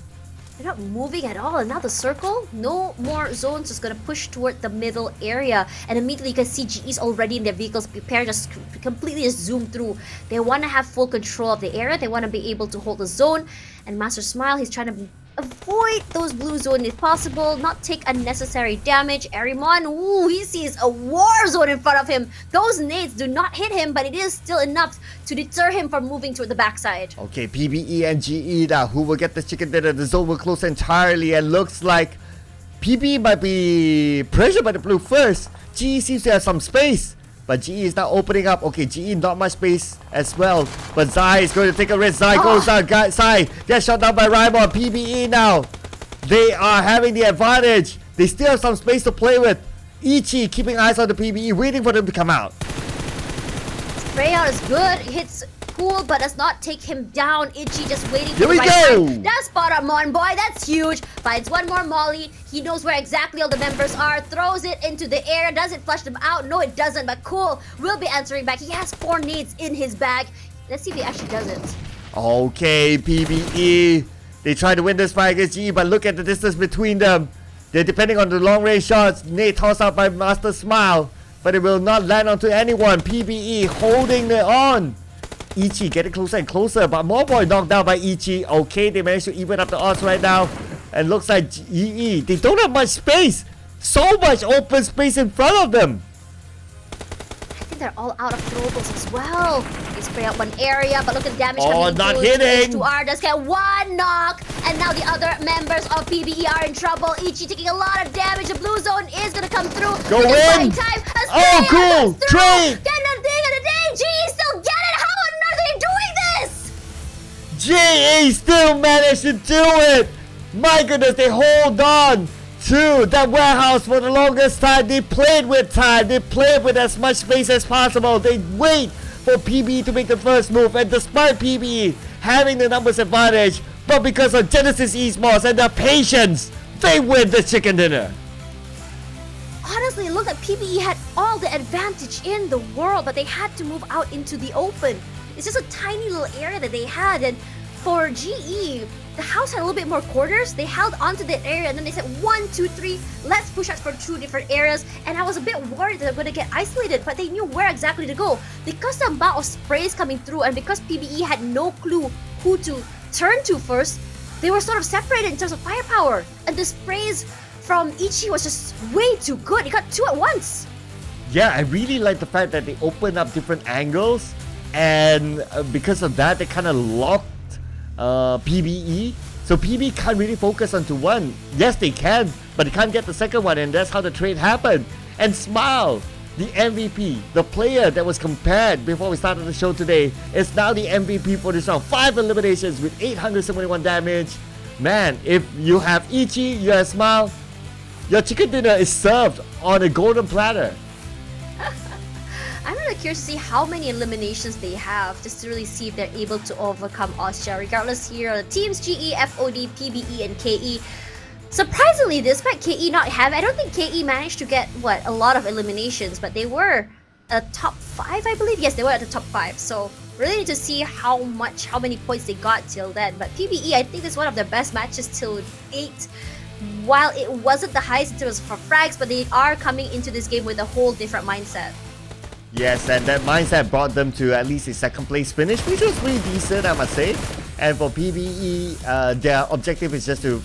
S18: They're not moving at all. And now the circle, no more zones, just gonna push toward the middle area. And immediately you can see GE's already in their vehicles, prepared, just completely just zoom through. They want to have full control of the area. They want to be able to hold the zone. And Master Smile, he's trying to avoid those blue zone if possible, not take unnecessary damage. Arimon, ooh, he sees a war zone in front of him. Those nades do not hit him, but it is still enough to deter him from moving toward the backside.
S19: Okay, PBE and GE now, who will get the chicken dinner? The zone will close entirely and looks like PBE might be pressured by the blue first. GE seems to have some space, but GE is now opening up. Okay, GE not much space as well, but Zai is going to take a risk. Zai goes down. Zai gets shot down by Raimon. PBE now, they are having the advantage. They still have some space to play with. Ichi keeping eyes on the PBE, waiting for them to come out.
S18: Spray out is good. Hits cool, but does not take him down. Ichi just waiting for
S19: Here
S18: the
S19: we
S18: right
S19: go.
S18: time. That spot on Mon Boy, that's huge. Finds one more molly. He knows where exactly all the members are. Throws it into the air. Does it flush them out? No, it doesn't, but cool. Will be answering back. He has 4 nades in his bag. Let's see if he actually does it.
S19: Okay, PBE. They try to win this fight against GE, but look at the distance between them. They're depending on the long range shots. Nate tossed out by Master Smile. but it will not land onto anyone. PBE holding it on. Ichi getting closer and closer, but Mawboy knocked down by Ichi. Okay, they managed to even up the odds right now. And looks like GE, they don't have much space. So much open space in front of them.
S18: I think they're all out of throwables as well. They spray out one area, but look at the damage
S19: Oh,
S18: coming
S19: not
S18: through.
S19: hitting.
S18: H2R does get one knock, and now the other members of PBE are in trouble. Ichi taking a lot of damage. The blue zone is gonna come through.
S19: Go
S18: Just
S19: in.
S18: buying time. A
S19: Oh,
S18: spray
S19: cool.
S18: comes through.
S19: Trade.
S18: Get the thing of the day. GE still get it. How on earth are they doing this?
S19: GE still managed to do it. My goodness, they hold on to that warehouse for the longest time. They played with time. They played with as much space as possible. They wait for PBE to make the first move. And despite PBE having the numbers advantage, but because of Genesis Esports and their patience, they win the chicken dinner.
S18: Honestly, it looked like PBE had all the advantage in the world, but they had to move out into the open. It's just a tiny little area that they had, and for GE, the house had a little bit more quarters. They held onto that area, and then they said 1, 2, 3, let's push out for 2 different areas. And I was a bit worried that they're going to get isolated, but they knew where exactly to go. Because the amount of sprays coming through, and because PBE had no clue who to turn to first, they were sort of separated in terms of firepower. And the sprays from Ichi was just way too good. He got 2 at once.
S19: Yeah, I really like the fact that they opened up different angles, and because of that, they kind of locked PBE. So PBE can't really focus onto one. Yes, they can, but they can't get the second one, and that's how the trade happened. And Smile, the MVP, the player that was compared before we started the show today, is now the MVP for this round. 5 eliminations with 871 damage. Man, if you have Ichi, you have Smile, your chicken dinner is served on a golden platter.
S18: I'm really curious to see how many eliminations they have, just to really see if they're able to overcome Austria. Regardless, here are the teams GE, FOD, PBE, and KE. Surprisingly, despite KE not having, I don't think KE managed to get, a lot of eliminations, but they were a top 5, I believe. Yes, they were at the top 5. So really need to see how many points they got till then. But PBE, I think, is one of their best matches till 8. While it wasn't the highest in terms for frags, but they are coming into this game with a whole different mindset.
S19: Yes, and that mindset brought them to at least a second place finish, which was pretty decent, I must say. And for PBE, their objective is just to,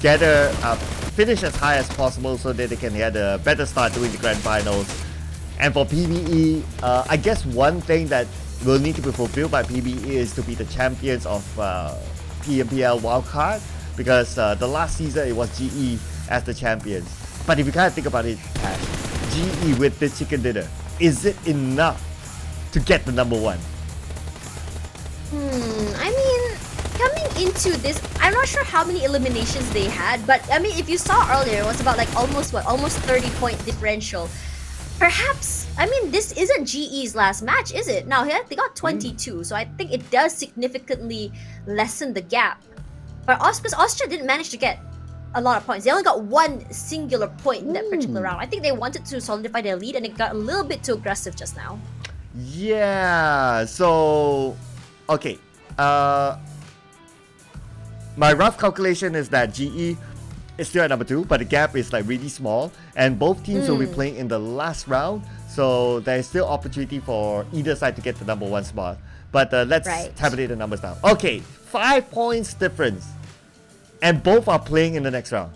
S19: get a finish as high as possible so that they can get a better start doing the grand finals. And for PBE, I guess one thing that will need to be fulfilled by PBE is to be the champions of PMPL Wildcard, because the last season it was GE as the champions. But if you kind of think about it, Ash, GE with the chicken dinner, is it enough to get the number 1?
S18: I mean, coming into this, I'm not sure how many eliminations they had, but I mean, if you saw earlier, it was about almost 30-point differential. Perhaps, I mean, this isn't GE's last match, is it? Now, they got 22, so I think it does significantly lessen the gap. But Austria didn't manage to get a lot of points. They only got 1 singular point in that particular round. I think they wanted to solidify their lead, and it got a little bit too aggressive just now.
S19: Yeah, so okay. My rough calculation is that GE is still at number 2, but the gap is really small, and both teams will be playing in the last round, so there is still opportunity for either side to get the number 1 spot. But let's tabulate the numbers now. Okay, 5 points difference, and both are playing in the next round.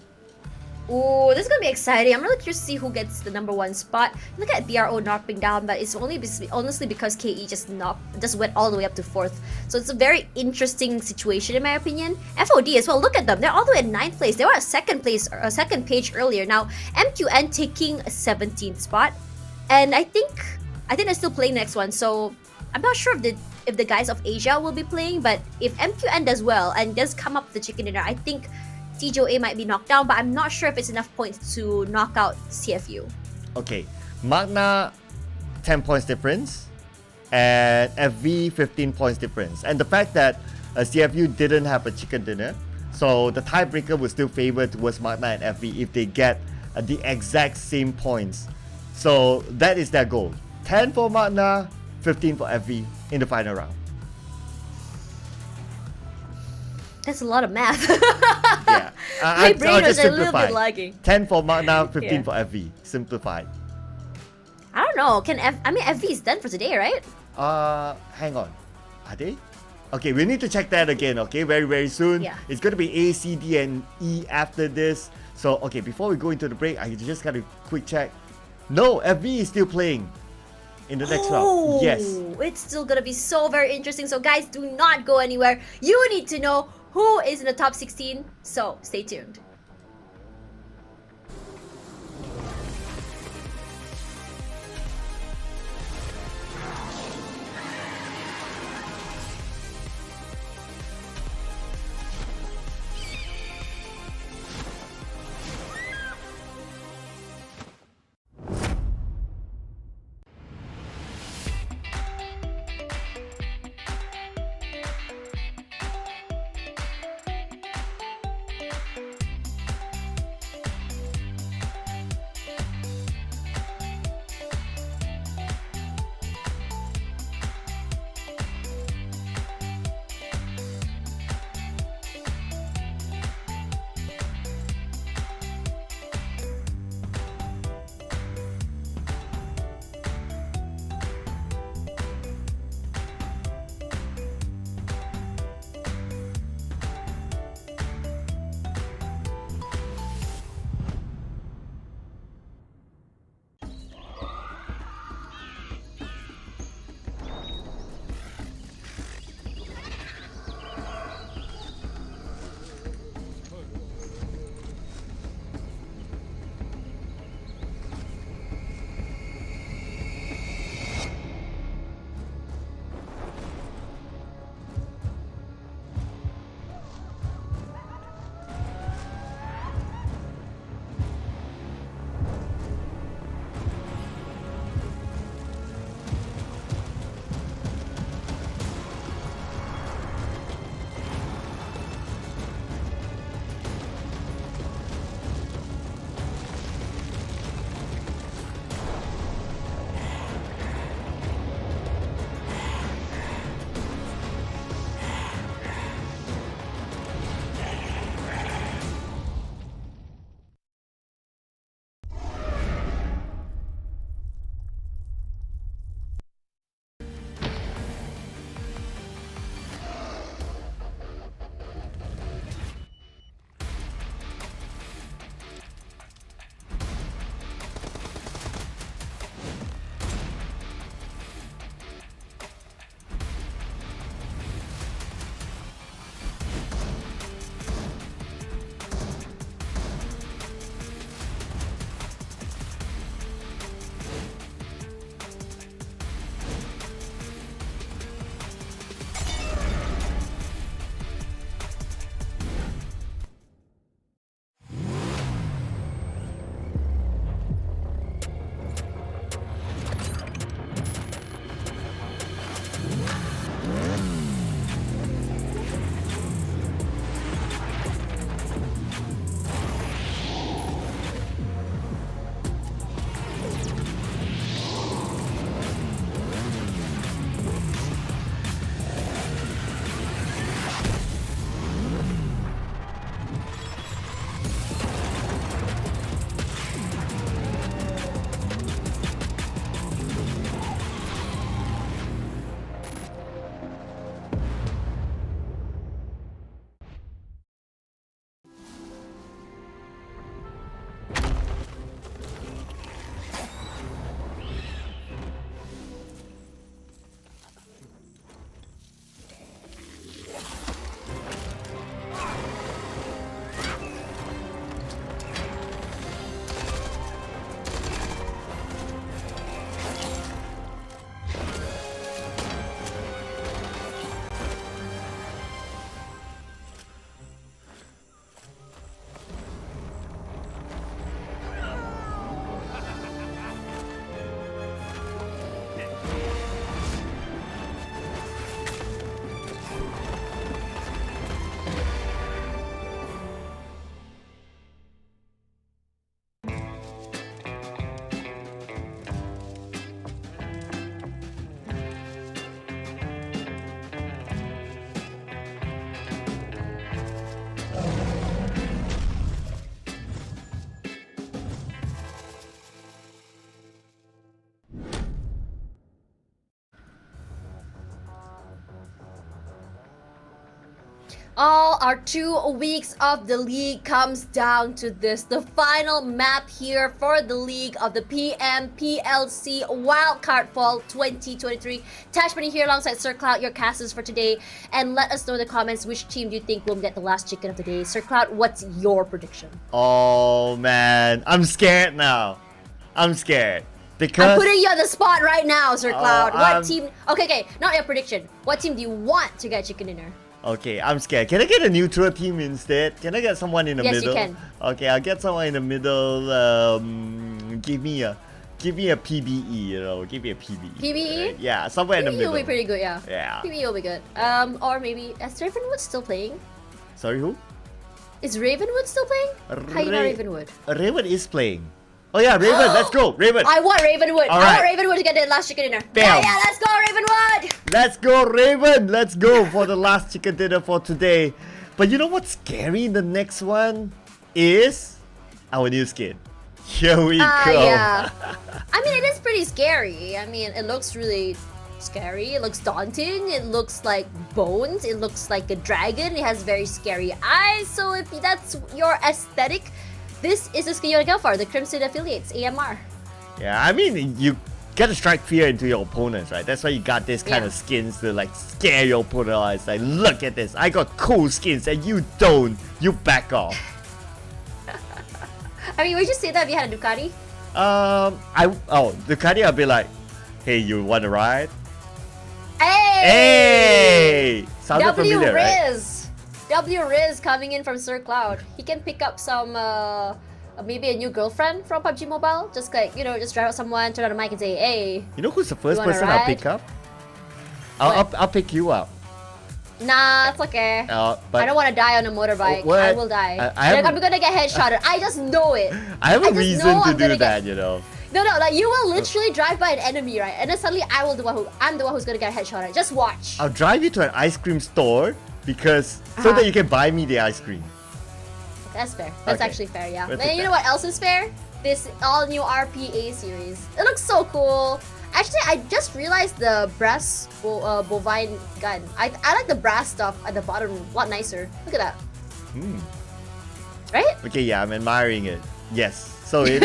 S18: Ooh, this is gonna be exciting. I'm really curious to see who gets the number 1 spot. Look at BRO knocking down, but it's honestly because KE just went all the way up to 4th. So it's a very interesting situation in my opinion. FOD as well. Look at them. They're all the way at 9th place. They were at second page earlier. Now MQN taking a 17th spot, and I think they're still playing next one. So I'm not sure if the guys of Asia will be playing, but if MQN does well and does come up with the chicken dinner, I think TJOA might be knocked down, but I'm not sure if it's enough points to knock out CFU.
S19: Okay, Magna 10 points difference, and FV 15 points difference. And the fact that CFU didn't have a chicken dinner, so the tiebreaker will still favor towards Magna and FV if they get the exact same points. So that is their goal. 10 for Magna, 15 for FV in the final round.
S18: That's a lot of math.
S19: Yeah.
S18: My brain
S19: I'll
S18: was
S19: just
S18: a little bit
S19: simplify.
S18: lagging.
S19: 10 for Magna, 15
S18: Yeah.
S19: for FV. Simplified.
S18: I don't know. FV is done for today, right?
S19: Hang on. Are they? Okay, we need to check that again, okay? Very, very soon.
S18: Yeah.
S19: It's going to be A, C, D, and E after this. So, okay, before we go into the break, I just got a quick check. No, FV is still playing in the next round. Yes.
S18: It's still gonna be so very interesting. So guys, do not go anywhere. You need to know who is in the top 16. So stay tuned. All our 2 weeks of the league comes down to this. The final map here for the league of the PMPL SEA Wildcard Fall 2023. Tash Bunny here alongside Sir Cloud, your casters for today. And let us know in the comments which team do you think will get the last chicken of the day. Sir Cloud, what's your prediction?
S19: Oh man, I'm scared now. I'm scared. Because
S18: I'm putting you on the spot right now, Sir Cloud. What
S19: I'm-
S18: team? Okay, not your prediction. What team do you want to get chicken dinner?
S19: Okay, I'm scared. Can I get a neutral team instead? Can I get someone in the
S18: Yes,
S19: middle?
S18: you can.
S19: Okay, I'll get someone in the middle. Give me a PBE, you know. Give me a PBE.
S18: PBE?
S19: Right? Yeah, somewhere in the
S18: PBE
S19: middle.
S18: will be pretty good, yeah.
S19: Yeah.
S18: PBE will be good. Or maybe is Ravenwood still playing?
S19: Sorry, who?
S18: Is Ravenwood still playing? How you know Ravenwood?
S19: Raven is playing. Oh yeah, Raven, let's go, Raven.
S18: I want Ravenwood.
S19: All
S18: I want
S19: right.
S18: Ravenwood to get the last chicken dinner.
S19: Bam.
S18: Yeah, let's go Ravenwood.
S19: Let's go, Raven. Let's go for the last chicken dinner for today. But you know what's scary? The next one is our new skin. Here we go.
S18: Yeah. I mean, it is pretty scary. I mean, it looks really scary. It looks daunting. It looks like bones. It looks like a dragon. It has very scary eyes. So if that's your aesthetic, this is the skin you want to go for. The Crimson Affiliates, AMR.
S19: Yeah, I mean, you gotta strike fear into your opponents, right? That's why you got this kind
S18: Yeah.
S19: of skins to like scare your opponent. It's like, look at this. I got cool skins and you don't. You back off.
S18: I mean, would you say that if you had a Ducati?
S19: Ducati, I'll be like, hey, you wanna ride?
S18: Hey!
S19: Hey! Sounded
S18: W
S19: familiar, right?
S18: Riz! W Riz coming in from Sir Cloud. He can pick up some, maybe a new girlfriend from PUBG Mobile. Just like, you know, just drive out someone, turn on the mic and say, hey.
S19: You know who's the first
S18: You wanna
S19: person I'll
S18: ride?
S19: pick up? I'll pick you up.
S18: Nah, it's okay.
S19: But
S18: I don't want to die on a motorbike.
S19: what?
S18: I will die.
S19: I have-
S18: I'm gonna get headshotted. I just know it.
S19: I have a
S18: just
S19: reason
S18: know
S19: to
S18: I'm
S19: do
S18: gonna
S19: that, you know.
S18: No, like you will literally drive by an enemy, right? And then suddenly I'm the one who's gonna get headshotted. Just watch.
S19: I'll drive you to an ice cream store because so that you can buy me the ice cream.
S18: That's fair. That's
S19: Okay.
S18: actually fair, yeah.
S19: Let's
S18: And
S19: take
S18: you know what else is fair? This all-new RPA series. It looks so cool. Actually, I just realized the brass bovine gun. I like the brass stuff at the bottom a lot nicer. Look at that. Right?
S19: Okay, yeah, I'm admiring it. Yes. So it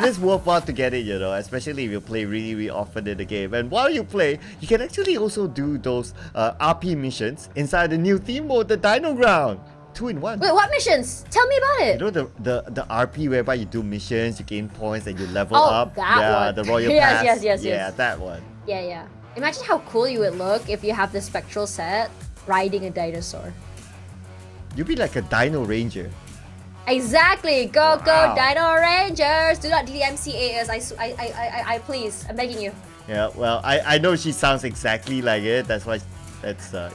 S19: is worthwhile to get it, you know, especially if you play really, really often in the game. And while you play, you can actually also do those RP missions inside the new theme mode, the Dino Ground. 2-in-1.
S18: Wait, what missions? Tell me about it.
S19: You know the RP whereby you do missions, you gain points, and you level
S18: Oh,
S19: up.
S18: that
S19: yeah,
S18: one.
S19: the Royal
S18: Yes,
S19: Pass.
S18: yes, yes,
S19: Yeah,
S18: yes.
S19: that one.
S18: Yeah. Imagine how cool you would look if you have the spectral set riding a dinosaur.
S19: You'd be like a Dino Ranger.
S18: Exactly. Go,
S19: Wow.
S18: Dino Rangers. Do not DMCA us. I please. I'm begging you.
S19: Yeah, well, I know she sounds exactly like it. That's why,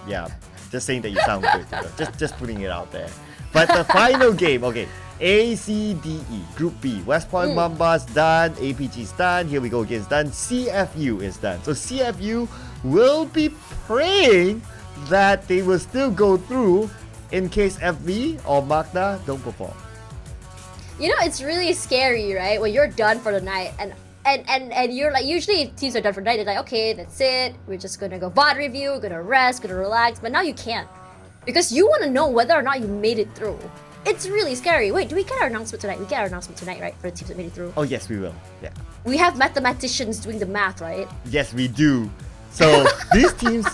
S19: yeah. Just saying that you sound good. You know? Just putting it out there. But the final game, okay. ACDE, Group B. West Point Mambas done. APG's done. Here we go against done. CFU is done. So CFU will be praying that they will still go through in case FV or Magna don't perform.
S18: You know, it's really scary, right? When you're done for the night and you're like, usually if teams are done for the night, they're like, okay, that's it. We're just gonna go VOD review, we're gonna rest, gonna relax. But now you can't. Because you wanna know whether or not you made it through. It's really scary. Wait, do we get our announcement tonight? We get our announcement tonight, right? For the teams that made it through.
S19: Oh yes, we will. Yeah.
S18: We have mathematicians doing the math, right?
S19: Yes, we do. So these teams,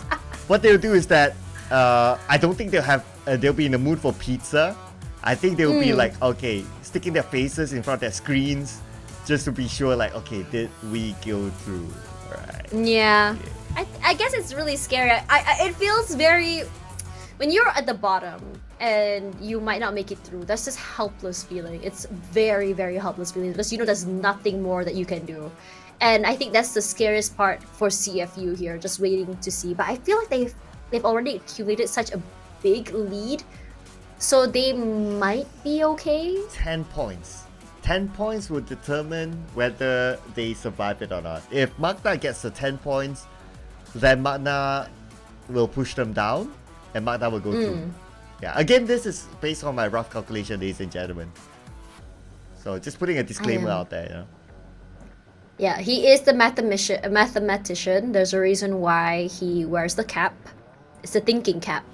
S19: what they'll do is that I don't think they'll be in the mood for pizza. I think they'll be like, okay, sticking their faces in front of their screens just to be sure, like, okay, did we go through? Right.
S18: Yeah. I guess it's really scary. It feels very... When you're at the bottom and you might not make it through, that's this helpless feeling. It's very, very helpless feeling because you know there's nothing more that you can do. And I think that's the scariest part for CFU here, just waiting to see. But I feel like they've already accumulated such a big lead, so they might be okay.
S19: 10 points. 10 points will determine whether they survive it or not. If Magna gets the 10 points, then Magna will push them down and Magna will go through. Yeah, again, this is based on my rough calculation, ladies and gentlemen. So just putting a disclaimer out there, you know.
S18: Yeah, he is the mathematician. There's a reason why he wears the cap. It's the thinking cap.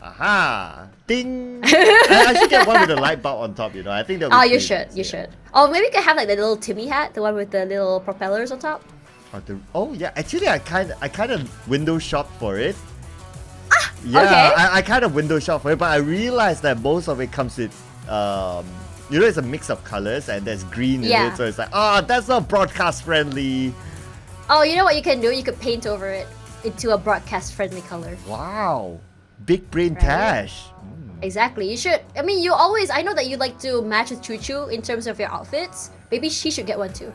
S19: Aha! Ding! I should get one with a light bulb on top, you know. I think that would
S18: Oh,
S19: be
S18: you
S19: pretty
S18: should.
S19: nice,
S18: You
S19: yeah.
S18: should. Oh, maybe you can have like the little Timmy hat, the one with the little propellers on top.
S19: Oh yeah, actually I kind of window shop for it. Yeah,
S18: okay.
S19: I kind of window shop for it, but I realized that most of it comes with you know, it's a mix of colors and there's green in
S18: Yeah.
S19: it, so it's like, oh, that's not broadcast friendly.
S18: Oh, you know what you can do? You could paint over it into a broadcast-friendly color.
S19: Wow, big brain Tash.
S18: Exactly. You should. I mean, you always. I know that you like to match with Choo Choo in terms of your outfits. Maybe she should get one too.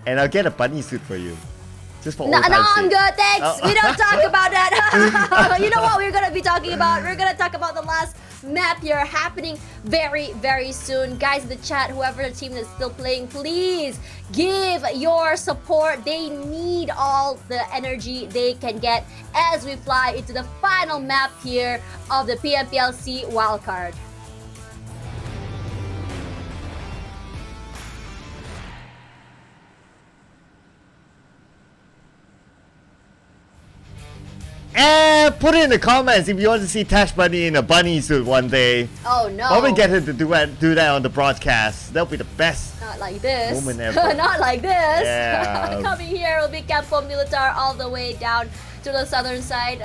S19: And I'll get a bunny suit for you, just for
S18: No,
S19: old
S18: no,
S19: time's
S18: I'm
S19: sake.
S18: good. Thanks.
S19: Oh.
S18: We don't talk about that. You know what we're gonna be talking about? We're gonna talk about the last map here happening very, very soon. Guys in the chat, whoever the team that's still playing, please give your support. They need all the energy they can get as we fly into the final map here of the PMPL SEA Wildcard.
S19: And put it in the comments if you want to see Tash Bunny in a bunny suit one day.
S18: Oh no.
S19: Probably get her to do that on the broadcast. That'll be the best.
S18: Not like this.
S19: Moment ever.
S18: Not like this.
S19: Yeah.
S18: Coming here will be Campo Militar all the way down to the southern side.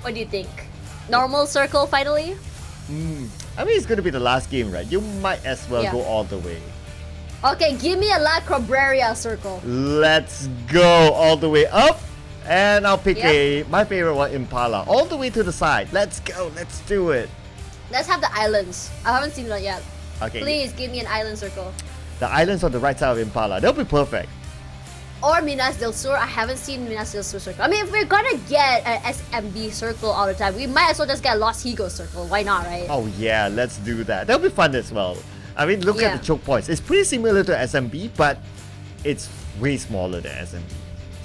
S18: What do you think? Normal circle finally?
S19: I mean, it's going to be the last game, right? You might as well
S18: Yeah.
S19: go all the way.
S18: Okay, give me a La Cabrera circle.
S19: Let's go all the way up. And I'll pick
S18: Yep.
S19: my favorite one, Impala. All the way to the side. Let's go. Let's do it.
S18: Let's have the islands. I haven't seen that yet.
S19: Okay.
S18: Please give me an island circle.
S19: The islands on the right side of Impala. That'll be perfect.
S18: Or Minas del Sur. I haven't seen Minas del Sur circle. I mean, if we're gonna get an SMB circle all the time, we might as well just get a Los Higos circle. Why not, right?
S19: Oh yeah, let's do that. That'll be fun as well. I mean, look
S18: Yeah.
S19: at the choke points. It's pretty similar to SMB, but it's way smaller than SMB.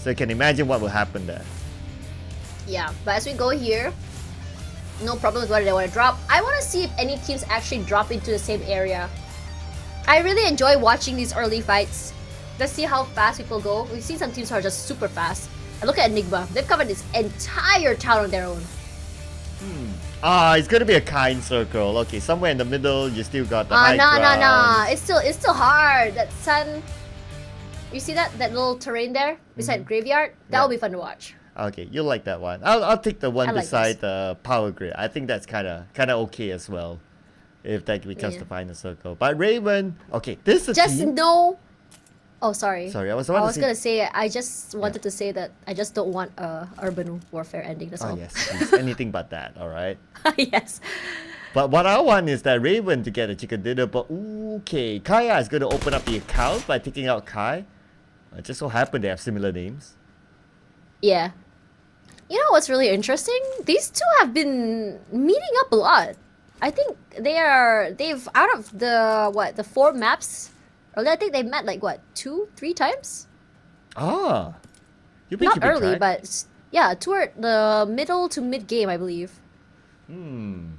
S19: So you can imagine what will happen there.
S18: Yeah, but as we go here, no problem with what they want to drop. I want to see if any teams actually drop into the same area. I really enjoy watching these early fights. Let's see how fast people go. We've seen some teams who are just super fast. And look at Enigma. They've covered this entire town on their own.
S19: It's gonna be a kind circle. Okay, somewhere in the middle, you still got the high
S18: Nah.
S19: ground.
S18: It's still hard. That sun. You see that little terrain there beside graveyard? That will be fun to watch.
S19: Okay, you like that one. I'll take the one
S18: I like
S19: beside the power grid. I think that's kind of okay as well, if that becomes
S18: Yeah.
S19: the final circle. But Raven, okay, this is a
S18: Just
S19: team.
S18: know. Oh, sorry.
S19: Sorry, I was about to say-
S18: gonna say. I just wanted to say that I just don't want a urban warfare ending. That's
S19: Oh
S18: all.
S19: yes, please, anything but that. All right.
S18: Yes.
S19: But what I want is that Raven to get a chicken dinner. But okay, Kaya is going to open up the account by taking out Kai. It just so happened they have similar names.
S18: Yeah. You know what's really interesting? These two have been meeting up a lot. I think they've out of the 4 maps. I think they met like 2-3 times.
S19: Ah, you've been
S18: Not
S19: keeping
S18: early,
S19: track?
S18: but yeah, toward the middle to mid game, I believe.
S19: And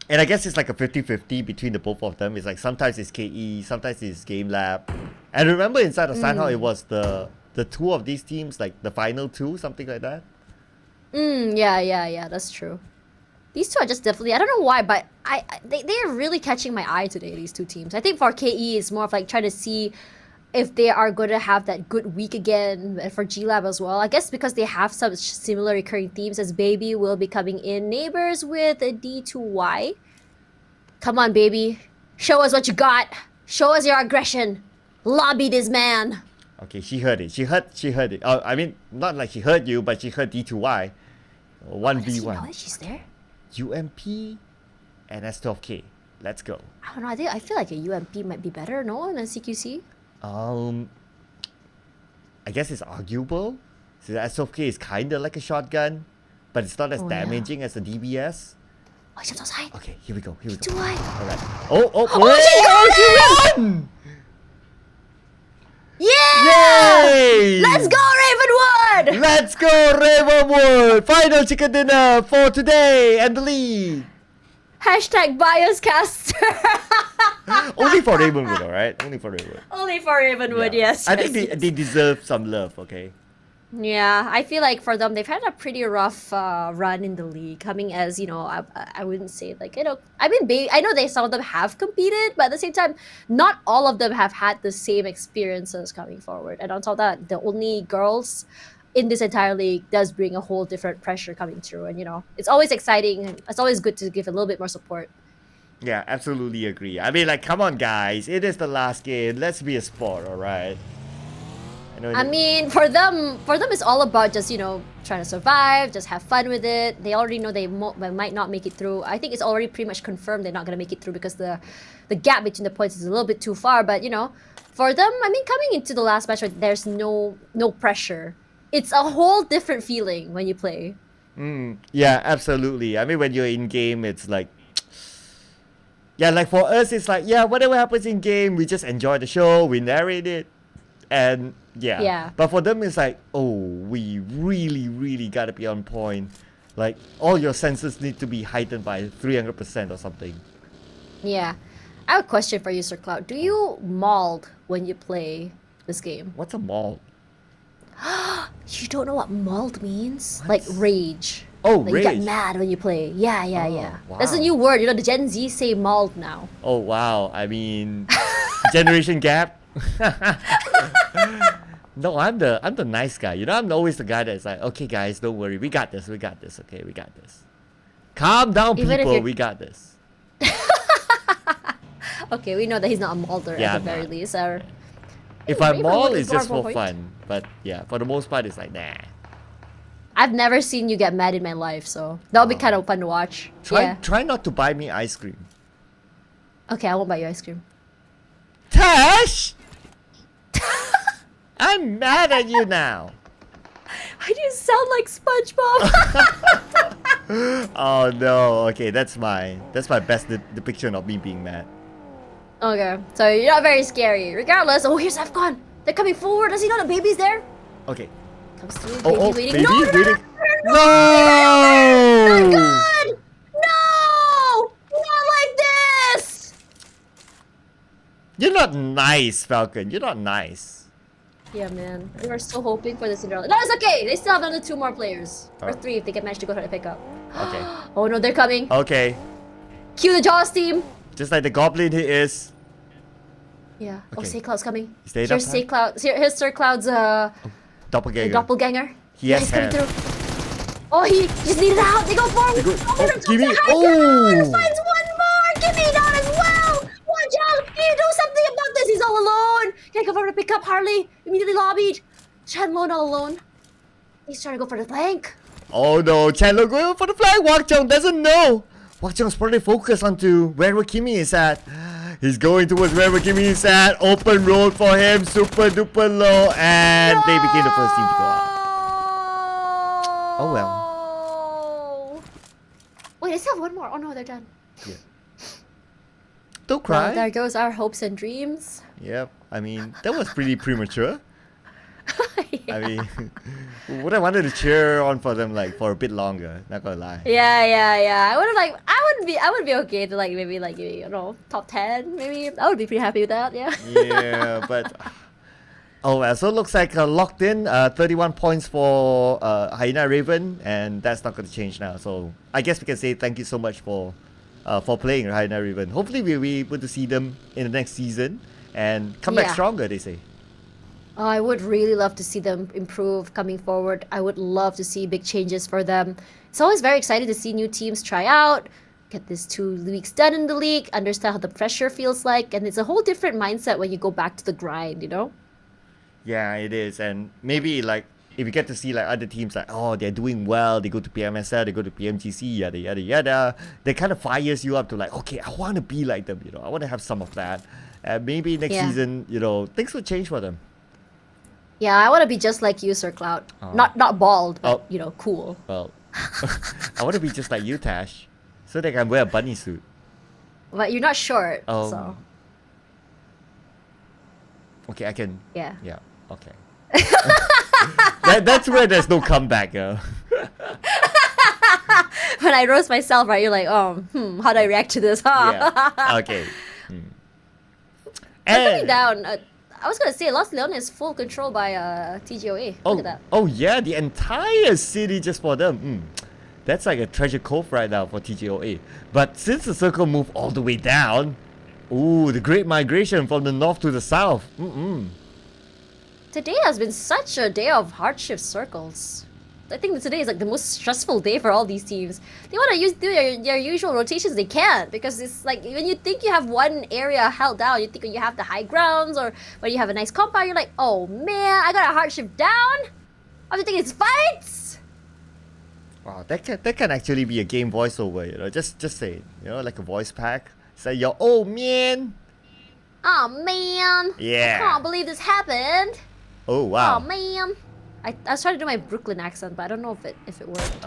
S19: I guess it's like a 50-50 between the both of them. It's like sometimes it's KE, sometimes it's Game Lab. And remember inside the Sun Hall, it was the two of these teams, like the final 2, something like that.
S18: Yeah, that's true. These two are just definitely, I don't know why, but they are really catching my eye today, these two teams. I think for KE, it's more of like trying to see if they are going to have that good week again, and for G-Lab as well. I guess because they have some similar recurring themes, as Baby will be coming in. Neighbors with a D2Y. Come on, Baby. Show us what you got. Show us your aggression. Lobby this man.
S19: Okay, she heard it. She heard it. I mean, not like she heard you, but she heard D2Y. 1v1.
S18: Does she know that she's there?
S19: UMP and S12K. Let's go.
S18: I don't know. I feel like a UMP might be better, no? Than CQC?
S19: I guess it's arguable. So the S12K is kind of like a shotgun, but it's not as
S18: Oh, yeah.
S19: damaging as the DBS.
S18: Oh, she's outside.
S19: Okay, here we go. Here we go.
S18: D2Y.
S19: All right. Oh,
S18: Oh, she got
S19: won!
S18: Yeah!
S19: Yay!
S18: Let's go, Ravenwood!
S19: Let's go, Ravenwood! Final chicken dinner for today and the lead.
S18: Hashtag biascaster.
S19: Only for Ravenwood, alright? Only for Ravenwood.
S18: Only for Ravenwood, yes.
S19: I think they deserve some love, okay?
S18: Yeah, I feel like for them, they've had a pretty rough run in the league. Coming as, you know, I wouldn't say like, you know, I mean, I know some of them have competed, but at the same time, not all of them have had the same experiences coming forward. And on top of that, the only girls in this entire league does bring a whole different pressure coming through. And, you know, it's always exciting. And it's always good to give a little bit more support.
S19: Yeah, absolutely agree. I mean, like, come on, guys. It is the last game. Let's be a sport, all right?
S18: I mean, for them, it's all about just, you know, trying to survive, just have fun with it. They already know they might not make it through. I think it's already pretty much confirmed they're not going to make it through because the gap between the points is a little bit too far. But, you know, for them, I mean, coming into the last match, there's no pressure. It's a whole different feeling when you play.
S19: Yeah, absolutely. I mean, when you're in game, it's like, yeah, like for us, it's like, yeah, whatever happens in game, we just enjoy the show, we narrate it, and yeah. But for them, it's like, oh, we really gotta be on point. Like, all your senses need to be heightened by 300% or something.
S18: Yeah. I have a question for you, Sir Cloud. Do you mauled when you play this game?
S19: What's a mauled?
S18: You don't know what mauled means? Like rage.
S19: Oh,
S18: like
S19: rage.
S18: You get mad when you play. Yeah.
S19: Wow.
S18: That's a new word. You know, the Gen Z say mauled now.
S19: Oh, wow. I mean, generation gap. No, I'm the nice guy. You know, I'm always the guy that's like, okay, guys, don't worry. We got this. Okay, we got this. Calm down, people. We got this.
S18: Okay, we know that he's not a maulder at the very least. Or
S19: if I maul, it's just for fun. But yeah, for the most part, it's like, nah.
S18: I've never seen you get mad in my life, so that'll be kind of fun to watch.
S19: Try not to buy me ice cream.
S18: Okay, I won't buy you ice cream.
S19: Tash! I'm mad at you now.
S18: Why do you sound like SpongeBob?
S19: Oh no. Okay, that's my best depiction of me being mad.
S18: Okay, so you're not very scary. Regardless, oh, here's Afghan. They're coming forward. Does he know the baby's there?
S19: Okay.
S18: Comes through,
S19: Oh,
S18: baby
S19: baby
S18: waiting.
S19: waiting.
S18: No! God! No! Not like this!
S19: You're not nice, Falcon. You're not nice.
S18: Yeah, man. We were so hoping for this Cinderella. No, it's okay. They still have another 2 more players. Or 3 if they can manage to go try to pick up.
S19: Okay.
S18: Oh no, they're coming.
S19: Okay.
S18: Cue the Jaws team.
S19: Just like the goblin he is.
S18: Yeah.
S19: Okay.
S18: Oh, Say Cloud's coming.
S19: Stayed
S18: Here's
S19: up
S18: Say Cloud. Here's Sir Cloud's doppelganger.
S19: He has
S18: he's coming
S19: hair.
S18: through. Oh, he just needed out. They go forward.
S19: Give me.
S18: Oh! Finds one more. Give me that as well. Watch out. Can you do something about this? He's all alone. Can't go for him to pick up Harley. Immediately lobbied. Chandlone all alone. He's trying to go for the flank.
S19: Oh no, Chandler going for the flag. Wak Chong doesn't know. Wak Chong's probably focused onto where Wakimi is at. He's going towards where Wakimi is at. Open road for him. Super duper low. And they became the first team to go out. Oh well.
S18: Wait, they still have one more. Oh no, they're done.
S19: Yeah. Don't cry.
S18: Well, there goes our hopes and dreams.
S19: Yep. I mean, that was pretty premature. I mean, would I wanted to cheer on for them like for a bit longer? Not gonna lie.
S18: Yeah. I would be okay to like maybe you know, top 10 maybe. I would be pretty happy with that. Yeah.
S19: Yeah, but oh well. So it looks like locked in. 31 points for Hyena Raven, and that's not gonna change now. So I guess we can say thank you so much for playing Hyena Raven. Hopefully we'll be able to see them in the next season and come back stronger. They say.
S18: Oh, I would really love to see them improve coming forward. I would love to see big changes for them. It's always very exciting to see new teams try out, get these 2 weeks done in the league, understand how the pressure feels like, and it's a whole different mindset when you go back to the grind, you know?
S19: Yeah, it is. And maybe like if you get to see like other teams like, oh, they're doing well, they go to PMSL, they go to PMGC, yada yada yada, that kind of fires you up to like, okay, I want to be like them, you know, I want to have some of that. And maybe next season, you know, things will change for them.
S18: Yeah, I want to be just like you, Sir Cloud. Not bald, but, you know, cool.
S19: Well, I want to be just like you, Tash, so they can wear a bunny suit.
S18: But you're not short, so...
S19: Okay, I can...
S18: Yeah.
S19: Yeah, okay. That's where there's no comeback, girl.
S18: When I roast myself, right, you're like, oh, how do I react to this, huh?
S19: Yeah, okay.
S18: Coming down... I was gonna say Los Leones is full control by TGOA. Look at that.
S19: Oh yeah, the entire city just for them. That's like a treasure cove right now for TGOA. But since the circle moved all the way down, ooh, the great migration from the north to the south.
S18: Today has been such a day of hardship circles. I think that today is like the most stressful day for all these teams. They want to do their usual rotations, they can't, because it's like when you think you have one area held down, you think when you have the high grounds or when you have a nice compound, you're like, oh man, I got a hardship down. I'm thinking it's fights.
S19: Wow, that can actually be a game voiceover, you know. Just say it, you know, like a voice pack. Say yo, oh man.
S18: Oh man.
S19: Yeah.
S18: I can't believe this happened.
S19: Oh wow.
S18: Oh man. I was trying to do my Brooklyn accent, but I don't know if it worked.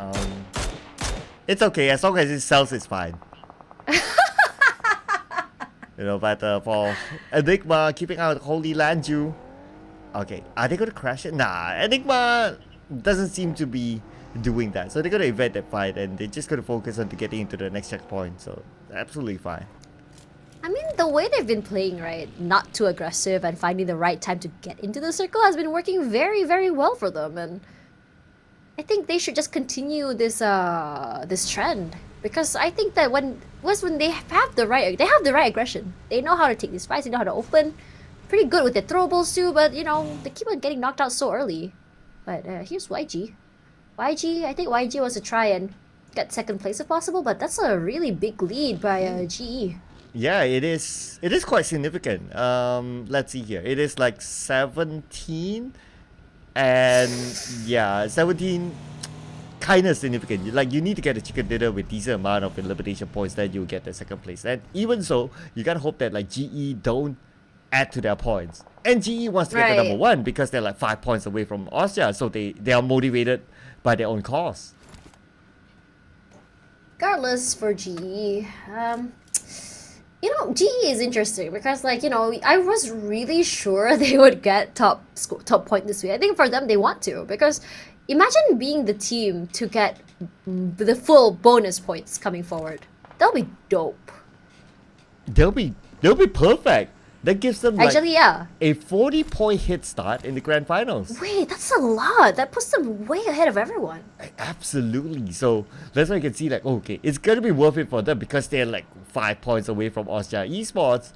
S19: It's okay, as long as it sells, it's fine. You know, but for Enigma keeping out Holy Land Jew. Okay, are they gonna crash it? Nah, Enigma doesn't seem to be doing that. So they're gonna evade that fight and they're just gonna focus on getting into the next checkpoint. So absolutely fine.
S18: I mean, the way they've been playing, right, not too aggressive and finding the right time to get into the circle has been working very, very well for them. And I think they should just continue this this trend, because I think that when they have the right aggression, they know how to take these fights, they know how to open, pretty good with their throwables too. But you know, they keep on getting knocked out so early. But here's YG. I think YG wants to try and get second place if possible, but that's a really big lead by GE.
S19: Yeah, it is. It is quite significant. Let's see here. It is like 17, and yeah, 17 kind of significant. Like you need to get a chicken dinner with decent amount of elimination points, then you'll get the second place. And even so, you gotta hope that like GE don't add to their points. And GE wants to get the number one because they're like 5 points away from Austria, so they are motivated by their own cause.
S18: Regardless for GE, you know, GE is interesting because, like, you know, I was really sure they would get top point this week. I think for them, they want to, because imagine being the team to get the full bonus points coming forward. That'll be dope.
S19: They'll be perfect. That gives them like
S18: actually, yeah,
S19: a 40-point hit start in the grand finals.
S18: Wait, that's a lot. That puts them way ahead of everyone.
S19: Absolutely. So that's why you can see like, okay, it's gonna be worth it for them because they're like 5 points away from Austria Esports.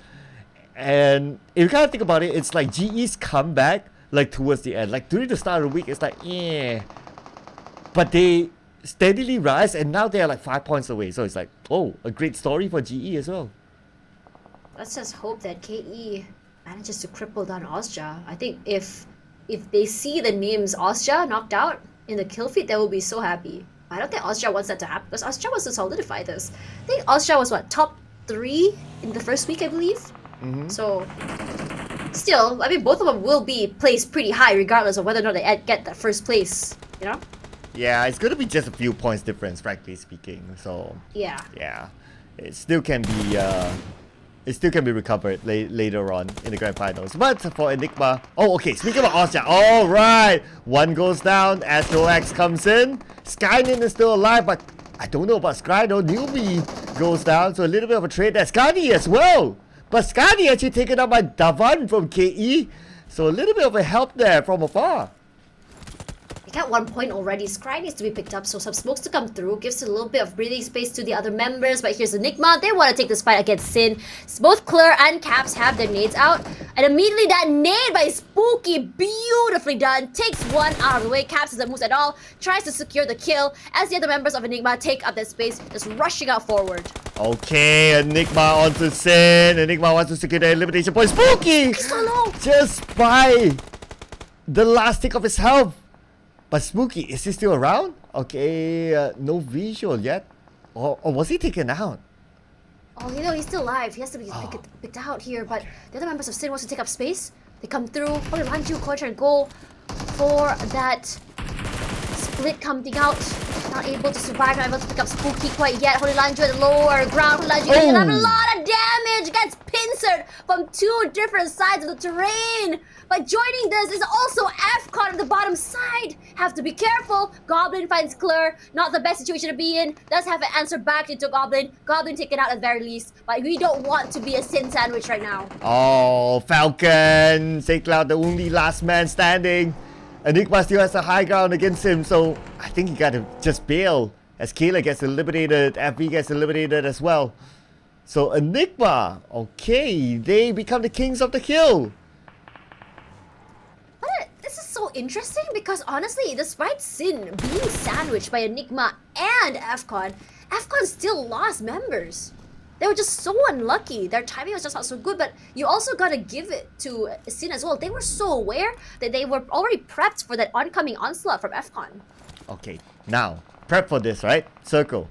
S19: And if you kind of think about it, it's like GE's comeback like towards the end. Like during the start of the week, it's like, yeah. But they steadily rise and now they're like 5 points away. So it's like, oh, a great story for GE as well.
S18: Let's just hope that KE manages to cripple down Austria. I think if they see the names Austria knocked out in the kill feed, they will be so happy. I don't think Austria wants that to happen because Austria wants to solidify this. I think Austria was what, top 3 in the first week, I believe. So still, I mean, both of them will be placed pretty high regardless of whether or not they get that first place. You know?
S19: Yeah, it's gonna be just a few points difference, frankly speaking. So
S18: yeah,
S19: it still can be. It still can be recovered later on in the grand finals. But for Enigma... Oh, okay. Speaking about Austria. Alright. One goes down. Astro X comes in. Skynin is still alive, but I don't know about Sky though. Newbie goes down. So a little bit of a trade there. Skadi as well. But Skadi actually taken out by Davan from KE. So a little bit of a help there from afar.
S18: They got 1 point already. Scry needs to be picked up, so some smokes to come through. Gives a little bit of breathing space to the other members. But here's Enigma. They want to take this fight against Sin. Both Claire and Caps have their nades out. And immediately that nade by Spooky, beautifully done, takes one out of the way. Caps doesn't move at all. Tries to secure the kill as the other members of Enigma take up that space, just rushing out forward.
S19: Okay, Enigma onto Sin. Enigma wants to secure the elimination point. Spooky!
S18: So low.
S19: Just by the last tick of his health. But Spooky, is he still around? Okay, no visual yet. Or was he taken out?
S18: Oh, you know, he's still alive. He has to be picked out here. But the other members of Sin wants to take up space. They come through. Oh, Lanju trying to go for that Split coming out. Not able to survive, not able to pick up Spooky quite yet. Holy Lanju at the lower ground. Holy Lanju will have a lot of damage. Gets pincered from two different sides of the terrain. But joining this is also FCON on the bottom side. Have to be careful. Goblin finds Clear. Not the best situation to be in. Does have an answer back into Goblin. Goblin taken out at the very least. But we don't want to be a Sin sandwich right now.
S19: Oh, Falcon. Cloud, the only last man standing. Enigma still has the high ground against him, so I think he gotta just bail. As Kayla gets eliminated, FV gets eliminated as well. So Enigma, okay, they become the kings of the hill.
S18: This is so interesting because honestly, despite Sin being sandwiched by Enigma and FCON, FCON still lost members. They were just so unlucky. Their timing was just not so good, but you also gotta give it to Sin as well. They were so aware that they were already prepped for that oncoming onslaught from FCON.
S19: Okay, now, prep for this, right? Circle.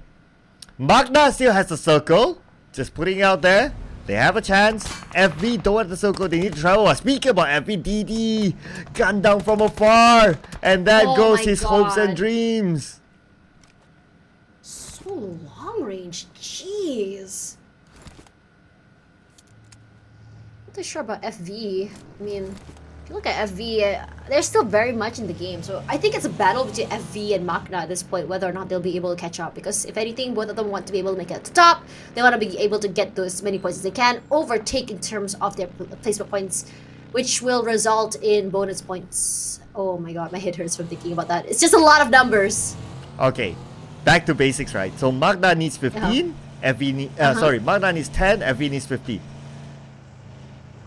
S19: Magna still has the circle. Just putting it out there. They have a chance. FV don't have the circle. They need to travel. Speaking about FV, DD. Gun down from afar. And that goes his hopes and dreams.
S18: So long range. Jeez. Not too sure about FV. I mean, if you look at FV, they're still very much in the game. So I think it's a battle between FV and Magna at this point, whether or not they'll be able to catch up. Because if anything, both of them want to be able to make it at the top. They want to be able to get those many points as they can, overtake in terms of their placement points, which will result in bonus points. Oh my god, my head hurts from thinking about that. It's just a lot of numbers.
S19: Okay, back to basics, right? So Magna needs 15. FV sorry, Magna needs 10. FV needs 50.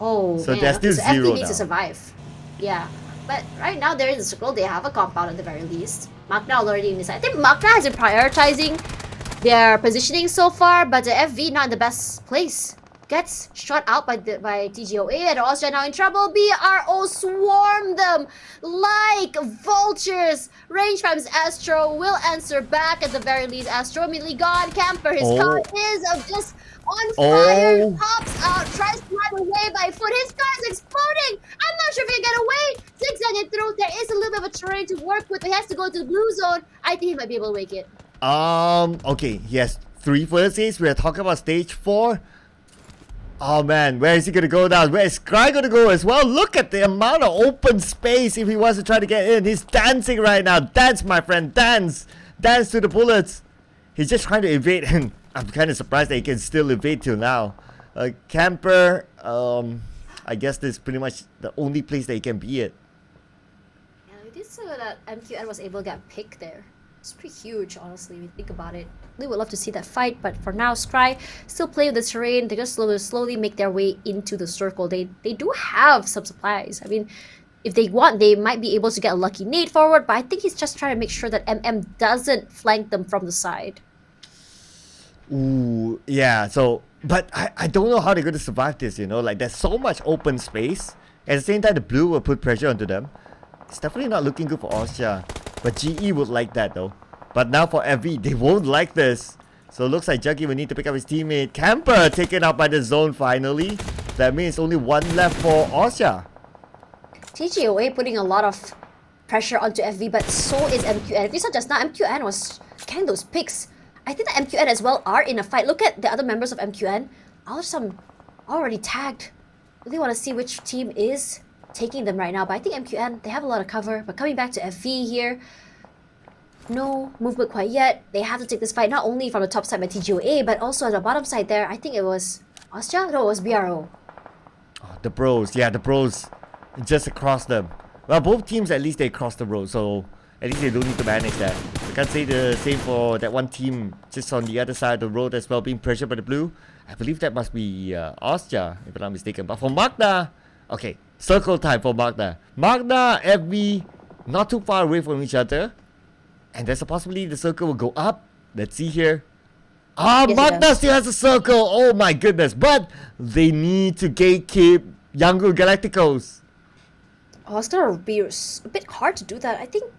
S18: Oh,
S19: so
S18: man.
S19: there's still
S18: so
S19: zero
S18: FV needs
S19: now.
S18: to survive. Yeah, but right now they're in the circle. They have a compound at the very least. Magna already in this. I think Magna has been prioritizing their positioning so far, but the FV not in the best place. Gets shot out by TGOA, and Austria now in trouble. BRO swarm them like vultures. Range Prime's Astro will answer back at the very least. Astro immediately gone. Camper, his car is just on fire. Pops out, tries to run away by foot. His car is exploding. I'm not sure if he can get away. Zigzagging through. There is a little bit of a terrain to work with. He has to go to the blue zone. I think he might be able to make it.
S19: Okay, he has 3 first aids. We are talking about stage 4. Oh man, where is he gonna go now? Where is Scry gonna go as well? Look at the amount of open space if he wants to try to get in. He's dancing right now. Dance, my friend, dance. Dance to the bullets. He's just trying to evade, and I'm kind of surprised that he can still evade till now. Camper, I guess this is pretty much the only place that he can be at.
S18: Yeah, we did see that MQN was able to get picked there. It's pretty huge, honestly, when you think about it. We would love to see that fight, but for now, Scry still play with the terrain. They just slowly make their way into the circle. They do have some supplies. I mean, if they want, they might be able to get a lucky nade forward, but I think he's just trying to make sure that MM doesn't flank them from the side.
S19: Ooh, yeah, so, but I don't know how they're going to survive this, you know? Like, there's so much open space. At the same time, the blue will put pressure onto them. It's definitely not looking good for Austria. But GE would like that though. But now for FV, they won't like this. So it looks like Juggy will need to pick up his teammate. Camper taken out by the zone finally. That means only 1 left for Austria.
S18: TGOA putting a lot of pressure onto FV, but so is MQN. If you saw just now, MQN was getting those picks. I think that MQN as well are in a fight. Look at the other members of MQN. Some already tagged. Really want to see which team is taking them right now, but I think MQN, they have a lot of cover. But coming back to FV here, no movement quite yet. They have to take this fight not only from the top side by TGOA, but also at the bottom side there. I think it was Austria? No, it was BRO.
S19: Oh, the bros, yeah, the bros just across them. Well, both teams at least they cross the road, so at least they don't need to manage that. I can't say the same for that one team just on the other side of the road as well, being pressured by the blue. I believe that must be Austria, if I'm not mistaken. But for Magna, okay, circle time for Magna. Magna, FV, not too far away from each other. And there's a possibility the circle will go up. Let's see here. Yes, Magna still has a circle. Oh my goodness. But they need to gatekeep Yangon Galacticos.
S18: Oh, it's gonna be a bit hard to do that. I think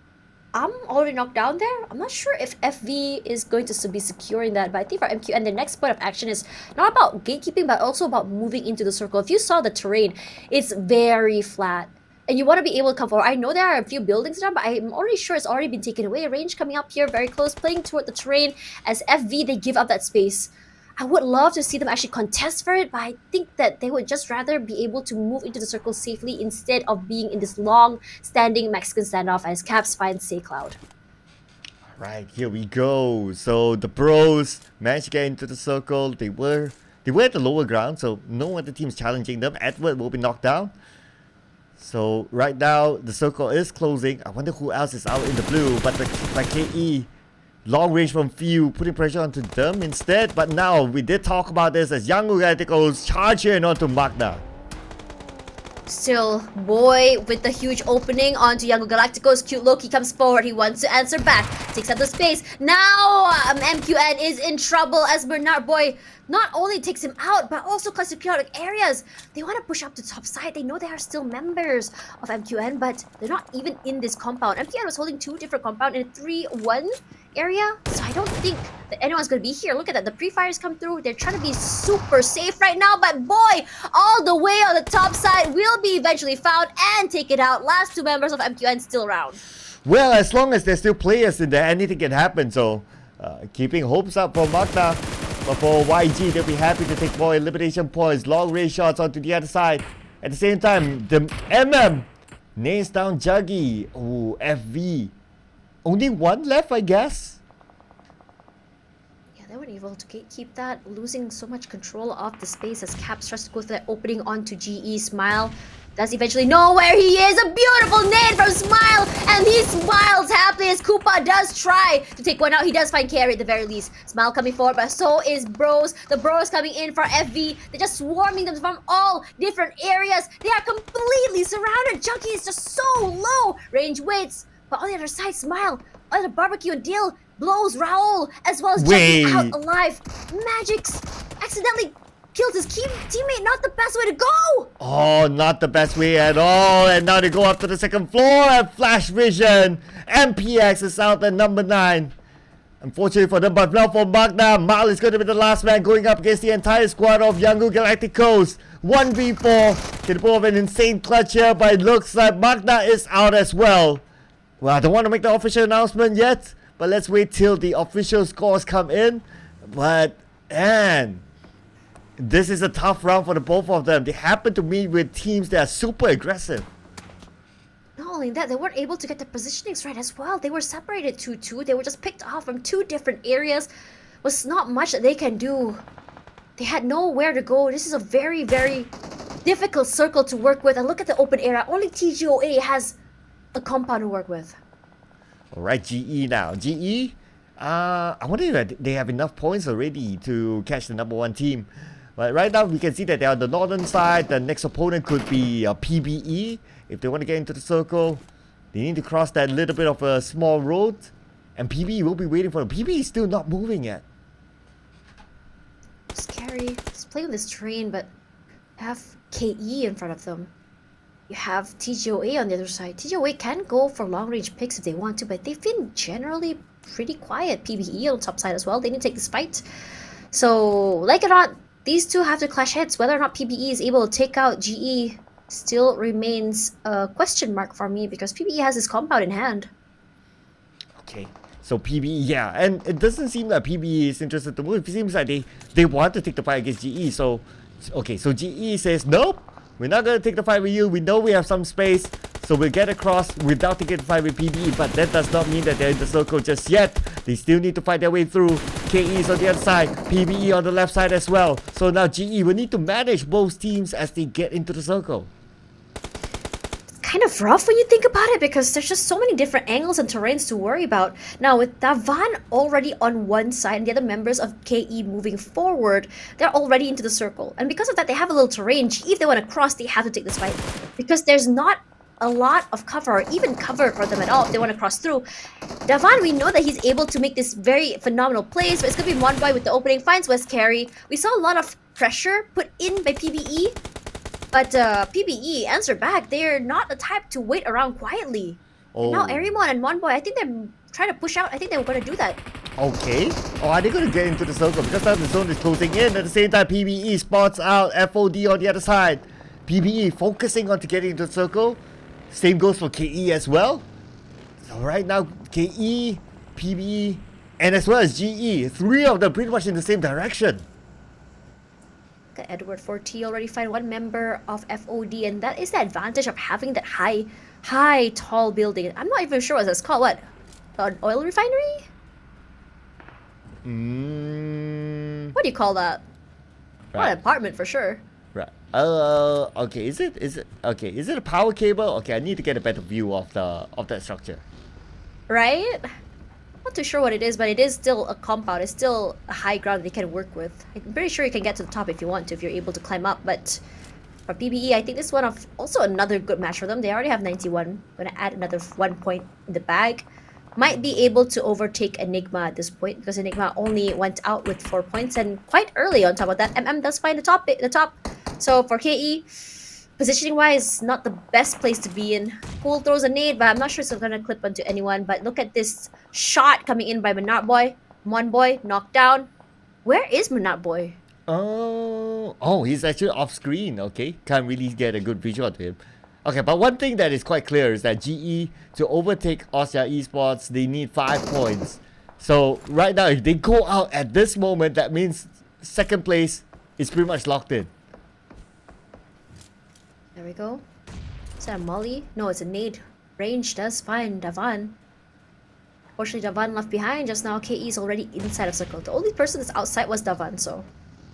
S18: I'm already knocked down there. I'm not sure if FV is going to be securing that, but I think for MQN, the next point of action is not about gatekeeping, but also about moving into the circle. If you saw the terrain, it's very flat. and you want to be able to come forward. I know there are a few buildings down, but I'm already sure it's already been taken away. Range coming up here, very close, playing toward the terrain. As FV, they give up that space. I would love to see them actually contest for it, but I think that they would just rather be able to move into the circle safely instead of being in this long-standing Mexican standoff as Caps finds SayCloud.
S19: Right, here we go. So the pros managed to get into the circle. They were at the lower ground, so no other team's challenging them. Edward will be knocked down. So right now the circle is closing. I wonder who else is out in the blue, but by KE. Long range from few, putting pressure onto them instead. But now we did talk about this as Young Galacticos charge in onto Magda.
S18: Still, Boy with the huge opening onto Young Galacticos. Cute Loki comes forward. He wants to answer back. Takes up the space. Now MQN is in trouble as Bernard Boy not only takes him out, but also collects chaotic areas. They want to push up to top side. They know they are still members of MQN, but they're not even in this compound. MQN was holding 2 different compounds in a 3-1 area, so I don't think that anyone's going to be here. Look at that. The pre-fires come through. They're trying to be super safe right now, but Boy, all the way on the top side, will be eventually found and taken out. Last 2 members of MQN still around.
S19: Well, as long as there's still players in there, anything can happen. So, keeping hopes up for Magda. But for YG, they'll be happy to take more elimination points. Long range shots onto the other side. At the same time, the MM nails down Juggy. Ooh, FV. Only 1 left, I guess.
S18: Yeah, they weren't able to keep that. Losing so much control of the space as Caps tries to go through that opening onto GE. Smile does eventually know where he is. A beautiful nade from Smile, and he smiles happily as Koopa does try to take one out. He does find carry at the very least. Smile coming forward, but so is Bros. The Bros coming in for FV. They're just swarming them from all different areas. They are completely surrounded. Junkie is just so low. Range waits, but on the other side, Smile on the barbecue and deal blows Raul as well as Junkie out alive. Magix accidentally killed his teammate. Not the best way to go.
S19: Oh, not the best way at all. And now they go up to the second floor and Flash Vision. MPX is out at number 9. Unfortunately for them, but now for Magda, Mal is going to be the last man going up against the entire squad of Young Galacticos. 1v4. Can pull off an insane clutch here, but it looks like Magda is out as well. Well, I don't want to make the official announcement yet, but let's wait till the official scores come in. But, and this is a tough round for the both of them. They happen to meet with teams that are super aggressive.
S18: Not only that, they weren't able to get the positionings right as well. They were separated 2-2. They were just picked off from 2 different areas. Was not much that they can do. They had nowhere to go. This is a very, very difficult circle to work with. And look at the open area. Only TGOA has a compound to work with.
S19: Alright, GE now. GE, I wonder if they have enough points already to catch the number 1 team. But right now, we can see that they're on the northern side. The next opponent could be PBE. If they want to get into the circle, they need to cross that little bit of a small road. And PBE will be waiting for them. PBE is still not moving yet.
S18: Scary. Just playing on this train, but have KE in front of them. You have TGOA on the other side. TGOA can go for long-range picks if they want to, but they've been generally pretty quiet. PBE on top side as well. They need to take this fight. So, like it or not, these two have to clash heads. Whether or not PBE is able to take out GE still remains a question mark for me because PBE has his compound in hand.
S19: Okay, so PBE, yeah, and it doesn't seem like PBE is interested to move. It seems like they want to take the fight against GE. So, okay, so GE says, nope, we're not going to take the fight with you. We know we have some space, so we'll get across without taking the fight with PBE. But that does not mean that they're in the circle just yet. They still need to fight their way through. KE is on the other side, PBE on the left side as well. So now GE will need to manage both teams as they get into the circle.
S18: Kind of rough when you think about it because there's just so many different angles and terrains to worry about. Now with Davan already on one side and the other members of KE moving forward, they're already into the circle. And because of that, they have a little terrain. If they want to cross, they have to take this fight because there's not a lot of cover or even cover for them at all if they want to cross through. Davan, we know that he's able to make this very phenomenal plays, but it's going to be one boy with the opening, finds West Carry. We saw a lot of pressure put in by PBE. But PBE answered back. They're not the type to wait around quietly.
S19: Oh.
S18: And now Arimon and Monboy, I think they're trying to push out. I think they were going to do that.
S19: Okay. Oh, are they going to get into the circle? Because now the zone is closing in. At the same time, PBE spots out FOD on the other side. PBE focusing on to getting into the circle. Same goes for KE as well. So right now, KE, PBE, and as well as GE, 3 of them pretty much in the same direction.
S18: Edward 4T already find one member of FOD, and that is the advantage of having that high, tall building. I'm not even sure what it's called. What? An oil refinery? What do you call that? Not an apartment for sure.
S19: Right. Okay. Is it okay? Is it a power cable? Okay, I need to get a better view of that structure.
S18: Right? Not too sure what it is, but it is still a compound. It's still a high ground they can work with. I'm pretty sure you can get to the top if you want to, if you're able to climb up. But for PBE, I think this is one of also another good match for them. They already have 91. Gonna add another 1 point in the bag. Might be able to overtake Enigma at this point because Enigma only went out with 4 points and quite early on top of that. does find the top. So for KE, positioning wise, not the best place to be in. Pool throws a nade, but I'm not sure it's gonna clip onto anyone. But look at this shot coming in by Manat Boy. Mon Boy knocked down. Where is Manat Boy?
S19: Oh, he's actually off screen. Okay, can't really get a good visual to him. Okay, but one thing that is quite clear is that GE, to overtake Austria Esports, they need 5 points. So right now, if they go out at this moment, that means second place is pretty much locked in.
S18: There we go. Is that a molly? No, it's a nade. Range does find Davan. Fortunately, Davan left behind just now. KE is already inside of circle. The only person that's outside was Davan, so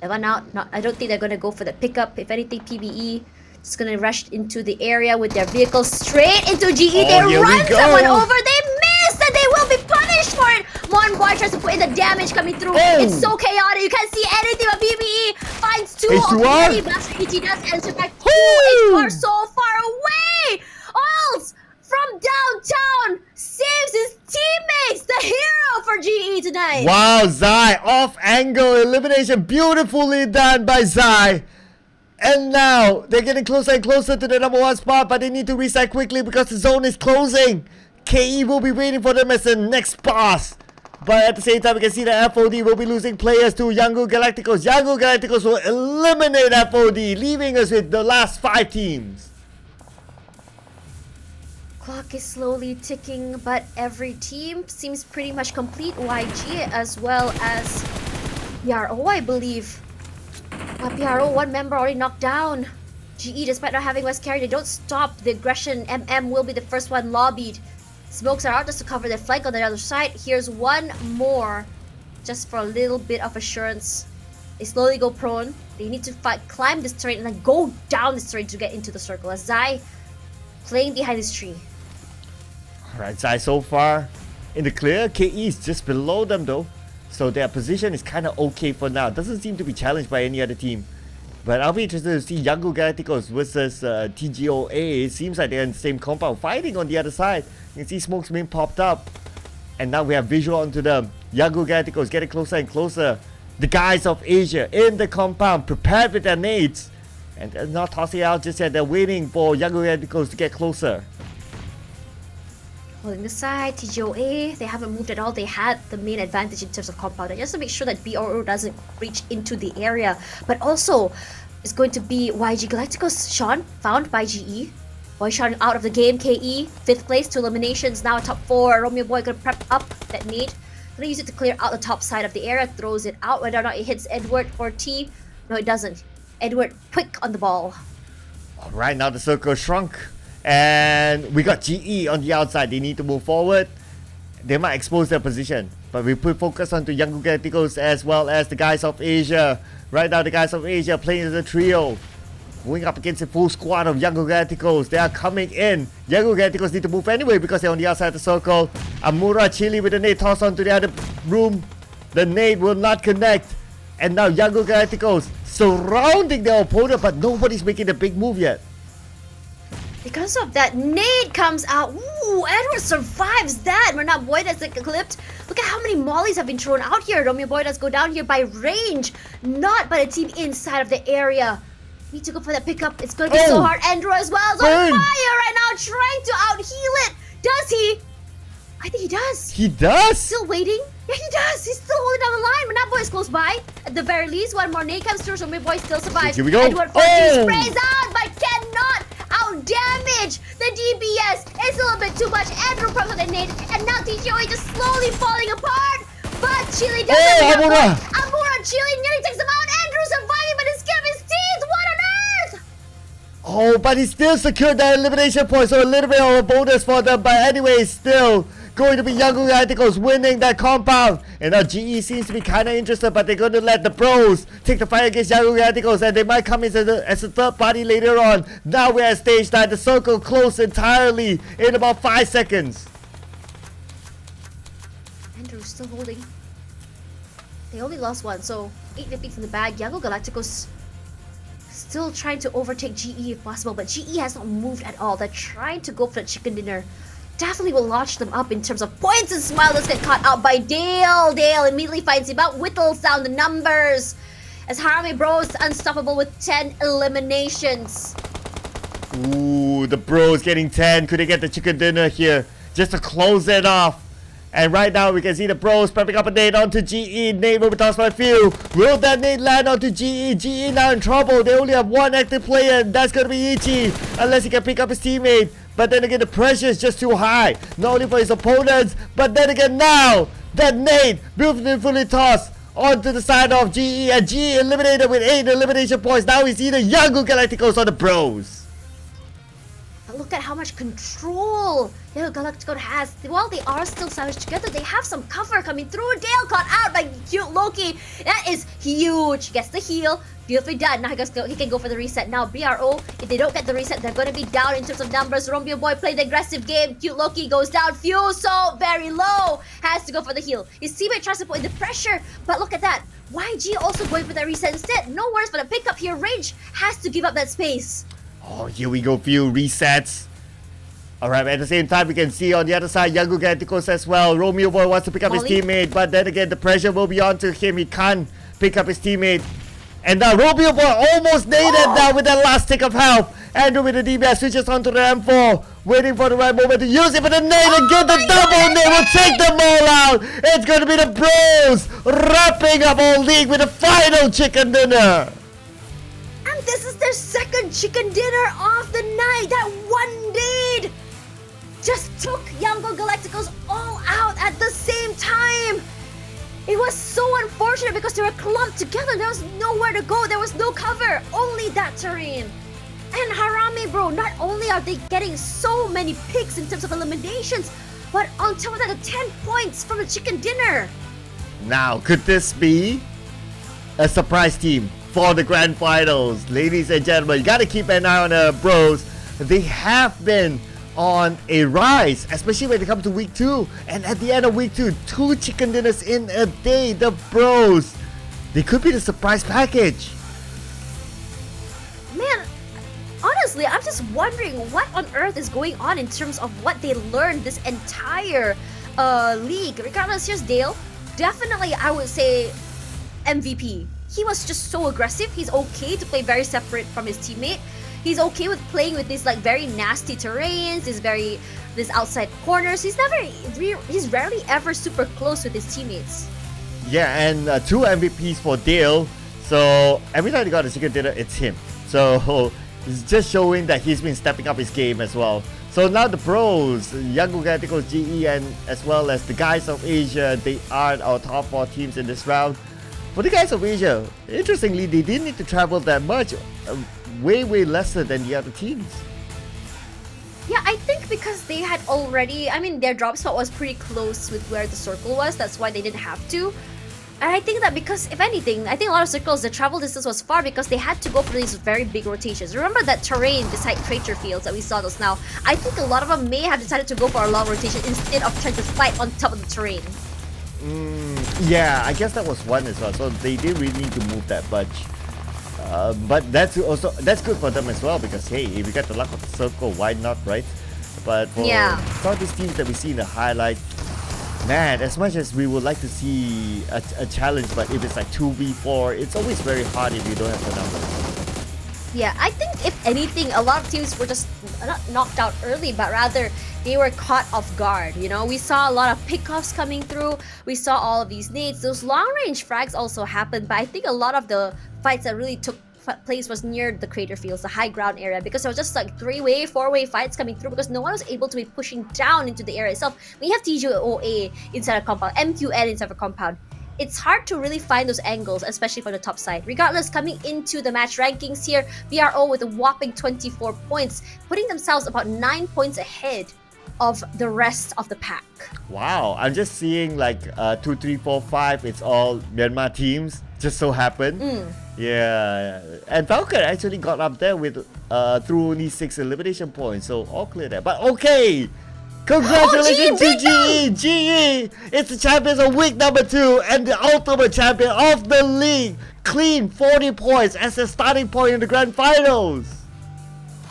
S18: Davan out. I don't think they're gonna go for the pickup. If anything, PBE is gonna rush into the area with their vehicle straight into GE. They run someone over. They missed, and they will be punished for it. Mon Boy tries to put in the damage coming through. It's so chaotic. You can't see anything, but PBE finds 2 already. Blaster EG does answer back. H2R so far away. Oils from downtown saves his teammates. The hero for GE tonight.
S19: Wow, Zai off angle elimination, beautifully done by Zai. And now they're getting closer and closer to the number 1 spot, but they need to reset quickly because the zone is closing. KE will be waiting for them as the next pass. But at the same time, we can see that FOD will be losing players to Yangon Galacticos. Yangon Galacticos will eliminate FOD, leaving us with the last 5 teams.
S18: Clock is slowly ticking, but every team seems pretty much complete. YG as well as PRO, I believe. PRO, 1 member already knocked down. GE, despite not having West carry, they don't stop the aggression. MM will be the first one lobbied. Smokes are out just to cover their flank on the other side. Here's one more, just for a little bit of assurance. They slowly go prone. They need to climb this terrain and then go down this terrain to get into the circle. As Zai playing behind this tree.
S19: Alright, Zai so far in the clear. KE is just below them though. So their position is kind of okay for now. Doesn't seem to be challenged by any other team. But I'll be interested to see Yangon Galacticos versus TGOA. It seems like they're in the same compound, fighting on the other side. You can see smokes being popped up. And now we have visual onto them. Yangon Galacticos getting closer and closer. The guys of Asia in the compound, prepared with their nades. And they're not tossing out just yet. They're waiting for Yangon Galacticos to get closer.
S18: Holding the side, TGOA, they haven't moved at all. They had the main advantage in terms of compound, just to make sure that BRO doesn't reach into the area. But also, it's going to be YG Galacticos. Sean, found by GE. Boy Sean out of the game. KE, 5th place, 2 eliminations, now top 4. Romeo Boy gonna prep up that nade. Gonna use it to clear out the top side of the area, throws it out. Whether or not it hits Edward or T, no it doesn't. Edward quick on the ball.
S19: Alright, now the circle shrunk. And we got GE on the outside. They need to move forward. They might expose their position. But we put focus onto Yangon Galacticos as well as the guys of Asia. Right now the guys of Asia playing as a trio. Going up against a full squad of Yangon Galacticos. They are coming in. Yangon Galacticos need to move anyway because they're on the outside of the circle. Amura Chili with the nade toss onto the other room. The nade will not connect. And now Yangon Galacticos surrounding their opponent, but nobody's making the big move yet.
S18: Because of that, nade comes out. Ooh, Edward survives that. Manat Boy does get clipped. Look at how many mollies have been thrown out here. Romeo Boy does go down here by range, not by the team inside of the area. Need to go for that pickup. It's going to be so hard. Andrew as well is on fire right now, trying to out-heal it. Does he? I think he does.
S19: He does?
S18: Still waiting? Yeah, he does. He's still holding down the line. Manat Boy is close by. At the very least, one more nade comes through. Romeo Boy still survives.
S19: Here we go.
S18: Edward 40 sprays out, but cannot out damage! The DPS is a little bit too much. Andrew probably on the nade, and now TGOE just slowly falling apart. But Chile doesn't have
S19: Amura!
S18: Amura, Chile nearly takes him out. Andrew surviving, but his skin his teeth. What on earth?
S19: Oh, but he still secured that elimination point, so a little bit of a bonus for them. But anyway, still going to be Young Galacticos winning that compound. And now GE seems to be kind of interested, but they're going to let the pros take the fight against Young Galacticos, and they might come in as a third party later on. Now we're at stage 9. The circle closed entirely in about 5 seconds.
S18: Andrew's still holding. They only lost one, so 8 defeats in the bag. Young Galacticos still trying to overtake GE if possible, but GE has not moved at all. They're trying to go for the chicken dinner. Definitely will launch them up in terms of points, and Smile does get caught out by Dale. Dale immediately finds him out, whittles down the numbers. As Harame Bros unstoppable with 10 eliminations.
S19: Ooh, the bros getting 10. Could they get the chicken dinner here just to close it off? And right now we can see the pros prepping up a nade onto GE. Nade will be tossed by few. Will that nade land onto GE? GE now in trouble. They only have one active player, and that's going to be Ichi. Unless he can pick up his teammate. But then again, the pressure is just too high. Not only for his opponents, but then again now, that nade beautifully tossed onto the side of GE. And GE eliminated with 8 elimination points. Now he's either Young Galacticos or the bros.
S18: But look at how much control Young Galacticos has. While they are still savage together, they have some cover coming through. Dale caught out by cute Loki. That is huge. Gets the heal. Beautifully done. Now he can go for the reset. Now BRO, if they don't get the reset, they're going to be down in terms of numbers. Romeo Boy played the aggressive game. Cute Loki goes down. Fuso, very low. Has to go for the heal. His teammate tries to put in the pressure, but look at that. YG also going for that reset instead. No worries for the pickup here. Rage has to give up that space.
S19: Oh, here we go. Few resets. Alright, at the same time, we can see on the other side, Young Galacticos as well. Romeo Boy wants to pick up his teammate, but then again, the pressure will be onto him. He can't pick up his teammate. And now Romeo Boy almost naded down with that last tick of health. Andrew with the DBS switches onto the M4, waiting for the right moment to use it for the nade and get the double nade. Will take them all out. It's going to be the bros wrapping up all league with the final chicken dinner.
S18: And this is their second chicken dinner of the night. That one nade just took Young Galacticos all out at the same time. It was so unfortunate because they were clumped together. There was nowhere to go. There was no cover. Only that terrain. And Harame, bro, not only are they getting so many picks in terms of eliminations, but on top of that, the 10 points from the chicken dinner.
S19: Now, could this be a surprise team for the grand finals? Ladies and gentlemen, you got to keep an eye on the bros. They have been on a rise, especially when it comes to week 2. And at the end of week 2, 2 chicken dinners in a day. The bros, they could be the surprise package.
S18: Man, honestly, I'm just wondering what on earth is going on in terms of what they learned this entire league. Regardless, here's Dale. Definitely, I would say MVP. He was just so aggressive. He's okay to play very separate from his teammate. He's okay with playing with these like very nasty terrains, these outside corners. He's rarely ever super close with his teammates.
S19: Yeah, and 2 MVPs for Dale. So every time he got a chicken dinner, it's him. So it's just showing that he's been stepping up his game as well. So now the pros, Young Galacticos, GE, and as well as the guys of Asia, they are our top 4 teams in this round. For the guys of Asia, interestingly, they didn't need to travel that much. Way lesser than the other teams.
S18: Yeah, I think because they had already, I mean, their drop spot was pretty close with where the circle was. That's why they didn't have to. And I think that because, if anything, I think a lot of circles, the travel distance was far because they had to go for these very big rotations. Remember that terrain beside Crater Fields that we saw those now? I think a lot of them may have decided to go for a long rotation instead of trying to fight on top of the terrain.
S19: Yeah, I guess that was one as well. So they didn't really need to move that much. But that's good for them as well, because hey, if you get the luck of the circle, why not, right? But for some of these teams that we see in the highlight, man, as much as we would like to see a challenge, but if it's like 2v4, it's always very hard if you don't have the numbers.
S18: Yeah, I think if anything, a lot of teams were just not knocked out early, but rather they were caught off guard. You know, we saw a lot of pickoffs coming through. We saw all of these nades. Those long-range frags also happened, but I think a lot of the fights that really took place was near the crater fields, the high ground area, because there was just like 3-way, 4-way fights coming through because no one was able to be pushing down into the area itself. We have TGOA inside a compound, MQN inside a compound. It's hard to really find those angles, especially from the top side. Regardless, coming into the match rankings here, BRO with a whopping 24 points, putting themselves about 9 points ahead of the rest of the pack.
S19: Wow, I'm just seeing like 2, 3, 4, 5. It's all Myanmar teams. Just so happened. Yeah, and Falcon actually got up there with through only 6 elimination points, so all clear there. But okay, congratulations to GE! GE! It's the champions of week number 2 and the ultimate champion of the league. Clean 40 points as a starting point in the grand finals.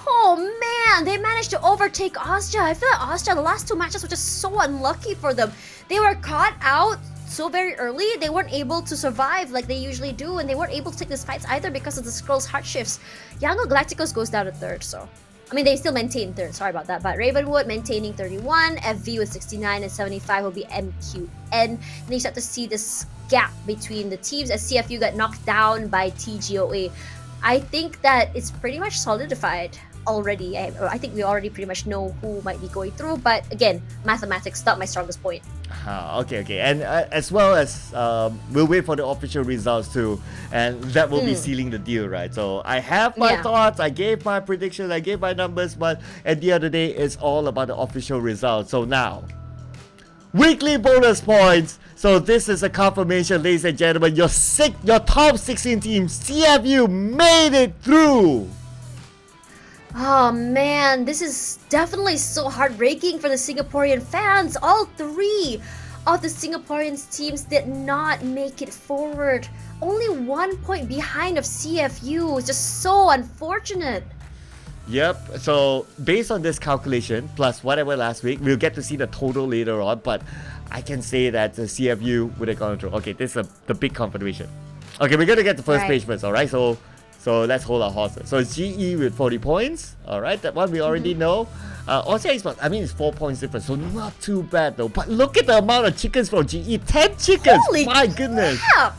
S18: Oh man, they managed to overtake Austria. I feel like Austria, the last 2 matches were just so unlucky for them. They were caught out so very early. They weren't able to survive like they usually do, and they weren't able to take these fights either because of the Scrolls hard shifts. Yango Galacticos goes down to 3rd, so I mean they still maintain 3rd, sorry about that, but Ravenwood maintaining 31, FV with 69 and 75 will be MQN. And you start to see this gap between the teams as CFU got knocked down by TGOA. I think that it's pretty much solidified already. I think we already pretty much know who might be going through, but again, mathematics not my strongest point.
S19: Okay, and as well as we'll wait for the official results too, and that will be sealing the deal, right? So I have my thoughts, I gave my predictions, I gave my numbers, but at the end of the day, it's all about the official results. So now, weekly bonus points. So this is a confirmation, ladies and gentlemen. Your top 16 teams, CFU made it through.
S18: Oh man, this is definitely so heartbreaking for the Singaporean fans. All 3 of the Singaporean teams did not make it forward. Only 1 point behind of CFU. It's just so unfortunate.
S19: Yep, so based on this calculation, plus whatever last week, we'll get to see the total later on, but I can say that the CFU would have gone through. Okay, this is the big confirmation. Okay, we're going to get the first page first, alright? So let's hold our horses. So it's GE with 40 points. Alright, that one we already know. Also Esports, I mean it's 4 points difference, so not too bad though. But look at the amount of chickens from GE. 10 chickens!
S18: Holy
S19: my goodness!
S18: Crap.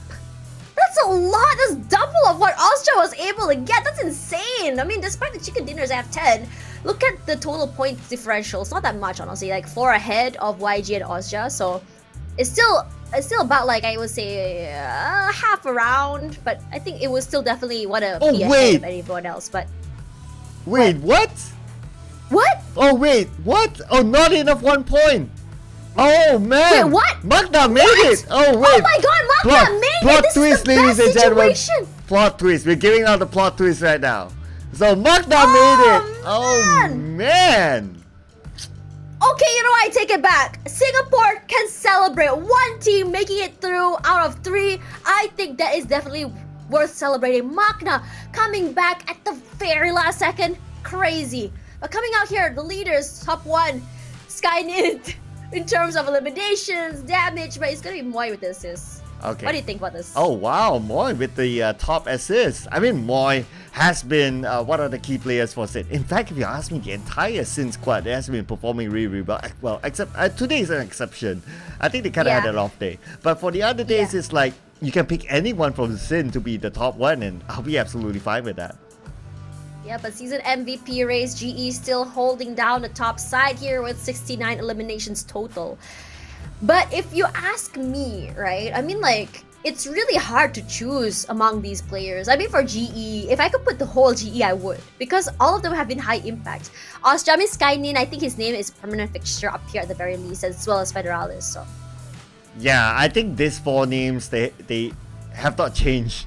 S18: That's a lot! That's double of what Austria was able to get. That's insane! I mean, despite the chicken dinners have 10, look at the total point differential. It's not that much, honestly. Like 4 ahead of YG and Austria, so it's still about, like, I would say half a round, but I think it was still definitely be ahead of everyone else. But
S19: wait, what?
S18: What?
S19: Oh wait, what? Oh, not enough 1 point. Oh man!
S18: Wait, what?
S19: Magda made it! Oh wait!
S18: Oh my god, Magda made it!
S19: Plot
S18: This
S19: twist,
S18: is the
S19: ladies
S18: best
S19: and gentlemen.
S18: situation!
S19: Plot twist. We're giving out the plot twist right now. So Magda made it! Oh man!
S18: Okay, you know what? I take it back. Singapore can celebrate 1 team making it through out of 3. I think that is definitely worth celebrating. Magna coming back at the very last second. Crazy. But coming out here, the leaders, top 1, Skynet, in terms of eliminations, damage, but it's gonna be Moy with the assists.
S19: Okay.
S18: What do you think about this?
S19: Oh wow, Moy with the top assist. I mean, Moy has been one of the key players for Sid. In fact, if you ask me, the entire Sin squad they has been performing really well. Well, except today is an exception. I think they kind of had an off day. But for the other days, it's like you can pick anyone from Sin to be the top 1, and I'll be absolutely fine with that.
S18: Yeah, but season MVP race, GE still holding down the top side here with 69 eliminations total. But if you ask me, right, I mean, like, it's really hard to choose among these players. I mean, for GE, if I could put the whole GE, I would, because all of them have been high impact. Austria, Skynin, I think his name is permanent fixture up here at the very least, as well as Federalis. So
S19: yeah, I think these 4 names they have not changed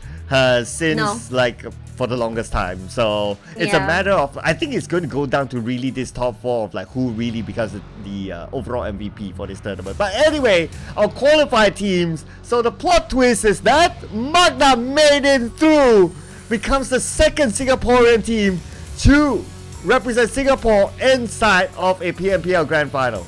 S19: since like for the longest time. So it's a matter of, I think it's going to go down to really this top 4 of like who really becomes the overall MVP for this tournament. But anyway, our qualified teams. So the plot twist is that Magna made it through, becomes the 2nd Singaporean team to represent Singapore inside of a PMPL Grand Finals.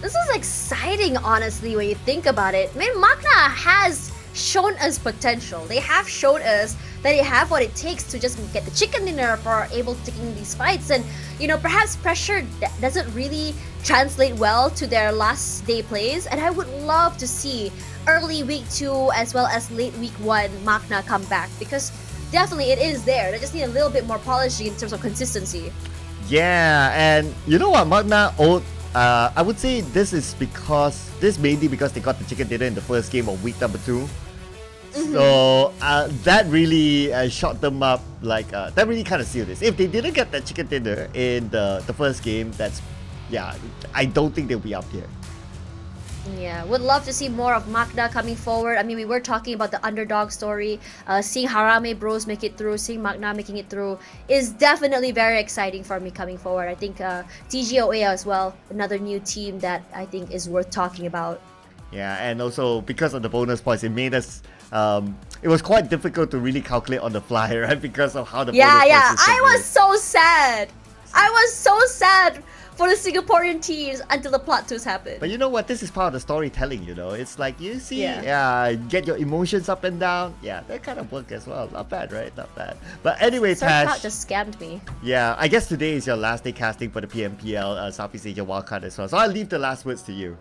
S18: this is exciting, honestly, when you think about it. I mean, Magna has shown us potential. They have shown us that they have what it takes to just get the chicken dinner for able to taking these fights. And, you know, perhaps pressure doesn't really translate well to their last day plays. And I would love to see early week 2 as well as late week 1 Magna come back, because definitely it is there. They just need a little bit more polishing in terms of consistency.
S19: Yeah, and you know what, Magna? I would say this mainly because they got the chicken dinner in the first game of week number 2. So that really shot them up, like that really kind of sealed this. If they didn't get that chicken dinner in the first game, I don't think they'll be up here.
S18: Yeah, would love to see more of Magna coming forward. I mean, we were talking about the underdog story. Seeing Harame Bros make it through, seeing Magna making it through is definitely very exciting for me coming forward. I think TGOA as well, another new team that I think is worth talking about.
S19: Yeah, and also because of the bonus points, it made us. It was quite difficult to really calculate on the fly, right? Because of how the bonus points
S18: I was so sad. I was so sad for the Singaporean teams until the plot twist happened.
S19: But you know what? This is part of the storytelling, you know? It's like, you see, get your emotions up and down. Yeah, that kind of work as well. Not bad, right? Not bad. But anyway, Tash.
S18: just scammed me.
S19: Yeah, I guess today is your last day casting for the PMPL Southeast Asia Wildcard as well. So I'll leave the last words to you.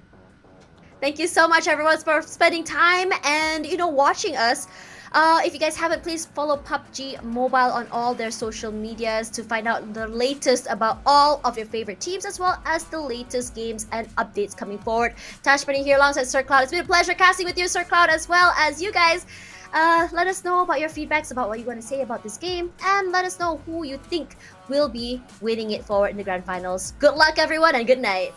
S18: Thank you so much, everyone, for spending time and, watching us. If you guys haven't, please follow PUBG Mobile on all their social medias to find out the latest about all of your favorite teams, as well as the latest games and updates coming forward. Tash Bunny here alongside Sir Cloud. It's been a pleasure casting with you, Sir Cloud, as well as you guys. Let us know about your feedbacks about what you want to say about this game, and let us know who you think will be winning it forward in the grand finals. Good luck, everyone, and good night.